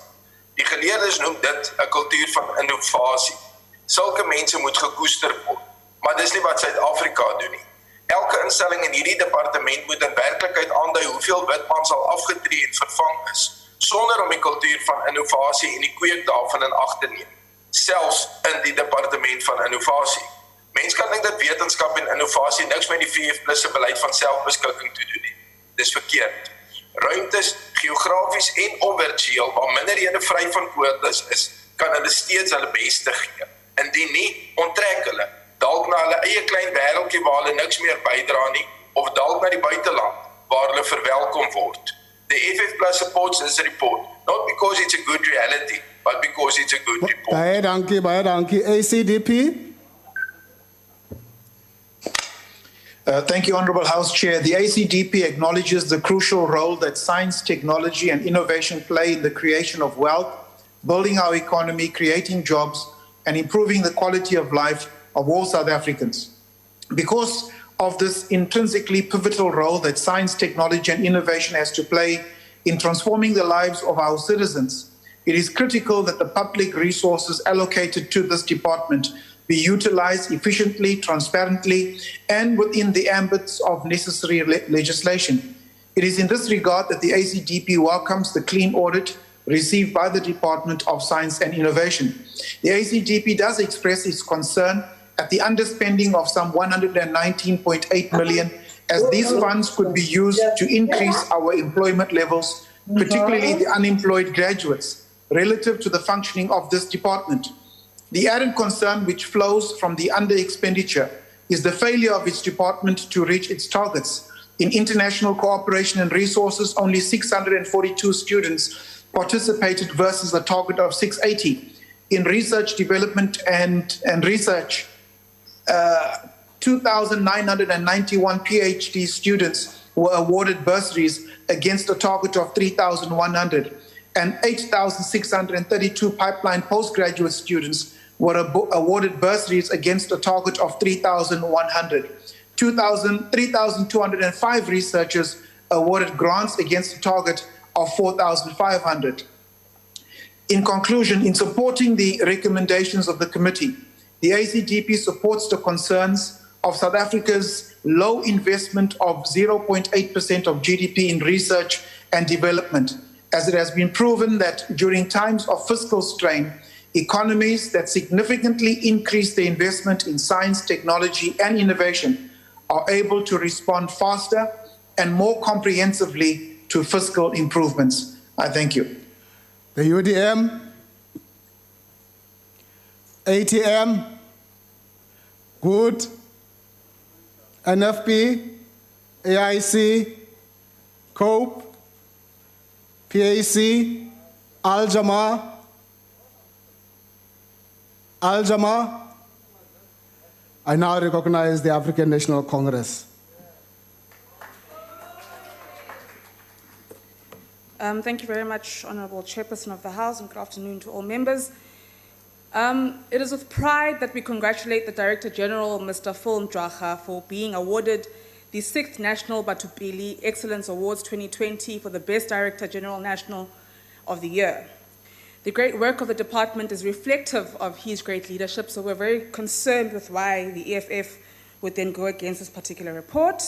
Die geleerdes noem dit 'n kultuur van innovasie. Sulke mense moet gekoester word, maar dis nie wat Suid-Afrika doen nie. Elke instelling in hierdie departement moet in werklikheid aandui hoeveel witmans al afgetree en vervang is, sonder om die kultuur van innovasie en die kweek daarvan in ag te neem, selfs in die departement van innovasie. Mens kan dink dat wetenskap en innovasie niks met die 4+ se beleid van selfbeskikking te doen nie. Dis verkeerd. Ruimtes, geografies en virtueel waar minderhede vry van quotas is, kan hulle steeds hulle beste gee. Indien nie, onttrek hulle, dalk na hulle eie klein wêreldjie waar hulle niks meer bydra nie, of dalk na die buiteland waar hulle verwelkom word. The FF+ supports this report, not because it's a good reality, but because it's a good report. Baie dankie. ACDP? Thank you, Honourable House Chair. The ACDP acknowledges the crucial role that science, technology and innovation play in the creation of wealth, building our economy, creating jobs, and improving the quality of life of all South Africans. Because of this intrinsically pivotal role that science, technology and innovation has to play in transforming the lives of our citizens, it is critical that the public resources allocated to this department be utilized efficiently, transparently, and within the ambits of necessary legislation. It is in this regard that the ACDP welcomes the clean audit received by the Department of Science and Innovation. The ACDP does express its concern at the underspending of some 119.8 million, as these funds could be used to increase our employment levels, particularly the unemployed graduates, relative to the functioning of this department. The added concern which flows from the under-expenditure is the failure of its department to reach its targets. In international cooperation and resources, only 642 students participated versus a target of 680. In research, development and research, 2,991 PhD students were awarded bursaries against a target of 3,100, and 8,632 pipeline postgraduate students were awarded bursaries against a target of 3,100. 3,205 researchers awarded grants against a target of 4,500. In conclusion, in supporting the recommendations of the committee, the ACDP supports the concerns of South Africa's low investment of 0.8% of GDP in research and development, as it has been proven that during times of fiscal strain, economies that significantly increase their investment in science, technology, and innovation are able to respond faster and more comprehensively to fiscal improvements. I thank you. The UDM, ATM, good, NFP, AIC, COPE, PAC, Al-Jama. I now recognize the African National Congress. Thank you very much, Honourable Chairperson of the House, and good afternoon to all members. It is with pride that we congratulate the Director-General, Mr. Phil Mdwaga, for being awarded the 6th National Batupili Excellence Awards 2020 for the Best Director General National of the Year. The great work of the department is reflective of his great leadership, so we're very concerned with why the EFF would then go against this particular report.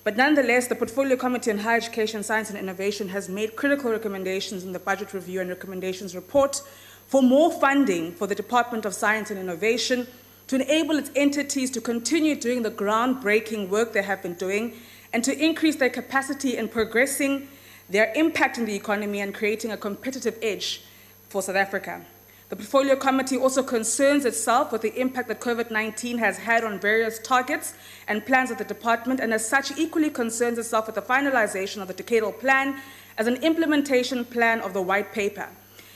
But nonetheless, the Portfolio Committee on Higher Education, Science and Innovation has made critical recommendations in the Budget Review and Recommendations report for more funding for the Department of Science and Innovation to enable its entities to continue doing the groundbreaking work they have been doing and to increase their capacity in progressing their impact in the economy and creating a competitive edge for South Africa. The Portfolio Committee also concerns itself with the impact that COVID-19 has had on various targets and plans of the department, and as such equally concerns itself with the finalization of the decadal plan as an implementation plan of the white paper,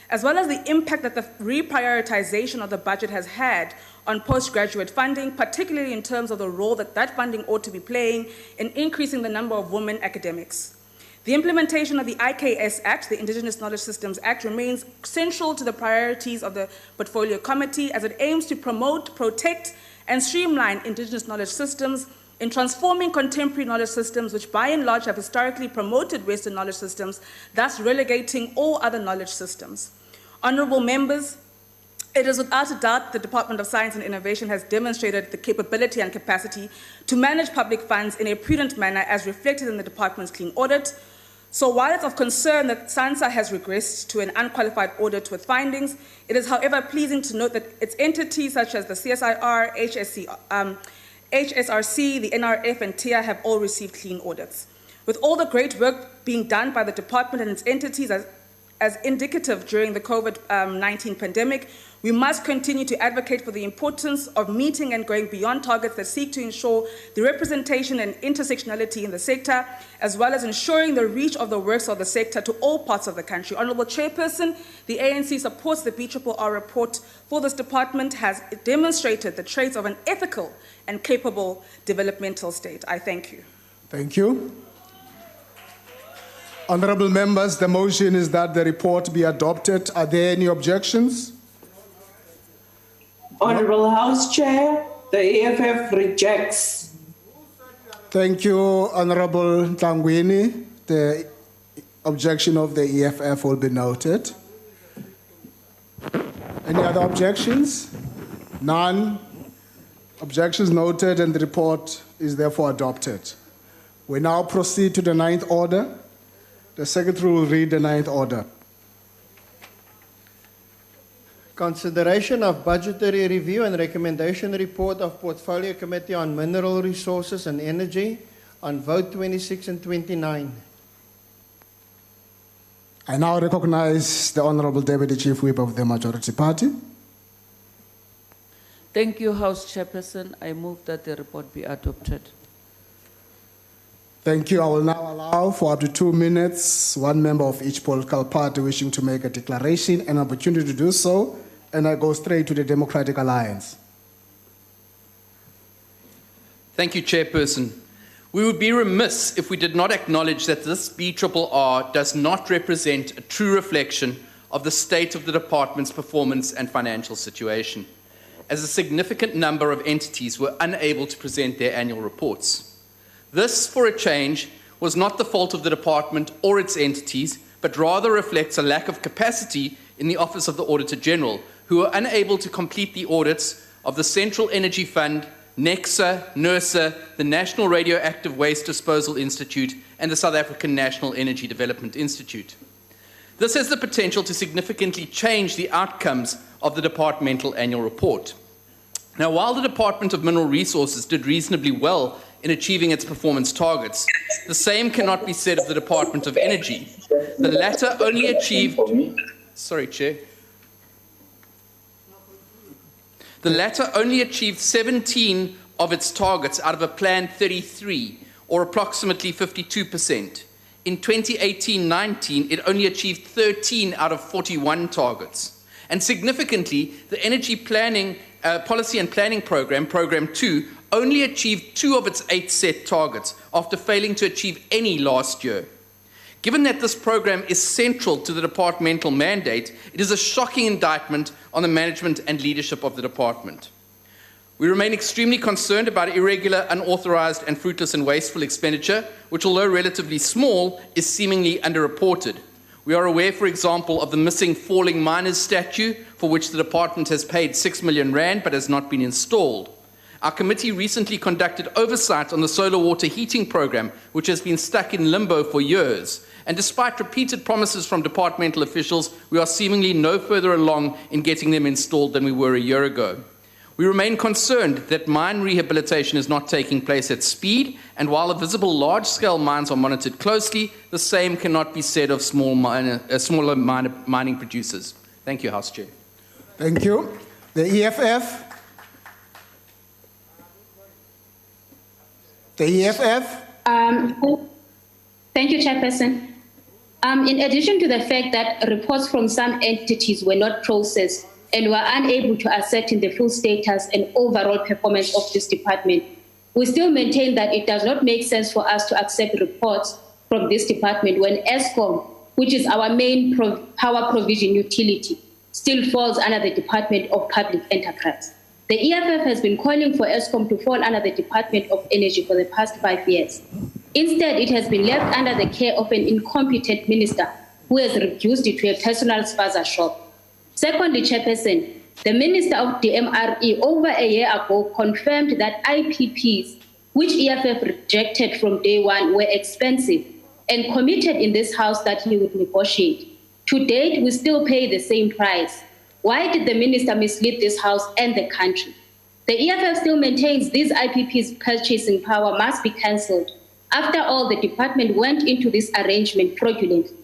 as well as the impact that the reprioritization of the budget has had on postgraduate funding, particularly in terms of the role that that funding ought to be playing in increasing the number of women academics. The implementation of the IKS Act, the Indigenous Knowledge Systems Act, remains central to the priorities of the Portfolio Committee as it aims to promote, protect, and streamline Indigenous knowledge systems in transforming contemporary knowledge systems, which by and large have historically promoted Western knowledge systems, thus relegating all other knowledge systems. Honourable members, it is without a doubt the Department of Science and Innovation has demonstrated the capability and capacity to manage public funds in a prudent manner as reflected in the department's clean audit. So while it's of concern that SANSA has regressed to an unqualified audit with findings, it is however pleasing to note that its entities such as the CSIR, HSRC, the NRF and TIA have all received clean audits. With all the great work being done by the department and its entities as indicative during the COVID-19 pandemic, we must continue to advocate for the importance of meeting and going beyond targets that seek to ensure the representation and intersectionality in the sector, as well as ensuring the reach of the works of the sector to all parts of the country. Honourable Chairperson, the ANC supports the BRRR report for this department has demonstrated the traits of an ethical and capable developmental state. I thank you. Thank you. Honourable members, the motion is that the report be adopted. Are there any objections? Honourable House Chair, the EFF rejects. Thank you, Honourable Ntangwini. The objection of the EFF will be noted. Any other objections? None. Objections noted and the report is therefore adopted. We now proceed to the 9th order. The Secretary will read the 9th order. Consideration of Budgetary Review and Recommendation Report of Portfolio Committee on Mineral Resources and Energy on Vote 26 and 29. I now recognize the Honourable Deputy Chief Whip of the Majority Party. Thank you, House Chairperson. I move that the report be adopted. Thank you. I will now allow for up to 2 minutes, one member of each political party wishing to make a declaration, an opportunity to do so, and I go straight to the Democratic Alliance. Thank you, Chairperson. We would be remiss if we did not acknowledge that this BRRR does not represent a true reflection of the state of the department's performance and financial situation, as a significant number of entities were unable to present their annual reports. This, for a change, was not the fault of the department or its entities, but rather reflects a lack of capacity in the Office of the Auditor-General, who were unable to complete the audits of the Central Energy Fund, NECSA, NERSA, the National Radioactive Waste Disposal Institute, and the South African National Energy Development Institute. This has the potential to significantly change the outcomes of the departmental annual report. Now, while the Department of Mineral Resources did reasonably well in achieving its performance targets, the same cannot be said of the Department of Energy. The latter only achieved... Sorry, Chair. The latter only achieved 17 of its targets out of a planned 33, or approximately 52%. In 2018-19, it only achieved 13 out of 41 targets. And significantly, the Energy Planning Policy and Planning Program, Program 2, only achieved 2 of its 8 set targets after failing to achieve any last year. Given that this program is central to the departmental mandate, it is a shocking indictment on the management and leadership of the department. We remain extremely concerned about irregular, unauthorized, and fruitless and wasteful expenditure, which, although relatively small, is seemingly underreported. We are aware, for example, of the missing falling miners statue, for which the department has paid 6 million rand but has not been installed. Our committee recently conducted oversight on the solar water heating program, which has been stuck in limbo for years. And despite repeated promises from departmental officials, we are seemingly no further along in getting them installed than we were a year ago. We remain concerned that mine rehabilitation is not taking place at speed, and while the visible large-scale mines are monitored closely, the same cannot be said of smaller mining producers. Thank you, House Chair. Thank you. The EFF. The EFF. Thank you, Chairperson. In addition to the fact that reports from some entities were not processed and were unable to ascertain the full status and overall performance of this department, we still maintain that it does not make sense for us to accept reports from this department when ESCOM, which is our main power provision utility, still falls under the Department of Public Enterprise. The EFF has been calling for ESCOM to fall under the Department of Energy for the past 5 years. Instead, it has been left under the care of an incompetent minister who has reduced it to a personal spaza shop. Secondly, Chairperson, the Minister of DMRE over a year ago confirmed that IPPs, which EFF rejected from day one, were expensive and committed in this House that he would negotiate. To date, we still pay the same price. Why did the minister mislead this House and the country? The EFF still maintains these IPPs' purchasing power must be cancelled. After all, the department went into this arrangement fraudulently.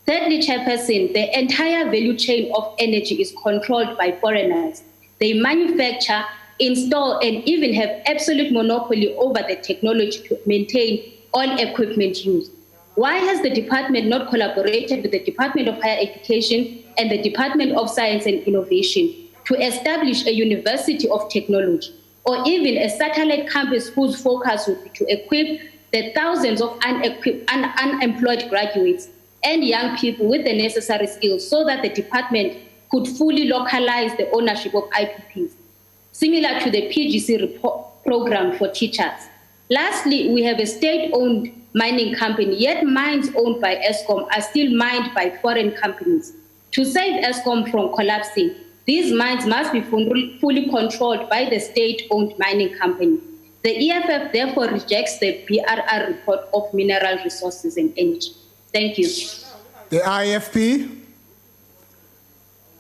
Thirdly, Chairperson, the entire value chain of energy is controlled by foreigners. They manufacture, install, and even have absolute monopoly over the technology to maintain all equipment used. Why has the department not collaborated with the Department of Higher Education and the Department of Science and Innovation to establish a university of technology, or even a satellite campus whose focus would be to equip the thousands of unemployed graduates and young people with the necessary skills so that the department could fully localize the ownership of IPPs, similar to the PGC program for teachers. Lastly, we have a state-owned mining company, yet mines owned by ESCOM are still mined by foreign companies. To save ESCOM from collapsing, these mines must be fully controlled by the state-owned mining company. The EFF therefore rejects the BRR report of Mineral Resources and Energy. Thank you. The IFP.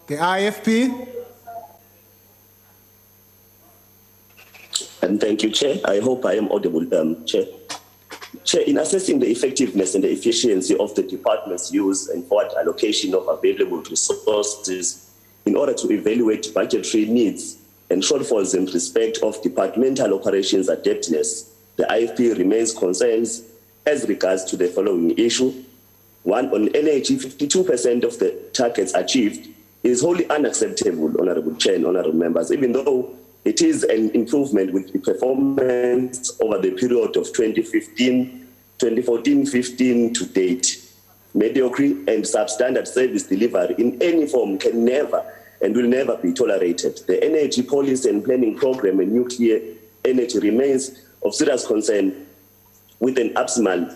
The IFP. And thank you, Chair. I hope I am audible, Chair. Chair, in assessing the effectiveness and the efficiency of the department's use and forward allocation of available resources in order to evaluate budgetary needs and shortfalls in respect of departmental operations adeptness, the IFP remains concerned as regards to the following issue. One, on energy, 52% of the targets achieved is wholly unacceptable, Honourable Chair and Honourable Members, even though it is an improvement with the performance over the period of 2014-15 to date. Mediocre and substandard service delivery in any form can never and will never be tolerated. The energy policy and planning program and nuclear energy remains of serious concern with an abysmal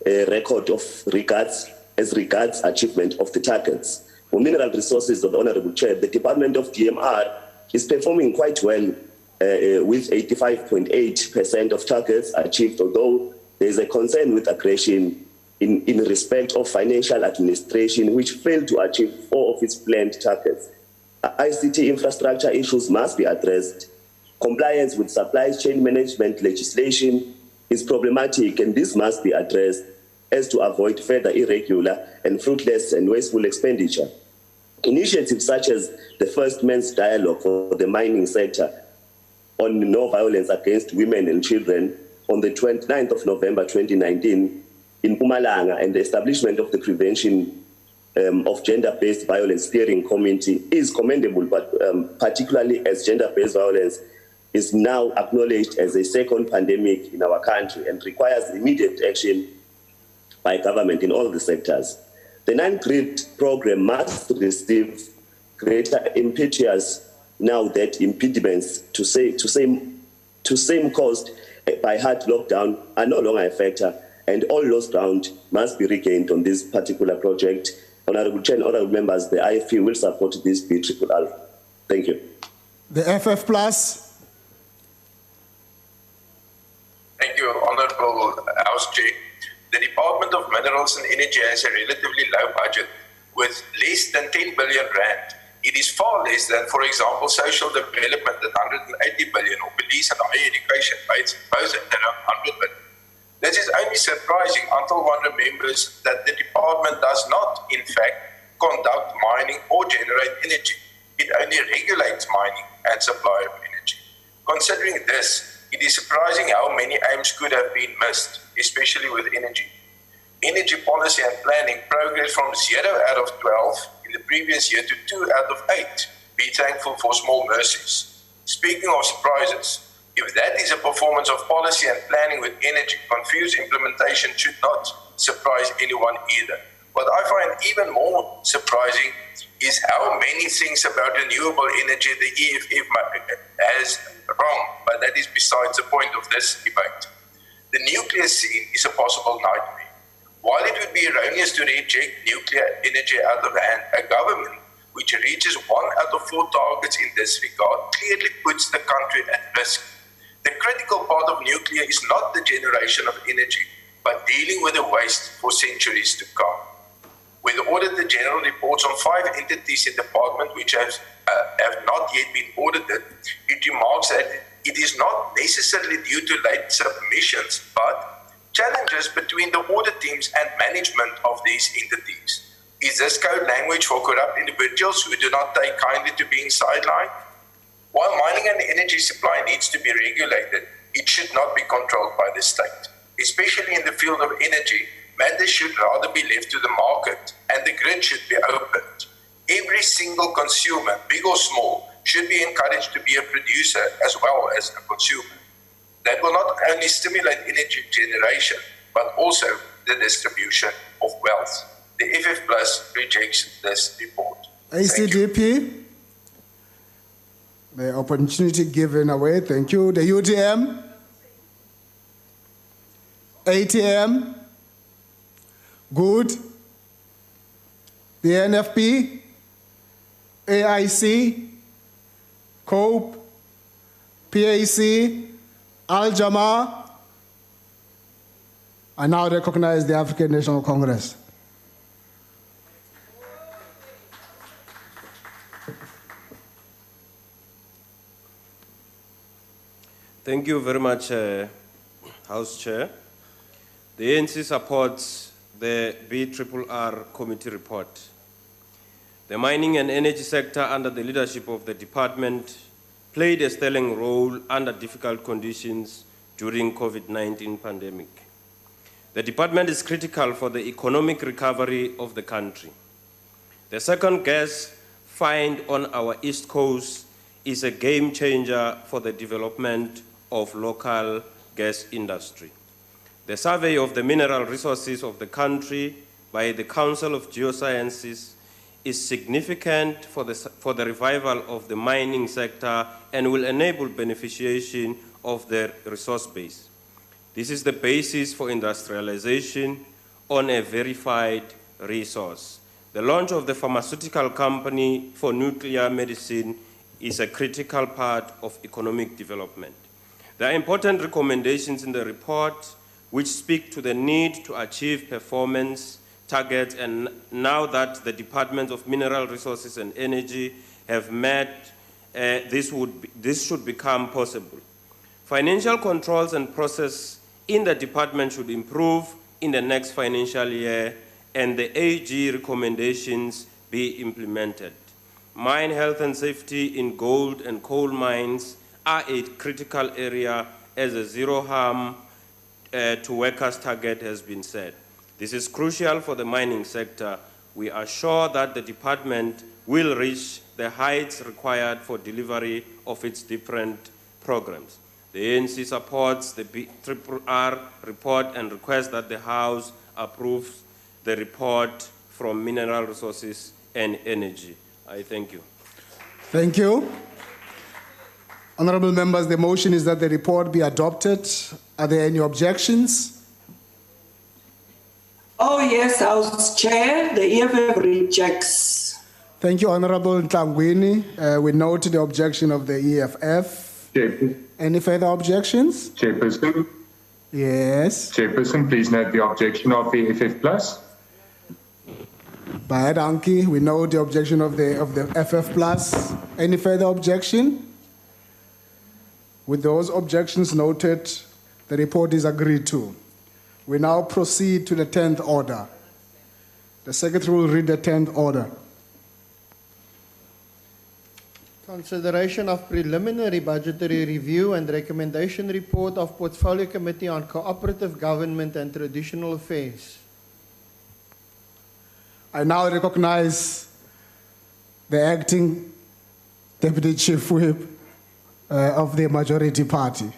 record of regards achievement of the targets. For mineral resources of the Honourable Chair, the Department of DMR is performing quite well with 85.8% of targets achieved, although there is a concern with aggression in respect of financial administration, which failed to achieve 4 of its planned targets. ICT infrastructure issues must be addressed. Compliance with supply chain management legislation is problematic, and this must be addressed as to avoid further irregular and fruitless and wasteful expenditure. Initiatives such as the First Men's Dialogue for the mining sector on no violence against women and children on the 29th of November 2019 in Mpumalanga, and the establishment of the Prevention of Gender-Based Violence Steering Committee is commendable, but particularly as gender-based violence is now acknowledged as a second pandemic in our country and requires immediate action by government in all the sectors. The non-grid program must receive greater impetus now that impediments to same caused by hard lockdown are no longer a factor, and all lost ground must be regained on this particular project. Honourable Chair and honourable members, the IFP will support this BRRR. Thank you. The FF Plus. Thank you, Honourable House Chair. The Department of Minerals and Energy has a relatively low budget with less than 10 billion rand. It is far less than, for example, social development at 180 billion or police and higher education both at around 100 billion. This is only surprising until one remembers that the department does not, in fact, conduct mining or generate energy. It only regulates mining and supply of energy. Considering this, it is surprising how many aims could have been missed, especially with energy. Energy policy and planning progressed from 0 out of 12 in the previous year to 2 out of 8. Be thankful for small mercies. Speaking of surprises, if that is a performance of policy and planning with energy, confused implementation should not surprise anyone either. What I find even more surprising is how many things about renewable energy the EFF has wrong, but that is besides the point of this debate. The nuclear scene is a possible nightmare. While it would be erroneous to reject nuclear energy out of hand, a government which reaches 1 out of 4 targets in this regard clearly puts the country at risk. The critical part of nuclear is not the generation of energy, but dealing with the waste for centuries to come. With the Auditor-General reports on 5 entities in the department which have not yet been audited, it remarks that it is not necessarily due to late submissions, but challenges between the audit teams and management of these entities. Is this code language for corrupt individuals who do not take kindly to being sidelined? While mining and energy supply needs to be regulated, it should not be controlled by the state. Especially in the field of energy, matters should rather be left to the market and the grid should be opened. Every single consumer, big or small, should be encouraged to be a producer as well as a consumer. That will not only stimulate energy generation, but also the distribution of wealth. The FF Plus rejects this report. ACDP, the opportunity given away. Thank you. The UTM, ATM, good. The NFP, AIC, COPE, PAC, Al-Jama. I now recognize the African National Congress. Thank you very much, House Chair. The ANC supports the BRRR committee report. The mining and energy sector under the leadership of the department played a sterling role under difficult conditions during COVID-19 pandemic. The department is critical for the economic recovery of the country. The second gas find on our east coast is a game changer for the development of local gas industry. The survey of the mineral resources of the country by the Council of Geosciences is significant for the revival of the mining sector and will enable beneficiation of the resource base. This is the basis for industrialization on a verified resource. The launch of the pharmaceutical company for nuclear medicine is a critical part of economic development. There are important recommendations in the report which speak to the need to achieve performance targets, and now that the Department of Mineral Resources and Energy have met, this should become possible. Financial controls and process in the department should improve in the next financial year and the AG recommendations be implemented. Mine health and safety in gold and coal mines are a critical area as a zero harm to workers target has been set. This is crucial for the mining sector. We are sure that the department will reach the heights required for delivery of its different programs. The ANC supports the BRRR report and requests that the House approves the report from Mineral Resources and Energy. I thank you. Thank you. Honourable members, the motion is that the report be adopted. Are there any objections? Oh, yes, House Chair. The EFF rejects. Thank you, Honourable Ntangwini. We note the objection of the EFF. Chairperson. Any further objections? Chairperson. Yes. Chairperson, please note the objection of the FF Plus. By Anki, we know the objection of the FF Plus. Any further objection? With those objections noted, the report is agreed to. We now proceed to the 10th order. The Secretary will read the 10th order. Consideration of preliminary budgetary review and recommendation report of Portfolio Committee on Cooperative Government and Traditional Affairs. I now recognize the acting Deputy Chief Whip of the majority party.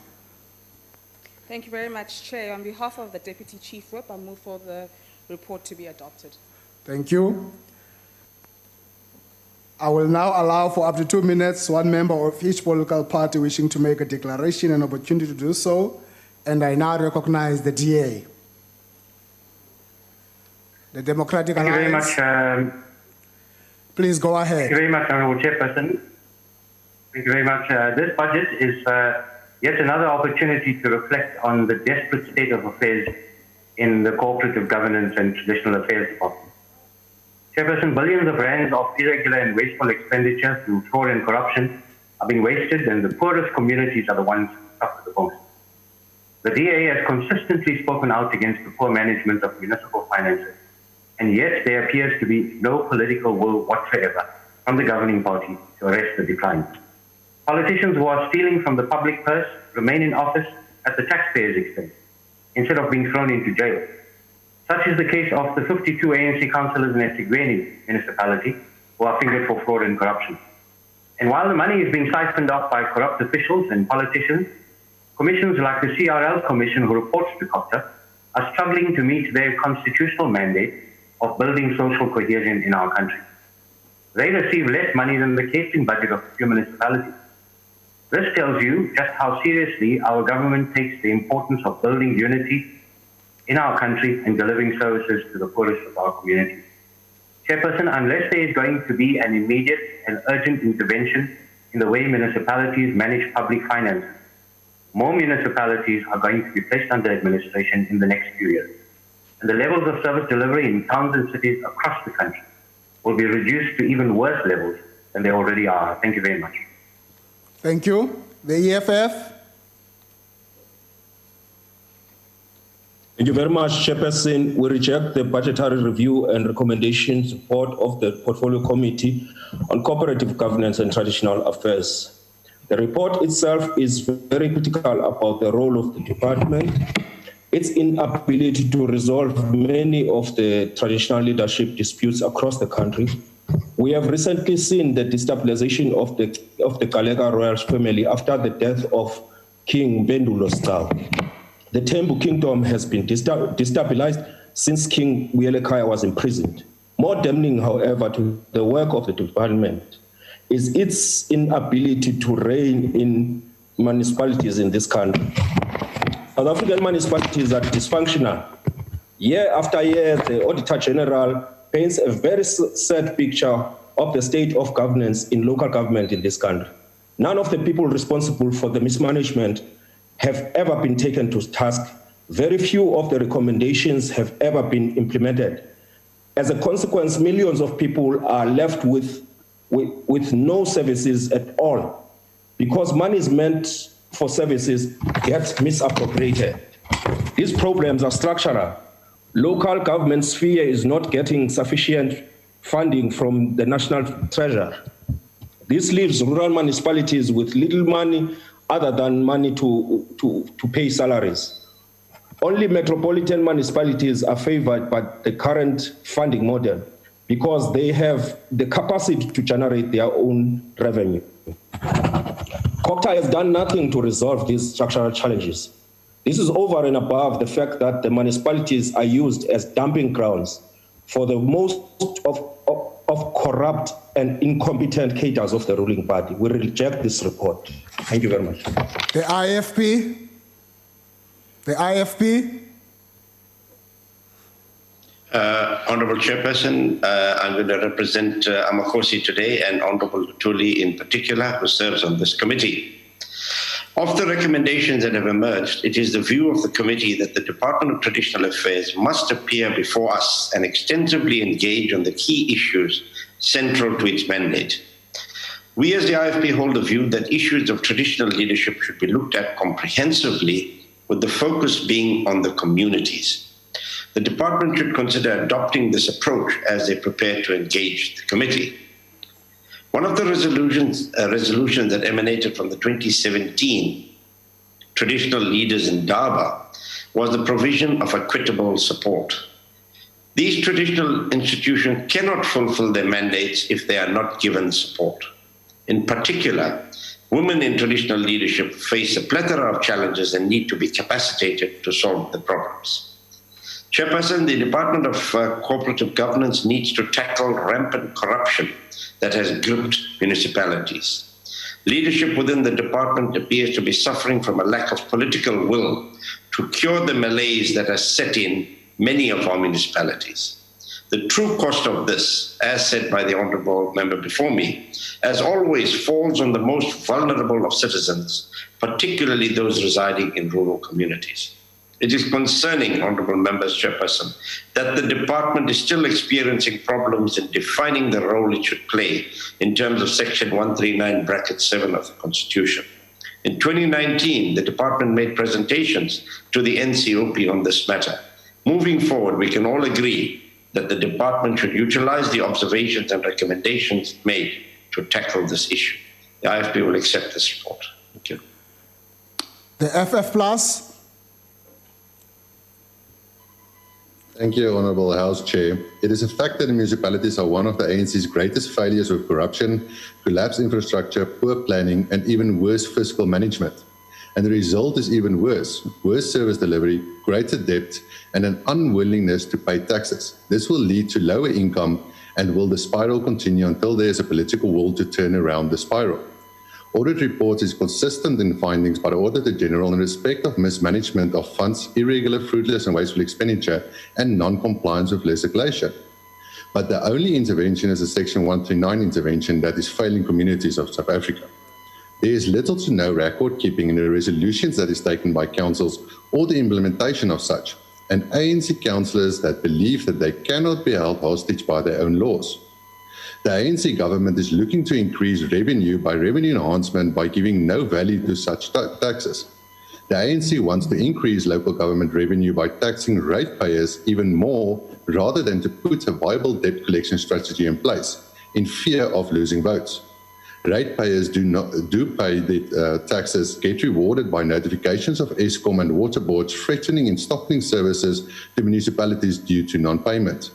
Thank you very much, Chair. On behalf of the Deputy Chief Whip, I move for the report to be adopted. Thank you. I will now allow for up to 2 minutes, one member of each political party wishing to make a declaration, an opportunity to do so, and I now recognize the DA. The Democratic Alliance. Thank you very much. Please go ahead. Thank you very much, Honourable Chairperson. Thank you very much. This budget is yet another opportunity to reflect on the desperate state of affairs in the Cooperative Governance and Traditional Affairs Department. Chairperson, billions of rands of irregular and wasteful expenditure through fraud and corruption are being wasted, and the poorest communities are the ones who suffer the most. The DA has consistently spoken out against the poor management of municipal finances, and yet there appears to be no political will whatsoever from the governing party to arrest the decline. Politicians who are stealing from the public purse remain in office at the taxpayers' expense, instead of being thrown into jail. Such is the case of the 52 ANC councillors in Etigweni municipality who are fingered for fraud and corruption. And while the money is being siphoned off by corrupt officials and politicians, commissions like the CRL Commission, who reports to COPTA, are struggling to meet their constitutional mandate of building social cohesion in our country. They receive less money than the catering budget of a few municipalities. This tells you just how seriously our government takes the importance of building unity in our country and delivering services to the poorest of our communities. Chairperson, unless there is going to be an immediate and urgent intervention in the way municipalities manage public finances, more municipalities are going to be placed under administration in the next few years. And the levels of service delivery in towns and cities across the country will be reduced to even worse levels than they already are. Thank you very much. Thank you. The EFF. Thank you very much, Chairperson. We reject the budgetary review and recommendations report of the Portfolio Committee on Cooperative Governance and Traditional Affairs. The report itself is very critical about the role of the department, its inability to resolve many of the traditional leadership disputes across the country. We have recently seen the destabilization of the Galega royal family after the death of King Bendulo Stau. The Tembu Kingdom has been destabilized since King Wielekaya was imprisoned. More damning, however, to the work of the department is its inability to rein in municipalities in this country. South African municipalities are dysfunctional. Year after year, the Auditor-General paints a very sad picture of the state of governance in local government in this country. None of the people responsible for the mismanagement have ever been taken to task. Very few of the recommendations have ever been implemented. As a consequence, millions of people are left with no services at all, because money is meant for services gets misappropriated. These problems are structural. Local government sphere is not getting sufficient funding from the national treasury. This leaves rural municipalities with little money other than money to pay salaries. Only metropolitan municipalities are favored by the current funding model because they have the capacity to generate their own revenue. COPTA has done nothing to resolve these structural challenges. This is over and above the fact that the municipalities are used as dumping grounds for the most of of corrupt and incompetent cadres of the ruling party. We reject this report. Thank you very much. The IFP. The IFP. Honorable Chairperson, I'm going to represent Amakosi today and Honorable Tuli in particular, who serves on this committee. Of the recommendations that have emerged, it is the view of the committee that the Department of Traditional Affairs must appear before us and extensively engage on the key issues central to its mandate. We as the IFP hold the view that issues of traditional leadership should be looked at comprehensively, with the focus being on the communities. The department should consider adopting this approach as they prepare to engage the committee. One of the resolutions that emanated from the 2017 traditional leaders in Daba was the provision of equitable support. These traditional institutions cannot fulfill their mandates if they are not given support. In particular, women in traditional leadership face a plethora of challenges and need to be capacitated to solve the problems. Chairperson, the Department of Cooperative Governance needs to tackle rampant corruption that has gripped municipalities. Leadership within the department appears to be suffering from a lack of political will to cure the malaise that has set in many of our municipalities. The true cost of this, as said by the Honourable Member before me, as always falls on the most vulnerable of citizens, particularly those residing in rural communities. It is concerning, Honourable Members, Chairperson, that the department is still experiencing problems in defining the role it should play in terms of Section 139(7) of the Constitution. In 2019, the department made presentations to the NCOP on this matter. Moving forward, we can all agree that the department should utilize the observations and recommendations made to tackle this issue. The IFP will accept this report. Thank you. The FF Plus. Thank you, Honourable House Chair. It is a fact that municipalities are one of the ANC's greatest failures with corruption, collapsed infrastructure, poor planning, and even worse fiscal management. And the result is even worse. Worse service delivery, greater debt, and an unwillingness to pay taxes. This will lead to lower income and will the spiral continue until there is a political will to turn around the spiral. Audit reports is consistent in findings by the Auditor-General in respect of mismanagement of funds, irregular, fruitless and wasteful expenditure, and non-compliance with legislation. But the only intervention is a Section 139 intervention that is failing communities of South Africa. There is little to no record keeping in the resolutions that is taken by councils or the implementation of such, and ANC councillors that believe that they cannot be held hostage by their own laws. The ANC government is looking to increase revenue by revenue enhancement by giving no value to such taxes. The ANC wants to increase local government revenue by taxing ratepayers even more rather than to put a viable debt collection strategy in place in fear of losing votes. Ratepayers do pay the taxes, get rewarded by notifications of Eskom and water boards threatening and stopping services to municipalities due to non-payment.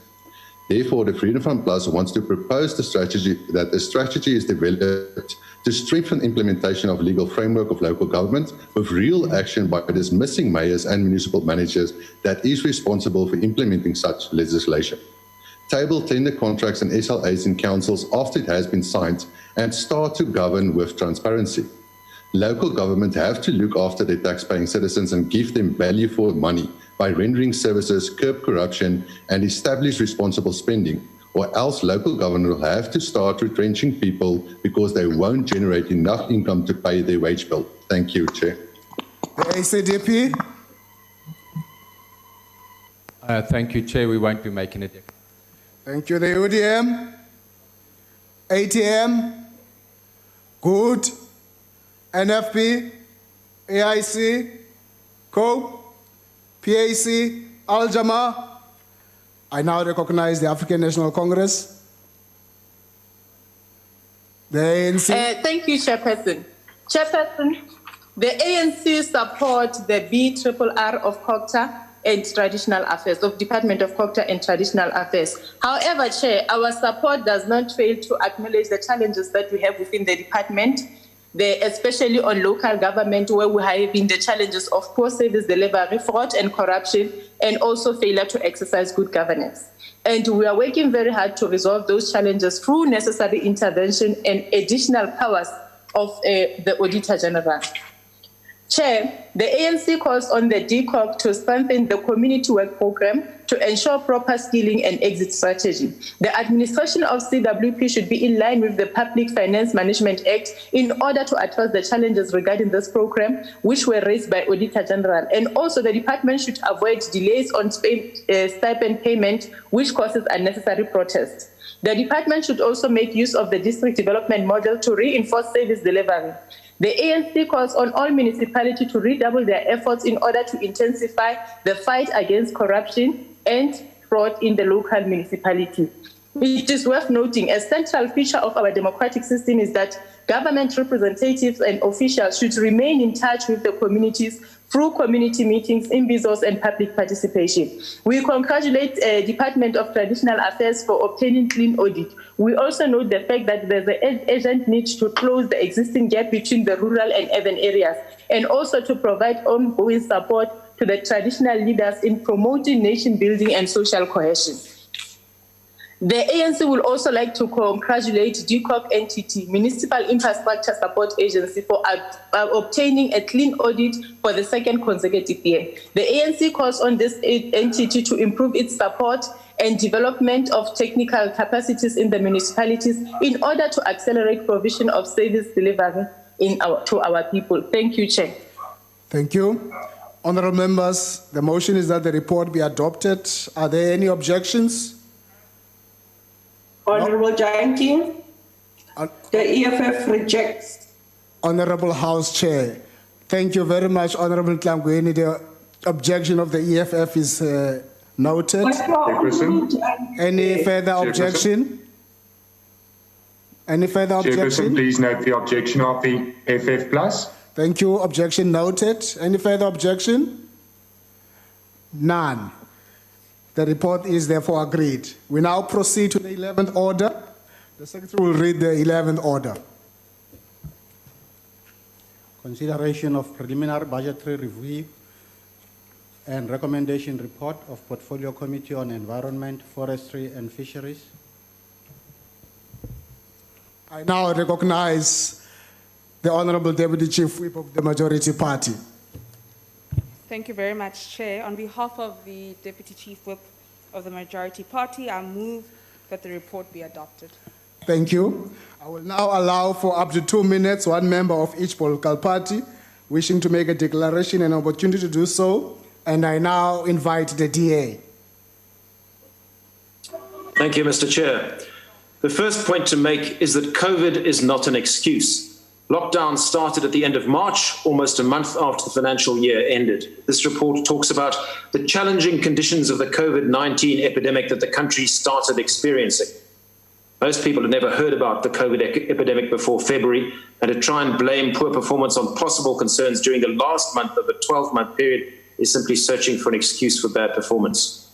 Therefore, the Freedom Front Plus wants to propose the strategy that a strategy is developed to strengthen implementation of legal framework of local government with real action by dismissing mayors and municipal managers that is responsible for implementing such legislation. Table tender contracts and SLAs in councils after it has been signed and start to govern with transparency. Local government have to look after their tax-paying citizens and give them value for money by rendering services, curb corruption, and establish responsible spending, or else local government will have to start retrenching people because they won't generate enough income to pay their wage bill. Thank you, Chair. The ACDP. Thank you, Chair. We won't be making a difference. Thank you. The UDM. ATM. Good. NFP. AIC. COPE. PAC, Al-Jama. I now recognize the African National Congress. The ANC. Thank you, Chairperson. Chairperson, the ANC supports the BRRR of COGTA and Traditional Affairs, of Department of COGTA and Traditional Affairs. However, Chair, our support does not fail to acknowledge the challenges that we have within the department, especially on local government, where we are having the challenges of poor service delivery, fraud and corruption, and also failure to exercise good governance. And we are working very hard to resolve those challenges through necessary intervention and additional powers of the Auditor-General. Chair, the ANC calls on the DCOG to strengthen the community work program to ensure proper skilling and exit strategy. The administration of CWP should be in line with the Public Finance Management Act in order to address the challenges regarding this program, which were raised by Auditor-General. And also the department should avoid delays on stipend payment, which causes unnecessary protest. The department should also make use of the district development model to reinforce service delivery. The ANC calls on all municipalities to redouble their efforts in order to intensify the fight against corruption and fraud in the local municipality. It is worth noting a central feature of our democratic system is that government representatives and officials should remain in touch with the communities through community meetings, imbizos, and public participation. We congratulate the Department of Traditional Affairs for obtaining clean audit. We also note the fact that there's an urgent need to close the existing gap between the rural and urban areas, and also to provide ongoing support to the traditional leaders in promoting nation building and social cohesion. The ANC would also like to congratulate DCOG entity, Municipal Infrastructure Support Agency, for obtaining a clean audit for the second consecutive year. The ANC calls on this entity to improve its support and development of technical capacities in the municipalities in order to accelerate provision of service delivery to our people. Thank you, Chair. Thank you. Honourable members, the motion is that the report be adopted. Are there any objections? Honourable Janki, the EFF rejects. Honourable House Chair, thank you very much, Honourable Tlangweni. The objection of the EFF is noted. Any further objection? Any further objection? Chairperson, please note the objection of the FF plus. Thank you. Objection noted. Any further objection? None. The report is therefore agreed. We now proceed to the 11th order. The Secretary will read the 11th order. Consideration of preliminary budgetary review and recommendation report of Portfolio Committee on Environment, Forestry and Fisheries. I now recognize the Honorable Deputy Chief Whip of the Majority Party. Thank you very much, Chair. On behalf of the Deputy Chief Whip of the Majority Party, I move that the report be adopted. Thank you. I will now allow for up to 2 minutes, one member of each political party wishing to make a declaration and opportunity to do so. And I now invite the DA. Thank you, Mr. Chair. The first point to make is that COVID is not an excuse. Lockdown started at the end of March, almost a month after the financial year ended. This report talks about the challenging conditions of the COVID-19 epidemic that the country started experiencing. Most people had never heard about the COVID epidemic before February, and to try and blame poor performance on possible concerns during the last month of a 12-month period is simply searching for an excuse for bad performance.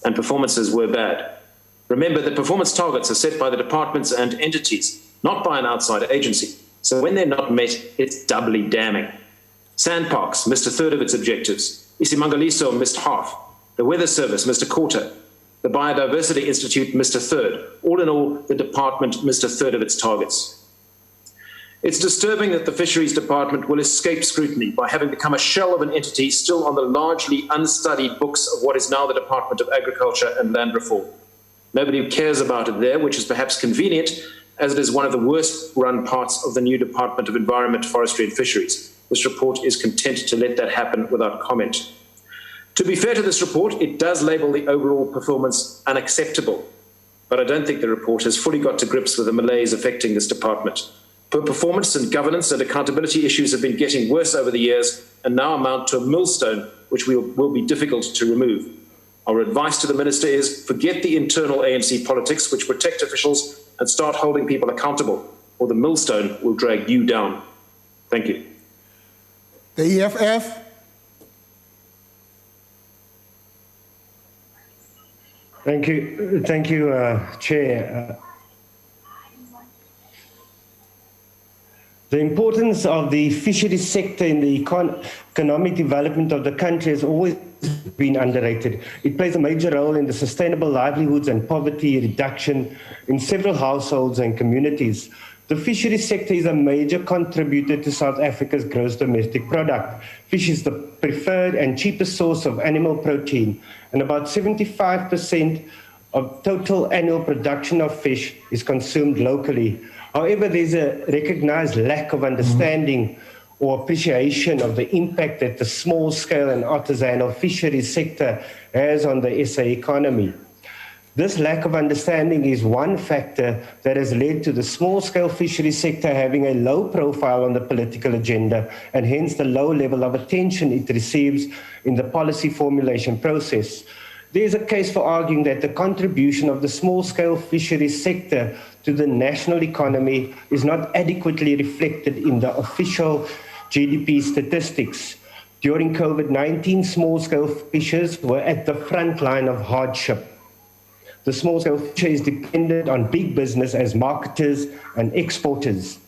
And performances were bad. Remember that performance targets are set by the departments and entities, not by an outside agency. So when they're not met, it's doubly damning. Sandparks missed a third of its objectives. Isimangaliso missed half. The Weather Service missed a quarter. The Biodiversity Institute missed a third. All in all, the department missed a third of its targets. It's disturbing that the Fisheries Department will escape scrutiny by having become a shell of an entity still on the largely unstudied books of what is now the Department of Agriculture and Land Reform. Nobody cares about it there, which is perhaps convenient, as it is one of the worst run parts of the new Department of Environment, Forestry and Fisheries. This report is content to let that happen without comment. To be fair to this report, it does label the overall performance unacceptable, but I don't think the report has fully got to grips with the malaise affecting this department. Poor performance and governance and accountability issues have been getting worse over the years and now amount to a millstone which will be difficult to remove. Our advice to the Minister is forget the internal ANC politics which protect officials and start holding people accountable, or the millstone will drag you down. Thank you. The EFF. Thank you, Chair. The importance of the fisheries sector in the economic development of the country has always been underrated. It plays a major role in the sustainable livelihoods and poverty reduction in several households and communities. The fisheries sector is a major contributor to South Africa's gross domestic product. Fish is the preferred and cheapest source of animal protein, and about 75% of total annual production of fish is consumed locally. However, there's a recognized lack of understanding or appreciation of the impact that the small-scale and artisanal fisheries sector has on the SA economy. This lack of understanding is one factor that has led to the small-scale fisheries sector having a low profile on the political agenda, and hence the low level of attention it receives in the policy formulation process. There is a case for arguing that the contribution of the small-scale fisheries sector to the national economy is not adequately reflected in the official GDP statistics. During COVID-19, small-scale fishers were at the front line of hardship. The small-scale fisher is dependent on big business as marketers and exporters.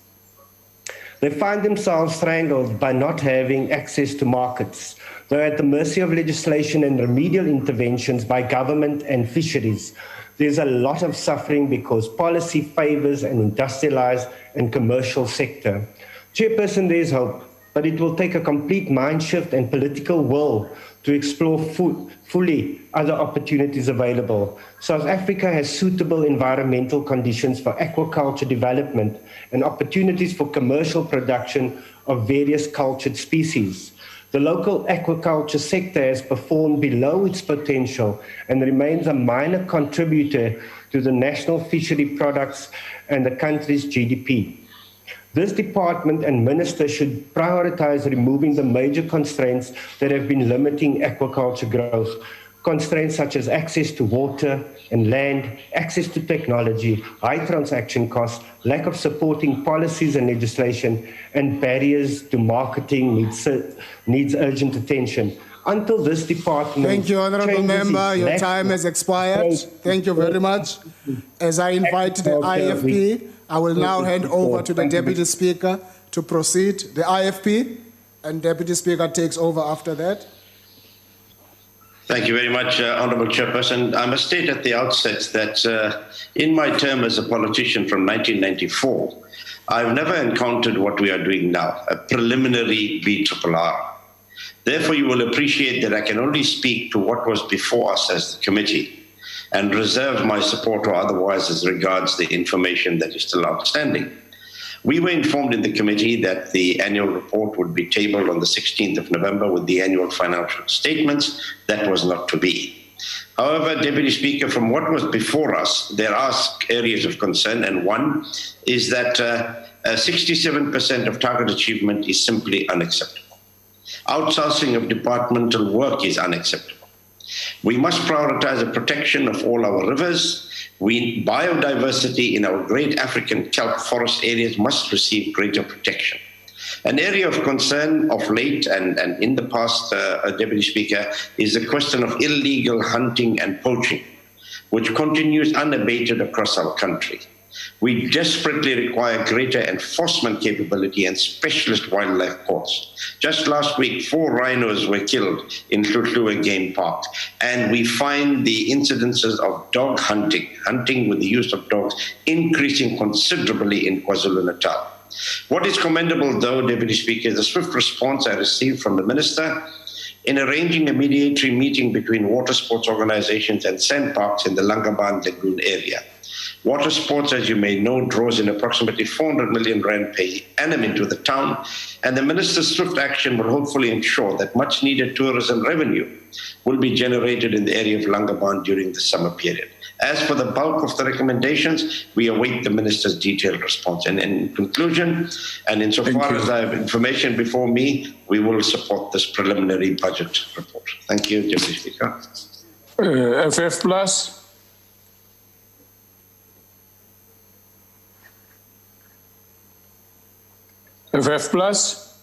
They find themselves strangled by not having access to markets. They're at the mercy of legislation and remedial interventions by government and fisheries. There's a lot of suffering because policy favors an industrialized and commercial sector. Chairperson, there's hope, but it will take a complete mind shift and political will to explore fully other opportunities available. South Africa has suitable environmental conditions for aquaculture development and opportunities for commercial production of various cultured species. The local aquaculture sector has performed below its potential and remains a minor contributor to the national fishery products and the country's GDP. This department and minister should prioritize removing the major constraints that have been limiting aquaculture growth. Constraints such as access to water and land, access to technology, high transaction costs, lack of supporting policies and legislation, and barriers to marketing needs urgent attention. Until this department... Thank you, Honourable Member. Your time has expired. Thank you very much. As I invite the IFP, I will now hand over to the Deputy Speaker to proceed. The IFP, and Deputy Speaker takes over after that. Thank you very much, Honourable Chairperson. I must state at the outset that in my term as a politician from 1994, I've never encountered what we are doing now, a preliminary BRRR. Therefore, you will appreciate that I can only speak to what was before us as the committee and reserve my support or otherwise as regards the information that is still outstanding. We were informed in the committee that the annual report would be tabled on the 16th of November with the annual financial statements. That was not to be. However, Deputy Speaker, from what was before us, there are areas of concern, and one is that 67% of target achievement is simply unacceptable. Outsourcing of departmental work is unacceptable. We must prioritize the protection of all our rivers. Biodiversity in our great African kelp forest areas must receive greater protection. An area of concern of late and in the past, Deputy Speaker, is the question of illegal hunting and poaching, which continues unabated across our country. We desperately require greater enforcement capability and specialist wildlife courts. Just last week, 4 rhinos were killed in Tlhutlhua Game Park, and we find the incidences of dog hunting with the use of dogs, increasing considerably in KwaZulu-Natal. What is commendable, though, Deputy Speaker, is the swift response I received from the Minister in arranging a mediatory meeting between water sports organizations and sand parks in the Langebaan Lagoon area. Water sports, as you may know, draws in approximately 400 million rand per annum into the town, and the Minister's swift action will hopefully ensure that much needed tourism revenue will be generated in the area of Langebaan during the summer period. As for the bulk of the recommendations, we await the Minister's detailed response. And in conclusion, and insofar as I have information before me, we will support this preliminary budget report. Thank you, Deputy Speaker. FF Plus. FF Plus.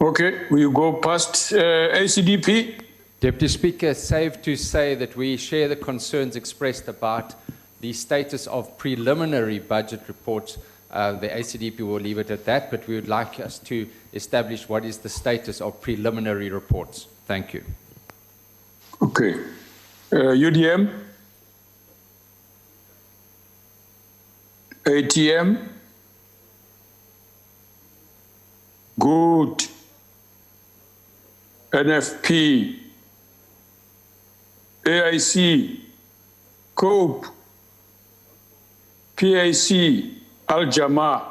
Okay, we go past ACDP. Deputy Speaker, safe to say that we share the concerns expressed about the status of preliminary budget reports, the ACDP will leave it at that, but we would like us to establish what is the status of preliminary reports. Thank you. Okay. UDM? ATM? Good. NFP? AIC? COPE? PAC? Al-Jamaa?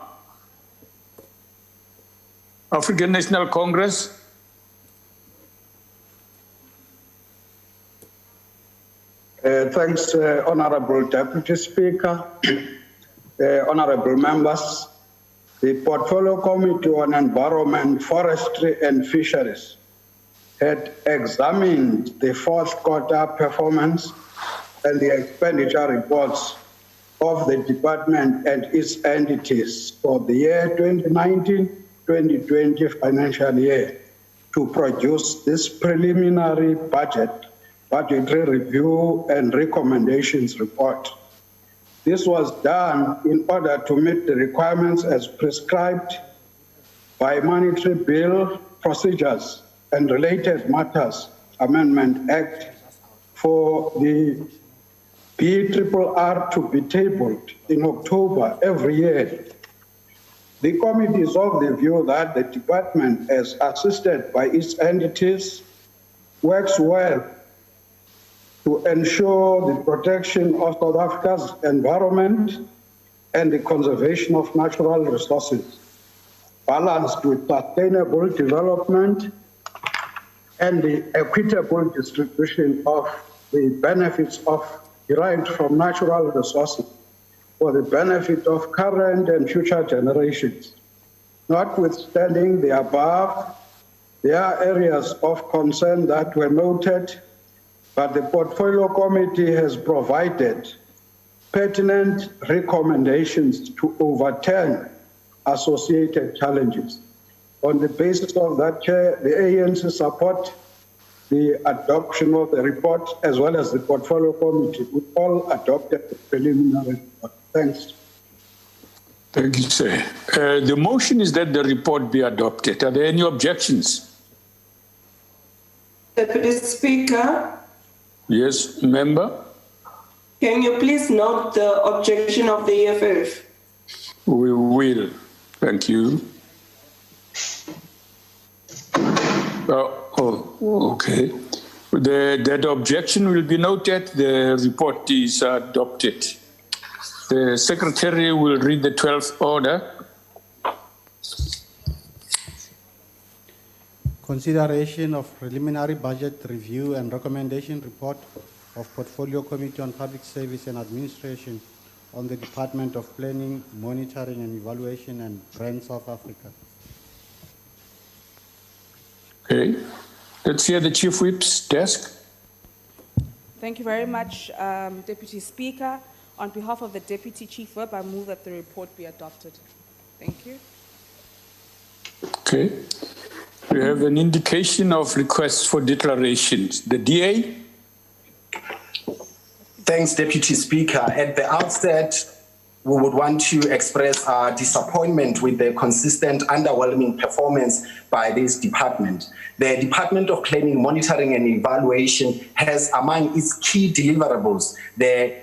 African National Congress? Thanks, Honorable Deputy Speaker, honorable members. The Portfolio Committee on Environment, Forestry and Fisheries had examined the fourth quarter performance and the expenditure reports of the department and its entities for the year 2019-2020 financial year to produce this preliminary budgetary review and recommendations report. This was done in order to meet the requirements as prescribed by Monetary Bill Procedures and Related Matters Amendment Act for the PRRR to be tabled in October every year. The committee is of the view that the department, as assisted by its entities, works well to ensure the protection of South Africa's environment and the conservation of natural resources, balanced with sustainable development and the equitable distribution of the benefits derived from natural resources for the benefit of current and future generations. Notwithstanding the above, there are areas of concern that were noted, but the Portfolio Committee has provided pertinent recommendations to overturn associated challenges. On the basis of that, Chair, the ANC support the adoption of the report as well as the Portfolio Committee. We all adopted the preliminary report. Thanks. Thank you, sir. The motion is that the report be adopted. Are there any objections? Deputy Speaker. Yes, member. Can you please note the objection of the EFF? We will. Thank you. Okay. That objection will be noted. The report is adopted. The Secretary will read the 12th order. Consideration of preliminary budget review and recommendation report of Portfolio Committee on Public Service and Administration on the Department of Planning, Monitoring and Evaluation and Brand South Africa. Okay. Let's hear the Chief Whip's desk. Thank you very much, Deputy Speaker. On behalf of the Deputy Chief Whip, I move that the report be adopted. Thank you. Okay. We have an indication of requests for declarations. The DA? Thanks, Deputy Speaker. At the outset, we would want to express our disappointment with the consistent, underwhelming performance by this department. The Department of Planning, Monitoring and Evaluation has among its key deliverables the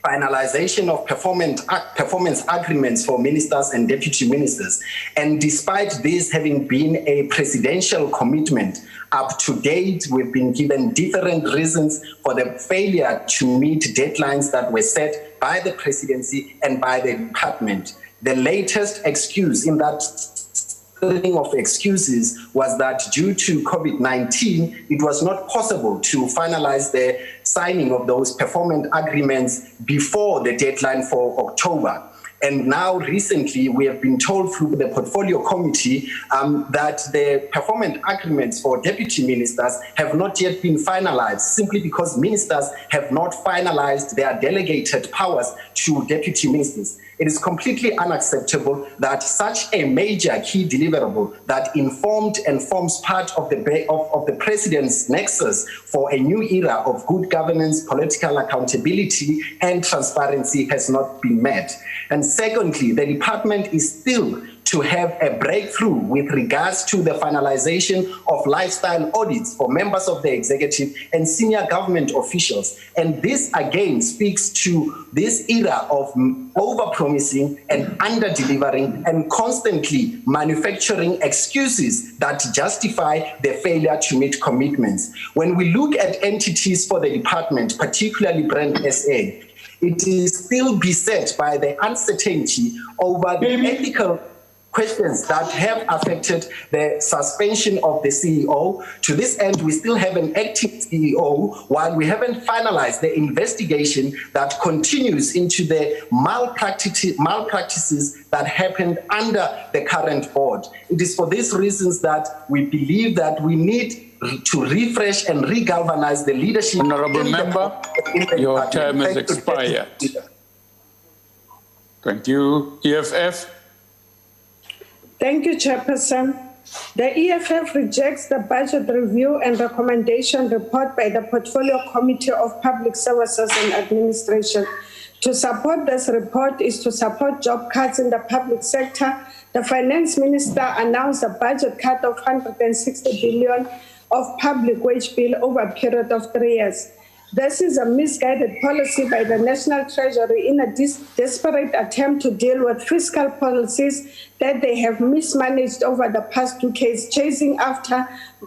finalization of performance agreements for ministers and deputy ministers. And despite this having been a presidential commitment, up to date, we've been given different reasons for the failure to meet deadlines that were set by the presidency and by the department. The latest excuse in that string of excuses was that due to COVID-19, it was not possible to finalize the signing of those performance agreements before the deadline for October. And now recently, we have been told through the Portfolio Committee that the performance agreements for deputy ministers have not yet been finalized, simply because ministers have not finalized their delegated powers to deputy ministers. It is completely unacceptable that such a major key deliverable that informed and forms part of the President's nexus for a new era of good governance, political accountability, and transparency has not been met. And secondly, the department is still to have a breakthrough with regards to the finalization of lifestyle audits for members of the executive and senior government officials. And this again speaks to this era of over-promising and under-delivering and constantly manufacturing excuses that justify the failure to meet commitments. When we look at entities for the department, particularly Brand SA, it is still beset by the uncertainty over the ethical questions that have affected the suspension of the CEO. To this end, we still have an active CEO while we haven't finalized the investigation that continues into the malpractices that happened under the current board. It is for these reasons that we believe that we need to refresh and re-galvanize the leadership. Honourable Member, your term has expired. Thank you. EFF. Thank you, Chairperson. The EFF rejects the budget review and recommendation report by the Portfolio Committee of Public Services and Administration. To support this report is to support job cuts in the public sector. The Finance Minister announced a budget cut of 160 billion of public wage bill over a period of 3 years. This is a misguided policy by the National Treasury in a desperate attempt to deal with fiscal policies that they have mismanaged over the past decades, chasing after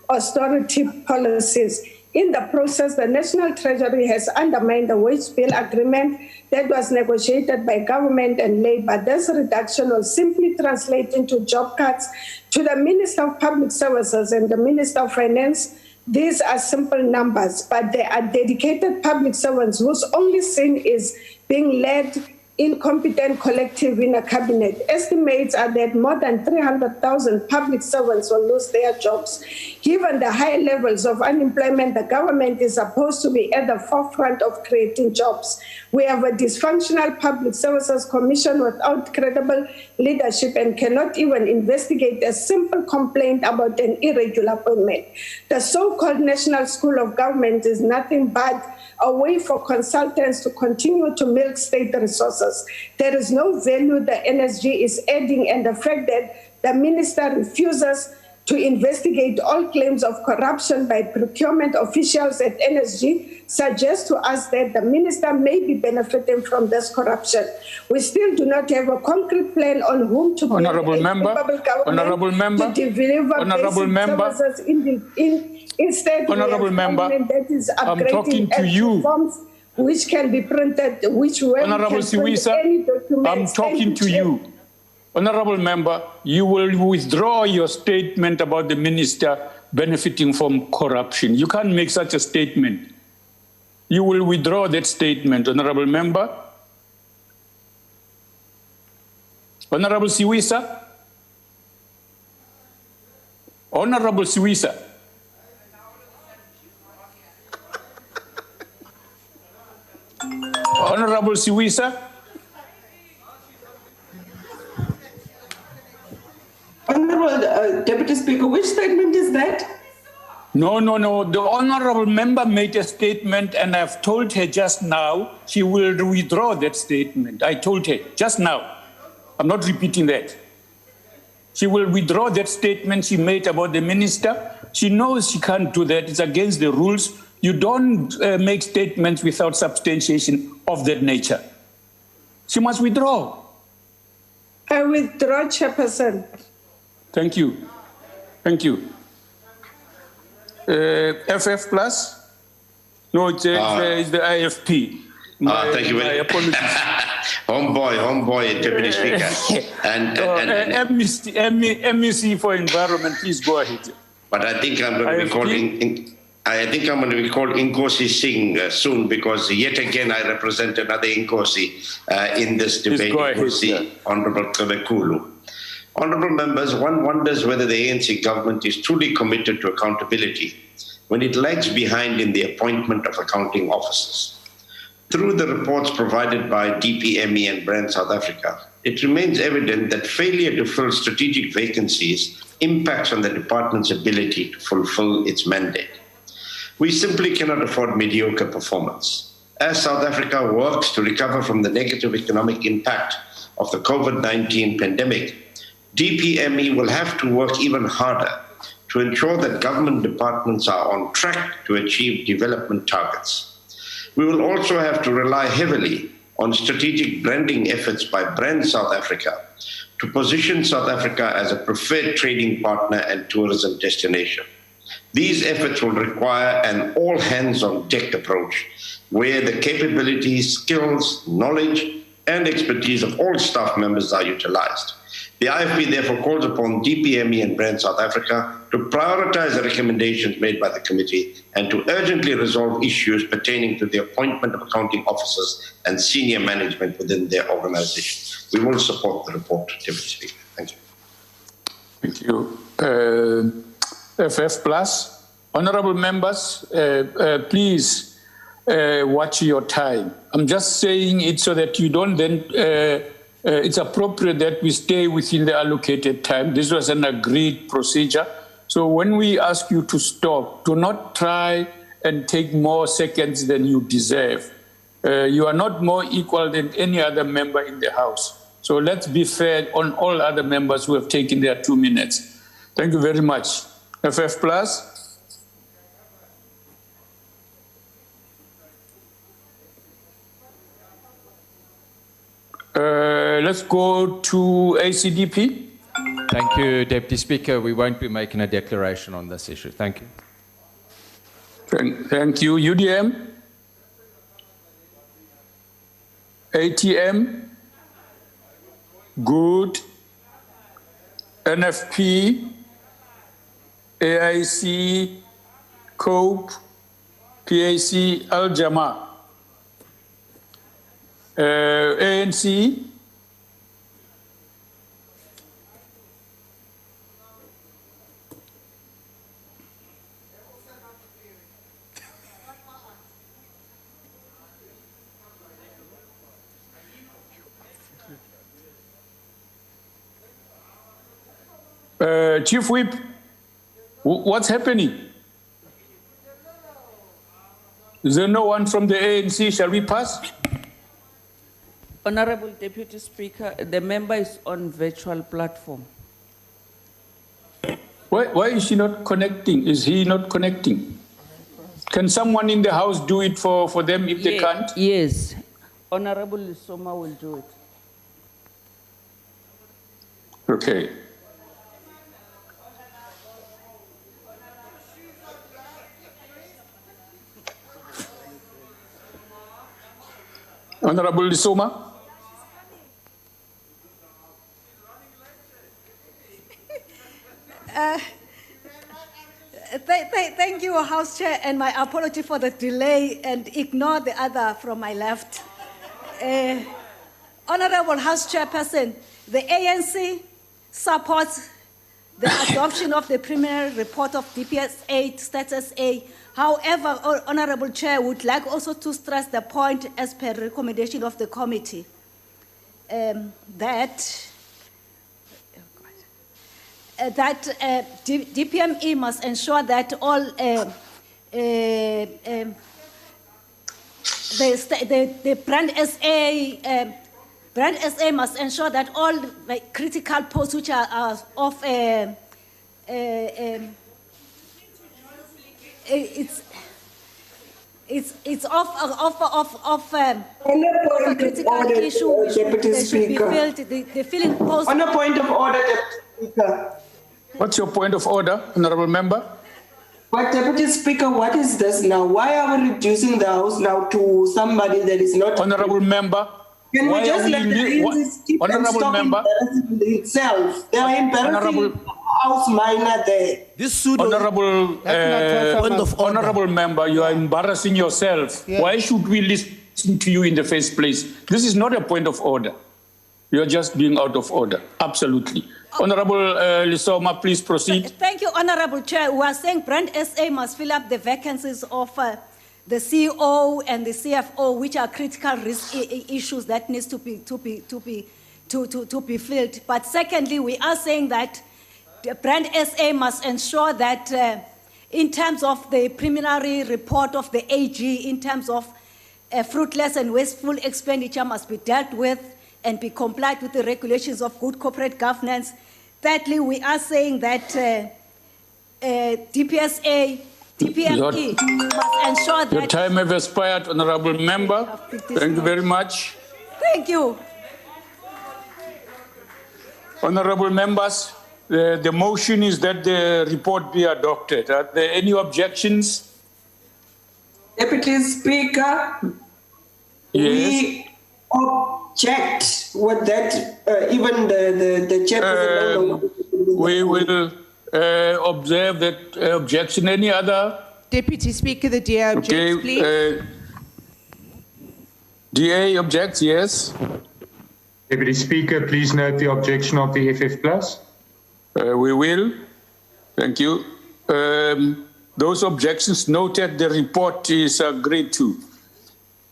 austerity policies. In the process, the National Treasury has undermined the wage bill agreement that was negotiated by government and labor. This reduction will simply translate into job cuts. To the Minister of Public Services and the Minister of Finance, these are simple numbers, but they are dedicated public servants whose only sin is being led incompetent collective in a cabinet. Estimates are that more than 300,000 public servants will lose their jobs. Given the high levels of unemployment, the government is supposed to be at the forefront of creating jobs. We have a dysfunctional Public Services Commission without credible leadership and cannot even investigate a simple complaint about an irregular appointment. The so-called National School of Government is nothing but a way for consultants to continue to milk state resources. There is no value the NSG is adding, and the fact that the minister refuses to investigate all claims of corruption by procurement officials at NSG suggests to us that the minister may be benefiting from this corruption. We still do not have a concrete plan on whom to Honourable Member, Honourable Member, to deliver Honourable Member, services instead Honourable Member, that is I'm talking to you. Forms which can be printed, which way Honourable Siwisa, I'm talking to you. Honourable Member, you will withdraw your statement about the minister benefiting from corruption. You can't make such a statement. You will withdraw that statement, Honourable Member. Honourable Siwisa. Honourable Siwisa. Honourable Siwisa. Honourable Deputy Speaker, which statement is that? No. The Honourable Member made a statement and I've told her just now she will withdraw that statement. I told her just now. I'm not repeating that. She will withdraw that statement she made about the minister. She knows she can't do that. It's against the rules. You don't make statements without substantiation of that nature. She must withdraw. I withdraw, Chairperson. Thank you. Thank you. FF plus? No, it's the IFP. Thank you very much. Homeboy, Deputy Speaker. MEC for Environment, please go ahead. But I think I'm going to be calling. I think I'm going to be called Inkosi Singh soon, because yet again I represent another Inkosi in this debate. Inkosi, Honourable Kavekulu. Honourable members, one wonders whether the ANC government is truly committed to accountability when it lags behind in the appointment of accounting officers. Through the reports provided by DPME and Brand South Africa, it remains evident that failure to fill strategic vacancies impacts on the department's ability to fulfill its mandate. We simply cannot afford mediocre performance. As South Africa works to recover from the negative economic impact of the COVID-19 pandemic, DPME will have to work even harder to ensure that government departments are on track to achieve development targets. We will also have to rely heavily on strategic branding efforts by Brand South Africa to position South Africa as a preferred trading partner and tourism destination. These efforts will require an all-hands-on-deck approach where the capabilities, skills, knowledge, and expertise of all staff members are utilized. The IFP therefore calls upon DPME and Brand South Africa to prioritize the recommendations made by the committee and to urgently resolve issues pertaining to the appointment of accounting officers and senior management within their organization. We will support the report, Deputy Speaker. Thank you. Thank you. FF Plus. Honorable members, please watch your time. I'm just saying it so that you don't then, it's appropriate that we stay within the allocated time. This was an agreed procedure. So when we ask you to stop, do not try and take more seconds than you deserve. You are not more equal than any other member in the House. So let's be fair on all other members who have taken their 2 minutes. Thank you very much. FF Plus. Let's go to ACDP. Thank you, Deputy Speaker. We won't be making a declaration on this issue. Thank you. Thank you. UDM. ATM. Good. NFP. AIC. COPE. PAC. Al-Jama. ANC. Chief Whip, what's happening? Is there no one from the ANC? Shall we pass? Honorable Deputy Speaker, the member is on virtual platform. Why is she not connecting? Is he not connecting? Can someone in the House do it for them if they can't? Yes. Honorable Soma will do it. Okay. Honorable Soma. Thank you, House Chair, and my apology for the delay, and ignore the other from my left. Honorable House Chairperson, the ANC supports the adoption of the preliminary report of DPS 8 Status A. However, Honorable Chair would like also to stress the point as per recommendation of the committee that DPME must ensure that all the Brand SA must ensure that all critical posts which are of it's of a critical issue. Deputy Speaker. The filling post. On a point of order, Deputy Speaker. What's your point of order, Honorable Member? But Deputy Speaker, what is this now? Why are we reducing the House now to somebody that is not... Honorable Member. Can we just let the ANC keep and stop embarrassing itself? They are embarrassing House minor there. This pseudo... Honorable Member, you are embarrassing yourself. Yes. Why should we listen to you in the first place? This is not a point of order. You are just being out of order. Absolutely. Honorable Lisoma, please proceed. Thank you, Honorable Chair. We are saying Brand SA must fill up the vacancies of the CEO and the CFO, which are critical risk issues that needs to be filled. But secondly, we are saying that the Brand SA must ensure that in terms of the preliminary report of the AG, in terms of fruitless and wasteful expenditure must be dealt with and be complied with the regulations of good corporate governance. Thirdly, we are saying that DPME must ensure that... Your time has expired, Honourable Member. Thank you very much. Thank you. Honourable Members, the motion is that the report be adopted. Are there any objections? Deputy Speaker, yes. We object with that, even the chairperson. We will observe that objection. Any other? Deputy Speaker, the DA objects, please. DA objects, yes. Deputy Speaker, please note the objection of the FF+. We will. Thank you. Those objections noted, the report is agreed to.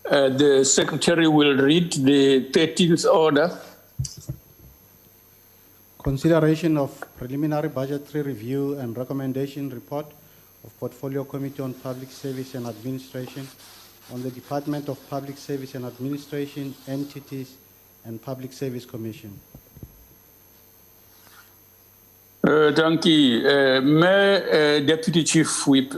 The Secretary will read the 13th order. Consideration of preliminary budgetary review and recommendation report of Portfolio Committee on Public Service and Administration on the Department of Public Service and Administration, Entities, and Public Service Commission. Thank you. Deputy Chief Whip,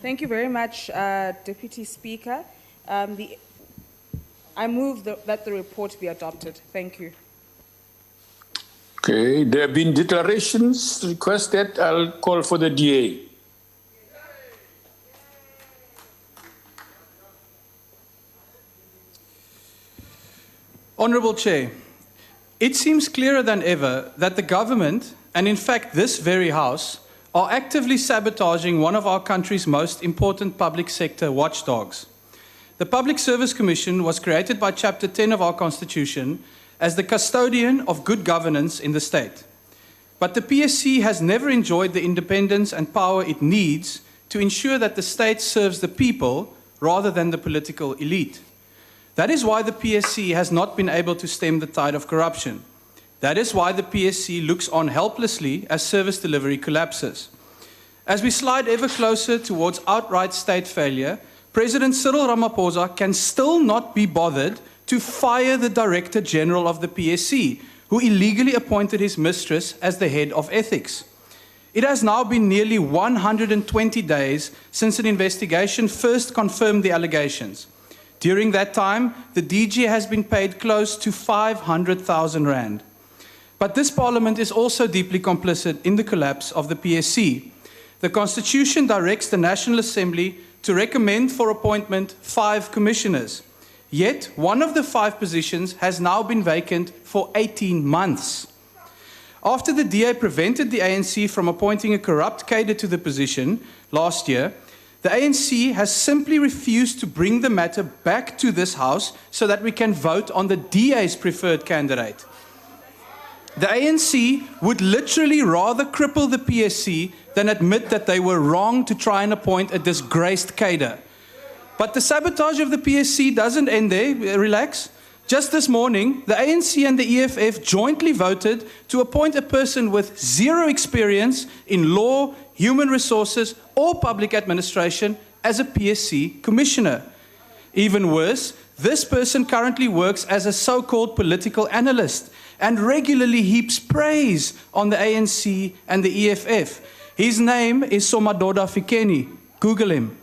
Thank you very much, Deputy Speaker. I move that the report be adopted. Thank you. Okay, there have been declarations requested. I'll call for the DA. Honourable Chair, it seems clearer than ever that the government, and in fact this very House, are actively sabotaging one of our country's most important public sector watchdogs. The Public Service Commission was created by Chapter 10 of our Constitution as the custodian of good governance in the state. But the PSC has never enjoyed the independence and power it needs to ensure that the state serves the people rather than the political elite. That is why the PSC has not been able to stem the tide of corruption. That is why the PSC looks on helplessly as service delivery collapses. As we slide ever closer towards outright state failure, President Cyril Ramaphosa can still not be bothered to fire the Director General of the PSC, who illegally appointed his mistress as the head of ethics. It has now been nearly 120 days since an investigation first confirmed the allegations. During that time, the DG has been paid close to 500,000 rand. But this Parliament is also deeply complicit in the collapse of the PSC. The Constitution directs the National Assembly to recommend for appointment 5 commissioners. Yet, one of the 5 positions has now been vacant for 18 months. After the DA prevented the ANC from appointing a corrupt cadre to the position last year, the ANC has simply refused to bring the matter back to this House so that we can vote on the DA's preferred candidate. The ANC would literally rather cripple the PSC than admit that they were wrong to try and appoint a disgraced cadre. But the sabotage of the PSC doesn't end there. Relax. Just this morning, the ANC and the EFF jointly voted to appoint a person with 0 experience in law, human resources, or public administration as a PSC commissioner. Even worse, this person currently works as a so-called political analyst and regularly heaps praise on the ANC and the EFF. His name is Somadoda Fikeni. Google him.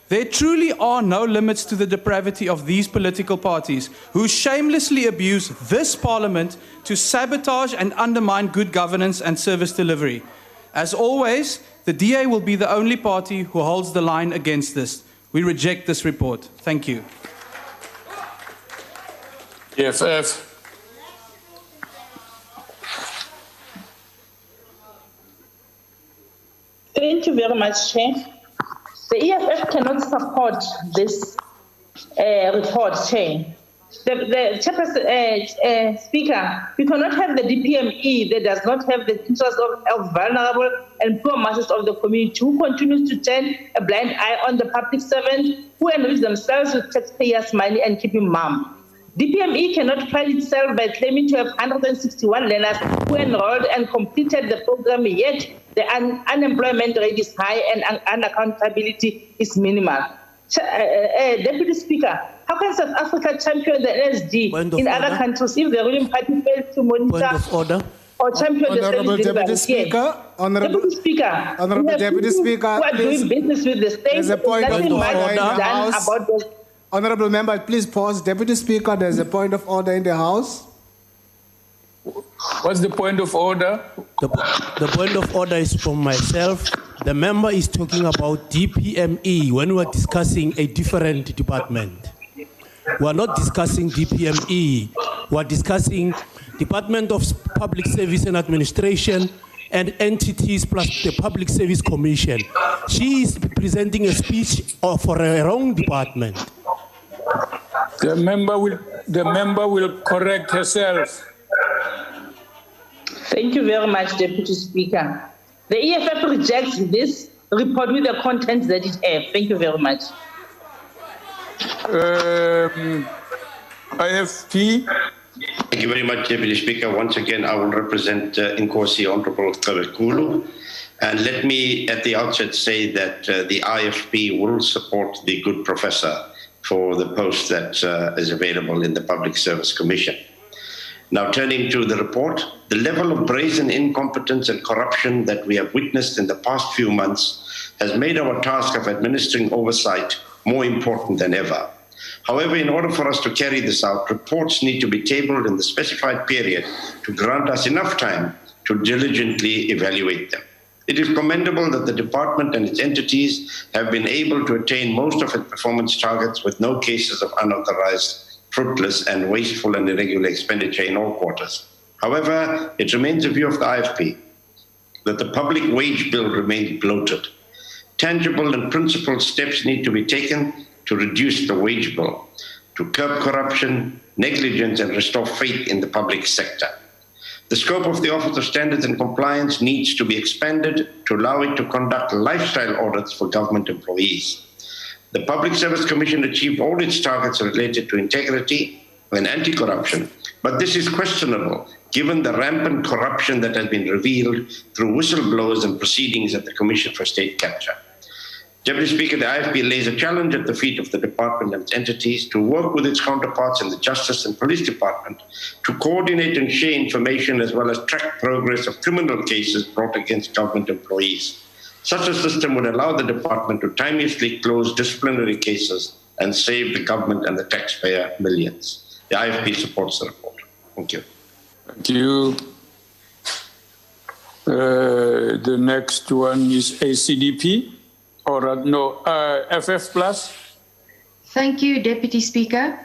There truly are no limits to the depravity of these political parties who shamelessly abuse this Parliament to sabotage and undermine good governance and service delivery. As always, the DA will be the only party who holds the line against this. We reject this report. Thank you. EFF. Thank you very much, Chair. The EFF cannot support this report, Chair. The Chairperson, Speaker, we cannot have the DPME that does not have the interests of vulnerable and poor masses of the community who continues to turn a blind eye on the public servants who enrich themselves with taxpayers' money and keeping mum. DPME cannot pride itself by claiming to have 161 learners who enrolled and completed the program, yet the unemployment rate is high and unaccountability is minimal. Deputy Speaker, how can South Africa champion the NSD in other countries if the ruling party fails to monitor or champion the service delivery? Honorable Speaker, Deputy Speaker, who are doing business with the state, there's a point of order in the House. About the Honorable Member, please pause. Deputy Speaker, there's a point of order in the House. What's the point of order? The point of order is from myself. The member is talking about DPME when we're discussing a different department. We're not discussing DPME. We're discussing Department of Public Service and Administration and entities plus the Public Service Commission. She is presenting a speech for her own department. The member will correct herself. Thank you very much, Deputy Speaker. The EFF rejects this report with the contents that it has. Thank you very much. IFP. Thank you very much, Deputy Speaker. Once again, I will represent Inkosi Honorable Kulu. And let me at the outset say that the IFP will support the good professor for the post that is available in the Public Service Commission. Now, turning to the report, the level of brazen incompetence and corruption that we have witnessed in the past few months has made our task of administering oversight more important than ever. However, in order for us to carry this out, reports need to be tabled in the specified period to grant us enough time to diligently evaluate them. It is commendable that the department and its entities have been able to attain most of its performance targets with no cases of unauthorized, fruitless and wasteful and irregular expenditure in all quarters. However, it remains the view of the IFP that the public wage bill remains bloated. Tangible and principled steps need to be taken to reduce the wage bill, to curb corruption, negligence and restore faith in the public sector. The scope of the Office of Standards and Compliance needs to be expanded to allow it to conduct lifestyle audits for government employees. The Public Service Commission achieved all its targets related to integrity and anti-corruption, but this is questionable given the rampant corruption that has been revealed through whistleblowers and proceedings at the Commission for State Capture. Deputy Speaker, the IFP lays a challenge at the feet of the department and its entities to work with its counterparts in the Justice and Police Department to coordinate and share information as well as track progress of criminal cases brought against government employees. Such a system would allow the department to timeously close disciplinary cases and save the government and the taxpayer millions. The IFP supports the report. Thank you. Thank you. The next one is ACDP. Or no, FF Plus. Thank you, Deputy Speaker.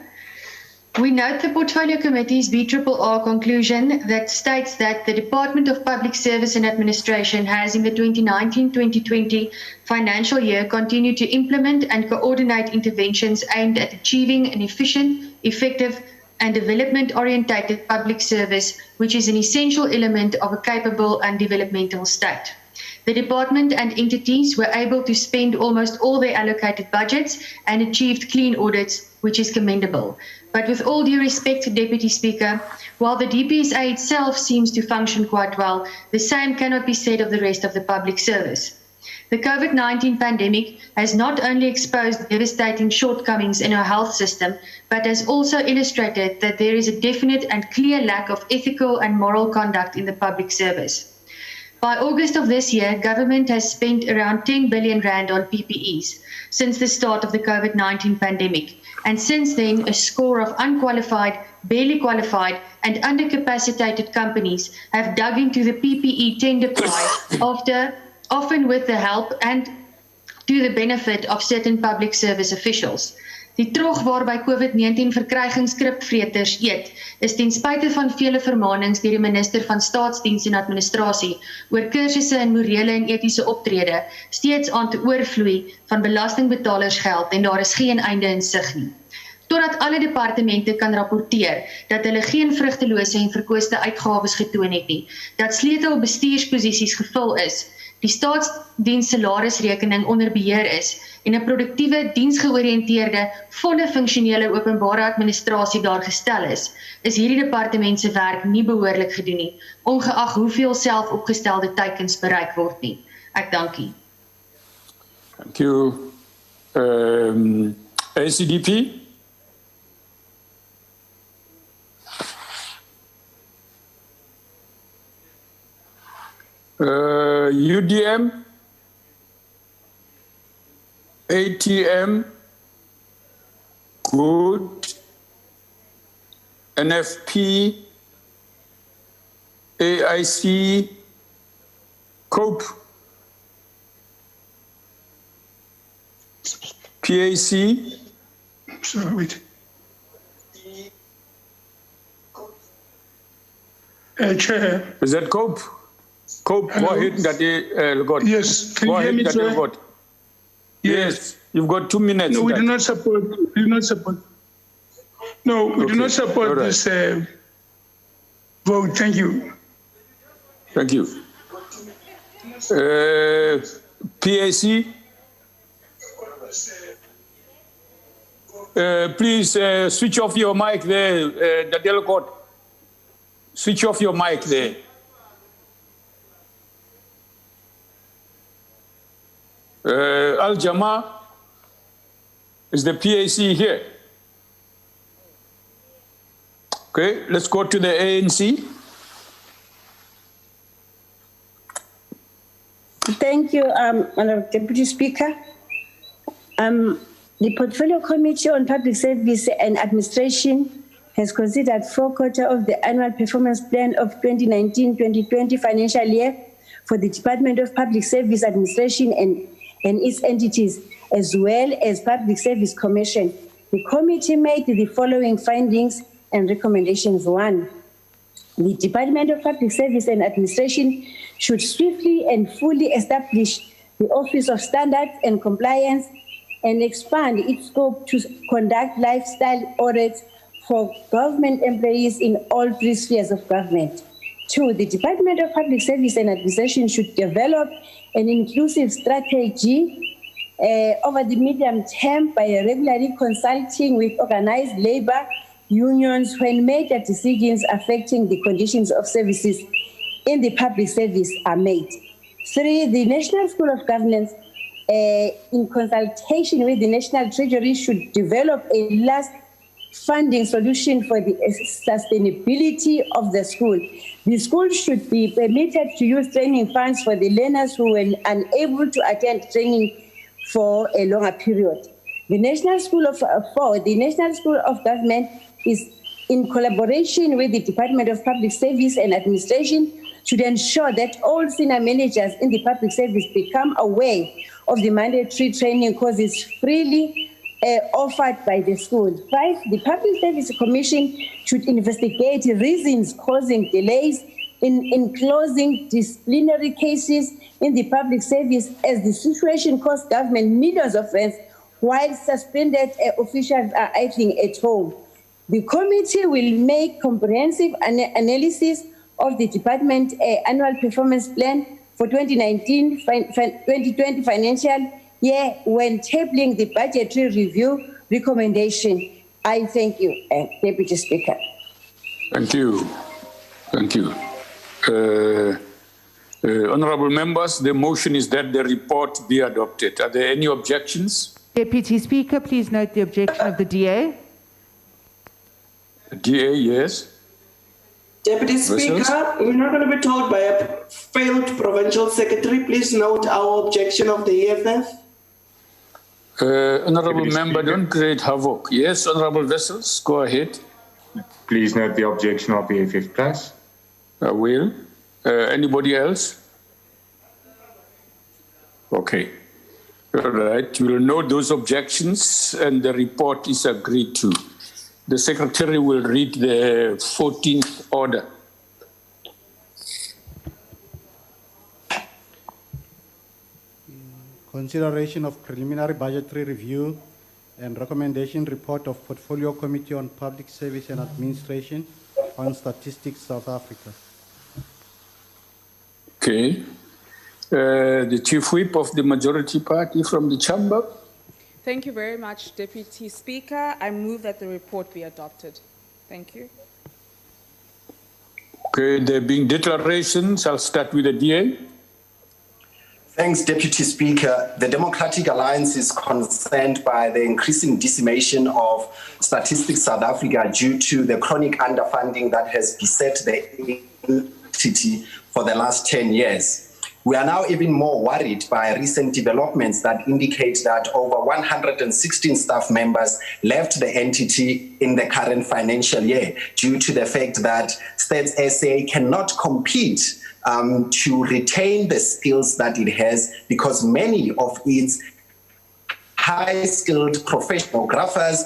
We note the Portfolio Committee's BRRR conclusion that states that the Department of Public Service and Administration has in the 2019-2020 financial year continued to implement and coordinate interventions aimed at achieving an efficient, effective and development-orientated public service, which is an essential element of a capable and developmental state. The department and entities were able to spend almost all their allocated budgets and achieved clean audits, which is commendable. But with all due respect, Deputy Speaker, while the DPSA itself seems to function quite well, the same cannot be said of the rest of the public service. The COVID-19 pandemic has not only exposed devastating shortcomings in our health system, but has also illustrated that there is a definite and clear lack of ethical and moral conduct in the public service. By August of this year, government has spent around 10 billion rand on PPEs since the start of the COVID-19 pandemic. And since then, a score of unqualified, barely qualified, and undercapacitated companies have dug into the PPE tender pie, often with the help and to the benefit of certain public service officials. Die trog waarby COVID-19 verkrygingsskripvreters eet, is ten spyte van vele vermaanings deur die minister van Staatsdiens en Administrasie oor kursusse in morele en etiese optrede steeds aan te oorvloei van belastingbetaalersgeld en daar is geen einde in sig nie. totdat alle departemente kan rapporteer dat hulle geen vrugtelose en verkooste uitgawes getoon het nie, dat sleutel bestuursposisies gevul is, die staatsdiens salarisrekening onder beheer is en 'n produktiewe, diensgeoriënteerde, volle funksionele openbare administrasie daar gestel is hierdie departement se werk nie behoorlik gedoen nie, ongeag hoeveel selfopgestelde teikens bereik word nie. Ek dank u. Thank you. ACDP? UDM? ATM? Good. NFP? AIC? COPE? PAC? Sorry, wait. Chair. Is that COPE? COPE, go ahead, Daddy. Yes, can go you hear ahead, me, Daddy sir? Lugod. Yes, you've got 2 minutes. No, we do Daddy. not support. We do not support. No, we do not support this vote. Thank you. Thank you. PAC? Please switch off your mic there, Daddy Lugod. Switch off your mic there. Al Jama, is the PAC here? Okay, let's go to the ANC. Thank you, Honourable Deputy Speaker. The Portfolio Committee on Public Service and Administration has considered 4/4 of the annual performance plan of 2019-2020 financial year for the Department of Public Service Administration and its entities, as well as Public Service Commission. The committee made the following findings and recommendations. 1, the Department of Public Service and Administration should swiftly and fully establish the Office of Standards and Compliance and expand its scope to conduct lifestyle audits for government employees in all 3 spheres of government. 2, the Department of Public Service and Administration should develop an inclusive strategy over the medium term by regularly consulting with organized labor unions when major decisions affecting the conditions of services in the public service are made. 3, the National School of Governance, in consultation with the National Treasury, should develop a last funding solution for the sustainability of the school. The school should be permitted to use training funds for the learners who were unable to attend training for a longer period. The National School of the National School of Government is in collaboration with the Department of Public Service and Administration should ensure that all senior managers in the public service become aware of the mandatory training courses freely offered by the school. 5, the Public Service Commission should investigate reasons causing delays in closing disciplinary cases in the public service, as the situation costs government millions of rands while suspended officials are idling at home. The committee will make comprehensive analysis of the department annual performance plan for 2019-2020 financial year when tabling the budgetary review recommendation. I thank you, Deputy Speaker. Thank you. Thank you. Honourable members, the motion is that the report be adopted. Are there any objections? Deputy Speaker, please note the objection of the DA. The DA, yes. Deputy Speaker, we're not going to be told by a failed provincial secretary. Please note our objection of the EFF. Honourable member, don't create havoc. Yes, Honourable Vessels, go ahead. Please note the objection of the EFF Plus. I will. Anybody else? Okay. All right. We will note those objections and the report is agreed to. The Secretary will read the 14th order. Consideration of preliminary budgetary review and Recommendation Report of Portfolio Committee on Public Service and Administration on Statistics South Africa. Okay. The Chief Whip of the Majority Party from the Chamber. Thank you very much, Deputy Speaker. I move that the report be adopted. Thank you. Okay, there being declarations, I'll start with the DA. Thanks, Deputy Speaker. The Democratic Alliance is concerned by the increasing decimation of Statistics South Africa due to the chronic underfunding that has beset the entity for the last 10 years. We are now even more worried by recent developments that indicate that over 116 staff members left the entity in the current financial year due to the fact that Stats SA cannot compete to retain the skills that it has, because many of its high-skilled professional graphers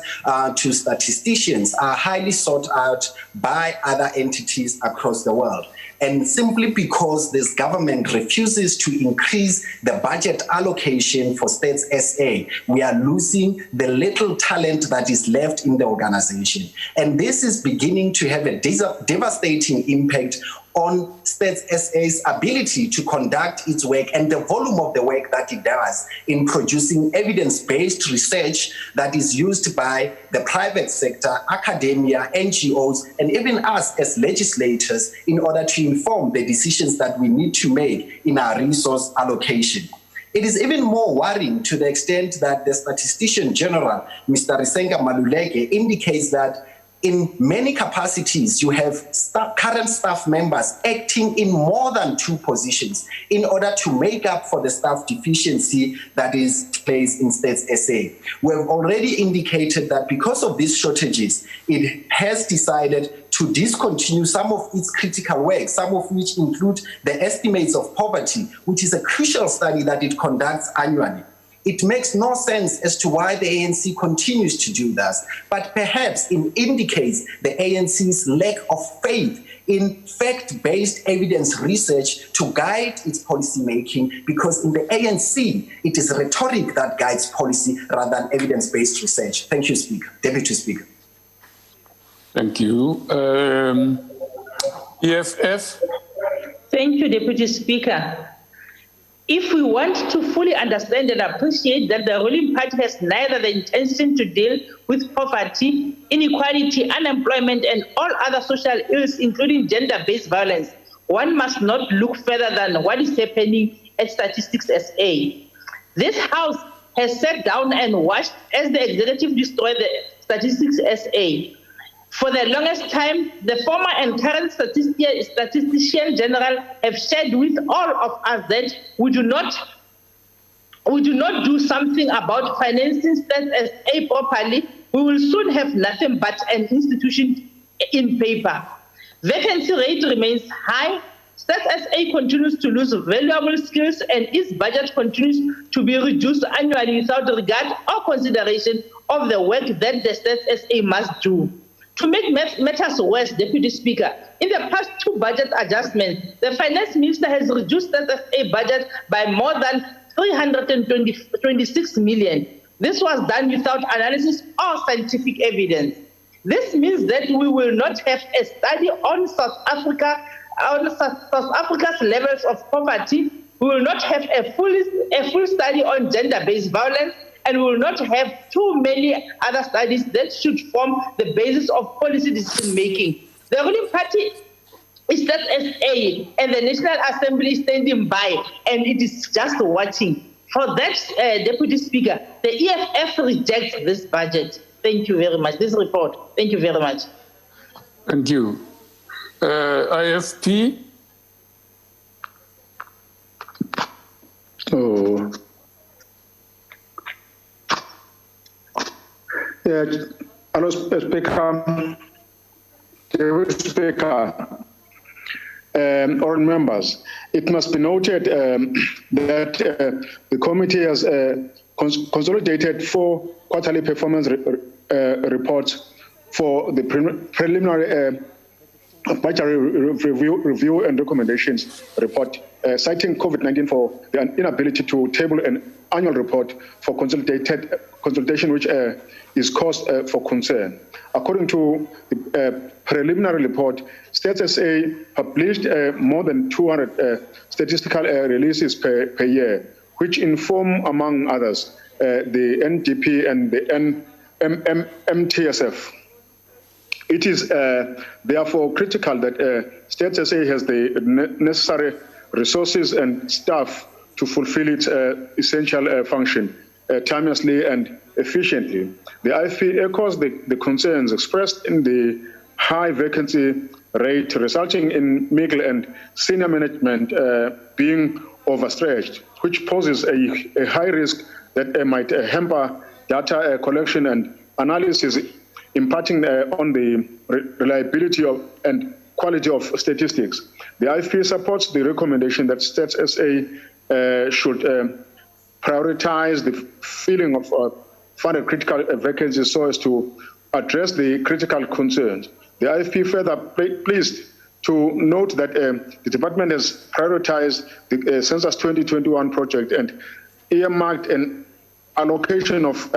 to statisticians are highly sought out by other entities across the world. And simply because this government refuses to increase the budget allocation for Stats SA, we are losing the little talent that is left in the organization. And this is beginning to have a devastating impact on Stats SA's ability to conduct its work and the volume of the work that it does in producing evidence-based research that is used by the private sector, academia, NGOs, and even us as legislators in order to inform the decisions that we need to make in our resource allocation. It is even more worrying to the extent that the Statistician General, Mr. Risenga Maluleke, indicates that in many capacities, you have current staff members acting in more than 2 positions in order to make up for the staff deficiency that is placed in Stats SA. We have already indicated that because of these shortages, it has decided to discontinue some of its critical work, some of which include the estimates of poverty, which is a crucial study that it conducts annually. It makes no sense as to why the ANC continues to do this, but perhaps it indicates the ANC's lack of faith in fact-based evidence research to guide its policy making, because in the ANC, it is rhetoric that guides policy rather than evidence-based research. Thank you, Speaker. Deputy Speaker. Thank you. EFF. Thank you, Deputy Speaker. If we want to fully understand and appreciate that the ruling party has neither the intention to deal with poverty, inequality, unemployment, and all other social ills, including gender-based violence, one must not look further than what is happening at Statistics SA. This House has sat down and watched as the executive destroy the Statistics SA. For the longest time, the former and current Statistician General have shared with all of us that we do not do something about financing Stats SA properly, we will soon have nothing but an institution in paper. Vacancy rate remains high, Stats SA continues to lose valuable skills, and its budget continues to be reduced annually without regard or consideration of the work that the Stats SA must do. To make matters worse, Deputy Speaker, in the past 2 budget adjustments, the Finance Minister has reduced the SA budget by more than 326 million. This was done without analysis or scientific evidence. This means that we will not have a study on South Africa's levels of poverty. We will not have a full study on gender-based violence, and we will not have too many other studies that should form the basis of policy decision-making. The ruling party is Stats SA, and the National Assembly is standing by, and it is just watching. For that, Deputy Speaker, the EFF rejects this budget. Thank you very much. This report. Thank you very much. Thank you. IFP. Oh. Yeah, hello, Speaker. Speaker, all members. It must be noted that the committee has consolidated 4 quarterly performance reports for the preliminary budgetary review and recommendations report, citing COVID-19 for the inability to table an annual report for consolidated consultation which is cause for concern. According to the preliminary report, Stats SA published more than 200 statistical releases per year, which inform, among others, the NDP and the MTSF. It is therefore critical that Stats SA has the necessary resources and staff to fulfill its essential function timelessly and efficiently. The IFP echoes the concerns expressed in the high vacancy rate, resulting in middle and senior management being overstretched, which poses a high risk that might hamper data collection and analysis, impacting on the reliability of and quality of statistics. The IFP supports the recommendation that Stats SA should prioritize the filling of funded critical vacancies so as to address the critical concerns. The IFP further pleased to note that the department has prioritized the Census 2021 project and earmarked an allocation of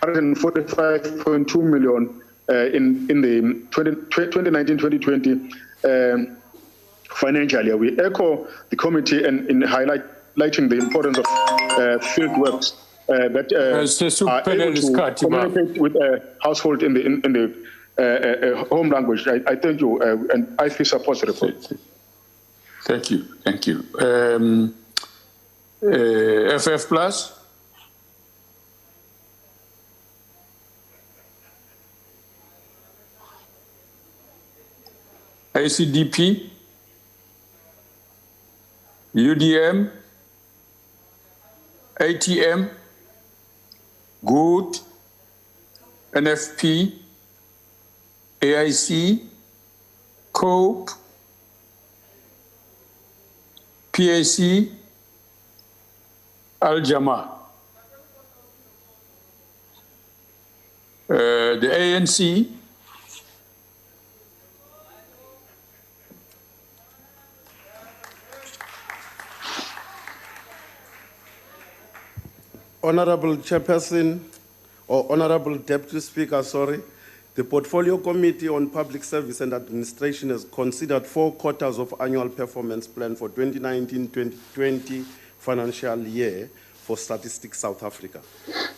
145.2 million in the 2019-2020 financial year. We echo the committee in highlighting the importance of field works that are able to communicate with household in the home language. I thank you, and I feel support the report. Thank you. Thank you. FF Plus. ACDP, UDM, ATM, Good, NFP, AIC, COPE, PAC, Al-Jama. The ANC, Honorable Chairperson, or Honorable Deputy Speaker, sorry, the Portfolio Committee on Public Service and Administration has considered 4 quarters of annual performance plan for 2019-2020 financial year for Statistics South Africa.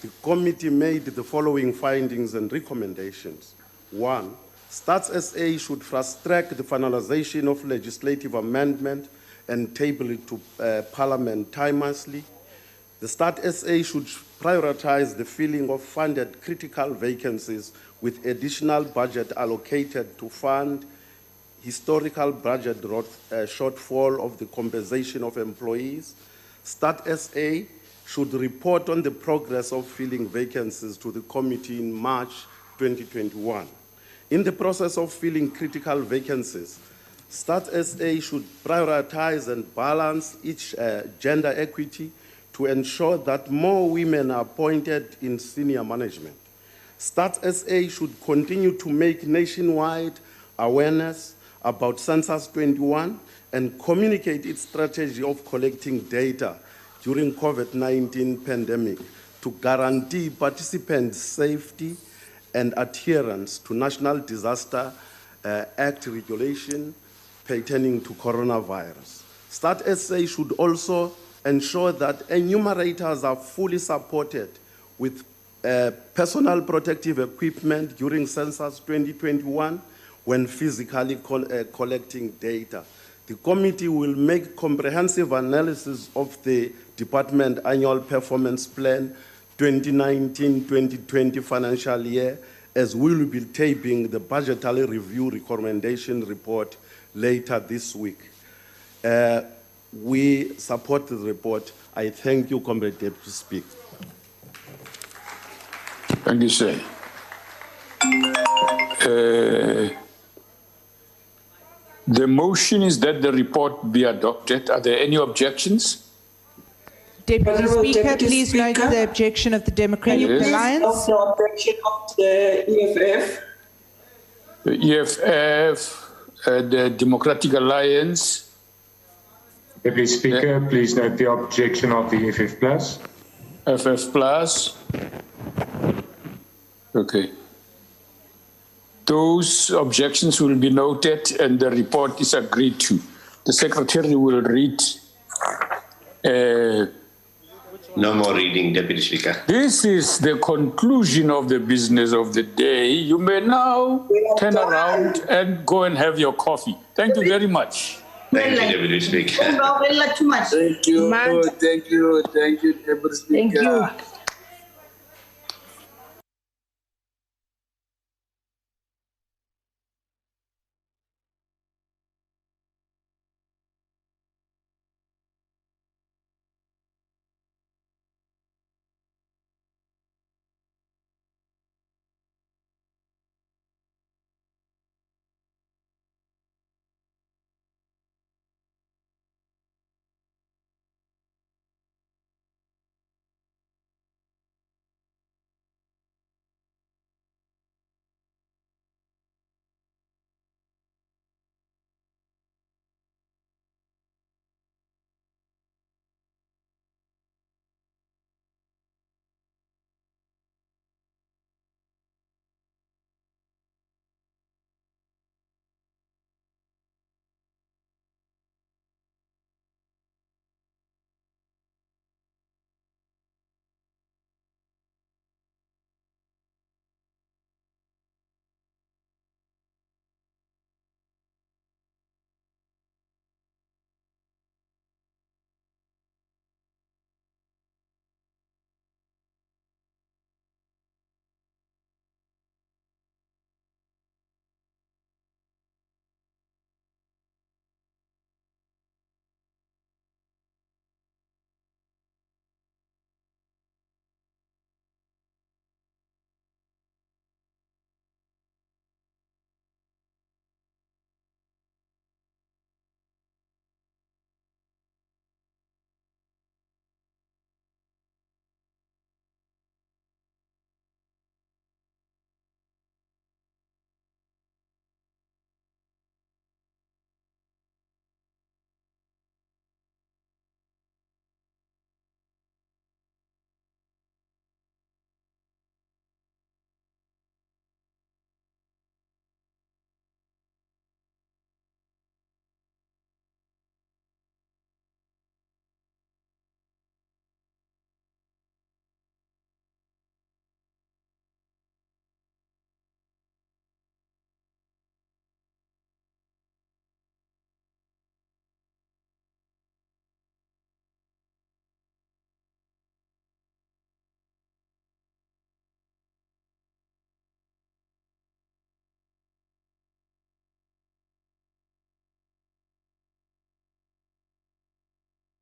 The committee made the following findings and recommendations. 1, Stats SA should fast-track the finalization of legislative amendment and table it to Parliament timelessly. The Stat SA should prioritize the filling of funded critical vacancies with additional budget allocated to fund historical budget shortfall of the compensation of employees. Stat SA should report on the progress of filling vacancies to the committee in March 2021. In the process of filling critical vacancies, Stat SA should prioritize and balance each gender equity to ensure that more women are appointed in senior management. Stats SA should continue to make nationwide awareness about Census 21 and communicate its strategy of collecting data during COVID-19 pandemic to guarantee participants' safety and adherence to National Disaster Act regulation pertaining to coronavirus. Stat SA should also ensure that enumerators are fully supported with personal protective equipment during Census 2021 when physically collecting data. The committee will make comprehensive analysis of the department annual performance plan 2019-2020 financial year, as we will be taping the budgetary review recommendation report later this week. We support the report. I thank you, Comrade Deputy Speaker. Thank you, sir. The motion is that the report be adopted. Are there any objections? Deputy Speaker, please note the objection of the Democratic Alliance. The objection of the EFF. The EFF, the Democratic Alliance. Deputy Speaker, please note the objection of the FF Plus. FF Plus. Okay. Those objections will be noted and the report is agreed to. The Secretary will read. No more reading, Deputy Speaker. This is the conclusion of the business of the day. You may now turn around and go and have your coffee. Thank you very much. Thank you, Deputy Speaker. Thank you, Deputy Speaker. Thank you.